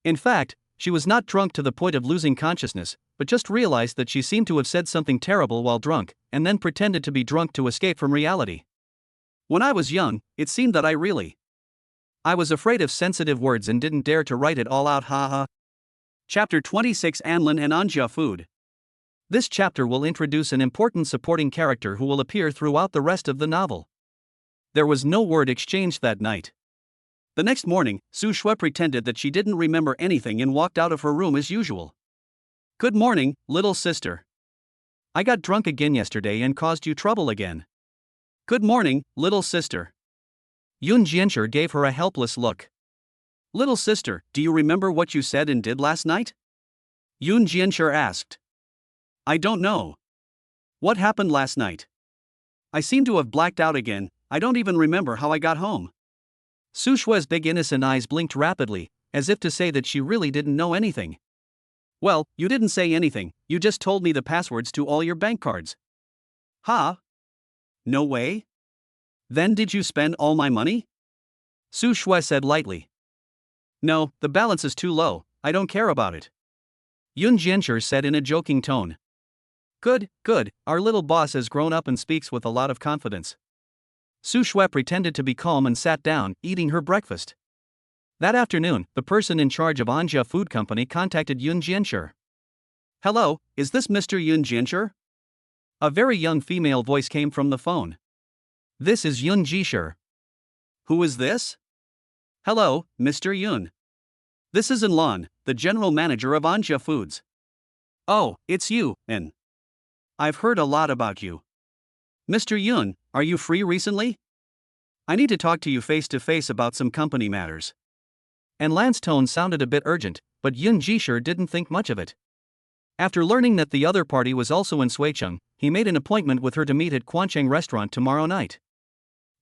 In fact, she was not drunk to the point of losing consciousness, but just realized that she seemed to have said something terrible while drunk, and then pretended to be drunk to escape from reality. When I was young, it seemed that I was afraid of sensitive words and didn't dare to write it all out, haha. Chapter 26 Anlan and Anja Food. This chapter will introduce an important supporting character who will appear throughout the rest of the novel. There was no word exchanged that night. The next morning, Su Shue pretended that she didn't remember anything and walked out of her room as usual. Good morning, little sister. I got drunk again yesterday and caused you trouble again. Good morning, little sister. Yun Jiancher gave her a helpless look. Little sister, do you remember what you said and did last night? Yun Jiancher asked. I don't know. What happened last night? I seem to have blacked out again. I don't even remember how I got home. Su Shue's big innocent eyes blinked rapidly, as if to say that she really didn't know anything. Well, you didn't say anything, you just told me the passwords to all your bank cards. Huh? No way? Then did you spend all my money? Su Shue said lightly. No, the balance is too low, I don't care about it. Yun Jiancher said in a joking tone. Good, our little boss has grown up and speaks with a lot of confidence. Su Shue pretended to be calm and sat down, eating her breakfast. That afternoon, the person in charge of Anja Food Company contacted Yun Jiancher. Hello, is this Mr. Yun Jiancher? A very young female voice came from the phone. This is Yun Jiancher. Who is this? Hello, Mr. Yun. This is Anlan, the general manager of Anja Foods. Oh, it's you, An. I've heard a lot about you. Mr. Yun, are you free recently? I need to talk to you face to face about some company matters. Anlan's tone sounded a bit urgent, but Yun Jiancher didn't think much of it. After learning that the other party was also in Suicheng, he made an appointment with her to meet at Quancheng restaurant tomorrow night.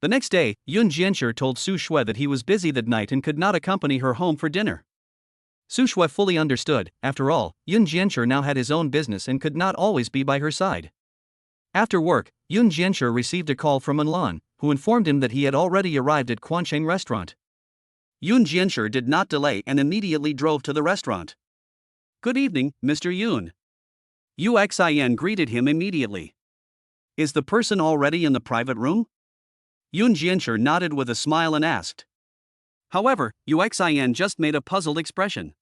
The next day, Yun Jiancher told Su Shue that he was busy that night and could not accompany her home for dinner. Su Shue fully understood. After all, Yun Jiancher now had his own business and could not always be by her side. After work, Yun Jiancher received a call from Anlan, who informed him that he had already arrived at Quancheng restaurant. Yoon Jiancher did not delay and immediately drove to the restaurant. "Good evening, Mr. Yoon." Uxin greeted him immediately. "Is the person already in the private room?" Yoon Jiancher nodded with a smile and asked. However, Uxin just made a puzzled expression.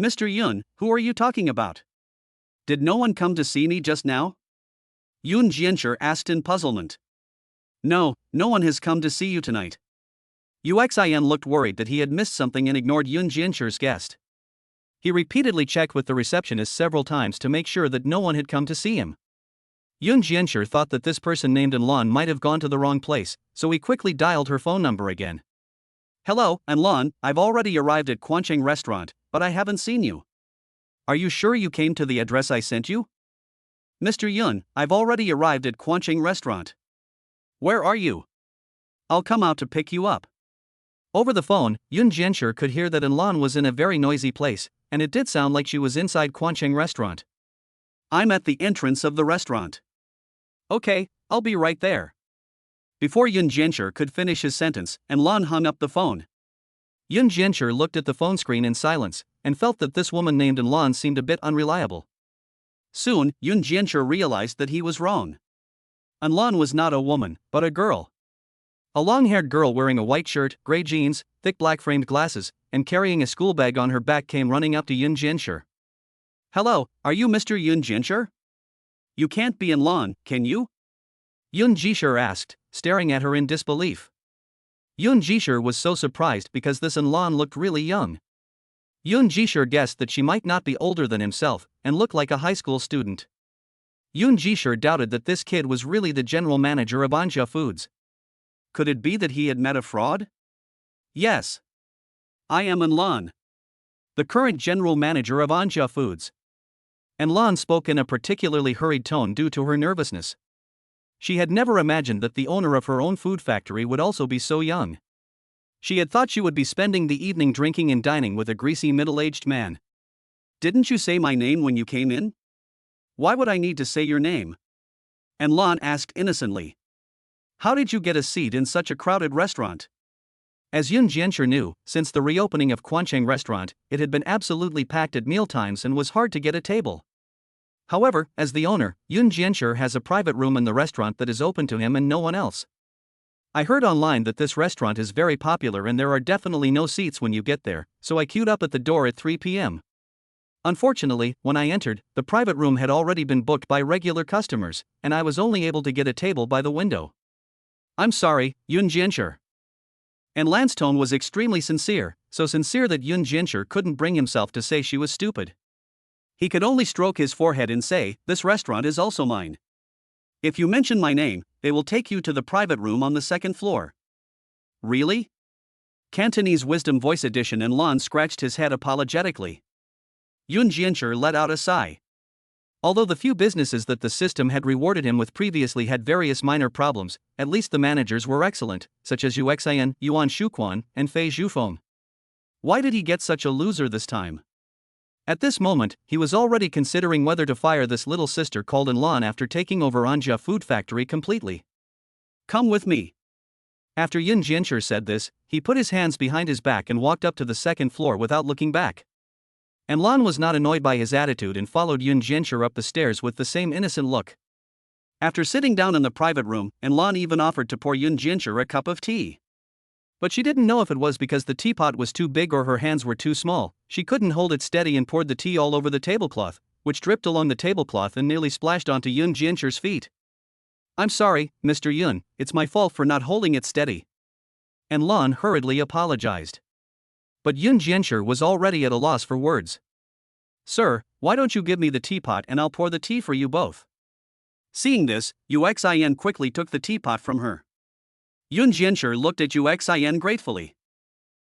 "Mr. Yoon, who are you talking about? Did no one come to see me just now?" Yoon Jiancher asked in puzzlement. No one has come to see you tonight." Uxin looked worried that he had missed something and ignored Yoon Jiancher's guest. He repeatedly checked with the receptionist several times to make sure that no one had come to see him. Yoon Jiancher thought that this person named Anlan might have gone to the wrong place, so he quickly dialed her phone number again. "Hello, Anlan, I've already arrived at Kwancheng restaurant, but I haven't seen you. Are you sure you came to the address I sent you?" "Mr. Yoon, I've already arrived at Kwancheng restaurant." "Where are you?" "I'll come out to pick you up." Over the phone, Yoon Jiancher could hear that Anlan was in a very noisy place, and it did sound like she was inside Kwancheng restaurant. "I'm at the entrance of the restaurant." "Okay, I'll be right there." Before Yoon Jiancher could finish his sentence, Anlan hung up the phone. Yoon Jiancher looked at the phone screen in silence, and felt that this woman named Anlan seemed a bit unreliable. Soon, Yoon Jiancher realized that he was wrong. Anlan was not a woman, but a girl. A long-haired girl wearing a white shirt, gray jeans, thick black-framed glasses, and carrying a school bag on her back came running up to Yoon Jiancher. "Hello, are you Mr. Yoon Jiancher? You can't be Anlan, can you?" Yoon Jiancher asked, staring at her in disbelief. Yoon Jiancher was so surprised because this Anlan looked really young. Yoon Jiancher guessed that she might not be older than himself, and looked like a high school student. Yoon Jiancher doubted that this kid was really the general manager of Anja Foods. Could it be that he had met a fraud? "Yes. I am Anlan, the current general manager of Anja Foods." Anlan spoke in a particularly hurried tone due to her nervousness. She had never imagined that the owner of her own food factory would also be so young. She had thought she would be spending the evening drinking and dining with a greasy middle-aged man. "Didn't you say my name when you came in? Why would I need to say your name?" Anlan asked innocently. "How did you get a seat in such a crowded restaurant?" As Yoon Jiancher knew, since the reopening of Kwancheng restaurant, it had been absolutely packed at mealtimes and was hard to get a table. However, as the owner, Yoon Jiancher has a private room in the restaurant that is open to him and no one else. "I heard online that this restaurant is very popular and there are definitely no seats when you get there, so I queued up at the door at 3 p.m. Unfortunately, when I entered, the private room had already been booked by regular customers, and I was only able to get a table by the window. I'm sorry, Yoon Jiancher." Anlan's tone was extremely sincere, so sincere that Yoon Jiancher couldn't bring himself to say she was stupid. He could only stroke his forehead and say, "This restaurant is also mine. If you mention my name, they will take you to the private room on the second floor." "Really?" Cantonese Wisdom Voice Edition. Anlan scratched his head apologetically. Yoon Jiancher let out a sigh. Although the few businesses that the system had rewarded him with previously had various minor problems, at least the managers were excellent, such as Uxin, Yuan Shuquan, and Fei Zhufeng. Why did he get such a loser this time? At this moment, he was already considering whether to fire this little sister called Anlan after taking over Anja Food Factory completely. "Come with me." After Yoon Jiancher said this, he put his hands behind his back and walked up to the second floor without looking back. Anlan was not annoyed by his attitude and followed Yoon Jiancher up the stairs with the same innocent look. After sitting down in the private room, Anlan even offered to pour Yoon Jiancher a cup of tea. But she didn't know if it was because the teapot was too big or her hands were too small. She couldn't hold it steady and poured the tea all over the tablecloth, which dripped along the tablecloth and nearly splashed onto Yoon Jiancher's feet. "I'm sorry, Mr. Yoon, it's my fault for not holding it steady." Anlan hurriedly apologized. But Yoon Jiancher was already at a loss for words. "Sir, why don't you give me the teapot and I'll pour the tea for you both?" Seeing this, Uxin quickly took the teapot from her. Yoon Jiancher looked at Uxin gratefully.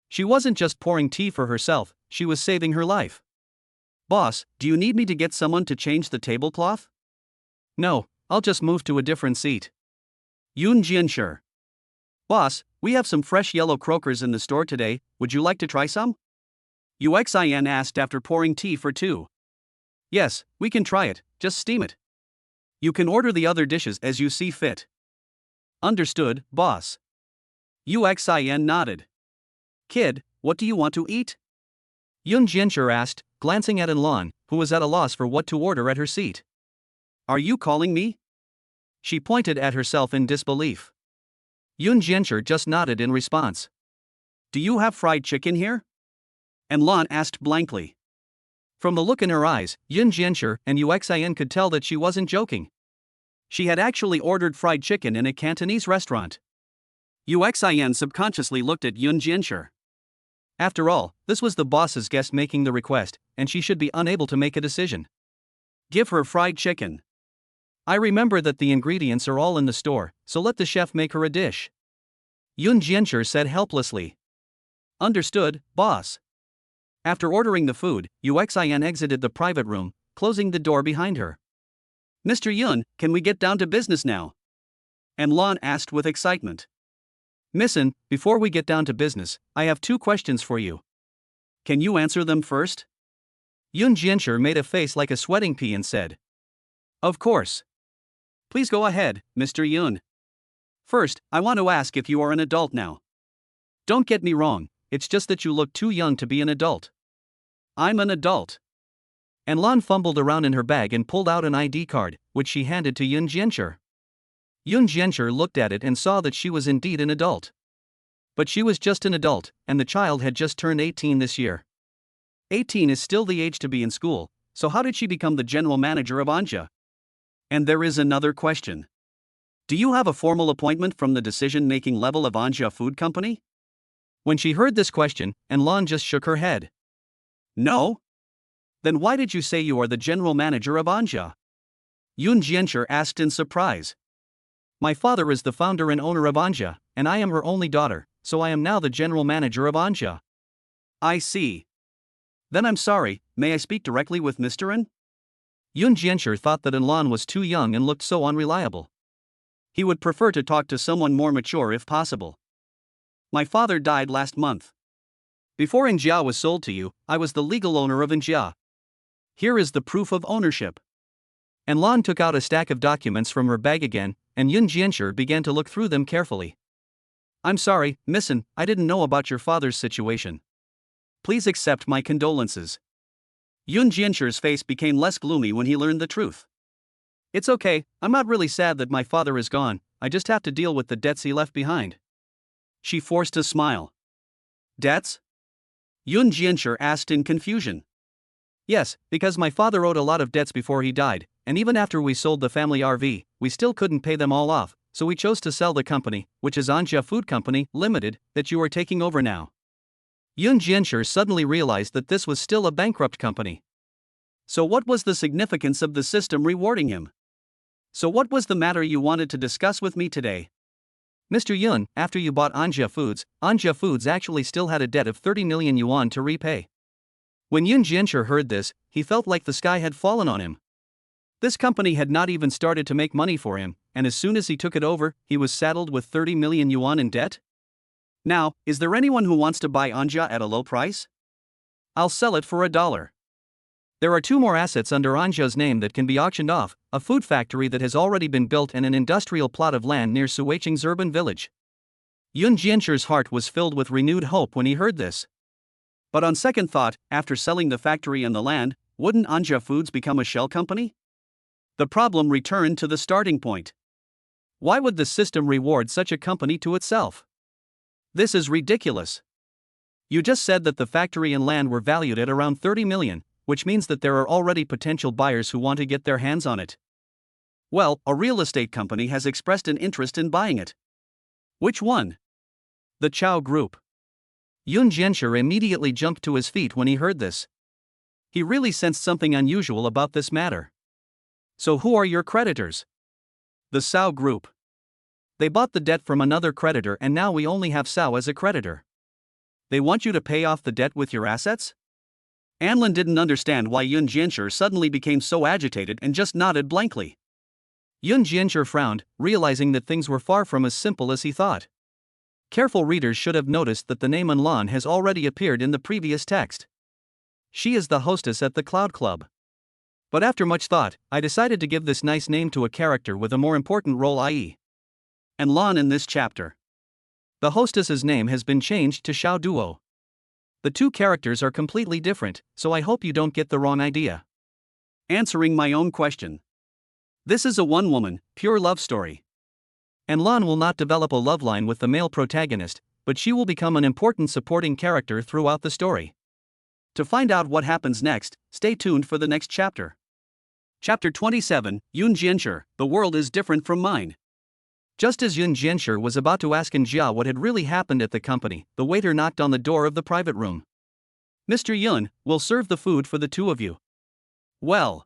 She wasn't just pouring tea for herself, she was saving her life. "Boss, do you need me to get someone to change the tablecloth?" "No, I'll just move to a different seat." Yoon Jiancher. "Boss, we have some fresh yellow croakers in the store today, would you like to try some?" Uxin asked after pouring tea for two. "Yes, we can try it, just steam it. You can order the other dishes as you see fit." "Understood, boss." Uxin nodded. "Kid, what do you want to eat? Yun Jiancher asked, glancing at Anlan, who was at a loss for what to order at her seat. Are you calling me? She pointed at herself in disbelief. Yun Jiancher just nodded in response. Do you have fried chicken here? Anlan asked blankly. From the look in her eyes, Yun Jiancher and Uxin could tell that she wasn't joking. She had actually ordered fried chicken in a Cantonese restaurant. Uxin subconsciously looked at Yun Jiancher. After all, this was the boss's guest making the request, and she should be unable to make a decision. Give her fried chicken. I remember that the ingredients are all in the store, so let the chef make her a dish. Yun Jiancher said helplessly. Understood, boss. After ordering the food, Uxin exited the private room, closing the door behind her. Mr. Yun, can we get down to business now? Anlan asked with excitement. Missin, before we get down to business, I have 2 questions for you. Can you answer them first? Yun Jiancher made a face like a sweating pea and said. Of course. Please go ahead, Mr. Yun. First, I want to ask if you are an adult now. Don't get me wrong, it's just that you look too young to be an adult. I'm an adult. Anlan fumbled around in her bag and pulled out an ID card, which she handed to Yun Jiancher. Yun Jiancher looked at it and saw that she was indeed an adult. But she was just an adult, and the child had just turned 18 this year. 18 is still the age to be in school, so how did she become the general manager of Anja? And there is another question. Do you have a formal appointment from the decision-making level of Anja Food Company? When she heard this question, Anlan just shook her head. No? Then why did you say you are the general manager of Anja? Yun Jiancher asked in surprise. My father is the founder and owner of Anja, and I am her only daughter, so I am now the general manager of Anja. I see. Then I'm sorry, may I speak directly with Mr. An? Yun Jiancher thought that Anlan was too young and looked so unreliable. He would prefer to talk to someone more mature if possible. My father died last month. Before Anjia was sold to you, I was the legal owner of Anjia. Here is the proof of ownership. Anlan took out a stack of documents from her bag again, and Yun Jiancher began to look through them carefully. I'm sorry, Missin, I didn't know about your father's situation. Please accept my condolences. Yun Jiancher's face became less gloomy when he learned the truth. It's okay, I'm not really sad that my father is gone, I just have to deal with the debts he left behind. She forced a smile. Debts? Yun Jiancher asked in confusion. Yes, because my father owed a lot of debts before he died, and even after we sold the family RV, we still couldn't pay them all off, so we chose to sell the company, which is Anja Food Company, Limited, that you are taking over now. Yun Jiancher suddenly realized that this was still a bankrupt company. So what was the significance of the system rewarding him? So what was the matter you wanted to discuss with me today? Mr. Yun, after you bought Anja Foods actually still had a debt of 30 million yuan to repay. When Yun Jiancher heard this, he felt like the sky had fallen on him. This company had not even started to make money for him, and as soon as he took it over, he was saddled with 30 million yuan in debt? Now, is there anyone who wants to buy Anja at a low price? I'll sell it for $1. There are 2 more assets under Anja's name that can be auctioned off, a food factory that has already been built and an industrial plot of land near Suiqing's urban village. Yun Jiancher's heart was filled with renewed hope when he heard this. But on second thought, after selling the factory and the land, wouldn't Anja Foods become a shell company? The problem returned to the starting point. Why would the system reward such a company to itself? This is ridiculous. You just said that the factory and land were valued at around 30 million, which means that there are already potential buyers who want to get their hands on it. Well, a real estate company has expressed an interest in buying it. Which one? The Chow Group. Yun Jiancher immediately jumped to his feet when he heard this. He really sensed something unusual about this matter. So who are your creditors? The Sao Group. They bought the debt from another creditor and now we only have Sao as a creditor. They want you to pay off the debt with your assets? Anlan didn't understand why Yun Jiancher suddenly became so agitated and just nodded blankly. Yun Jiancher frowned, realizing that things were far from as simple as he thought. Careful readers should have noticed that the name Anlan has already appeared in the previous text. She is the hostess at the Cloud Club. But after much thought, I decided to give this nice name to a character with a more important role, i.e. Anlan in this chapter. The hostess's name has been changed to Xiao Duo. The two characters are completely different, so I hope you don't get the wrong idea. Answering my own question. This is a one-woman, pure love story. Anlan will not develop a love line with the male protagonist, but she will become an important supporting character throughout the story. To find out what happens next, stay tuned for the next chapter. Chapter 27, Yoon Jiancher, The World is Different from Mine. Just as Yoon Jiancher was about to ask Jia what had really happened at the company, the waiter knocked on the door of the private room. Mr. Yoon, we'll serve the food for the two of you. Well.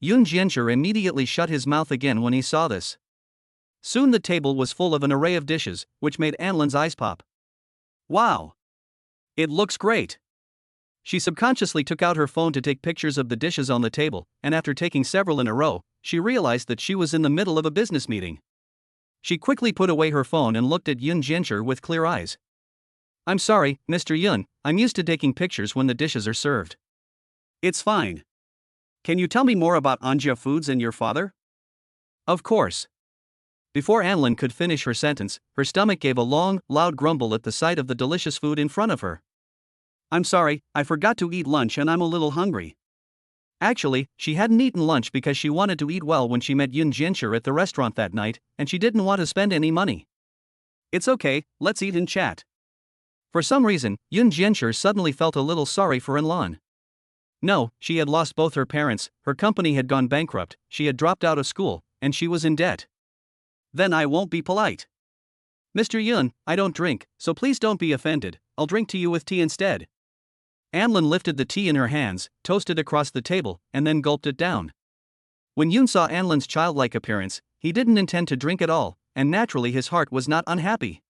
Yoon Jiancher immediately shut his mouth again when he saw this. Soon the table was full of an array of dishes, which made Anlan's eyes pop. Wow! It looks great! She subconsciously took out her phone to take pictures of the dishes on the table, and after taking several in a row, she realized that she was in the middle of a business meeting. She quickly put away her phone and looked at Yoon Jiancher with clear eyes. I'm sorry, Mr. Yoon, I'm used to taking pictures when the dishes are served. It's fine. Can you tell me more about Anja Foods and your father? Of course. Before Anlan could finish her sentence, her stomach gave a long, loud grumble at the sight of the delicious food in front of her. I'm sorry, I forgot to eat lunch and I'm a little hungry. Actually, she hadn't eaten lunch because she wanted to eat well when she met Yoon Jiancher at the restaurant that night, and she didn't want to spend any money. It's okay, let's eat and chat. For some reason, Yoon Jiancher suddenly felt a little sorry for Anlan. No, she had lost both her parents, her company had gone bankrupt, she had dropped out of school, and she was in debt. Then I won't be polite. Mr. Yoon, I don't drink, so please don't be offended, I'll drink to you with tea instead. Anlan lifted the tea in her hands, toasted across the table, and then gulped it down. When Yoon saw Anlan's childlike appearance, he didn't intend to drink at all, and naturally his heart was not unhappy.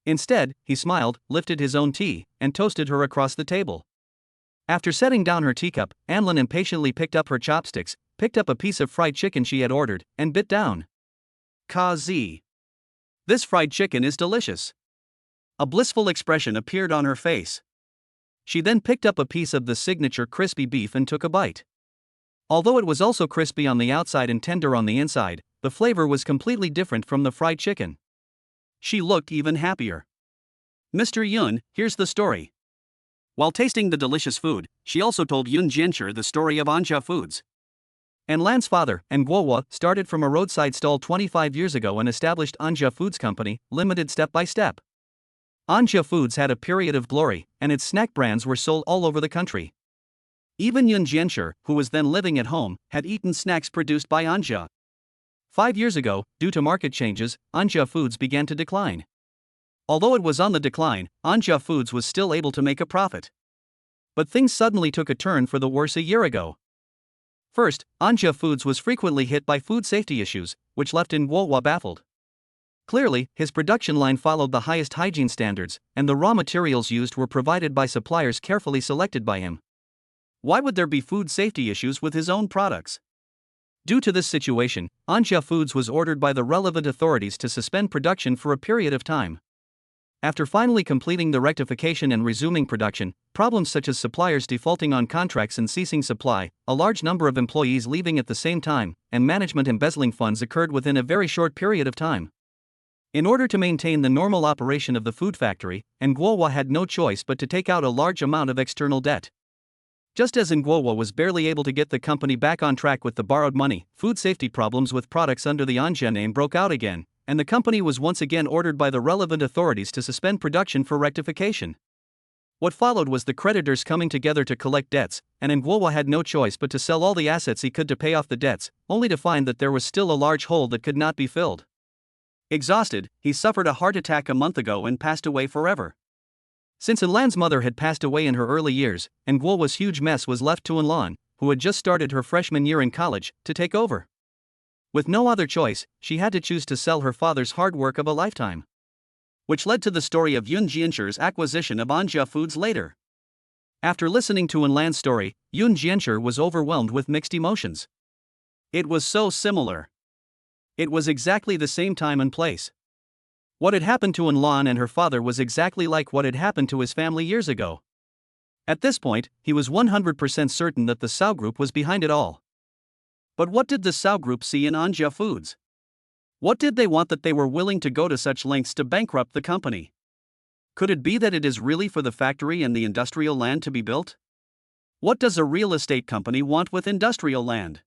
Instead, he smiled, lifted his own tea, and toasted her across the table. After setting down her teacup, Anlan impatiently picked up her chopsticks, picked up a piece of fried chicken she had ordered, and bit down. Kazi. This fried chicken is delicious. A blissful expression appeared on her face. She then picked up a piece of the signature crispy beef and took a bite. Although it was also crispy on the outside and tender on the inside, the flavor was completely different from the fried chicken. She looked even happier. Mr. Yoon, here's the story. While tasting the delicious food, she also told Yoon Jiancher the story of Anja Foods. Anlan's father, Nguowa, started from a roadside stall 25 years ago and established Anja Foods Company, Limited step by step. Anja Foods had a period of glory, and its snack brands were sold all over the country. Even Yoon Jiancher, who was then living at home, had eaten snacks produced by Anja. 5 years ago, due to market changes, Anja Foods began to decline. Although it was on the decline, Anja Foods was still able to make a profit. But things suddenly took a turn for the worse a year ago. First, Anja Foods was frequently hit by food safety issues, which left Nguowa baffled. Clearly, his production line followed the highest hygiene standards, and the raw materials used were provided by suppliers carefully selected by him. Why would there be food safety issues with his own products? Due to this situation, Anja Foods was ordered by the relevant authorities to suspend production for a period of time. After finally completing the rectification and resuming production, problems such as suppliers defaulting on contracts and ceasing supply, a large number of employees leaving at the same time, and management embezzling funds occurred within a very short period of time. In order to maintain the normal operation of the food factory, Nguowa had no choice but to take out a large amount of external debt. Just as Nguowa was barely able to get the company back on track with the borrowed money, food safety problems with products under the Anja name broke out again, and the company was once again ordered by the relevant authorities to suspend production for rectification. What followed was the creditors coming together to collect debts, and Nguowa had no choice but to sell all the assets he could to pay off the debts, only to find that there was still a large hole that could not be filled. Exhausted, he suffered a heart attack a month ago and passed away forever. Since Anlan's mother had passed away in her early years, Nguowa's huge mess was left to Anlan, who had just started her freshman year in college, to take over. With no other choice, she had to choose to sell her father's hard work of a lifetime. Which led to the story of Yoon Jiancher's acquisition of Anja Foods later. After listening to Anlan's story, Yoon Jiancher was overwhelmed with mixed emotions. It was so similar. It was exactly the same time and place. What had happened to Anlan and her father was exactly like what had happened to his family years ago. At this point, he was 100% certain that the Sao Group was behind it all. But what did the Sao Group see in Anja Foods? What did they want that they were willing to go to such lengths to bankrupt the company? Could it be that it is really for the factory and the industrial land to be built? What does a real estate company want with industrial land?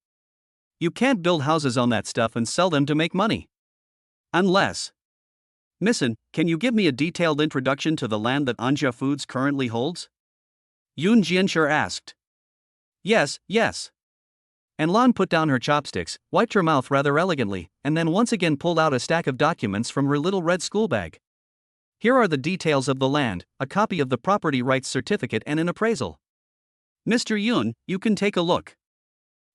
You can't build houses on that stuff and sell them to make money. Unless. Missin, can you give me a detailed introduction to the land that Anja Foods currently holds? Yoon Jianchur asked. Yes. Anlan put down her chopsticks, wiped her mouth rather elegantly, and then once again pulled out a stack of documents from her little red school bag. Here are the details of the land, a copy of the property rights certificate and an appraisal. Mr. Yoon, you can take a look.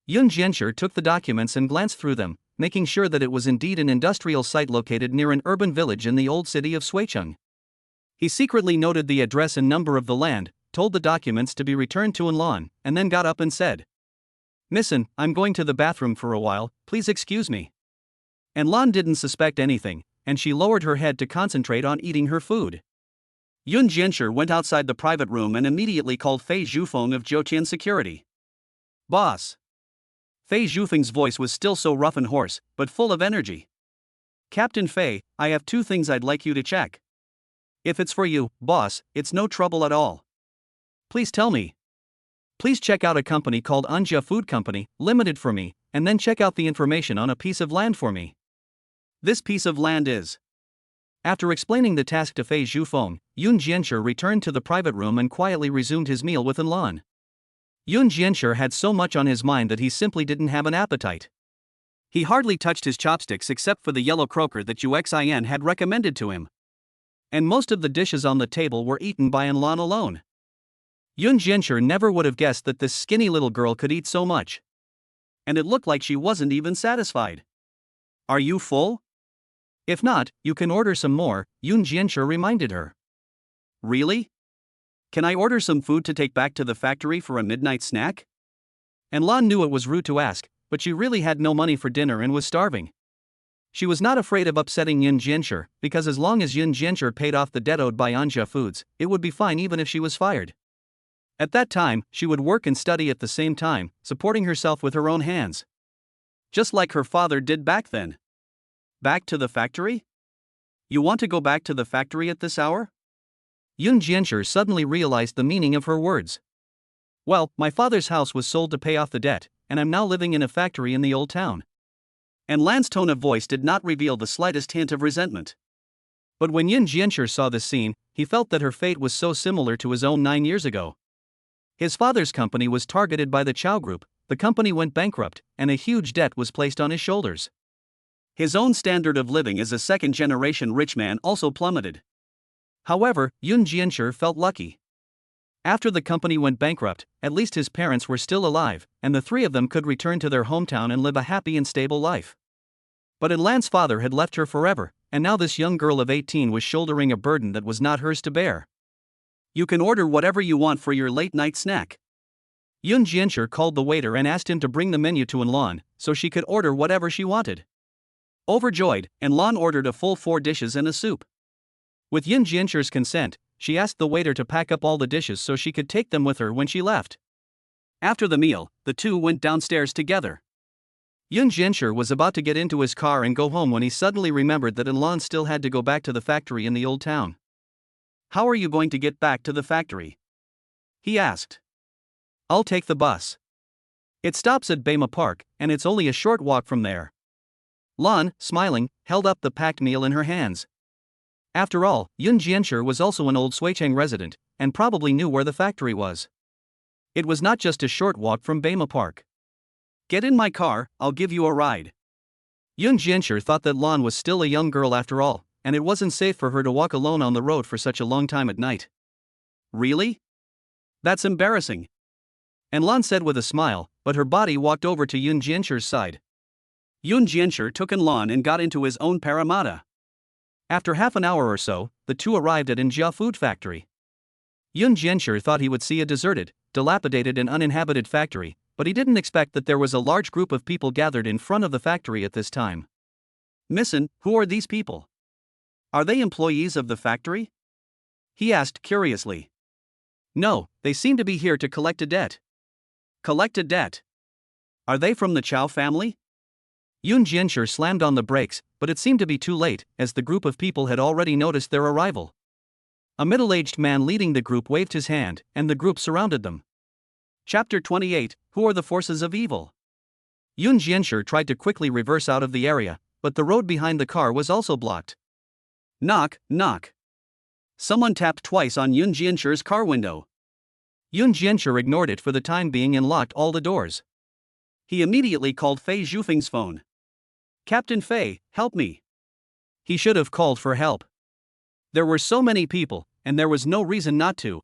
Yoon Jianchur took the documents and glanced through them, making sure that it was indeed an industrial site located near an urban village in the old city of Suicheng. He secretly noted the address and number of the land, told the documents to be returned to Anlan, and then got up and said, Missin, I'm going to the bathroom for a while, please excuse me. Anlan didn't suspect anything, and she lowered her head to concentrate on eating her food. Yoon Jianchur went outside the private room and immediately called Fei Zhufeng of Zhoutian Security. Boss. Fei Zhufeng's voice was still so rough and hoarse, but full of energy. Captain Fei, I have 2 things I'd like you to check. If it's for you, boss, it's no trouble at all. Please tell me. Please check out a company called Anja Food Company, Limited for me, and then check out the information on a piece of land for me. This piece of land is. After explaining the task to Fei Zhufeng, Yoon Jianchur returned to the private room and quietly resumed his meal with Anlan. Yoon Jianchur had so much on his mind that he simply didn't have an appetite. He hardly touched his chopsticks except for the yellow croaker that Yuxian had recommended to him. And most of the dishes on the table were eaten by Anlan alone. Yoon Jianchur never would have guessed that this skinny little girl could eat so much. And it looked like she wasn't even satisfied. Are you full? If not, you can order some more, Yoon Jianchur reminded her. Really? Can I order some food to take back to the factory for a midnight snack? Anlan knew it was rude to ask, but she really had no money for dinner and was starving. She was not afraid of upsetting Yoon Jianchur, because as long as Yoon Jianchur paid off the debt owed by Anja Foods, it would be fine even if she was fired. At that time, she would work and study at the same time, supporting herself with her own hands. Just like her father did back then. Back to the factory? You want to go back to the factory at this hour? Yoon Jianchur suddenly realized the meaning of her words. Well, my father's house was sold to pay off the debt, and I'm now living in a factory in the old town. And Lan's tone of voice did not reveal the slightest hint of resentment. But when Yoon Jianchur saw this scene, he felt that her fate was so similar to his own 9 years ago. His father's company was targeted by the Chow Group, the company went bankrupt, and a huge debt was placed on his shoulders. His own standard of living as a second-generation rich man also plummeted. However, Yoon Jianchur felt lucky. After the company went bankrupt, at least his parents were still alive, and the 3 of them could return to their hometown and live a happy and stable life. But Anlan's father had left her forever, and now this young girl of 18 was shouldering a burden that was not hers to bear. You can order whatever you want for your late-night snack. Yoon Jianchur called the waiter and asked him to bring the menu to Anlan, so she could order whatever she wanted. Overjoyed, Anlan ordered a full 4 dishes and a soup. With Yoon Jianchur's consent, she asked the waiter to pack up all the dishes so she could take them with her when she left. After the meal, the 2 went downstairs together. Yoon Jianchur was about to get into his car and go home when he suddenly remembered that Anlan still had to go back to the factory in the old town. How are you going to get back to the factory? He asked. I'll take the bus. It stops at Bema Park, and it's only a short walk from there. Lan, smiling, held up the packed meal in her hands. After all, Yoon Jianchur was also an old Suicheng resident, and probably knew where the factory was. It was not just a short walk from Bema Park. Get in my car, I'll give you a ride. Yoon Jianchur thought that Lan was still a young girl after all, and it wasn't safe for her to walk alone on the road for such a long time at night. Really? That's embarrassing. Anlan said with a smile, but her body walked over to Yoon Jianchur's side. Yoon Jianchur took Anlan and got into his own Paramata. After half an hour or so, the 2 arrived at Anja Food Factory. Yoon Jianchur thought he would see a deserted, dilapidated and uninhabited factory, but he didn't expect that there was a large group of people gathered in front of the factory at this time. Missin, who are these people? Are they employees of the factory? He asked curiously. No, they seem to be here to collect a debt. Collect a debt? Are they from the Chow family? Yoon Jianchur slammed on the brakes, but it seemed to be too late, as the group of people had already noticed their arrival. A middle-aged man leading the group waved his hand, and the group surrounded them. Chapter 28, Who are the forces of evil? Yun Jianshi tried to quickly reverse out of the area, but the road behind the car was also blocked. Knock, knock. Someone tapped twice on Yun Jianshi's car window. Yun Jianshi ignored it for the time being and locked all the doors. He immediately called Fei Zhufeng's phone. Captain Fei, help me. He should have called for help. There were so many people, and there was no reason not to.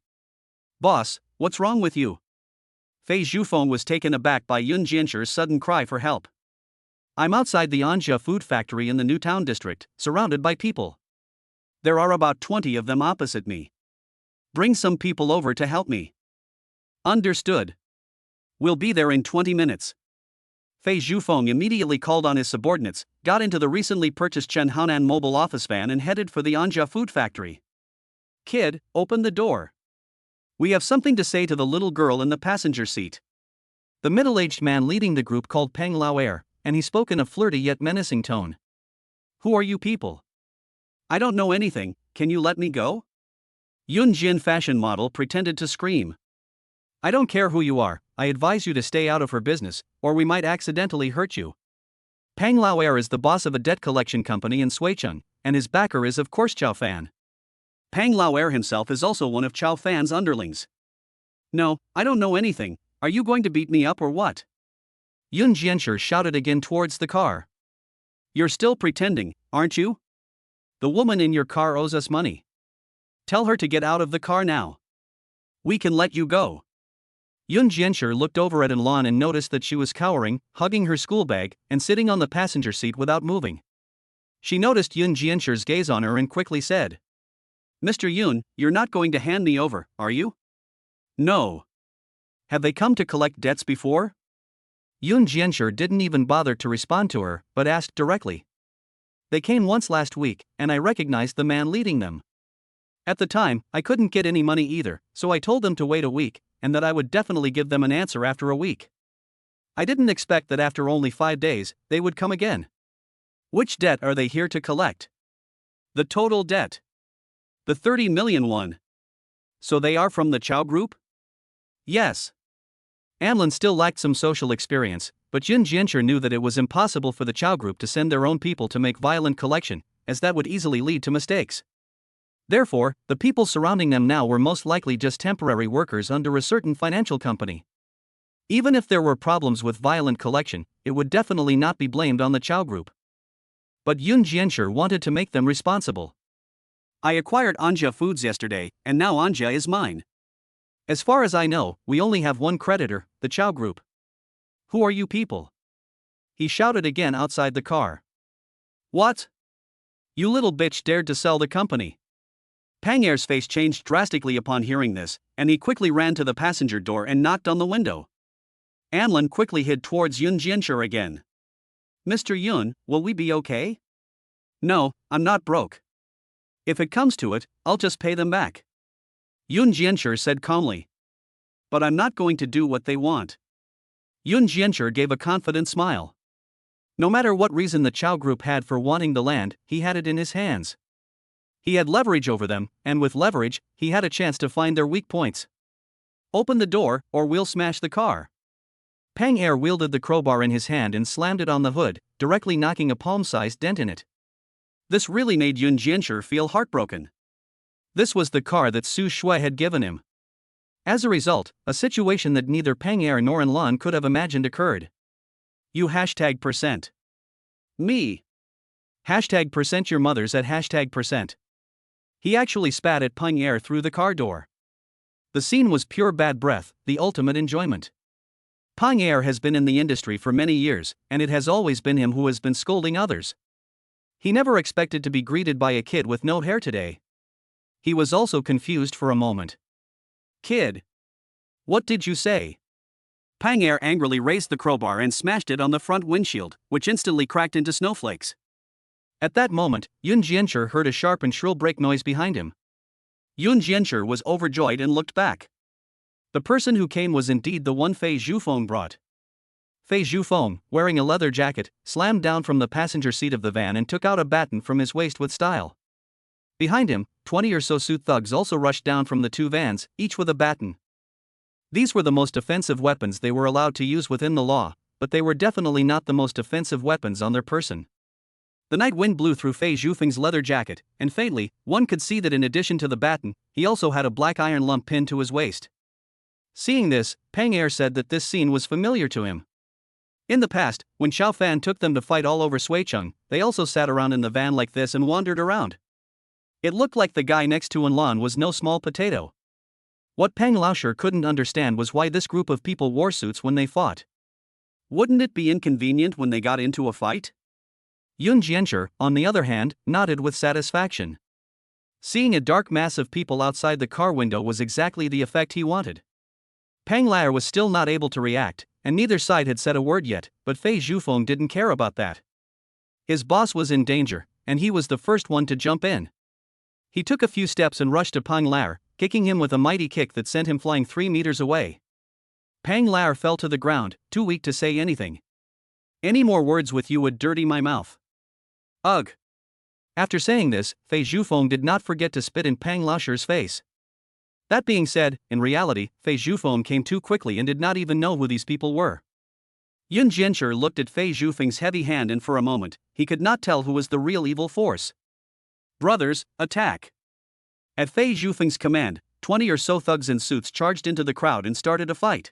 Boss, what's wrong with you? Fei Zhufeng was taken aback by Yun Jianshi's sudden cry for help. I'm outside the Anja food factory in the New Town district, surrounded by people. There are about 20 of them opposite me. Bring some people over to help me. Understood. We'll be there in 20 minutes. Fei Zhufeng immediately called on his subordinates, got into the recently purchased Anan mobile office van and headed for the Anja food factory. Kid, open the door. We have something to say to the little girl in the passenger seat. The middle-aged man leading the group called Peng Lauer, and he spoke in a flirty yet menacing tone. Who are you people? I don't know anything, can you let me go? Yun Jin fashion model pretended to scream. I don't care who you are, I advise you to stay out of her business, or we might accidentally hurt you. Peng Lauer is the boss of a debt collection company in Suicheng, and his backer is of course Chao Fan. Peng Lauer himself is also one of Chao Fan's underlings. No, I don't know anything, are you going to beat me up or what? Yun Jianshi shouted again towards the car. You're still pretending, aren't you? The woman in your car owes us money. Tell her to get out of the car now. We can let you go. Yun Jianshi looked over at Anlan and noticed that she was cowering, hugging her school bag, and sitting on the passenger seat without moving. She noticed Yun Jianshi's gaze on her and quickly said, Mr. Yun, you're not going to hand me over, are you? No. Have they come to collect debts before? Yun Jianshi didn't even bother to respond to her, but asked directly. They came once last week, and I recognized the man leading them. At the time, I couldn't get any money either, so I told them to wait a week, and that I would definitely give them an answer after a week. I didn't expect that after only 5 days, they would come again. Which debt are they here to collect? The total debt. The 30 million one. So they are from the Chao group? Yes. Anlan still lacked some social experience, but Yun Jianshi knew that it was impossible for the Chao group to send their own people to make violent collection, as that would easily lead to mistakes. Therefore, the people surrounding them now were most likely just temporary workers under a certain financial company. Even if there were problems with violent collection, it would definitely not be blamed on the Chao group. But Yun Jianshi wanted to make them responsible. I acquired Anja Foods yesterday, and now Anja is mine. As far as I know, we only have one creditor, the Chao group. Who are you people? He shouted again outside the car. What? You little bitch dared to sell the company. Peng Er's face changed drastically upon hearing this, and he quickly ran to the passenger door and knocked on the window. Anlan quickly hid towards Yun Jianshi again. Mr. Yun, will we be okay? No, I'm not broke. If it comes to it, I'll just pay them back. Yun Jianshi said calmly. But I'm not going to do what they want. Yun Jianshi gave a confident smile. No matter what reason the Chao group had for wanting the land, he had it in his hands. He had leverage over them, and with leverage, he had a chance to find their weak points. Open the door, or we'll smash the car. Peng Er wielded the crowbar in his hand and slammed it on the hood, directly knocking a palm-sized dent in it. This really made Yun Jianshi feel heartbroken. This was the car that Su Shui had given him. As a result, a situation that neither Peng Er nor Anlan could have imagined occurred. You #%. Me. #% your mother's at #%. He actually spat at Peng Er through the car door. The scene was pure bad breath, the ultimate enjoyment. Peng Er has been in the industry for many years, and it has always been him who has been scolding others. He never expected to be greeted by a kid with no hair today. He was also confused for a moment. Kid. What did you say? Peng Er angrily raised the crowbar and smashed it on the front windshield, which instantly cracked into snowflakes. At that moment, Yun Jianshi heard a sharp and shrill brake noise behind him. Yun Jianshi was overjoyed and looked back. The person who came was indeed the one Fei Zhufeng brought. Fei Zhufeng, wearing a leather jacket, slammed down from the passenger seat of the van and took out a baton from his waist with style. Behind him, 20 or so suit thugs also rushed down from the two vans, each with a baton. These were the most offensive weapons they were allowed to use within the law, but they were definitely not the most offensive weapons on their person. The night wind blew through Fei Zhufeng's leather jacket, and faintly, one could see that in addition to the baton, he also had a black iron lump pinned to his waist. Seeing this, Pang Er said that this scene was familiar to him. In the past, when Xiao Fan took them to fight all over Suicheng, they also sat around in the van like this and wandered around. It looked like the guy next to Anlan was no small potato. What Pang Laosher couldn't understand was why this group of people wore suits when they fought. Wouldn't it be inconvenient when they got into a fight? Yun Jianshi, on the other hand, nodded with satisfaction. Seeing a dark mass of people outside the car window was exactly the effect he wanted. Pang Lair was still not able to react, and neither side had said a word yet, but Fei Zhufeng didn't care about that. His boss was in danger, and he was the first one to jump in. He took a few steps and rushed to Pang Lair, kicking him with a mighty kick that sent him flying 3 meters away. Pang Lair fell to the ground, too weak to say anything. "Any more words with you would dirty my mouth." "Ugh." After saying this, Fei Zhufeng did not forget to spit in Pang Laosher's face. That being said, in reality, Fei Zhufeng came too quickly and did not even know who these people were. Yun Jianshi looked at Fei Zhufeng's heavy hand and for a moment, he could not tell who was the real evil force. "Brothers, attack." At Fei Zhufeng's command, 20 or so thugs in suits charged into the crowd and started a fight.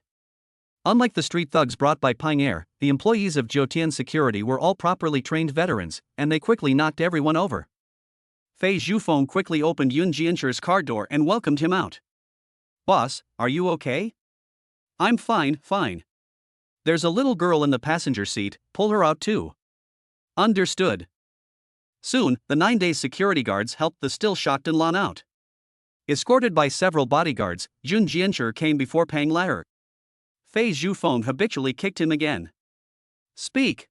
Unlike the street thugs brought by Pang Er, the employees of Zhoutian security were all properly trained veterans, and they quickly knocked everyone over. Fei Zhufeng quickly opened Yun Jianshi's car door and welcomed him out. "Boss, are you okay?" "I'm fine, fine." "There's a little girl in the passenger seat, pull her out too." "Understood." Soon, the 9-day security guards helped the still shocked Anlan out. Escorted by several bodyguards, Yun Jianshi came before Pang Lair. Fei Zhufeng habitually kicked him again. "Speak.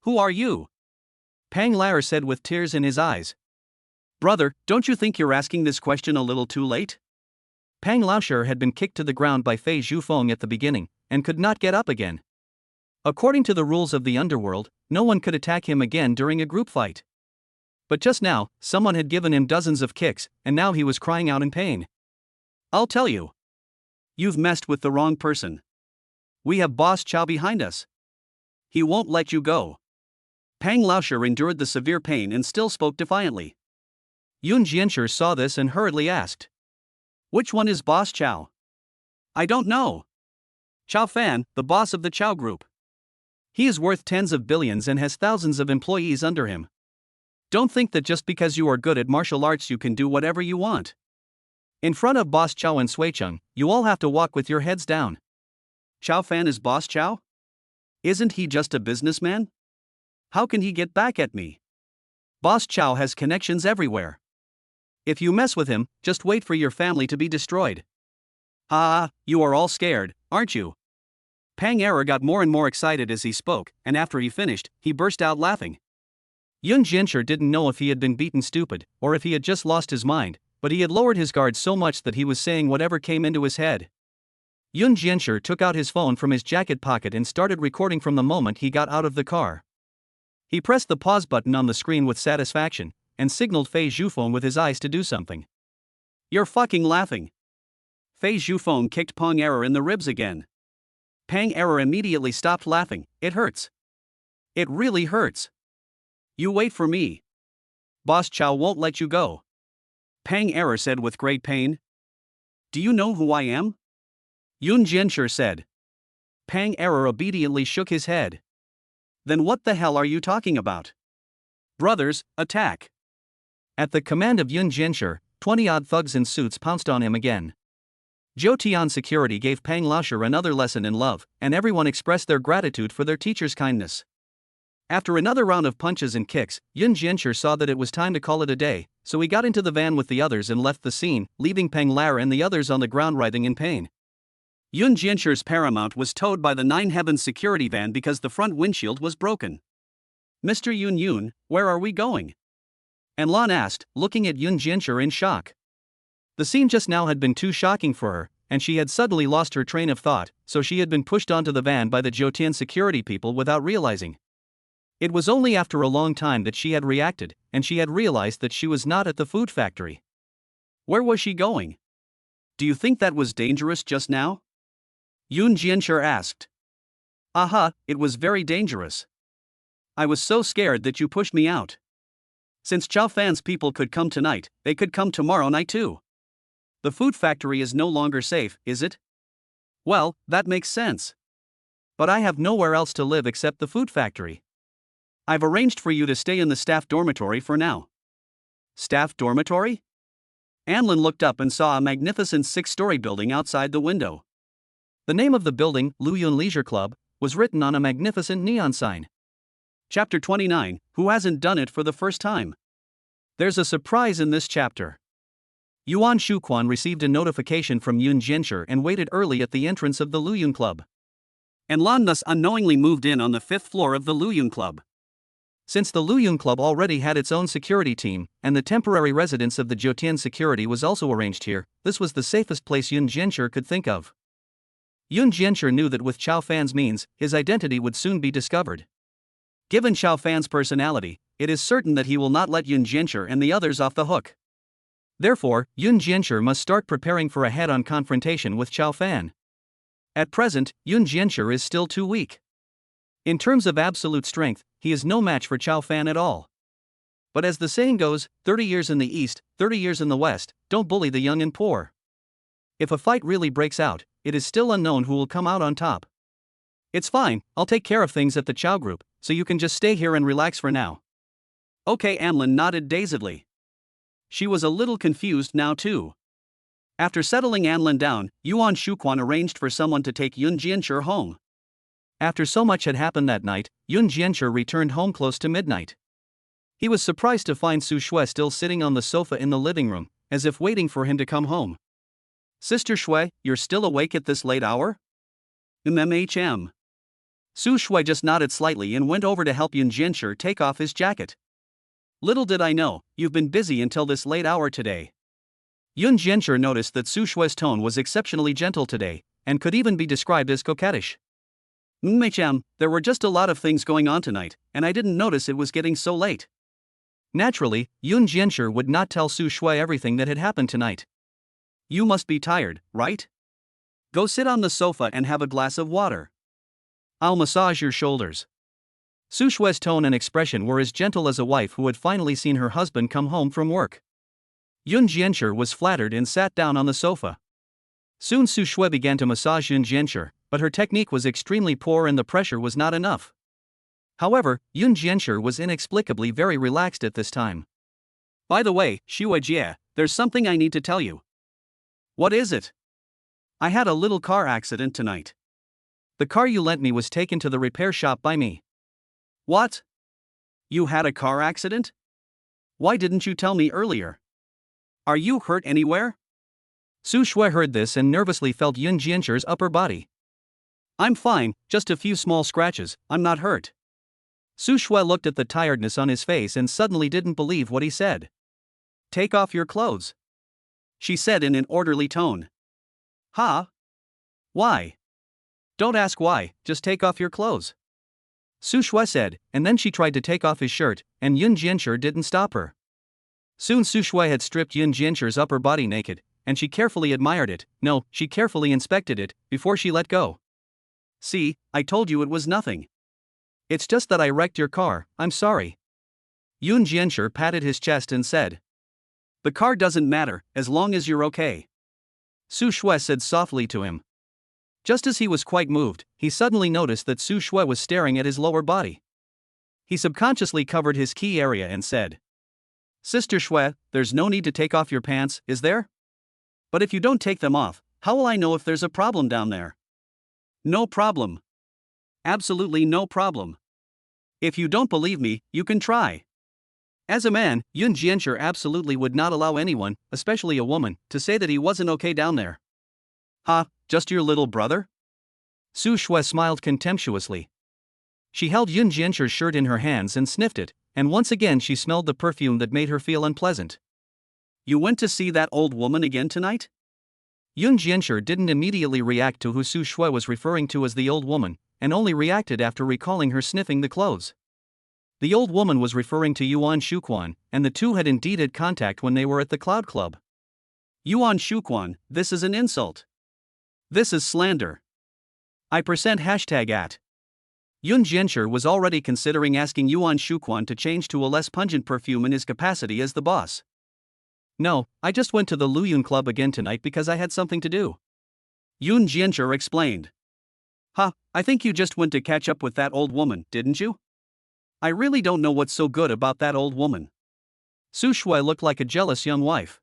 Who are you?" Pang Lair said with tears in his eyes. "Brother, don't you think you're asking this question a little too late?" Pang Laosher had been kicked to the ground by Fei Zhufeng at the beginning, and could not get up again. According to the rules of the underworld, no one could attack him again during a group fight. But just now, someone had given him dozens of kicks, and now he was crying out in pain. "I'll tell you. You've messed with the wrong person. We have Boss Chow behind us. He won't let you go." Pang Laosher endured the severe pain and still spoke defiantly. Yun Jianshi saw this and hurriedly asked, "Which one is Boss Chow?" "I don't know." "Chow Fan, the boss of the Chow Group. He is worth tens of billions and has thousands of employees under him. Don't think that just because you are good at martial arts you can do whatever you want. In front of Boss Chow and Suicheng, you all have to walk with your heads down." "Chow Fan is Boss Chow? Isn't he just a businessman? How can he get back at me?" "Boss Chow has connections everywhere. If you mess with him, just wait for your family to be destroyed." "Ah, you are all scared, aren't you?" Pang Er got more and more excited as he spoke, and after he finished, he burst out laughing. Yun Jianshi didn't know if he had been beaten stupid, or if he had just lost his mind, but he had lowered his guard so much that he was saying whatever came into his head. Yun Jianshi took out his phone from his jacket pocket and started recording from the moment he got out of the car. He pressed the pause button on the screen with satisfaction, and signaled Fei Zhufeng with his eyes to do something. "You're fucking laughing." Fei Zhufeng kicked Pang Er in the ribs again. Pang Er immediately stopped laughing. "It hurts. It really hurts. You wait for me. Boss Chow won't let you go." Pang Er said with great pain. "Do you know who I am?" Yun Jianshi said. Pang Er obediently shook his head. "Then what the hell are you talking about?" "Brothers, attack." At the command of Yun Jianshi, 20-odd thugs in suits pounced on him again. Zhoutian security gave Pang Laosher another lesson in love, and everyone expressed their gratitude for their teacher's kindness. After another round of punches and kicks, Yun Jianshi saw that it was time to call it a day, so he got into the van with the others and left the scene, leaving Pang Lair and the others on the ground writhing in pain. Yun Jianshi's Paramount was towed by the Nine Heavens security van because the front windshield was broken. "Mr. Yun, where are we going?" Anlan asked, looking at Yun Jianshi in shock. The scene just now had been too shocking for her, and she had suddenly lost her train of thought, so she had been pushed onto the van by the Zhoutian security people without realizing. It was only after a long time that she had reacted, and she had realized that she was not at the food factory. Where was she going? Do you think that was dangerous just now? Yoon Jianchur asked. Aha, it was very dangerous. I was so scared that you pushed me out. Since Chow Fan's people could come tonight, they could come tomorrow night too. The food factory is no longer safe, is it? Well, that makes sense. But I have nowhere else to live except the food factory. I've arranged for you to stay in the staff dormitory for now. Staff dormitory? Anlan looked up and saw a magnificent 6-story building outside the window. The name of the building, Luyun Leisure Club, was written on a magnificent neon sign. Chapter 29, Who Hasn't Done It for the First Time? There's a surprise in this chapter. Yuan Shuquan received a notification from Yoon Jianchur and waited early at the entrance of the Luyun Club. Anlan thus unknowingly moved in on the 5th floor of the Luyun Club. Since the Luyun Club already had its own security team, and the temporary residence of the Jotian security was also arranged here, this was the safest place Yoon Jianchur could think of. Yoon Jianchur knew that with Chow Fan's means, his identity would soon be discovered. Given Chow Fan's personality, it is certain that he will not let Yoon Jianchur and the others off the hook. Therefore, Yoon Jianchur must start preparing for a head-on confrontation with Chow Fan. At present, Yoon Jianchur is still too weak. In terms of absolute strength, he is no match for Chow Fan at all. But as the saying goes, 30 years in the east, 30 years in the west, don't bully the young and poor. If a fight really breaks out, it is still unknown who will come out on top. It's fine, I'll take care of things at the Chow Group, so you can just stay here and relax for now. Okay, Anlan nodded dazedly. She was a little confused now too. After settling Anlan down, Yuan Shuquan arranged for someone to take Yoon Jianchur home. After so much had happened that night, Yoon Jianchur returned home close to midnight. He was surprised to find Su Shui still sitting on the sofa in the living room, as if waiting for him to come home. Sister Shui, you're still awake at this late hour? MMHM. Su Shui just nodded slightly and went over to help Yoon Jianchur take off his jacket. Little did I know, you've been busy until this late hour today. Yoon Jianchur noticed that Su Shui's tone was exceptionally gentle today, and could even be described as coquettish. There were just a lot of things going on tonight, and I didn't notice it was getting so late. Naturally, Yoon Jianchur would not tell Su Shui everything that had happened tonight. You must be tired, right? Go sit on the sofa and have a glass of water. I'll massage your shoulders. Su Shui's tone and expression were as gentle as a wife who had finally seen her husband come home from work. Yoon Jianchur was flattered and sat down on the sofa. Soon Su Shui began to massage Yoon Jianchur, but her technique was extremely poor and the pressure was not enough. However, Yoon Jianchur was inexplicably very relaxed at this time. By the way, Shui Jie, there's something I need to tell you. What is it? I had a little car accident tonight. The car you lent me was taken to the repair shop by me. What? You had a car accident? Why didn't you tell me earlier? Are you hurt anywhere? Su Shui heard this and nervously felt Yoon Jianchur's upper body. I'm fine, just a few small scratches, I'm not hurt. Su Shui looked at the tiredness on his face and suddenly didn't believe what he said. Take off your clothes, she said in an orderly tone. Huh? Why? Don't ask why, just take off your clothes. Su Shui said, and then she tried to take off his shirt, and Yoon Jianchur didn't stop her. Soon Su Shui had stripped Yoon Jianchur's upper body naked, and she carefully admired it, no, she carefully inspected it, before she let go. See, I told you it was nothing. It's just that I wrecked your car, I'm sorry. Yoon Jianchur patted his chest and said. The car doesn't matter, as long as you're okay. Su Shui said softly to him. Just as he was quite moved, he suddenly noticed that Su Shui was staring at his lower body. He subconsciously covered his key area and said. Sister Shui, there's no need to take off your pants, is there? But if you don't take them off, how will I know if there's a problem down there? No problem. Absolutely no problem. If you don't believe me, you can try. As a man, Yoon Jianchur absolutely would not allow anyone, especially a woman, to say that he wasn't okay down there. Ha, just your little brother? Su Shui smiled contemptuously. She held Yoon Jianchur's shirt in her hands and sniffed it, and once again she smelled the perfume that made her feel unpleasant. You went to see that old woman again tonight? Yoon Jianchur didn't immediately react to who Su Shui was referring to as the old woman, and only reacted after recalling her sniffing the clothes. The old woman was referring to Yuan Shuquan, and the two had indeed had contact when they were at the Cloud Club. Yuan Shuquan, this is an insult. This is slander. I percent #@ Yun Jianshi was already considering asking Yuan Shuquan to change to a less pungent perfume in his capacity as the boss. No, I just went to the Luyun Club again tonight because I had something to do. Yun Jianshi explained. I think you just went to catch up with that old woman, didn't you? I really don't know what's so good about that old woman. Su Shui looked like a jealous young wife.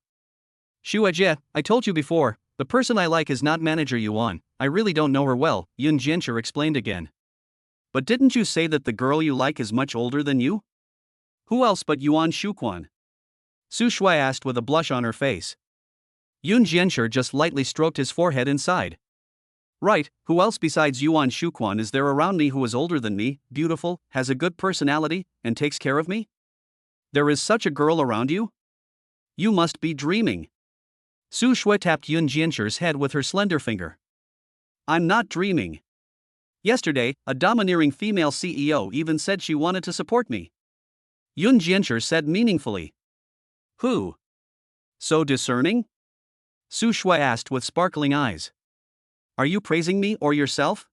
Shuejie, I told you before, the person I like is not Manager Yuan, I really don't know her well, Yun Jianshi explained again. But didn't you say that the girl you like is much older than you? Who else but Yuan Shuquan? Su Shui asked with a blush on her face. Yun Jianshi just lightly stroked his forehead and sighed. Right, who else besides Yuan Shuquan is there around me who is older than me, beautiful, has a good personality, and takes care of me? There is such a girl around you? You must be dreaming. Su Shui tapped Yun Jianshi's head with her slender finger. I'm not dreaming. Yesterday, a domineering female CEO even said she wanted to support me. Yun Jianshi said meaningfully. Who? So discerning? Su Shui asked with sparkling eyes. Are you praising me or yourself?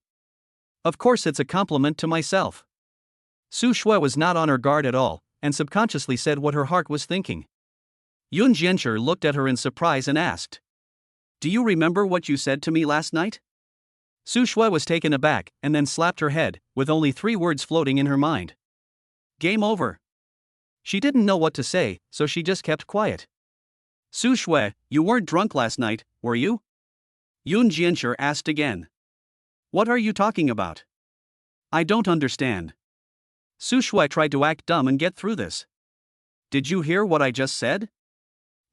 Of course it's a compliment to myself. Su Shui was not on her guard at all, and subconsciously said what her heart was thinking. Yun Jianshi looked at her in surprise and asked. Do you remember what you said to me last night? Su Shui was taken aback and then slapped her head, with only 3 words floating in her mind. Game over. She didn't know what to say, so she just kept quiet. Su Shui, you weren't drunk last night, were you? Yun Jianshi asked again. What are you talking about? I don't understand. Su Shui tried to act dumb and get through this. Did you hear what I just said?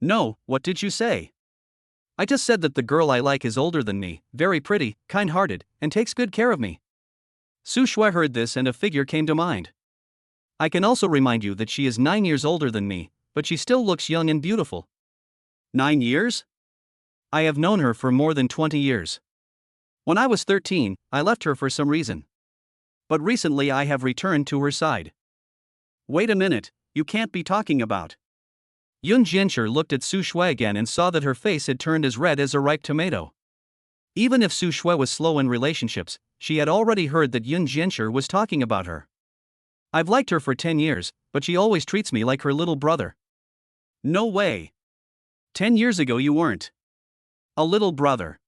No, what did you say? I just said that the girl I like is older than me, very pretty, kind-hearted, and takes good care of me. Su Shui heard this and a figure came to mind. I can also remind you that she is 9 years older than me, but she still looks young and beautiful. 9 years? I have known her for more than 20 years. When I was 13, I left her for some reason. But recently I have returned to her side. Wait a minute, you can't be talking about. Yun Jianshi looked at Su Shui again and saw that her face had turned as red as a ripe tomato. Even if Su Shui was slow in relationships, she had already heard that Yun Jianshi was talking about her. I've liked her for 10 years, but she always treats me like her little brother. No way. 10 years ago you weren't. A little brother.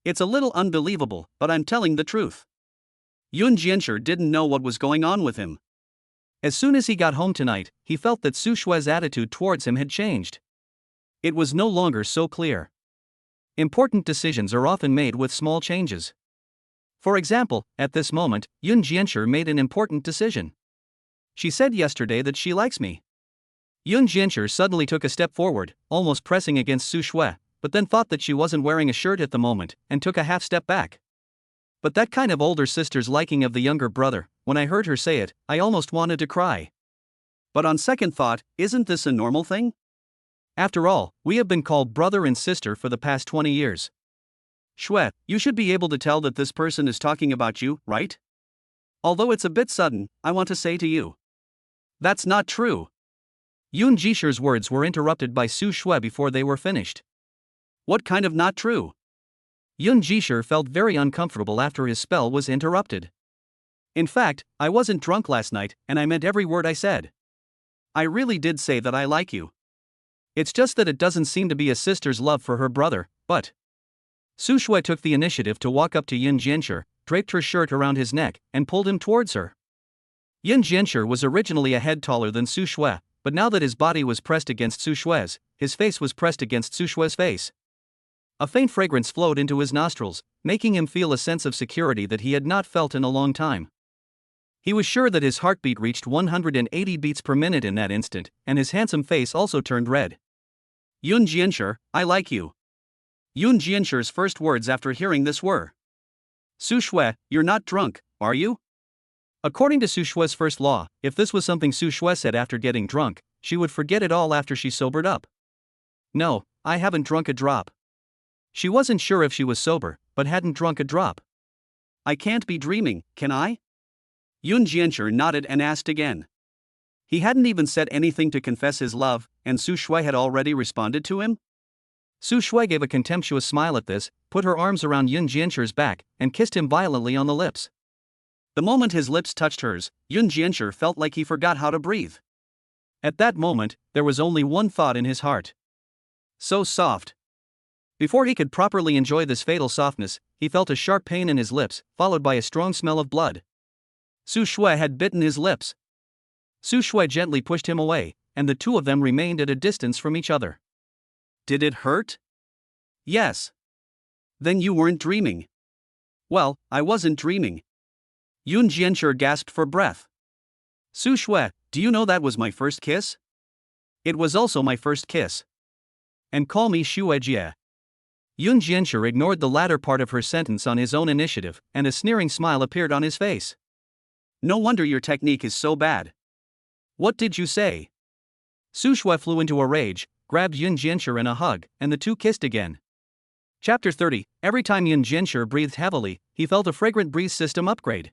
It's a little unbelievable, but I'm telling the truth. Yun Jianshi didn't know what was going on with him. As soon as he got home tonight, he felt that Su Shui's attitude towards him had changed. It was no longer so clear. Important decisions are often made with small changes. For example, at this moment, Yun Jianshi made an important decision. She said yesterday that she likes me. Yun Jianshi suddenly took a step forward, almost pressing against Su Shui, but then thought that she wasn't wearing a shirt at the moment, and took a half step back. But that kind of older sister's liking of the younger brother, when I heard her say it, I almost wanted to cry. But on second thought, isn't this a normal thing? After all, we have been called brother and sister for the past 20 years. Shui, you should be able to tell that this person is talking about you, right? Although it's a bit sudden, I want to say to you. That's not true. Yun Jianshi's words were interrupted by Su Shui before they were finished. What kind of not true? Yun Jianshi felt very uncomfortable after his spell was interrupted. In fact, I wasn't drunk last night, and I meant every word I said. I really did say that I like you. It's just that it doesn't seem to be a sister's love for her brother, but... Su Shui took the initiative to walk up to Yun Jianshi, draped her shirt around his neck, and pulled him towards her. Yun Jianshi was originally a head taller than Su Shui, but now that his body was pressed against Su Shui's, his face was pressed against Su Shui's face. A faint fragrance flowed into his nostrils, making him feel a sense of security that he had not felt in a long time. He was sure that his heartbeat reached 180 beats per minute in that instant, and his handsome face also turned red. Yun Jianshi, I like you. Yun Jianshi's first words after hearing this were. Su Shui, you're not drunk, are you? According to Su Shui's first law, if this was something Su Shui said after getting drunk, she would forget it all after she sobered up. No, I haven't drunk a drop. She wasn't sure if she was sober, but hadn't drunk a drop. I can't be dreaming, can I? Yun Jianshi nodded and asked again. He hadn't even said anything to confess his love, and Su Shui had already responded to him? Su Shui gave a contemptuous smile at this, put her arms around Yun Jianchu's back, and kissed him violently on the lips. The moment his lips touched hers, Yun Jianchu felt like he forgot how to breathe. At that moment, there was only one thought in his heart. So soft. Before he could properly enjoy this fatal softness, he felt a sharp pain in his lips, followed by a strong smell of blood. Su Shui had bitten his lips. Su Shui gently pushed him away, and the two of them remained at a distance from each other. Did it hurt? Yes. Then you weren't dreaming. Well, I wasn't dreaming. Yun Jianchu gasped for breath. Su Shui, do you know that was my first kiss? It was also my first kiss. And call me Xue Jie. Yun Jianchu ignored the latter part of her sentence on his own initiative, and a sneering smile appeared on his face. No wonder your technique is so bad. What did you say? Su Shui flew into a rage, grabbed Yun Jianchu in a hug, and the two kissed again. Chapter 30. Every time Yun Jianchu breathed heavily, he felt a fragrant breeze system upgrade.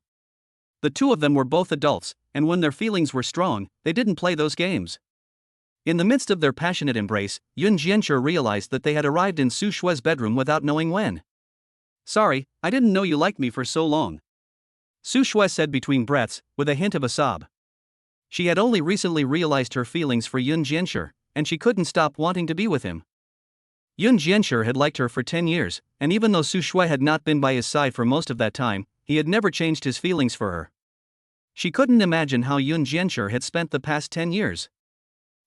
The two of them were both adults, and when their feelings were strong, they didn't play those games. In the midst of their passionate embrace, Yun Jianchu realized that they had arrived in Su Shui's bedroom without knowing when. Sorry, I didn't know you liked me for so long, Su Shui said between breaths, with a hint of a sob. She had only recently realized her feelings for Yun Jianchu, and she couldn't stop wanting to be with him. Yun Jianchu had liked her for 10 years, and even though Su Shui had not been by his side for most of that time, he had never changed his feelings for her. She couldn't imagine how Yun Jianchu had spent the past 10 years.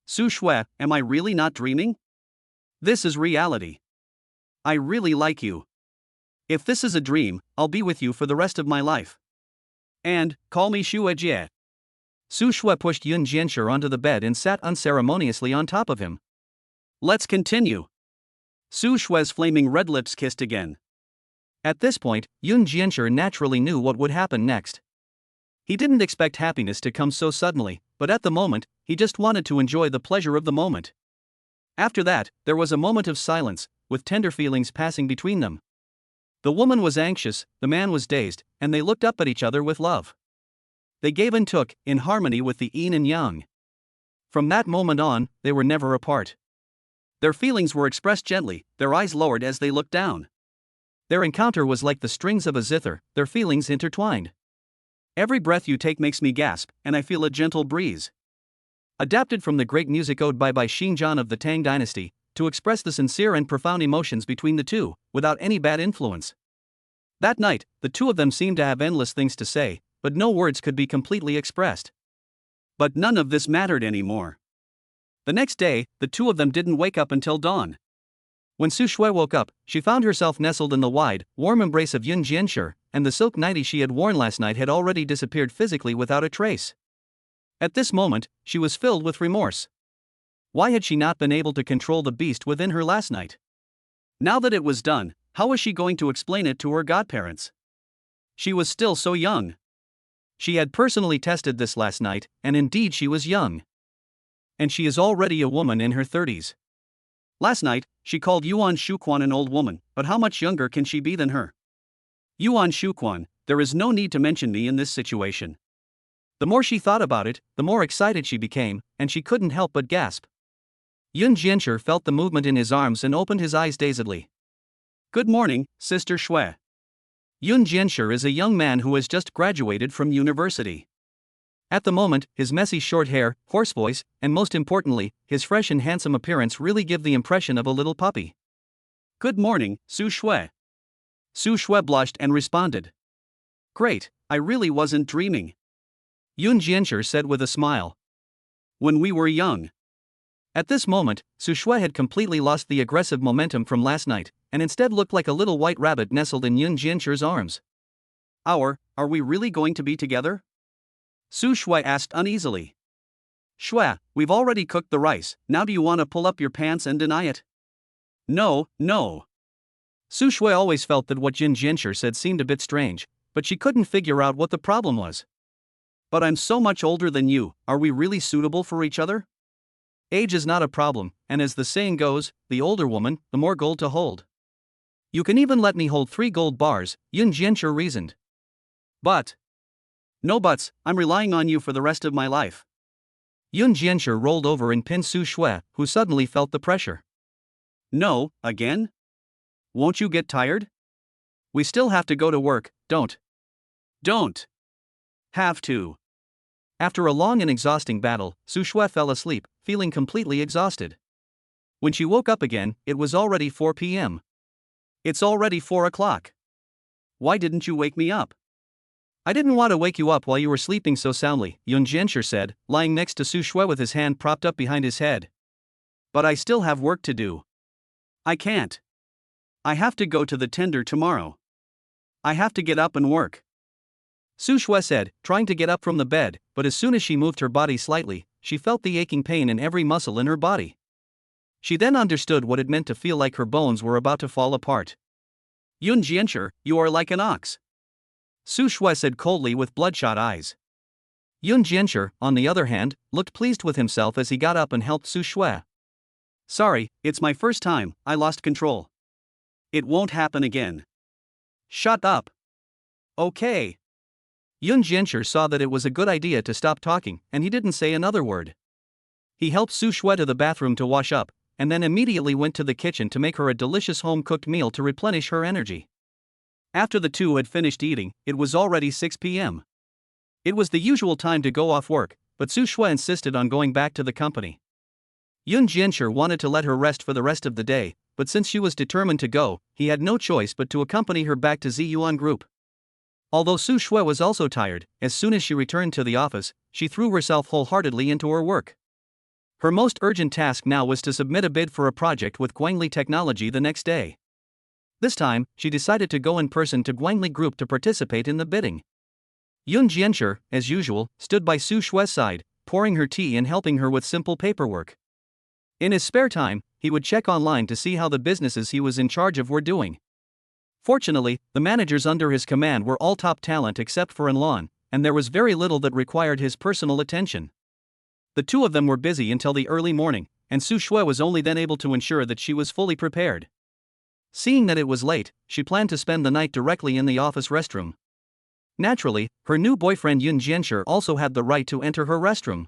Su Shui, am I really not dreaming? This is reality. I really like you. If this is a dream, I'll be with you for the rest of my life. And, call me Xue Jie. Su Shui pushed Yun Jianchu onto the bed and sat unceremoniously on top of him. Let's continue. Su Shui's flaming red lips kissed again. At this point, Yun Jianchu naturally knew what would happen next. He didn't expect happiness to come so suddenly, but at the moment, he just wanted to enjoy the pleasure of the moment. After that, there was a moment of silence, with tender feelings passing between them. The woman was anxious, the man was dazed, and they looked up at each other with love. They gave and took, in harmony with the yin and yang. From that moment on, they were never apart. Their feelings were expressed gently, their eyes lowered as they looked down. Their encounter was like the strings of a zither, their feelings intertwined. Every breath you take makes me gasp, and I feel a gentle breeze. Adapted from the great music ode by Xinjiang of the Tang Dynasty, to express the sincere and profound emotions between the two, without any bad influence. That night, the two of them seemed to have endless things to say, but no words could be completely expressed. But none of this mattered anymore. The next day, the two of them didn't wake up until dawn. When Su Shui woke up, she found herself nestled in the wide, warm embrace of Yun Jianchu, and the silk nightie she had worn last night had already disappeared physically without a trace. At this moment, she was filled with remorse. Why had she not been able to control the beast within her last night? Now that it was done, how was she going to explain it to her godparents? She was still so young. She had personally tested this last night, and indeed she was young. And she is already a woman in her 30s. Last night, she called Yuan Shuquan an old woman, but how much younger can she be than her? Yuan Shuquan, there is no need to mention me in this situation. The more she thought about it, the more excited she became, and she couldn't help but gasp. Yun Jianchu felt the movement in his arms and opened his eyes dazedly. Good morning, Sister Shui. Yun Jianchu is a young man who has just graduated from university. At the moment, his messy short hair, hoarse voice, and most importantly, his fresh and handsome appearance really give the impression of a little puppy. Good morning, Su Shui. Su Shui blushed and responded. Great, I really wasn't dreaming, Yun Jianchu said with a smile. When we were young. At this moment, Su Shui had completely lost the aggressive momentum from last night, and instead looked like a little white rabbit nestled in Yun Jianchu's arms. Are we really going to be together? Su Shui asked uneasily. Shui, we've already cooked the rice, now do you want to pull up your pants and deny it? No. Su Shui always felt that what Yun Jianchu said seemed a bit strange, but she couldn't figure out what the problem was. But I'm so much older than you, are we really suitable for each other? Age is not a problem, and as the saying goes, the older woman, the more gold to hold. You can even let me hold 3 gold bars, Yun Jianchu reasoned. But. No buts, I'm relying on you for the rest of my life. Yun Jianshi rolled over and pinned Su Shui, who suddenly felt the pressure. No, again? Won't you get tired? We still have to go to work, don't. Have to. After a long and exhausting battle, Su Shui fell asleep, feeling completely exhausted. When she woke up again, it was already 4 p.m. It's already 4 o'clock. Why didn't you wake me up? I didn't want to wake you up while you were sleeping so soundly, Yun Jianshi said, lying next to Su Shui with his hand propped up behind his head. But I still have work to do. I can't. I have to go to the tender tomorrow. I have to get up and work. Su Shui said, trying to get up from the bed, but as soon as she moved her body slightly, she felt the aching pain in every muscle in her body. She then understood what it meant to feel like her bones were about to fall apart. Yun Jianshi, you are like an ox. Su Shui said coldly with bloodshot eyes. Yun Jianshi, on the other hand, looked pleased with himself as he got up and helped Su Shui. Sorry, it's my first time, I lost control. It won't happen again. Shut up. Okay. Yun Jianshi saw that it was a good idea to stop talking, and he didn't say another word. He helped Su Shui to the bathroom to wash up, and then immediately went to the kitchen to make her a delicious home-cooked meal to replenish her energy. After the two had finished eating, it was already 6 p.m. It was the usual time to go off work, but Su Shui insisted on going back to the company. Yun Jianshi wanted to let her rest for the rest of the day, but since she was determined to go, he had no choice but to accompany her back to Ziyuan Group. Although Su Shui was also tired, as soon as she returned to the office, she threw herself wholeheartedly into her work. Her most urgent task now was to submit a bid for a project with Guangli Technology the next day. This time, she decided to go in person to Guangli Group to participate in the bidding. Yun Jianshi, as usual, stood by Su Shui's side, pouring her tea and helping her with simple paperwork. In his spare time, he would check online to see how the businesses he was in charge of were doing. Fortunately, the managers under his command were all top talent except for Anlan, and there was very little that required his personal attention. The two of them were busy until the early morning, and Su Shui was only then able to ensure that she was fully prepared. Seeing that it was late, she planned to spend the night directly in the office restroom. Naturally, her new boyfriend Yun Jianshi also had the right to enter her restroom.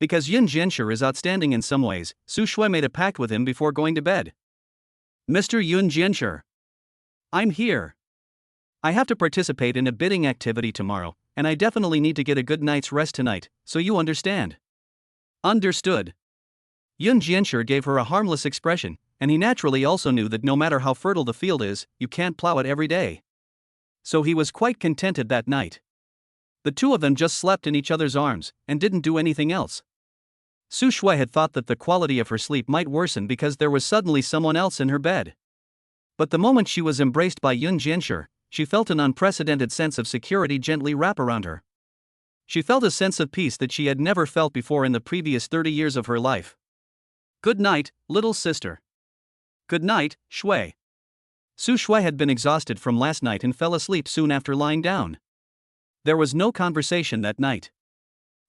Because Yun Jianshi is outstanding in some ways, Su Shui made a pact with him before going to bed. Mr. Yun Jianshi, I'm here. I have to participate in a bidding activity tomorrow, and I definitely need to get a good night's rest tonight, so you understand. Understood. Yun Jianshi gave her a harmless expression, and he naturally also knew that no matter how fertile the field is, you can't plow it every day. So he was quite contented that night. The two of them just slept in each other's arms, and didn't do anything else. Su Shui had thought that the quality of her sleep might worsen because there was suddenly someone else in her bed. But the moment she was embraced by Yun Jianshi, she felt an unprecedented sense of security gently wrap around her. She felt a sense of peace that she had never felt before in the previous 30 years of her life. Good night, little sister. Good night, Shui. Su Shui had been exhausted from last night and fell asleep soon after lying down. There was no conversation that night.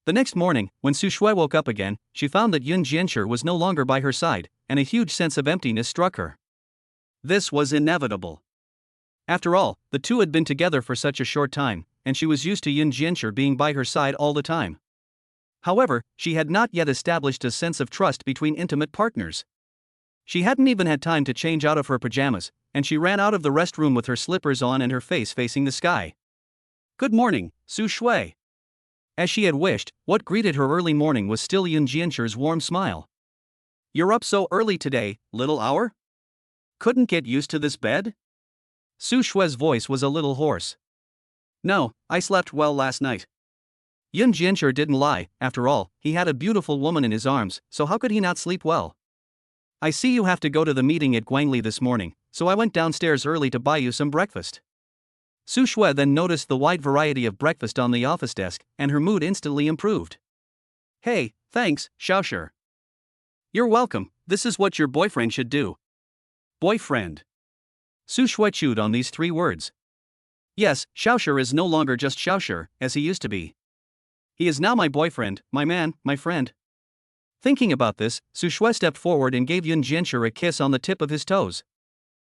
The next morning, when Su Shui woke up again, she found that Yun Jianshi was no longer by her side, and a huge sense of emptiness struck her. This was inevitable. After all, the two had been together for such a short time, and she was used to Yun Jianshi being by her side all the time. However, she had not yet established a sense of trust between intimate partners. She hadn't even had time to change out of her pajamas, and she ran out of the restroom with her slippers on and her face facing the sky. Good morning, Su Shui. As she had wished, what greeted her early morning was still Yun Jianshi's warm smile. You're up so early today, little hour? Couldn't get used to this bed? Su Shui's voice was a little hoarse. No, I slept well last night. Yun Jianshi didn't lie. After all, he had a beautiful woman in his arms, so how could he not sleep well? I see you have to go to the meeting at Guangli this morning, so I went downstairs early to buy you some breakfast. Su Shui then noticed the wide variety of breakfast on the office desk, and her mood instantly improved. Hey, thanks, Xiaoshi. You're welcome, this is what your boyfriend should do. Boyfriend. Su Shui chewed on these 3 words. Yes, Xiaoshi is no longer just Xiaoshi, as he used to be. He is now my boyfriend, my man, my friend. Thinking about this, Su Shui stepped forward and gave Yun Jianshi a kiss on the tip of his toes.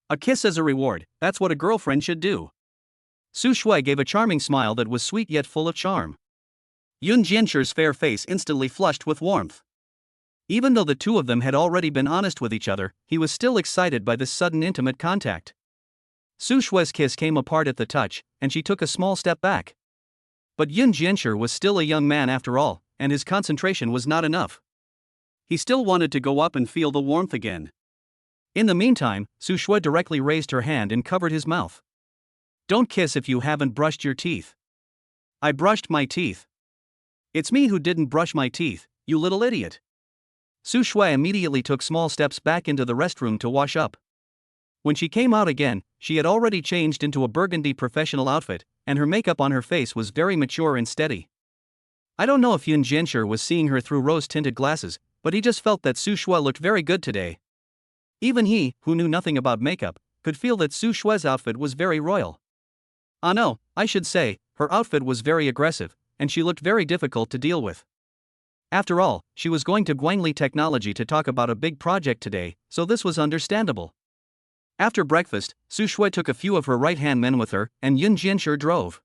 A kiss as a reward, that's what a girlfriend should do. Su Shui gave a charming smile that was sweet yet full of charm. Yun Jiancher's fair face instantly flushed with warmth. Even though the two of them had already been honest with each other, he was still excited by this sudden intimate contact. Su Shue's kiss came apart at the touch, and she took a small step back. But Yun Jiancher was still a young man after all, and his concentration was not enough. He still wanted to go up and feel the warmth again. In the meantime, Su Shue directly raised her hand and covered his mouth. "Don't kiss if you haven't brushed your teeth." "I brushed my teeth." "It's me who didn't brush my teeth, you little idiot." Su Shue immediately took small steps back into the restroom to wash up. When she came out again, she had already changed into a burgundy professional outfit, and her makeup on her face was very mature and steady. I don't know if Yun Jiancher was seeing her through rose-tinted glasses, but he just felt that Su Shue looked very good today. Even he, who knew nothing about makeup, could feel that Su Shue's outfit was very royal. No, I should say, her outfit was very aggressive, and she looked very difficult to deal with. After all, she was going to Guangli Technology to talk about a big project today, so this was understandable. After breakfast, Su Shue took a few of her right-hand men with her, and Yun Jiancher drove.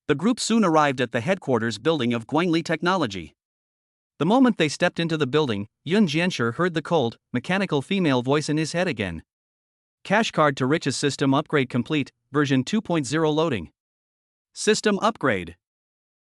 The group soon arrived at the headquarters building of Guangli Technology. The moment they stepped into the building, Yun Jiancher heard the cold, mechanical female voice in his head again. "Cash card to riches system upgrade complete, version 2.0 loading." System upgrade.